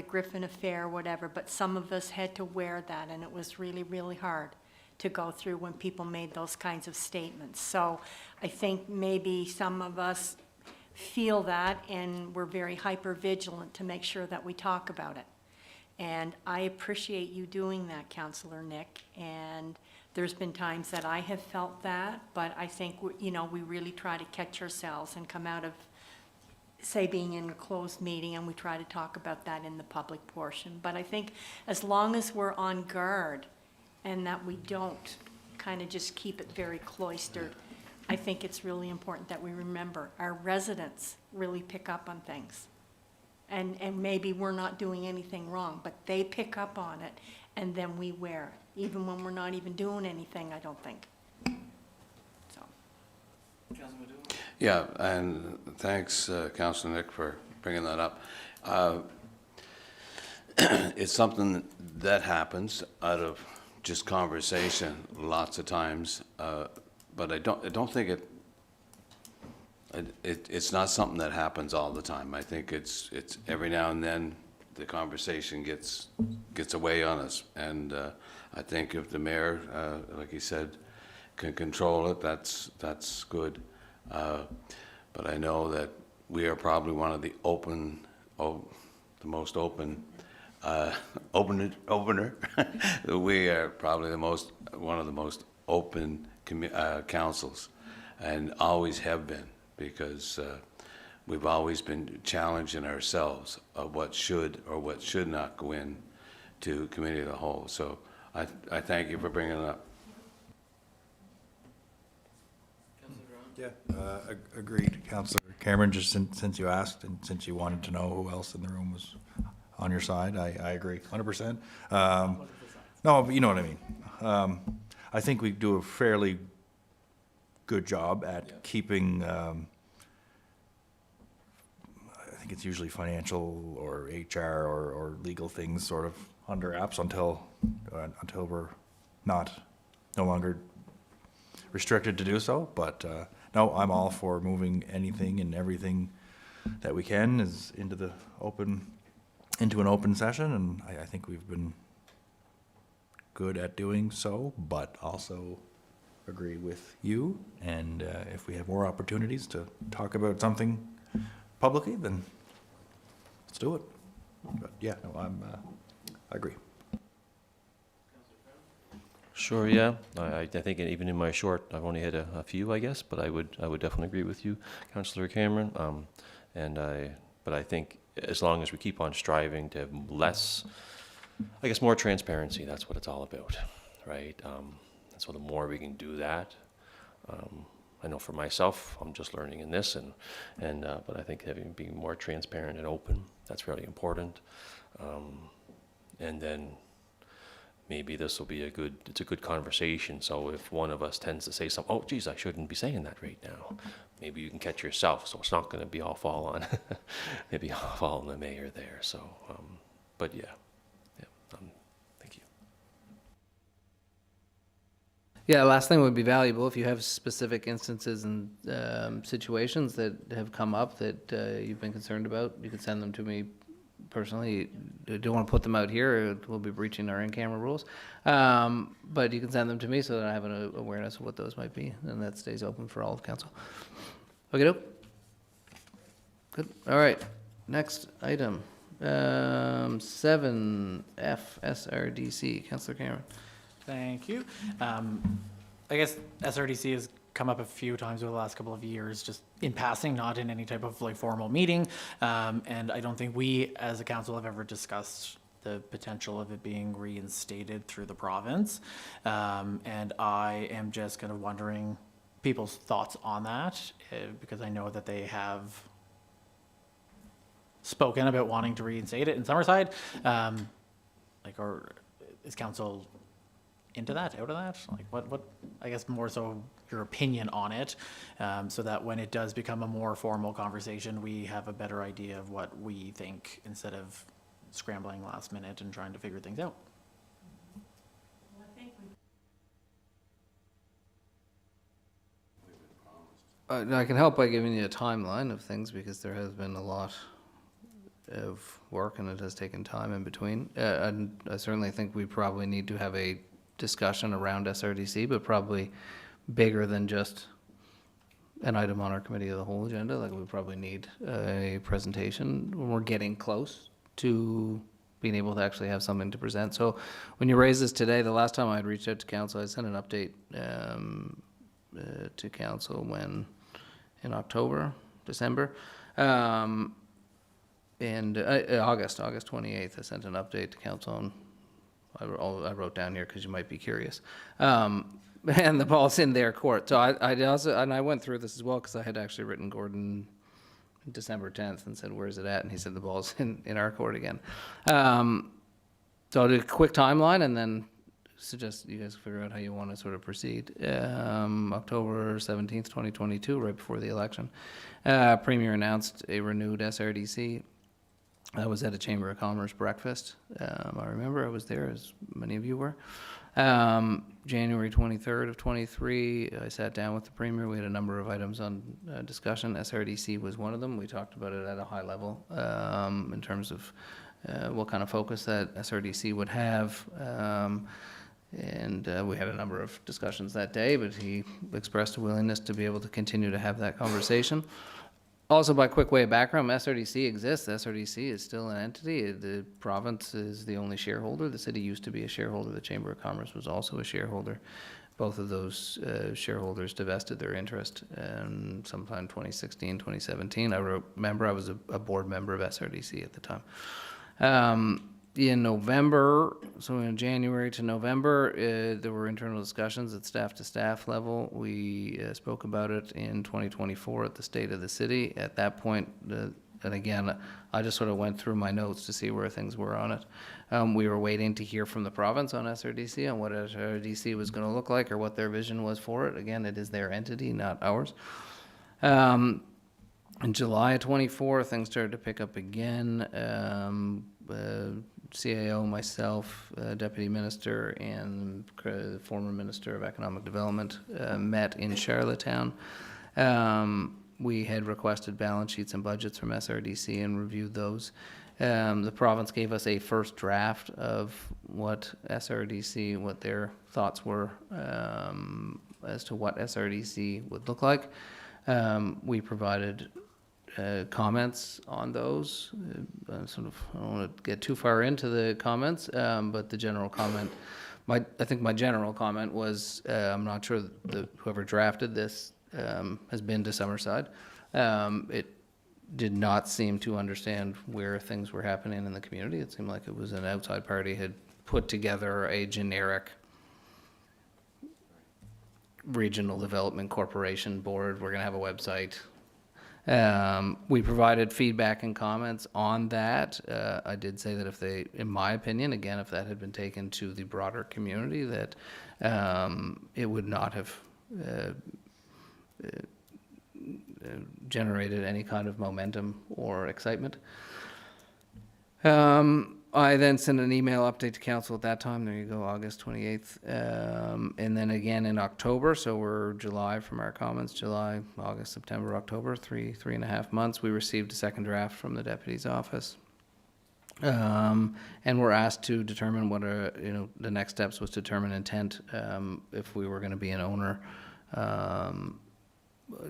Griffin affair, whatever, but some of us had to wear that, and it was really, really hard to go through when people made those kinds of statements. So I think maybe some of us feel that, and we're very hyper vigilant to make sure that we talk about it. And I appreciate you doing that, Councillor Nick. And there's been times that I have felt that, but I think, we really try to catch ourselves and come out of, say, being in a closed meeting, and we try to talk about that in the public portion. But I think as long as we're on guard and that we don't kind of just keep it very cloistered, I think it's really important that we remember our residents really pick up on things. And maybe we're not doing anything wrong, but they pick up on it, and then we wear it, even when we're not even doing anything, I don't think. So. Yeah, and thanks, Councillor Nick, for bringing that up. It's something that happens out of just conversation lots of times, but I don't think it's not something that happens all the time. I think it's every now and then the conversation gets away on us, and I think if the mayor, like he said, can control it, that's good. But I know that we are probably one of the most open opener. We are probably one of the most open councils, and always have been, because we've always been challenging ourselves of what should or what should not go in to committee of the whole. So I thank you for bringing it up. Yeah, agreed, Councillor Cameron. Just since you asked and since you wanted to know who else in the room was on your side, I agree 100%. No, but you know what I mean. I think we do a fairly good job at keeping, I think it's usually financial or HR or legal things sort of under wraps until we're no longer restricted to do so. But no, I'm all for moving anything and everything that we can into an open session, and I think we've been good at doing so, but also agree with you. And if we have more opportunities to talk about something publicly, then let's do it. But yeah, no, I agree. Sure, yeah. I think even in my short, I've only had a few, I guess, but I would definitely agree with you, Councillor Cameron. But I think as long as we keep on striving to have less, I guess, more transparency, that's what it's all about, right? And so the more we can do that, I know for myself, I'm just learning in this, but I think being more transparent and open, that's really important. And then maybe this will be it's a good conversation. So if one of us tends to say something, oh, geez, I shouldn't be saying that right now, maybe you can catch yourself. So it's not going to be all fall on, maybe all fall on the mayor there. So, but yeah, thank you. Yeah, last thing would be valuable if you have specific instances and situations that have come up that you've been concerned about, you can send them to me personally. I don't want to put them out here, we'll be breaching our in-camera rules. But you can send them to me so that I have an awareness of what those might be, and that stays open for all of council. Okay, good. All right, next item, 7F SRDC, Councillor Cameron. Thank you. I guess SRDC has come up a few times over the last couple of years, just in passing, not in any type of like formal meeting. And I don't think we as a council have ever discussed the potential of it being reinstated through the province. And I am just kind of wondering people's thoughts on that, because I know that they have spoken about wanting to reinstate it in Summerside. Or is council into that, out of that? Like what, I guess more so your opinion on it, so that when it does become a more formal conversation, we have a better idea of what we think instead of scrambling last minute and trying to figure things out. I can help by giving you a timeline of things because there has been a lot of work and it has taken time in between. And I certainly think we probably need to have a discussion around SRDC, but probably bigger than just an item on our committee of the whole agenda. Like we probably need a presentation when we're getting close to being able to actually have something to present. So when you raise this today, the last time I had reached out to council, I sent an update to council in October, December, and August 28th, I sent an update to council, and I wrote down here because you might be curious. And the ball's in their court. So I also, and I went through this as well because I had actually written Gordon December 10th and said, where's it at? And he said the ball's in our court again. So I'll do a quick timeline and then suggest you guys figure out how you want to sort of proceed. October 17th, 2022, right before the election, Premier announced a renewed SRDC. I was at a Chamber of Commerce breakfast. I remember I was there, as many of you were. January 23rd of 23, I sat down with the Premier. We had a number of items on discussion. SRDC was one of them. We talked about it at a high level in terms of what kind of focus that SRDC would have. And we had a number of discussions that day, but he expressed a willingness to be able to continue to have that conversation. Also, by quick way of background, SRDC exists. SRDC is still an entity. The province is the only shareholder. The city used to be a shareholder. The Chamber of Commerce was also a shareholder. Both of those shareholders divested their interest sometime 2016, 2017. I remember I was a board member of SRDC at the time. In November, so in January to November, there were internal discussions at staff-to-staff level. We spoke about it in 2024 at the State of the City. At that point, and again, I just sort of went through my notes to see where things were on it. We were waiting to hear from the province on SRDC, on what SRDC was going to look like or what their vision was for it. Again, it is their entity, not ours. In July of 24, things started to pick up again. CAO, myself, Deputy Minister, and the former Minister of Economic Development met in Charlottetown. We had requested balance sheets and budgets from SRDC and reviewed those. The province gave us a first draft of what SRDC, what their thoughts were as to what SRDC would look like. We provided comments on those. I don't want to get too far into the comments, but the general comment I think my general comment was, I'm not sure that whoever drafted this has been to Summerside. It did not seem to understand where things were happening in the community. It seemed like it was an outside party had put together a generic regional development corporation board. We're going to have a website. We provided feedback and comments on that. I did say that if they, in my opinion, again, if that had been taken to the broader community, that it would not have generated any kind of momentum or excitement. I then sent an email update to council at that time. There you go, August 28th. And then again in October, so we're July from our comments, July, August, September, October, three and a half months. We received a second draft from the deputy's office. And we're asked to determine what the next steps was to determine intent, if we were going to be an owner.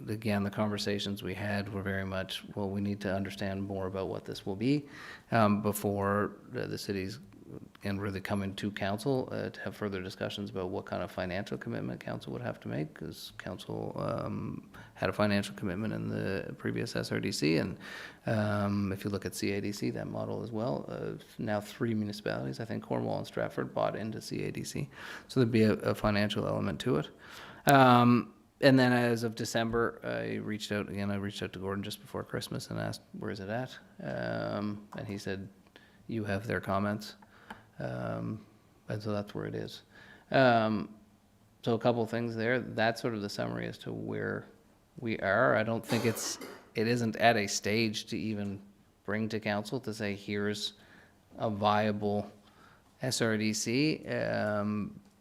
Again, the conversations we had were very much, well, we need to understand more about what this will be before the city's and really coming to council to have further discussions about what kind of financial commitment council would have to make, because council had a financial commitment in the previous SRDC, and if you look at CADC, that model as well, now 3 municipalities, I think Cornwall and Stratford, bought into CADC, so there'd be a financial element to it. And then as of December, I reached out to Gordon just before Christmas and asked, where is it at? And he said, you have their comments. And so that's where it is. So a couple of things there. That's sort of the summary as to where we are. I don't think it isn't at a stage to even bring to council to say, here's a viable SRDC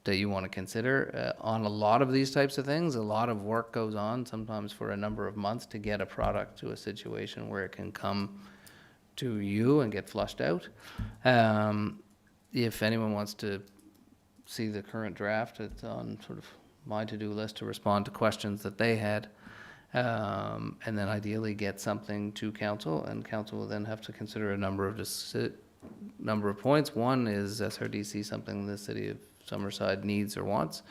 that you want to consider. On a lot of these types of things, a lot of work goes on, sometimes for a number of months, to get a product to a situation where it can come to you and get flushed out. If anyone wants to see the current draft, it's on sort of my to-do list to respond to questions that they had, and then ideally get something to council, and council will then have to consider a number of points. One is SRDC something the city of Summerside needs or wants?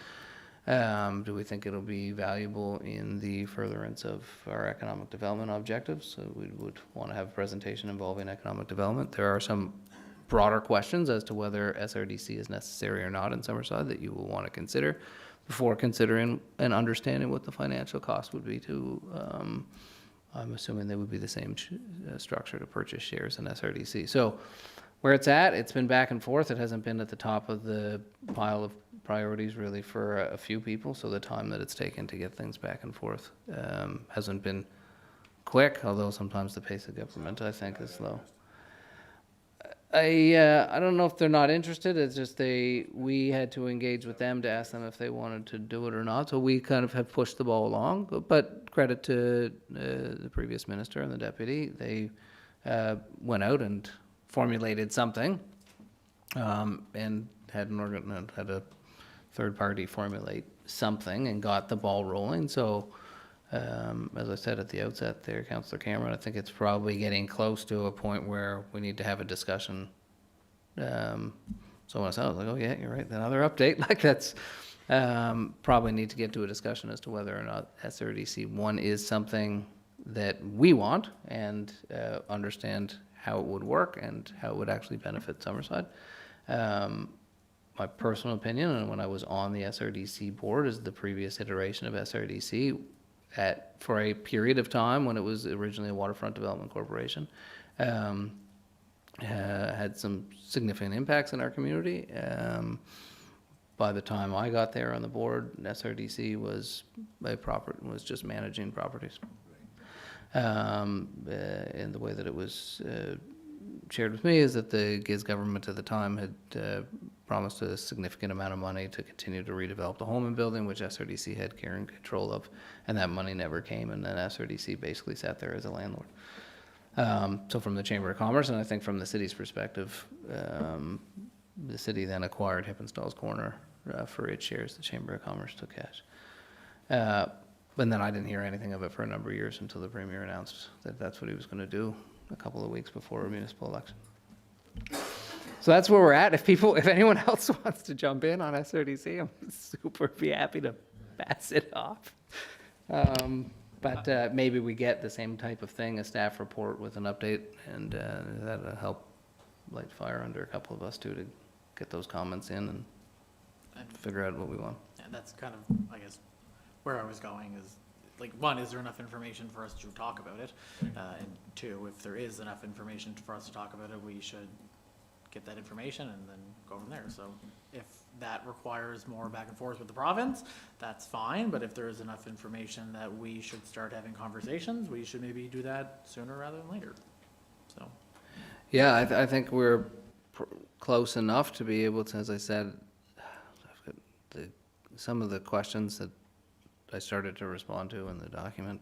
Do we think it'll be valuable in the furtherance of our economic development objectives? So we would want to have a presentation involving economic development. There are some broader questions as to whether SRDC is necessary or not in Summerside that you will want to consider before considering and understanding what the financial cost would be to, I'm assuming they would be the same structure to purchase shares in SRDC. So where it's at, it's been back and forth. It hasn't been at the top of the pile of priorities really for a few people. So the time that it's taken to get things back and forth hasn't been quick, although sometimes the pace of government, I think, is slow. I don't know if they're not interested. It's just we had to engage with them to ask them if they wanted to do it or not. So we kind of have pushed the ball along. But credit to the previous minister and the deputy. They went out and formulated something, and had a third party formulate something and got the ball rolling. So, as I said at the outset there, Councillor Cameron, I think it's probably getting close to a point where we need to have a discussion. So when I said, I was like, oh yeah, you're right, another update. Like that's, probably need to get to a discussion as to whether or not SRDC 1 is something that we want and understand how it would work and how it would actually benefit Summerside. My personal opinion, and when I was on the SRDC board, is the previous iteration of SRDC for a period of time when it was originally a waterfront development corporation, had some significant impacts in our community. By the time I got there on the board, SRDC was just managing properties. In the way that it was shared with me is that the GIZ government at the time had promised a significant amount of money to continue to redevelop the Holman building, which SRDC had care and control of, and that money never came, and then SRDC basically sat there as a landlord. So from the Chamber of Commerce, and I think from the city's perspective, the city then acquired Hippenstall's Corner for its shares. The Chamber of Commerce took cash. And then I didn't hear anything of it for a number of years until the Premier announced that that's what he was going to do a couple of weeks before a municipal election. So that's where we're at. If anyone else wants to jump in on SRDC, I'm super be happy to pass it off. But maybe we get the same type of thing, a staff report with an update, and that'll help light fire under a couple of us too, to get those comments in and figure out what we want. And that's kind of, I guess, where I was going is, like, one, is there enough information for us to talk about it? And two, if there is enough information for us to talk about it, we should get that information and then go from there. So if that requires more back and forth with the province, that's fine. But if there is enough information that we should start having conversations, we should maybe do that sooner rather than later. So. Yeah, I think we're close enough to be able to, as I said, I've got some of the questions that I started to respond to in the document,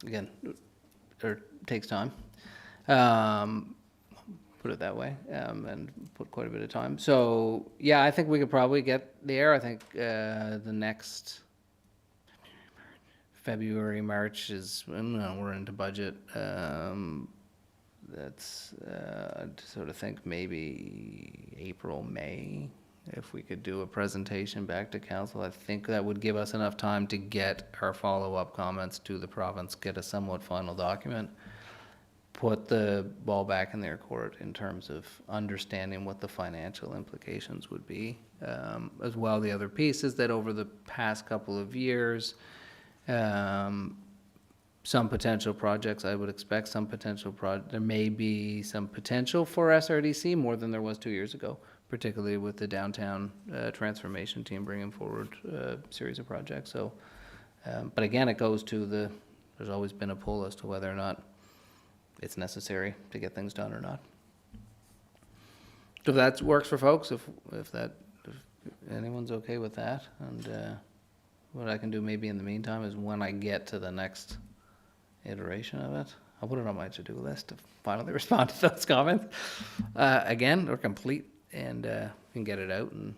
again, takes time. Put it that way, and put quite a bit of time. So, yeah, I think we could probably get there. I think the next February, March is, no, we're into budget. That's, I'd sort of think maybe April, May, if we could do a presentation back to council. I think that would give us enough time to get our follow-up comments to the province, get a somewhat final document, put the ball back in their court in terms of understanding what the financial implications would be. As well, the other piece is that over the past couple of years, some potential projects, I would expect there may be some potential for SRDC more than there was 2 years ago, particularly with the downtown transformation team bringing forward a series of projects. So, but again, it goes to there's always been a pull as to whether or not it's necessary to get things done or not. So if that works for folks, if anyone's okay with that, and what I can do maybe in the meantime is when I get to the next iteration of it, I'll put it on my to-do list to finally respond to those comments. Again, or complete, and can get it out and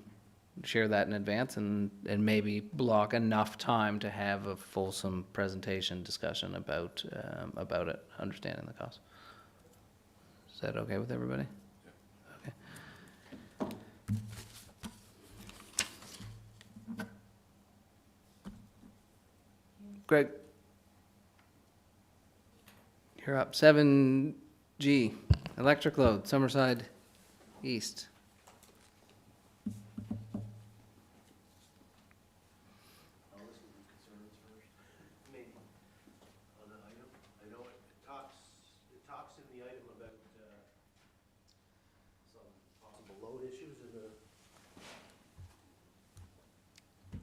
share that in advance, and maybe block enough time to have a fulsome presentation discussion about it, understanding the cost. Is that okay with everybody? Okay. Greg, you're up. 7G, electric load, Summerside East.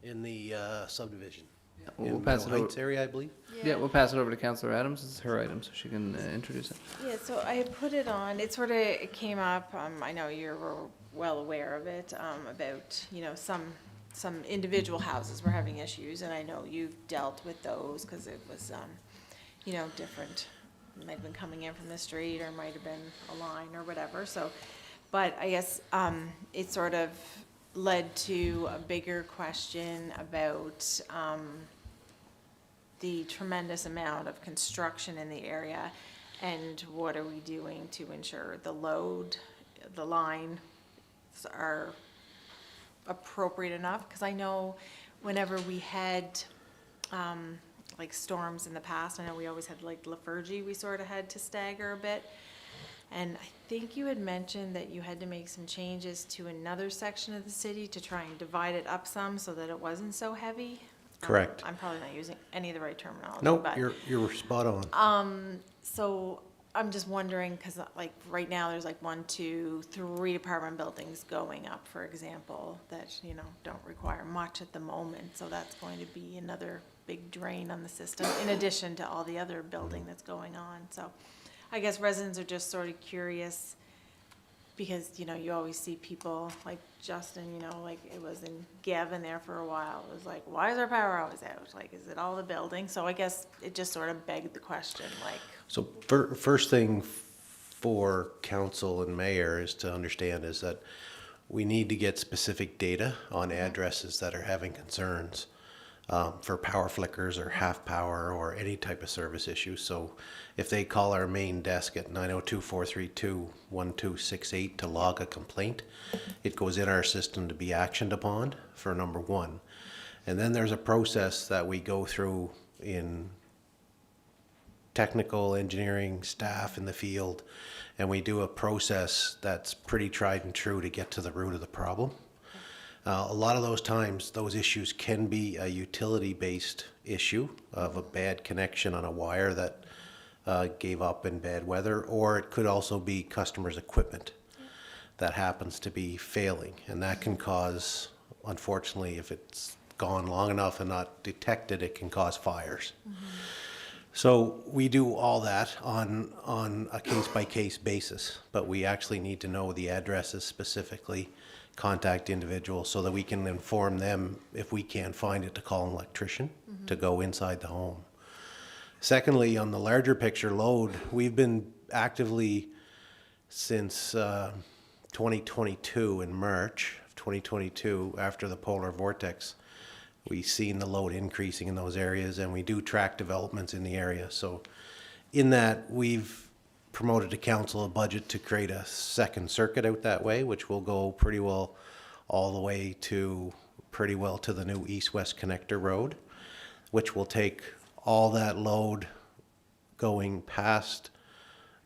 In the subdivision. We'll In pass it Meadow over. Heights area, I believe. Yeah, we'll pass it over to Councillor Adams. It's her item, so she can introduce it. Yeah, so I put it on, it came up, I know you're well aware of it, about, some individual houses were having issues, and I know you've dealt with those, because it was, different. It might have been coming in from the street, or might have been a line, or whatever, so, but I guess, it sort of led to a bigger question about, the tremendous amount of construction in the area, and what are we doing to ensure the lines are appropriate enough? Because I know whenever we had like storms in the past, I know we always had like Lafergie, we sort of had to stagger a bit. And I think you had mentioned that you had to make some changes to another section of the city to try and divide it up some so that it wasn't so heavy. Correct. I'm probably not using any of the right terminology. Nope, but, you're spot on. So I'm just wondering, because like right now there's like 1, 2, 3 apartment buildings going up, for example, that, don't require much at the moment. So that's going to be another big drain on the system, in addition to all the other building that's going on. So I guess residents are just sort of curious, because, you always see people like Justin, like it was in Gavin there for a while. It was like, why is our power always out? Like, is it all the building? So I guess it just sort of begged the question, like. So first thing for council and mayor is to understand is that we need to get specific data on addresses that are having concerns. for power flickers or half power or any type of service issue. So if they call our main desk at 902-432-1268 to log a complaint, it goes in our system to be actioned upon for number one. And then there's a process that we go through in technical engineering staff in the field, and we do a process that's pretty tried and true to get to the root of the problem. A lot of those times, those issues can be a utility-based issue of a bad connection on a wire that gave up in bad weather, or it could also be customers' equipment that happens to be failing. And that can cause, unfortunately, if it's gone long enough and not detected, it can cause fires. So we do all that on a case-by-case basis, but we actually need to know the addresses specifically, contact individuals, so that we can inform them, if we can't find it, to call an electrician to go inside the home. Secondly, on the larger picture load, we've been actively since 2022, in March of 2022, after the polar vortex, we've seen the load increasing in those areas, and we do track developments in the area. So in that, we've promoted to council a budget to create a second circuit out that way, which will go pretty well all the way to the new east-west connector road, which will take all that load going past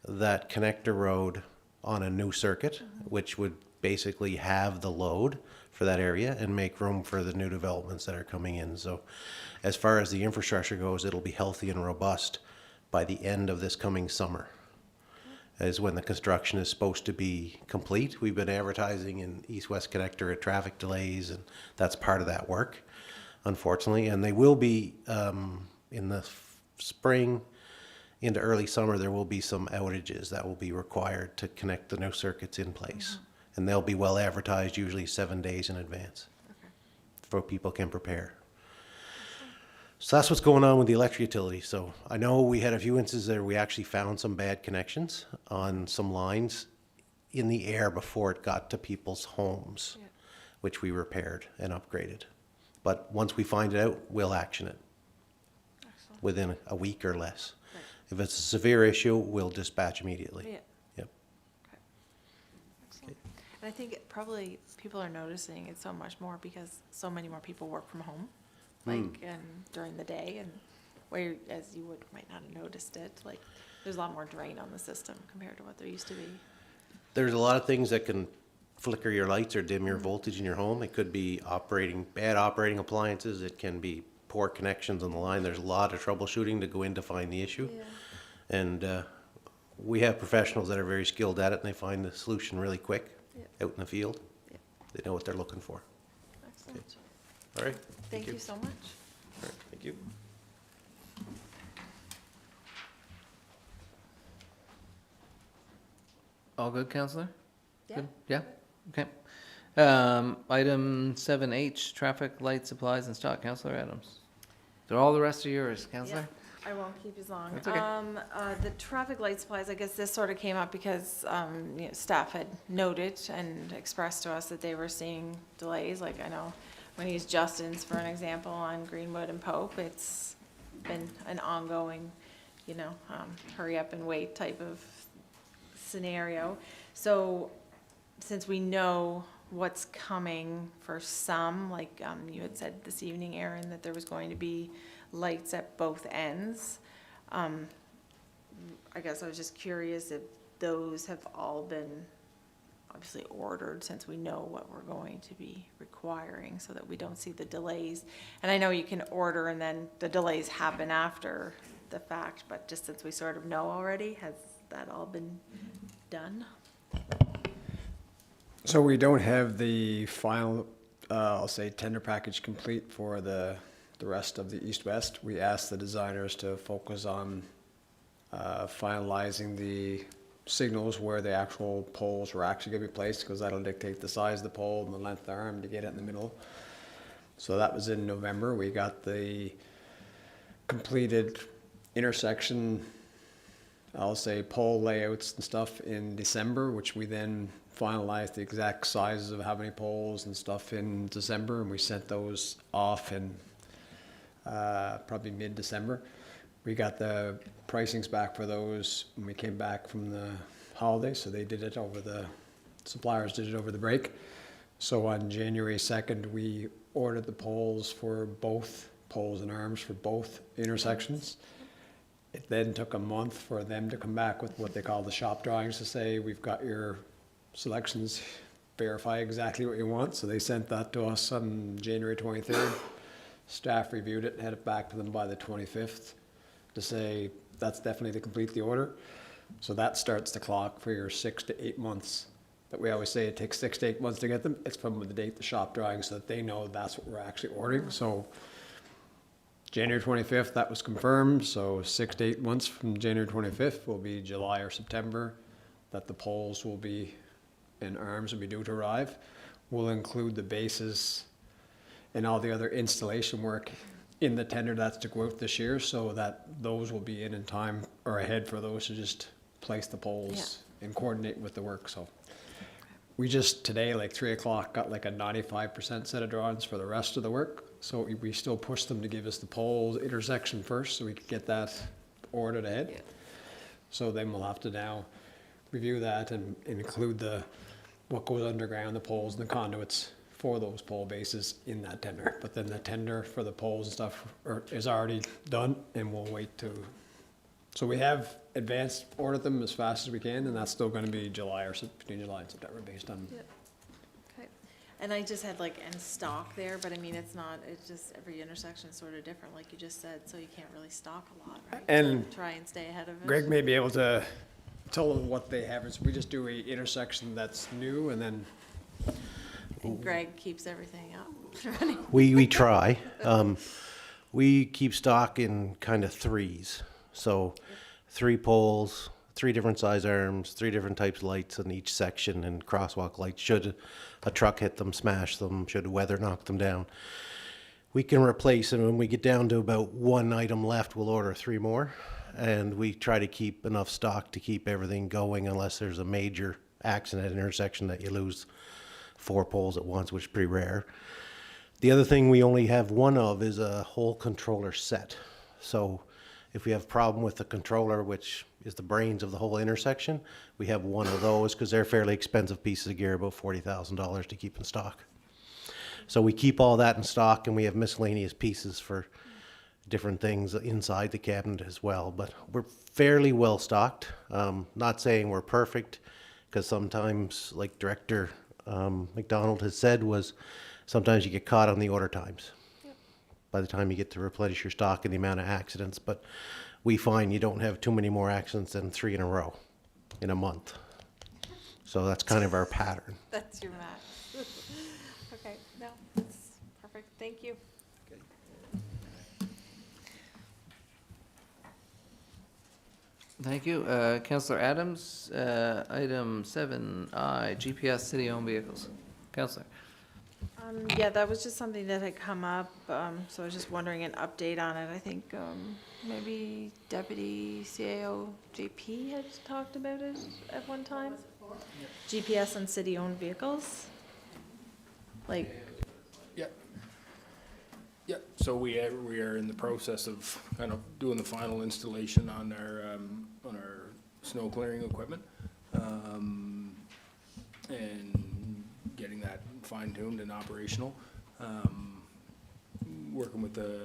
that connector road on a new circuit, which would basically have the load for that area and make room for the new developments that are coming in. So as far as the infrastructure goes, it'll be healthy and robust by the end of this coming summer, is when the construction is supposed to be complete. We've been advertising in east-west connector at traffic delays, and that's part of that work, unfortunately. And they will be, in the spring into early summer, there will be some outages that will be required to connect the new circuits in place. And they'll be well advertised, usually 7 days in advance, so people can prepare. So that's what's going on with the electric utility. So I know we had a few instances there, we actually found some bad connections on some lines in the air before it got to people's homes, which we repaired and upgraded. But once we find it out, we'll action it within a week or less. If it's a severe issue, we'll dispatch immediately. Yep. And I think probably people are noticing it so much more because so many more people work from home, and during the day, and where, as you might not have noticed it, like there's a lot more drain on the system compared to what there used to be. There's a lot of things that can flicker your lights or dim your voltage in your home. It could be bad operating appliances. It can be poor connections on the line. There's a lot of troubleshooting to go in to find the issue. And we have professionals that are very skilled at it, and they find the solution really quick out in the field. They know what they're looking for. Excellent. Okay. All right. Thank you so much. All right. Thank you. All good, Councillor? Yeah. Good? Yeah? Okay. Item 7H, traffic light supplies and stock. Councillor Adams. They're all the rest of yours, Councillor. I won't keep you as long. That's okay. The traffic light supplies, I guess this sort of came up because, staff had noted and expressed to us that they were seeing delays. Like I know when you use Justin's for an example on Greenwood and Pope, it's been an ongoing, hurry up and wait type of scenario. So since we know what's coming for some, like you had said this evening, Aaron, that there was going to be lights at both ends. I guess I was just curious if those have all been obviously ordered, since we know what we're going to be requiring, so that we don't see the delays. And I know you can order and then the delays happen after the fact, but just since we sort of know already, has that all been done? So we don't have the final, I'll say, tender package complete for the rest of the east-west. We asked the designers to focus on finalizing the signals where the actual poles were actually going to be placed, because that'll dictate the size of the pole and the length of the arm to get it in the middle. So that was in November. We got the completed intersection, I'll say, pole layouts and stuff in December, which we then finalized the exact sizes of how many poles and stuff in December, and we sent those off in probably mid-December. We got the pricings back for those when we came back from the holidays, so they did it suppliers did it over the break. So on January 2nd, we ordered the poles for both poles and arms for both intersections. It then took a month for them to come back with what they call the shop drawings to say, we've got your selections, verify exactly what you want. So they sent that to us on January 23rd. Staff reviewed it, had it back to them by the 25th to say, that's definitely to complete the order. So that starts the clock for your 6 to 8 months. That we always say it takes 6 to 8 months to get them. It's from the date the shop drawing so that they know that's what we're actually ordering. So January 25th, that was confirmed. So 6 to 8 months from January 25th will be July or September that the poles will be and arms will be due to arrive. We'll include the bases and all the other installation work in the tender that's to go out this year so that those will be in time or ahead for those to just place the poles and coordinate with the work. So we just today, like 3 o'clock, got like a 95% set of drawings for the rest of the work. So we still pushed them to give us the poles intersection first so we could get that ordered ahead. Yeah. So then we'll have to now review that and include what goes underground, the poles and the conduits for those pole bases in that tender. But then the tender for the poles and stuff is already done and we'll wait to. So we have advanced ordered them as fast as we can, and that's still going to be July or between July and September based on. Yep. Okay. And I just had like in stock there, but I mean, it's just every intersection is sort of different, like you just said, so you can't really stock a lot, right? And try and stay ahead of it. Greg may be able to tell them what they have. We just do a intersection that's new and then. And Greg keeps everything up. We try. We keep stock in kind of threes. So 3 poles, 3 different size arms, 3 different types of lights in each section and crosswalk lights. Should a truck hit them, smash them, should weather knock them down. We can replace them. When we get down to about 1 item left, we'll order 3 more. And we try to keep enough stock to keep everything going unless there's a major accident at an intersection that you lose 4 poles at once, which is pretty rare. The other thing we only have 1 of is a whole controller set. So if we have a problem with the controller, which is the brains of the whole intersection, we have 1 of those because they're fairly expensive pieces of gear, about $40,000 to keep in stock. So we keep all that in stock and we have miscellaneous pieces for different things inside the cabinet as well. But we're fairly well stocked. Not saying we're perfect because sometimes, like Director MacDonald has said, was sometimes you get caught on the order times. By the time you get to replenish your stock and the amount of accidents, but we find you don't have too many more accidents than 3 in a row in a month. So that's kind of our pattern. That's your max. Okay, no, that's perfect. Thank you. Thank you. Councillor Adams, item 7I, GPS city-owned vehicles. Councillor. Yeah, that was just something that had come up, so I was just wondering an update on it. I think maybe Deputy CAO JP had talked about it at one time. GPS on city-owned vehicles? Like, Yep, so we are in the process of kind of doing the final installation on our snow clearing equipment, and getting that fine-tuned and operational. Working with the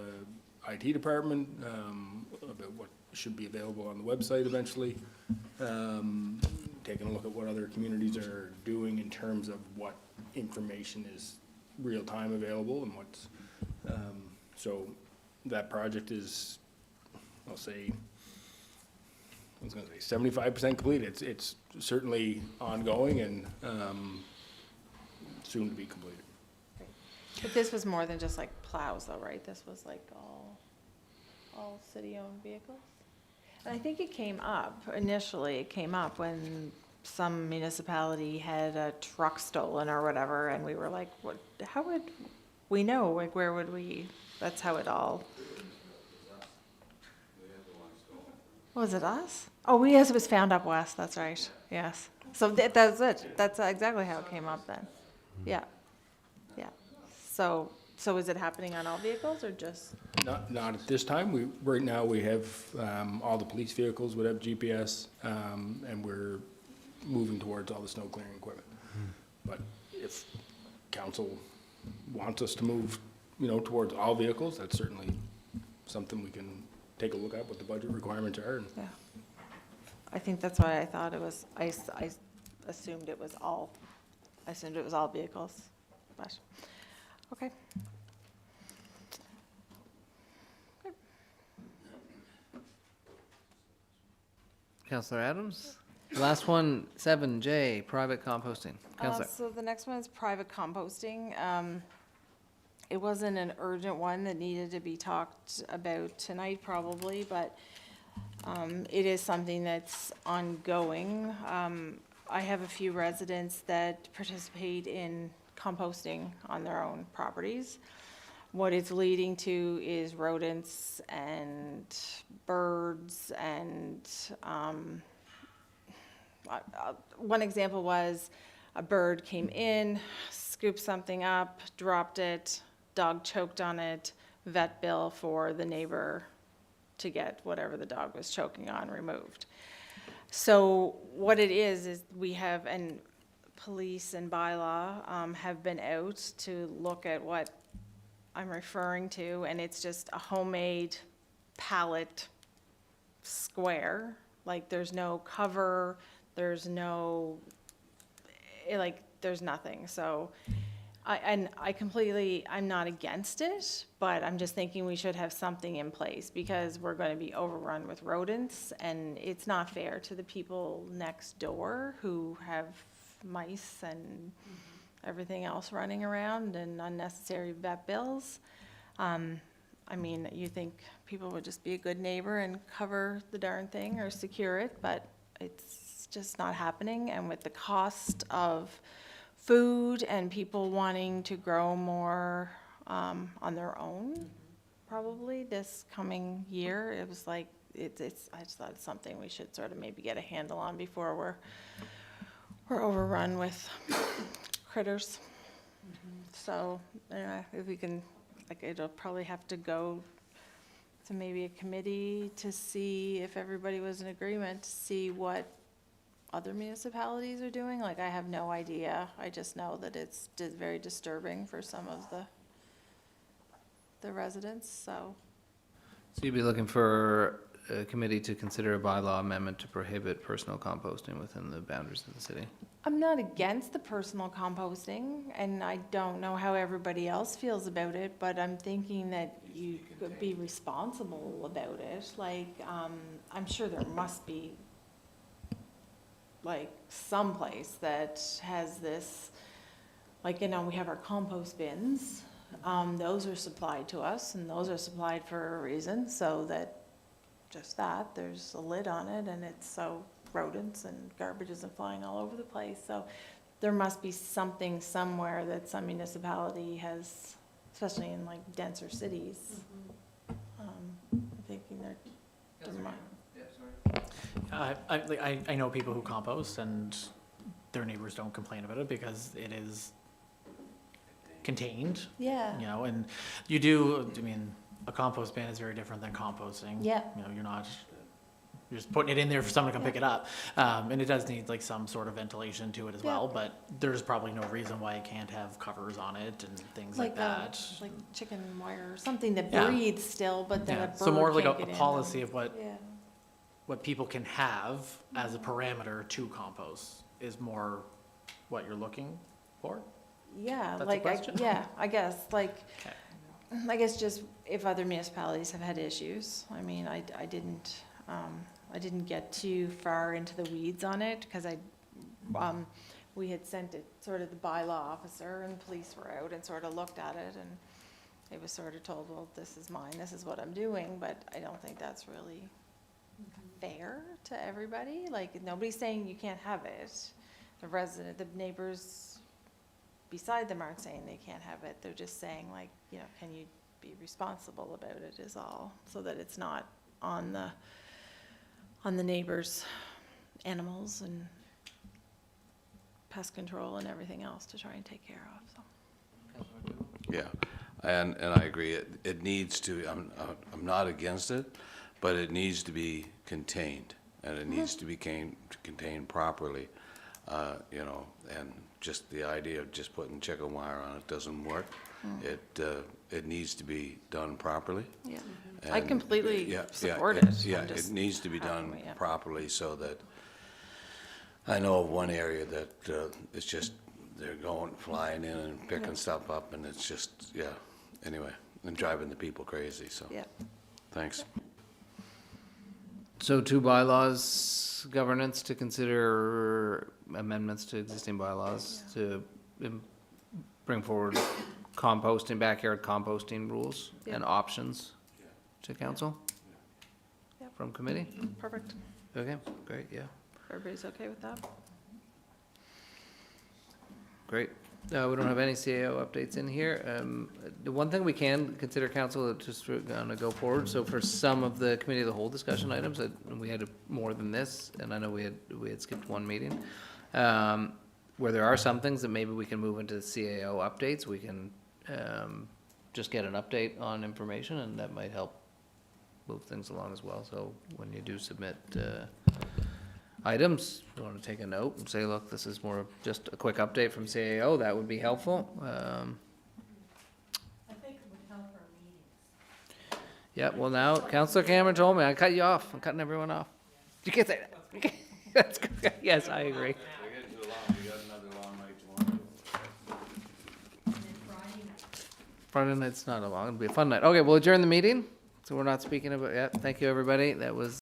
IT department about what should be available on the website eventually. Taking a look at what other communities are doing in terms of what information is real-time available and what's so that project is, I'll say, I was going to say 75% complete. It's certainly ongoing and soon to be completed. but this was more than just like plows though, right? This was like all city-owned vehicles? And I think it came up, initially it came up when some municipality had a truck stolen or whatever, and we were like, what, how would we know? Like, where would we, that's how it all. Was it us? Oh, yes, it was found up west, that's right, yes. So that's it, that's exactly how it came up then. Yeah, yeah. So So is it happening on all vehicles or just? Not at this time. Right now, we have, all the police vehicles would have GPS, and we're moving towards all the snow clearing equipment. But if council wants us to move, towards all vehicles, that's certainly something we can take a look at what the budget requirements are. Yeah. I think that's why I thought it was, I assumed it was all vehicles, but, okay. Councillor Adams? Last one, 7J, private composting. Councillor. So the next one is private composting. It wasn't an urgent one that needed to be talked about tonight probably, but it is something that's ongoing. I have a few residents that participate in composting on their own properties. What it's leading to is rodents and birds and one example was a bird came in, scooped something up, dropped it, dog choked on it, vet bill for the neighbor to get whatever the dog was choking on removed. So what it is we have, and police and bylaw have been out to look at what I'm referring to, and it's just a homemade pallet square. Like there's no cover, there's no, there's nothing. So I'm not against it, but I'm just thinking we should have something in place because we're going to be overrun with rodents and it's not fair to the people next door who have mice and everything else running around and unnecessary vet bills. I mean, you think people would just be a good neighbor and cover the darn thing or secure it, but it's just not happening. And with the cost of food and people wanting to grow more on their own, probably this coming year, it was like, I just thought it's something we should sort of maybe get a handle on before we're overrun with critters. So, if we can, it'll probably have to go to maybe a committee to see if everybody was in agreement, to see what other municipalities are doing. I have no idea. I just know that it's very disturbing for some of the residents, so. So you'd be looking for a committee to consider a bylaw amendment to prohibit personal composting within the boundaries of the city? I'm not against the personal composting, and I don't know how everybody else feels about it, but I'm thinking that you could be responsible about it. I'm sure there must be some place that has this, we have our compost bins. Those are supplied to us, and those are supplied for a reason, so that there's a lid on it, and it's so rodents and garbage isn't flying all over the place. So there must be something somewhere that some municipality has, especially in denser cities. I'm thinking I know people who compost and their neighbors don't complain about it because it is contained. Yeah. And you do, a compost bin is very different than composting. Yeah. You're just putting it in there for someone to come pick it up. And it does need some sort of ventilation to it as well, but there's probably no reason why it can't have covers on it and things like that. Like chicken wire or something that Yeah. breathes still, but then a bird So more of can't a get in policy them. of what people can have as a parameter to compost is more what you're looking for? Yeah, That's a question? I guess, I guess just if other municipalities have had issues. I didn't get too far into the weeds on it, because we had sent it sort of the bylaw officer, and police were out and sort of looked at it, and it was sort of told, well, this is mine, this is what I'm doing, but I don't think that's really fair to everybody. Nobody's saying you can't have it. The neighbors beside them aren't saying they can't have it. They're just saying can you be responsible about it is all, so that it's not on the neighbors' animals and pest control and everything else to try and take care of. So. Yeah, and I agree, it needs to, I'm not against it, but it needs to be contained, and it needs to be contained properly, you know, and just the idea of just putting chicken wire on it doesn't work. It needs to be done properly. Yeah, I And, completely support it. Yeah, I'm it just needs to be done halfway, yeah. properly so that, I know of one area that it's just, they're flying in and picking stuff up, and it's just, yeah, anyway, and driving the people crazy, so. Yeah. Thanks. So 2 bylaws, governance to consider amendments to existing bylaws to bring forward composting, backyard composting rules and options to council Yep. from committee. Perfect. Okay, great, yeah, Everybody's okay with that? great. We don't have any CAO updates in here. The one thing we can consider, council, just gonna go forward, so for some of the committee of the whole discussion items, we had more than this, and I know we had skipped one meeting. Where there are some things that maybe we can move into the CAO updates, we can just get an update on information, and that might help move things along as well. So when you do submit items, you want to take a note and say, look, this is more of just a quick update from CAO, that would be helpful. I think it would help our meetings. Yeah, well now, Councillor Cameron told me, I cut you off, I'm cutting everyone off. You can't say that. You can't- That's good. Yes, I agree. Friday night's not a long, it'll be a fun night. Okay, we'll adjourn the meeting, so we're not speaking about, yeah, thank you, everybody, that was